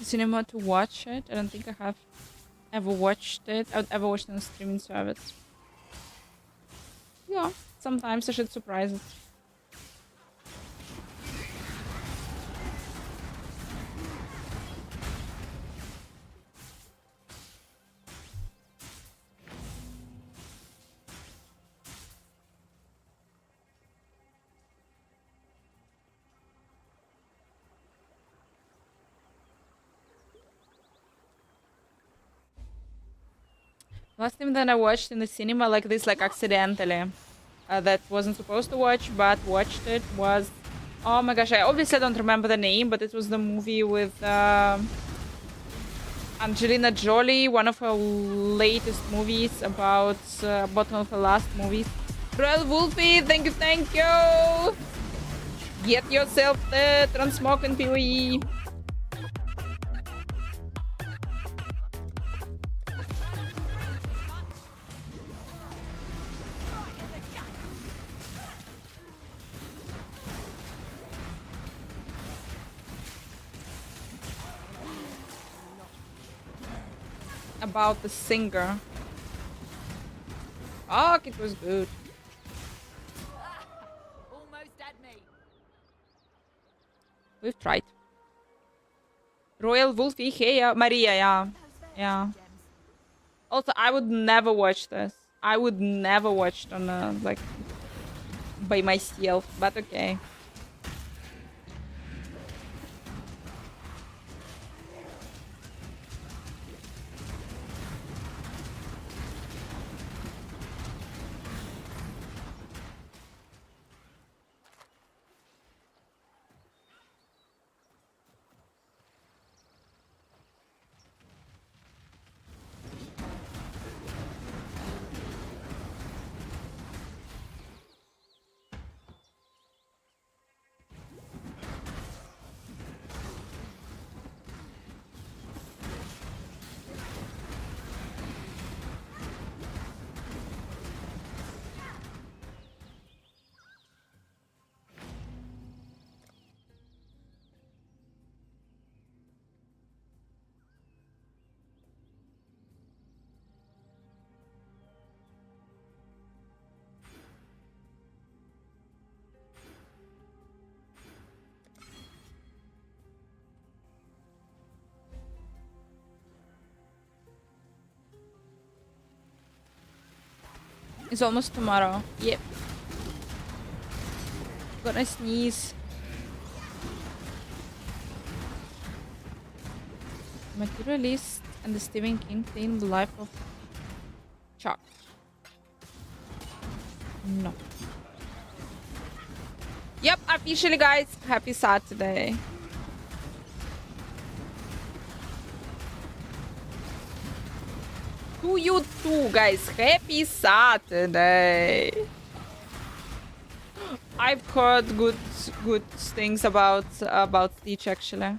the cinema to watch it. I don't think I have ever watched it. I've ever watched it on a streaming service. Yeah, sometimes I should surprise it. Last time that I watched in the cinema like this, like accidentally, that wasn't supposed to watch, but watched it, was, oh my gosh, I obviously don't remember the name, but it was the movie with Angelina Jolie, one of her latest movies, about one of her last movies. Royal Wolfie, thank you! Get yourself the transmog in PoE. About the singer. Fuck, it was good. Almost at me. We've tried. Royal Wolfie, hey, Maria, yeah. Yeah. Also, I would never watch this. I would never watch it on, like, by myself, but okay. It's almost tomorrow. Yep. Gonna sneeze. Materialist and the Stephen King theme, The Life of Chuck. No. Yep, officially guys, happy Saturday. To you too, guys. Happy Saturday. I've heard good things about Stitch actually.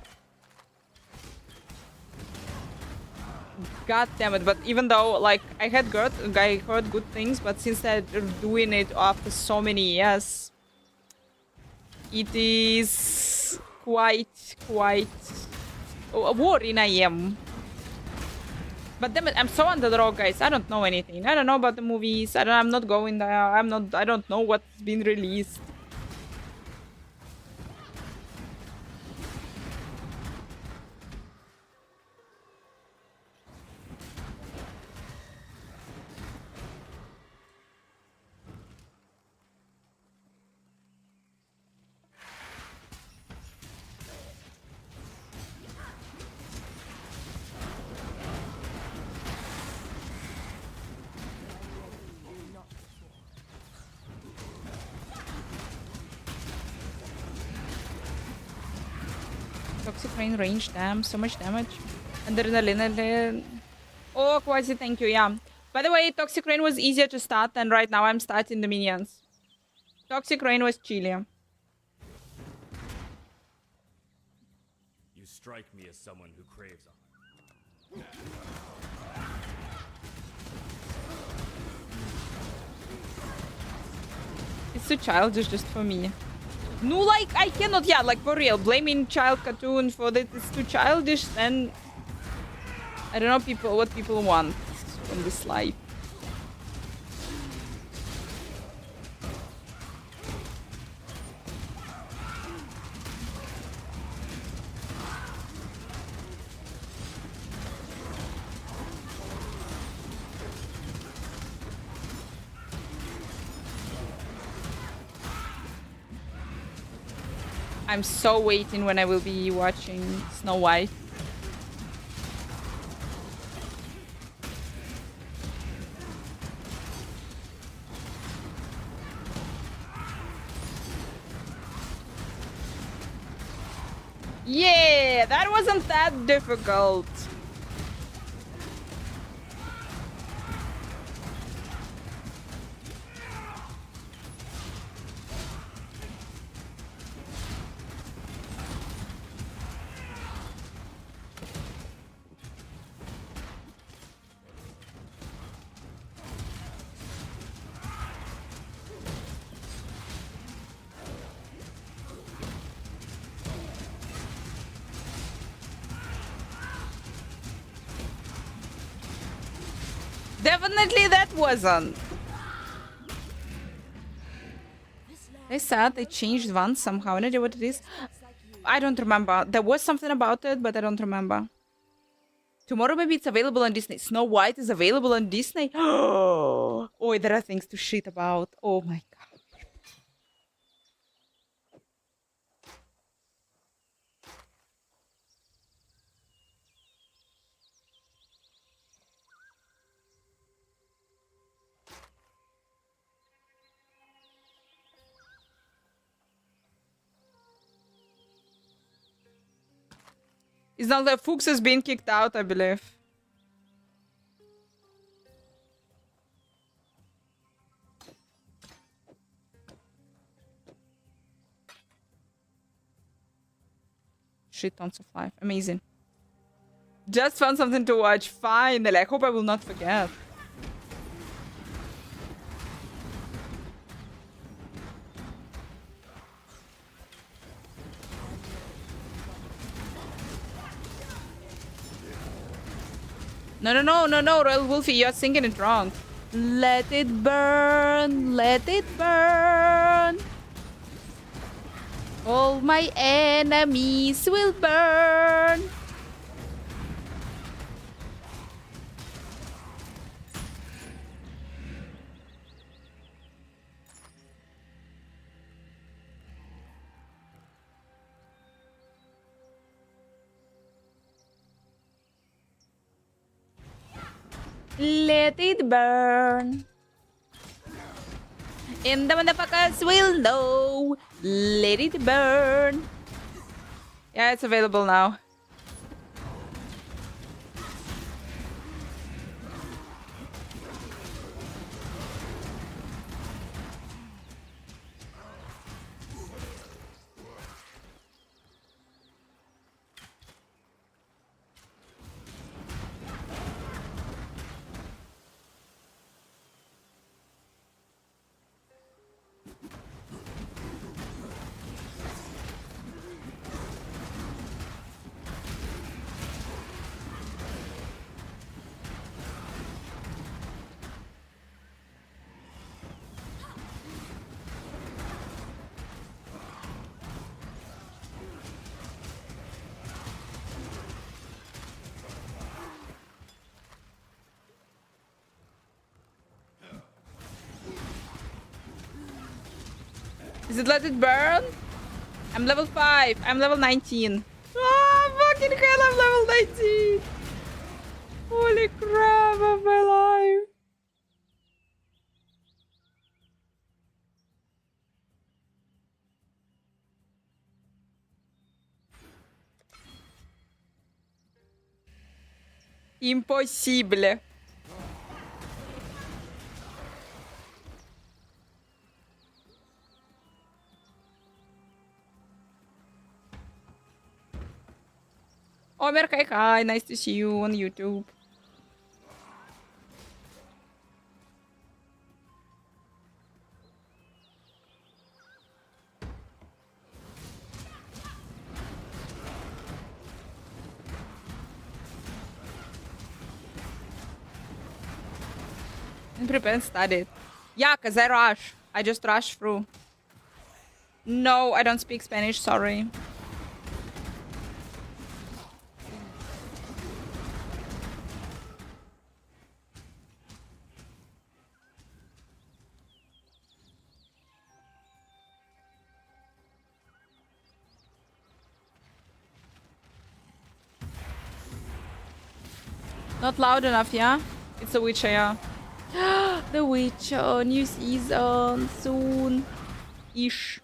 God damn it! But even though like I heard good things, but since they're doing it after so many years, it is quite worrying I am. But damn it, I'm so under the rock, guys. I don't know anything. I don't know about the movies. I'm not going there. I don't know what's been released. Toxic Rain range, damn, so much damage. Adrenaline. Oh, Quasi, thank you, yeah. By the way, Toxic Rain was easier to start, and right now I'm starting the minions. Toxic Rain was chillier. You strike me as someone who craves honor. It's too childish just for me. No, like, I cannot, yeah, like, for real. Blaming child cartoon for that it's too childish, then... I don't know what people want from this life. I'm so waiting when I will be watching Snow White. Yeah, that wasn't that difficult. Definitely that wasn't. They said they changed one somehow. No idea what it is. I don't remember. There was something about it, but I don't remember. Tomorrow maybe it's available on Disney. Snow White is available on Disney. Oh, there are things to shit about. Oh my god. It's not that Fuchs has been kicked out, I believe. Shit tons of life. Amazing. Just found something to watch. Finally. I hope I will not forget. No, Royal Wolfie, you're singing it wrong. Let it burn, let it burn. All my enemies will burn. Let it burn. And the motherfuckers will know. Let it burn. Yeah, it's available now. Is it let it burn? I'm level 5. I'm level 19. Ah, fucking hell, I'm level 19. Holy crap of my life. Impossible. Oh, Merkai, hi. Nice to see you on YouTube. Prepare and studied. Yeah, cause I rush. I just rush through. No, I don't speak Spanish, sorry. Not loud enough, yeah? It's a Witcher, yeah. The Witcher, new season, soon. Ish.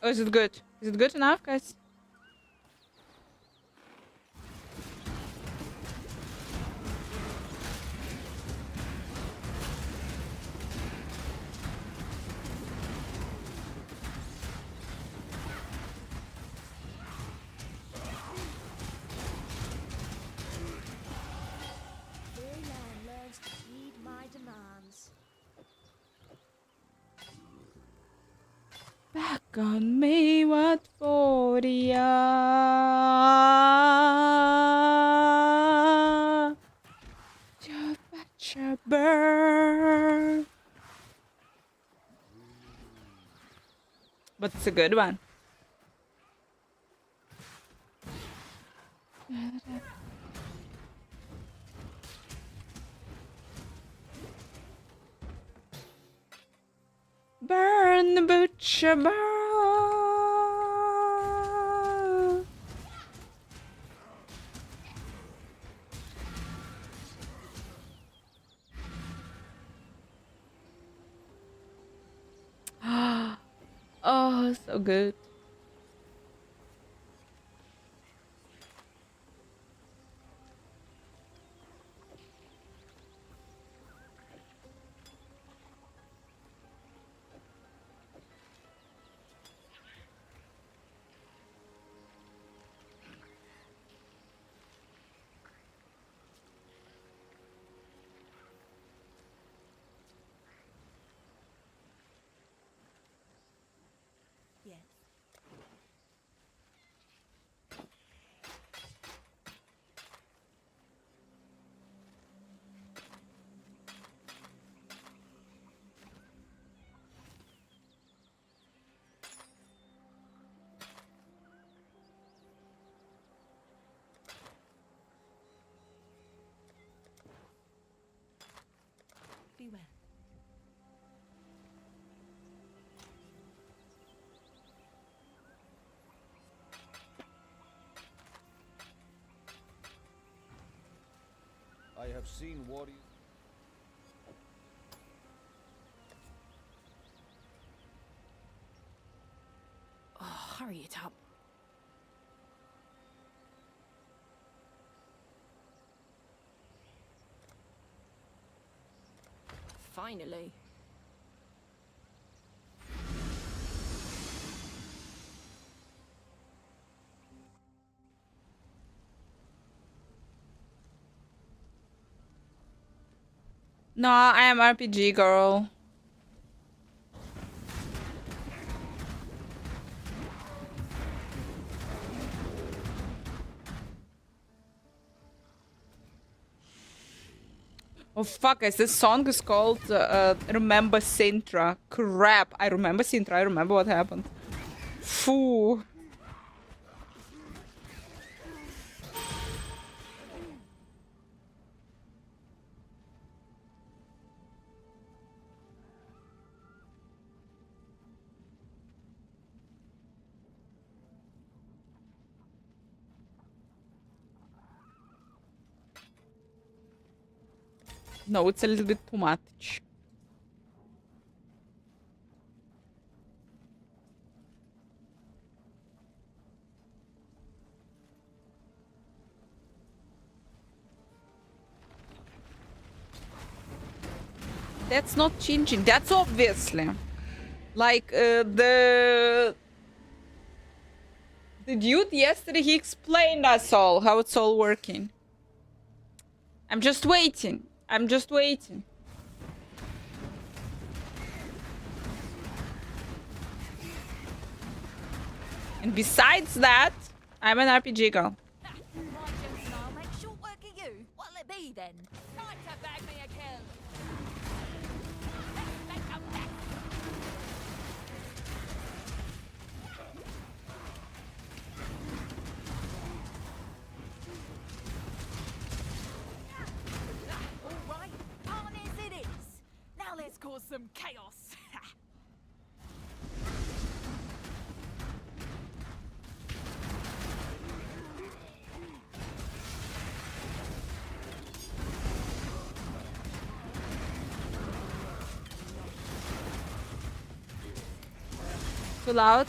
Oh, is it good? Is it good enough, guys? Back on me, what for ya? To fetch a bird. But it's a good one. Burn the butcher, burn. Oh, so good. Be well. I have seen warriors. Oh, hurry it up. Finally. No, I am RPG girl. Oh fuck, guys, this song is called Remember Sintra. Crap, I remember Sintra, I remember what happened. Foo. No, it's a little bit too much. That's not changing. That's obviously. Like, the dude yesterday, he explained us all how it's all working. I'm just waiting. I'm just waiting. And besides that, I'm an RPG girl. I'll make short work of you. Too loud.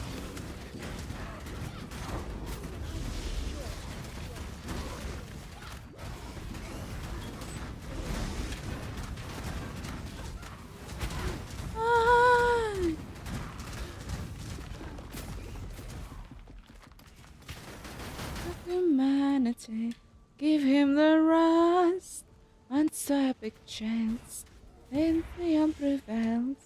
Humanity, give him the rust, and so epic chance, and Minion prevails.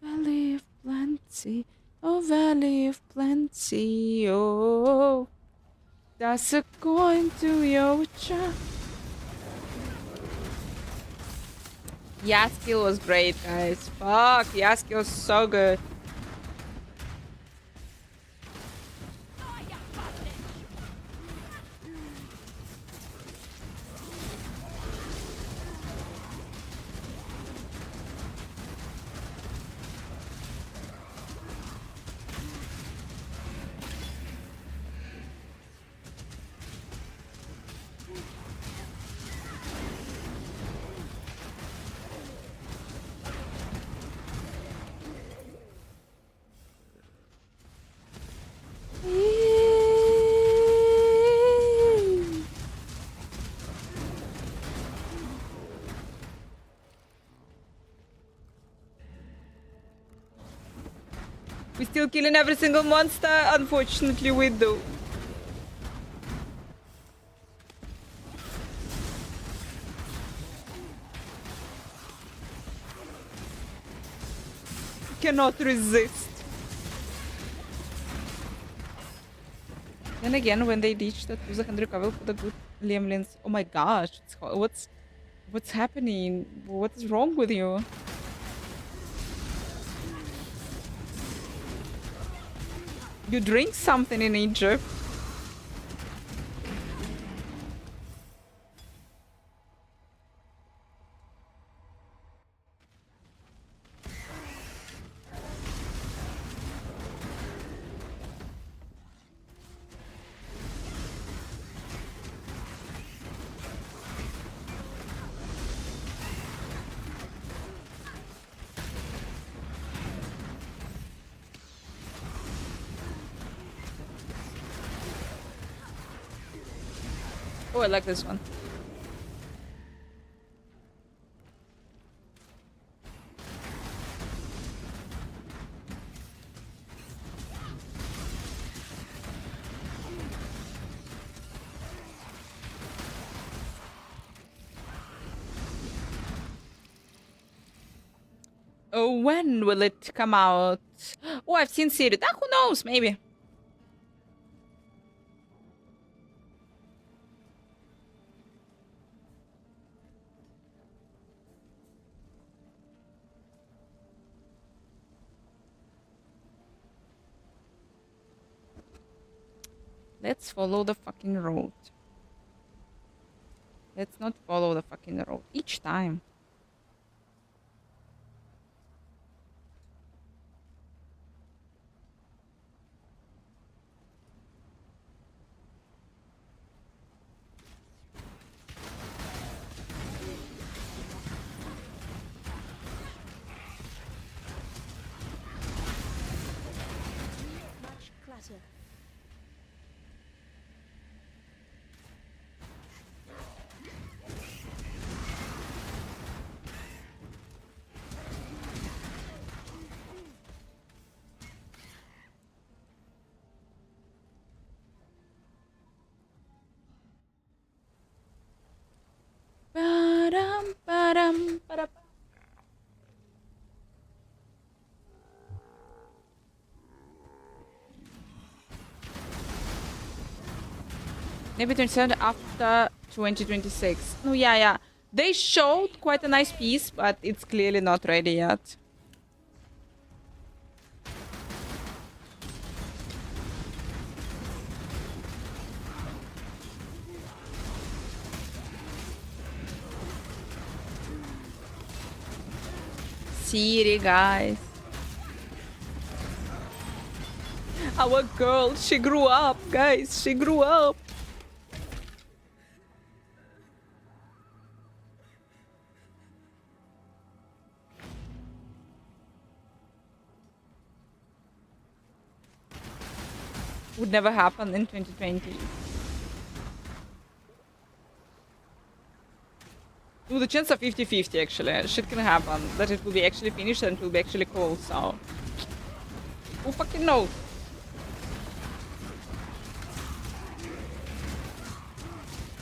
Valley of plenty, oh valley of plenty, oh, that's a coin to your chest. Yaskill was great, guys. Fuck, Yaskill was so good. We still killing every single monster? Unfortunately, we do. Cannot resist. Then again, when they reach that 200 level for the good Liamlins, oh my gosh, what's happening? What is wrong with you? You drink something in Egypt. Oh, I like this one. Oh, when will it come out? Oh, I've seen series. Ah, who knows? Maybe. Let's follow the fucking road. Let's not follow the fucking road each time. Much clutter. Ba-dum, ba-dum, ba-dum. Maybe 27 after 2026. No, yeah. They showed quite a nice piece, but it's clearly not ready yet. Siri, guys. Our girl, she grew up, guys. She grew up. would never happen in 2020. Ooh, the chance are 50-50 actually. Shit can happen. That it will be actually finished and it will be actually cool, so... Who fucking knows?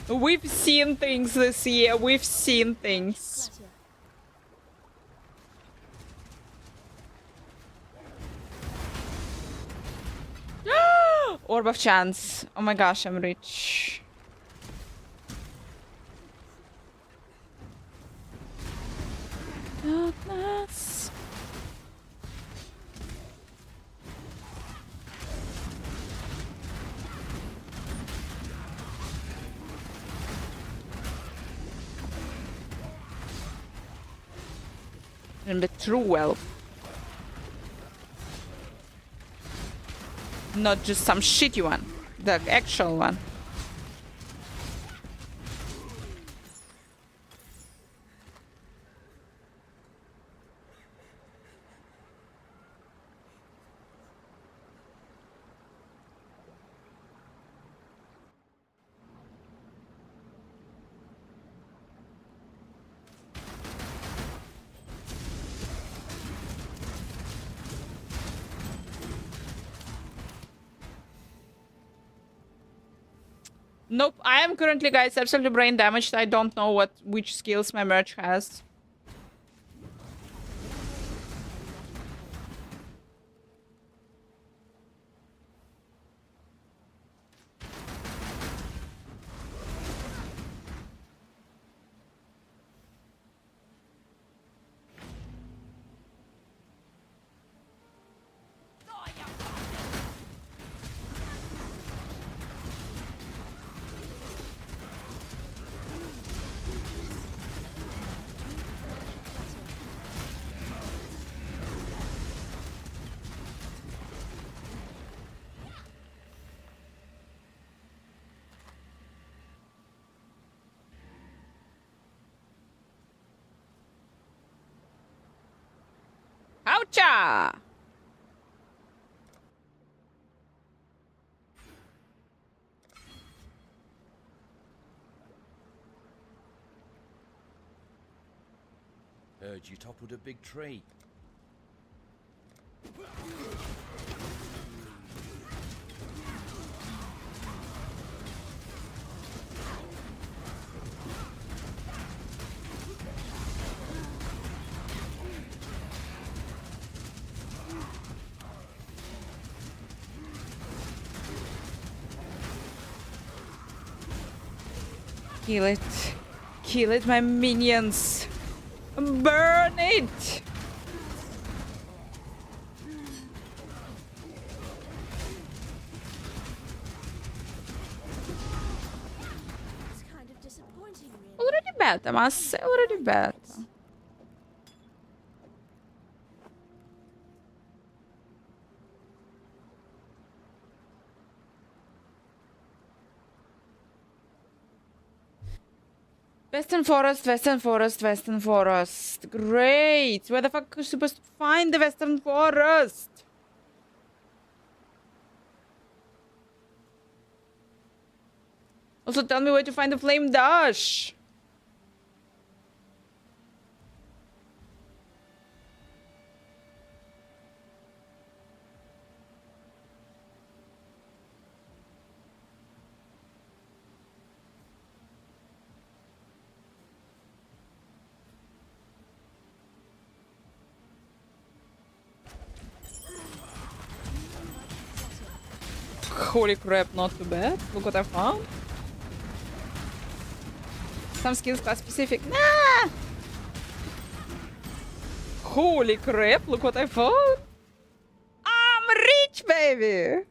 We've seen things this year. We've seen things. Orb of chance. Oh my gosh, I'm rich. Darkness. And the true wealth. Not just some shitty one. The actual one. Nope, I am currently, guys, absolutely brain damaged. I don't know which skills my merch has. Oucha! Heard you toppled a big tree. Kill it. Kill it, my minions. Burn it! It's kind of disappointing, really. Already beta, mas already beta. Western Forest, Western Forest, Western Forest. Great! Where the fuck are you supposed to find the Western Forest? Also, tell me where to find the Flame Dash. Holy crap, not too bad. Look what I found. Some skills class specific. Nah! Holy crap, look what I found. I'm rich, baby!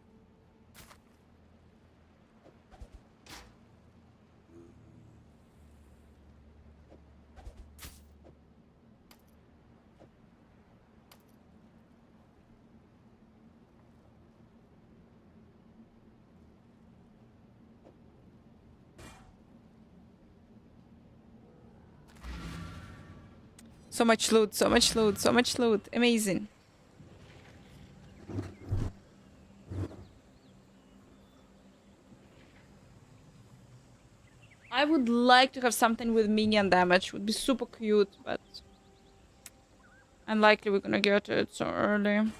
So much loot, so much loot, so much loot. Amazing. I would like to have something with minion damage. Would be super cute, but unlikely we're gonna get it so early.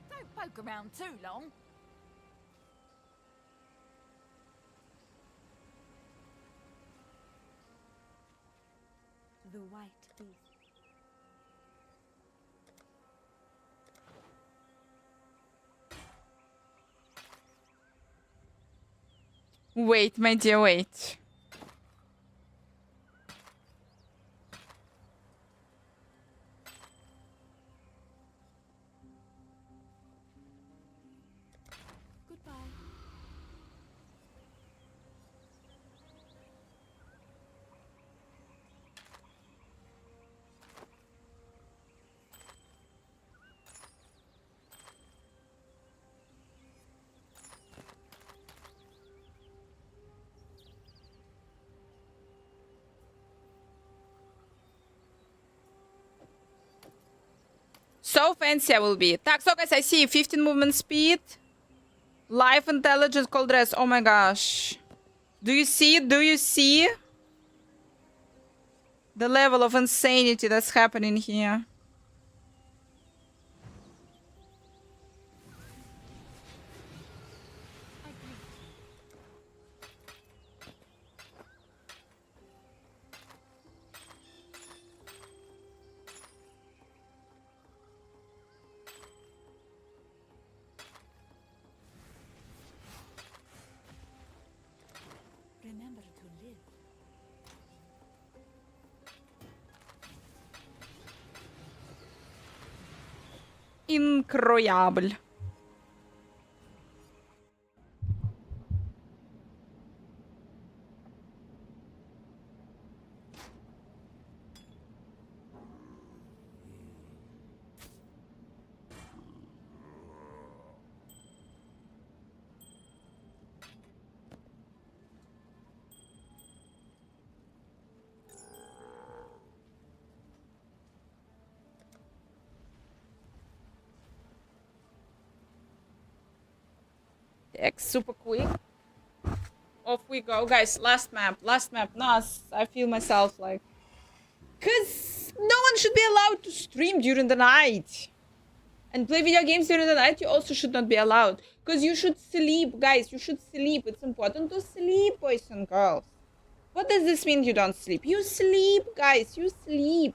Don't poke around too long. The white beast. Wait, my dear, wait. Goodbye. So fancy I will be. Так, so guys, I see 15 movement speed. Life intelligence, cold dress. Oh my gosh. Do you see? Do you see? The level of insanity that's happening here. Remember to live. Incroyable. X super quick. Off we go. Guys, last map. Last map. Nas, I feel myself like... Because no one should be allowed to stream during the night. And play video games during the night, you also should not be allowed. Because you should sleep, guys. You should sleep. It's important to sleep, boys and girls. What does this mean you don't sleep? You sleep, guys. You sleep.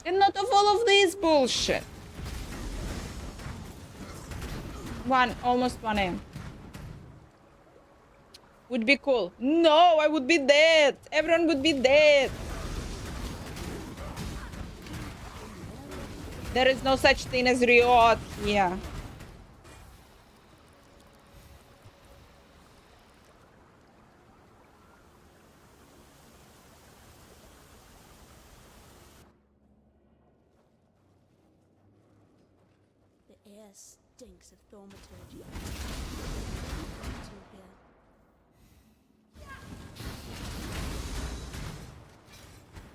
And not of all of this bullshit. Almost 1 AM. Would be cool. No, I would be dead. Everyone would be dead. There is no such thing as Riot here. The air stinks of thaumaturgy.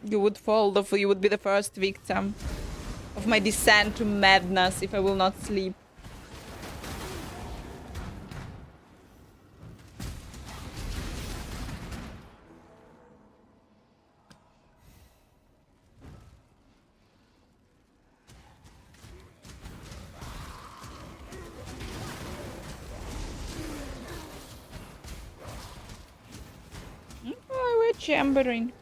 You would fall, you would be the first victim of my descent to madness if I will not sleep. Oh, we're chambering.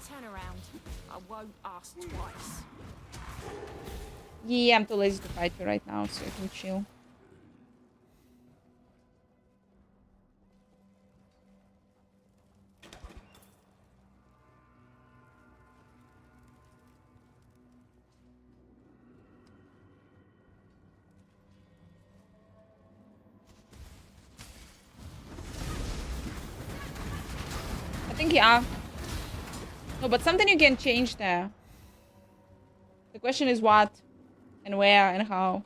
Turn around. I won't ask twice. Yeah, I'm too lazy to fight you right now, so I can chill. I think, yeah. No, but something you can change there. The question is what, and where, and how.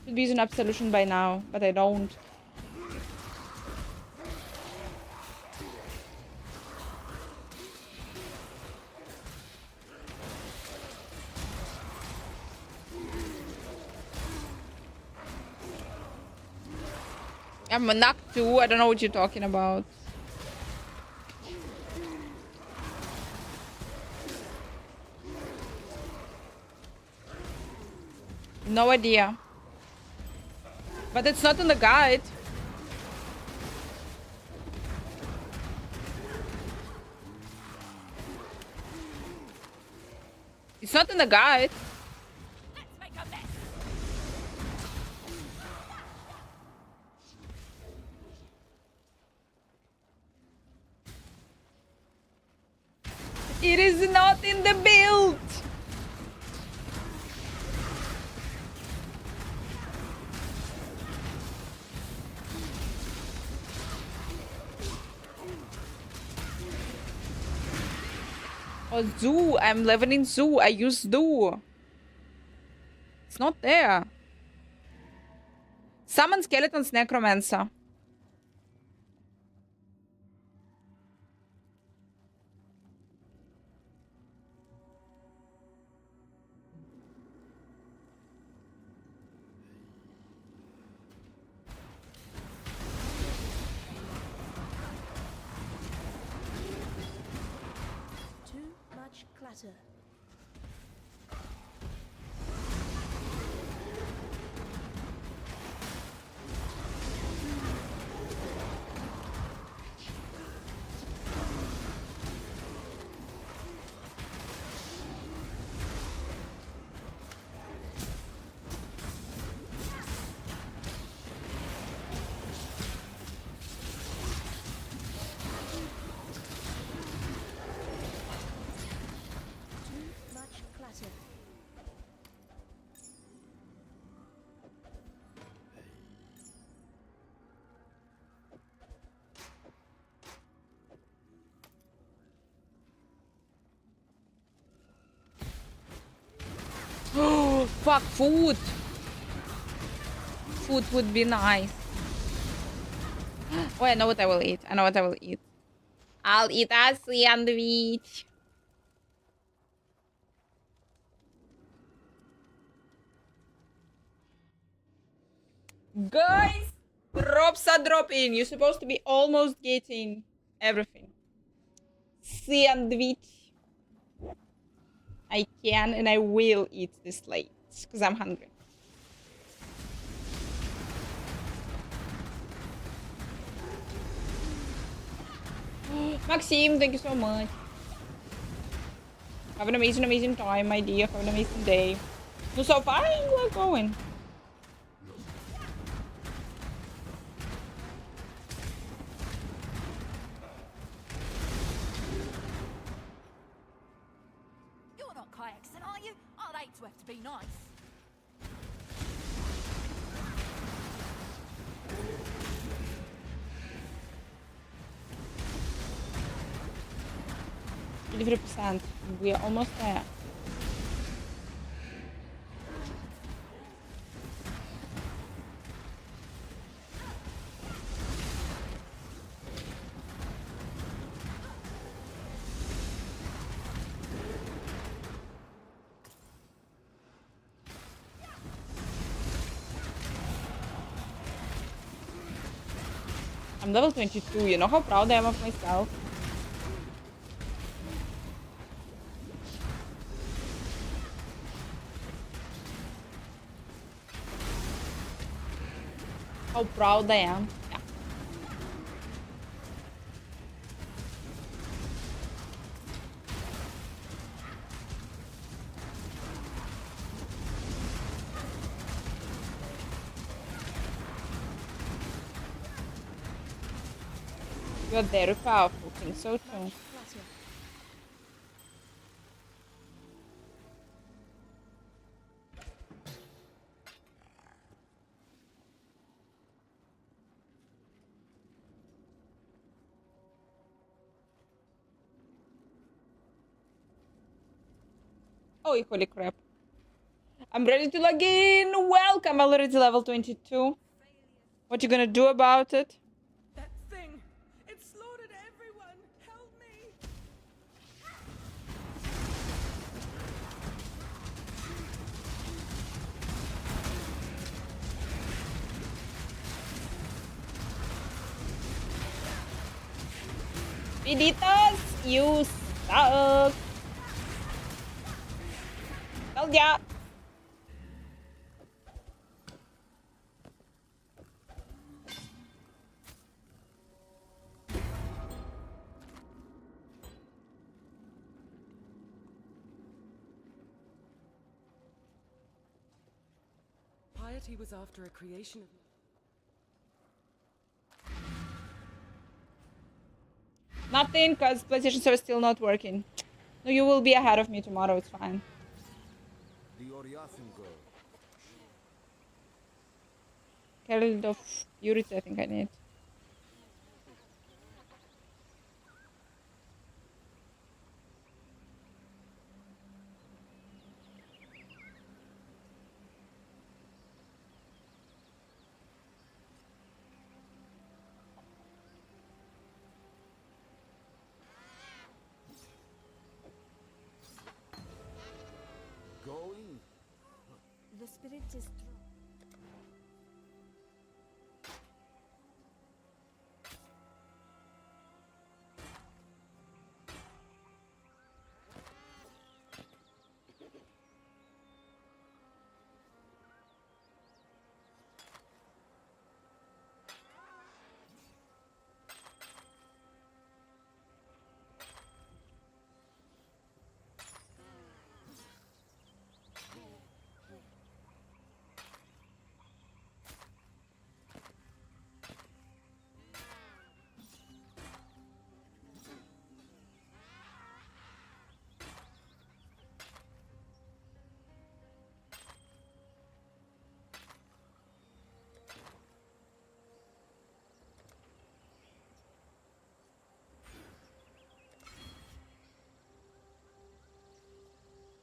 Should be using Absolution by now, but I don't. I'm a knock too. I don't know what you're talking about. No idea. But it's not in the guide. It's not in the guide. It is not in the build. Oh, Zoo. I'm leveling Zoo. I use Do. It's not there. Summon skeletons, Necromancer. Too much clutter. Too much clutter. Oh, fuck, food. Food would be nice. Oh, I know what I will eat. I know what I will eat. I'll eat a sandwich. Guys, drops are dropping. You're supposed to be almost getting everything. Sandwich. I can and I will eat this late because I'm hungry. Maxime, thank you so much. Have an amazing time, my dear. Have an amazing day. So far, we're going. You're not Kayakson, are you? I'd hate to have to be nice. %. We are almost there. I'm level 22. You know how proud I am of myself? How proud I am. Yeah. You're very powerful. Think so too. Oh, holy crap. I'm ready to log in. Welcome, already level 22. What you gonna do about it? That thing! It slaughtered everyone! Help me! Viditas, you suck. Told ya. Piety was after a creation of... Nothing, because PlayStation Service still not working. No, you will be ahead of me tomorrow, it's fine. Herald of Purity, I think I need. Going? The spirit is...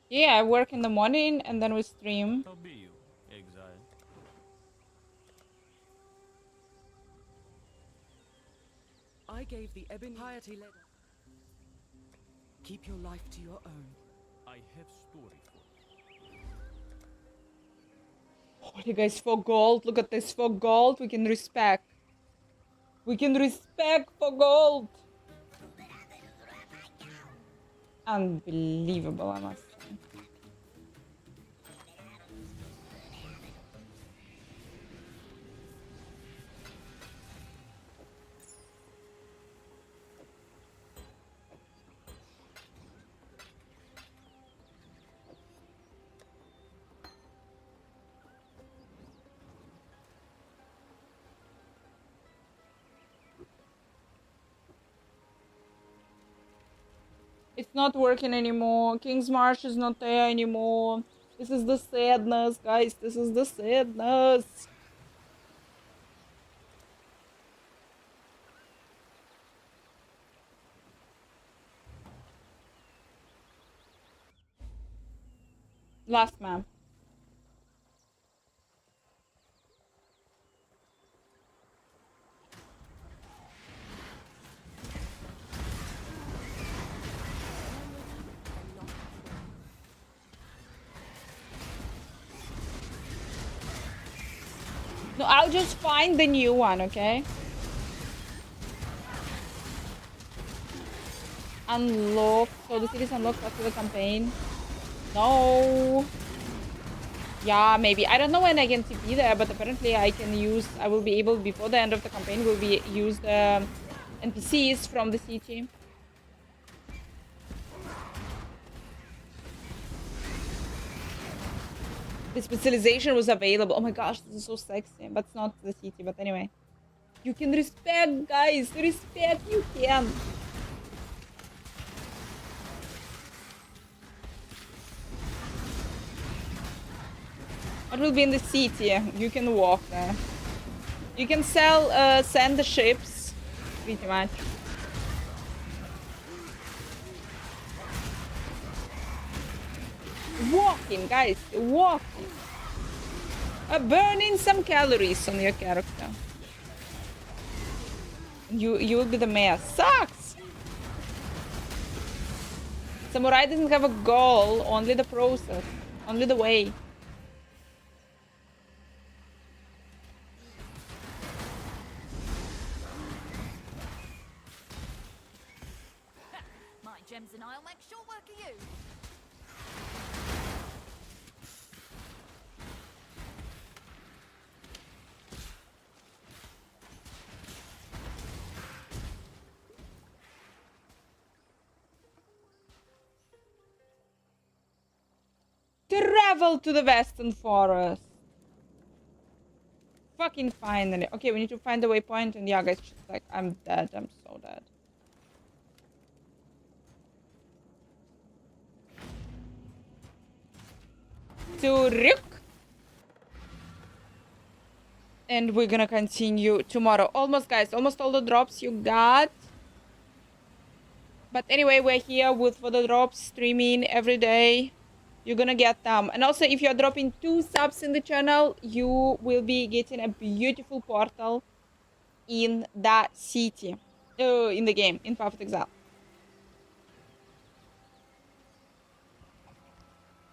Yeah, I work in the morning and then we stream. How be you, Exile? I gave the Ebon Piety letter. Keep your life to your own. I have story for you. Holy guys, for gold. Look at this, for gold. We can respect. We can respect for gold. Unbelievable, I must say. It's not working anymore. King's March is not there anymore. This is the sadness, guys. This is the sadness. Last map. No, I'll just find the new one, okay? Unlock. So the city is unlocked after the campaign. No. Yeah, maybe. I don't know when I can TP there, but apparently I will be able, before the end of the campaign, will be use the NPCs from the city. The specialization was available. Oh my gosh, this is so sexy. But it's not the city, but anyway. You can respect, guys. Respect, you can. What will be in the city? You can walk there. You can send the ships, pretty much. Walking, guys, walking. Burning some calories on your character. You will be the mayor. Sucks! Samurai doesn't have a goal, only the process. Only the way. My gems and I'll make short work of you. Travel to the Western Forest. Fucking finally. Okay, we need to find the waypoint, and yeah, guys, just like, I'm dead. I'm so dead. To Ryuk. And we're gonna continue tomorrow. Almost, guys. Almost all the drops you got. But anyway, we're here for the drops, streaming every day. You're gonna get them. And also, if you're dropping 2 subs in the channel, you will be getting a beautiful portal in the city. In the game, in Path of Exile.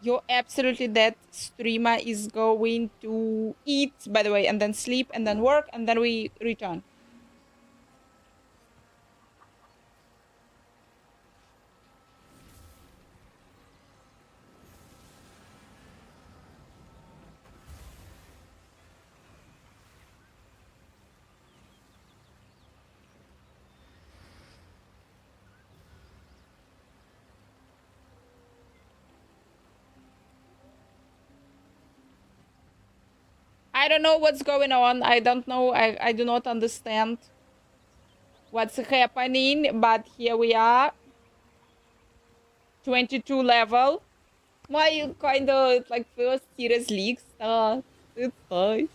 Your absolutely dead streamer is going to eat, by the way, and then sleep, and then work, and then we return. I don't know what's going on. I don't know. I do not understand what's happening. But here we are. 22 level. Why you kind of like first serious league start? It's nice.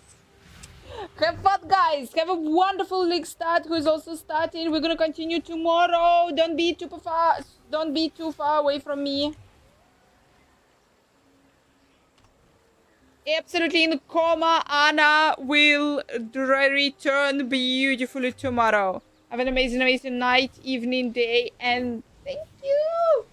Have fun, guys. Have a wonderful league start. Who is also starting? We're gonna continue tomorrow. Don't be too far. Don't be too far away from me. Absolutely in coma. Anna will return beautifully tomorrow. Have an amazing, amazing night, evening, day, and thank you.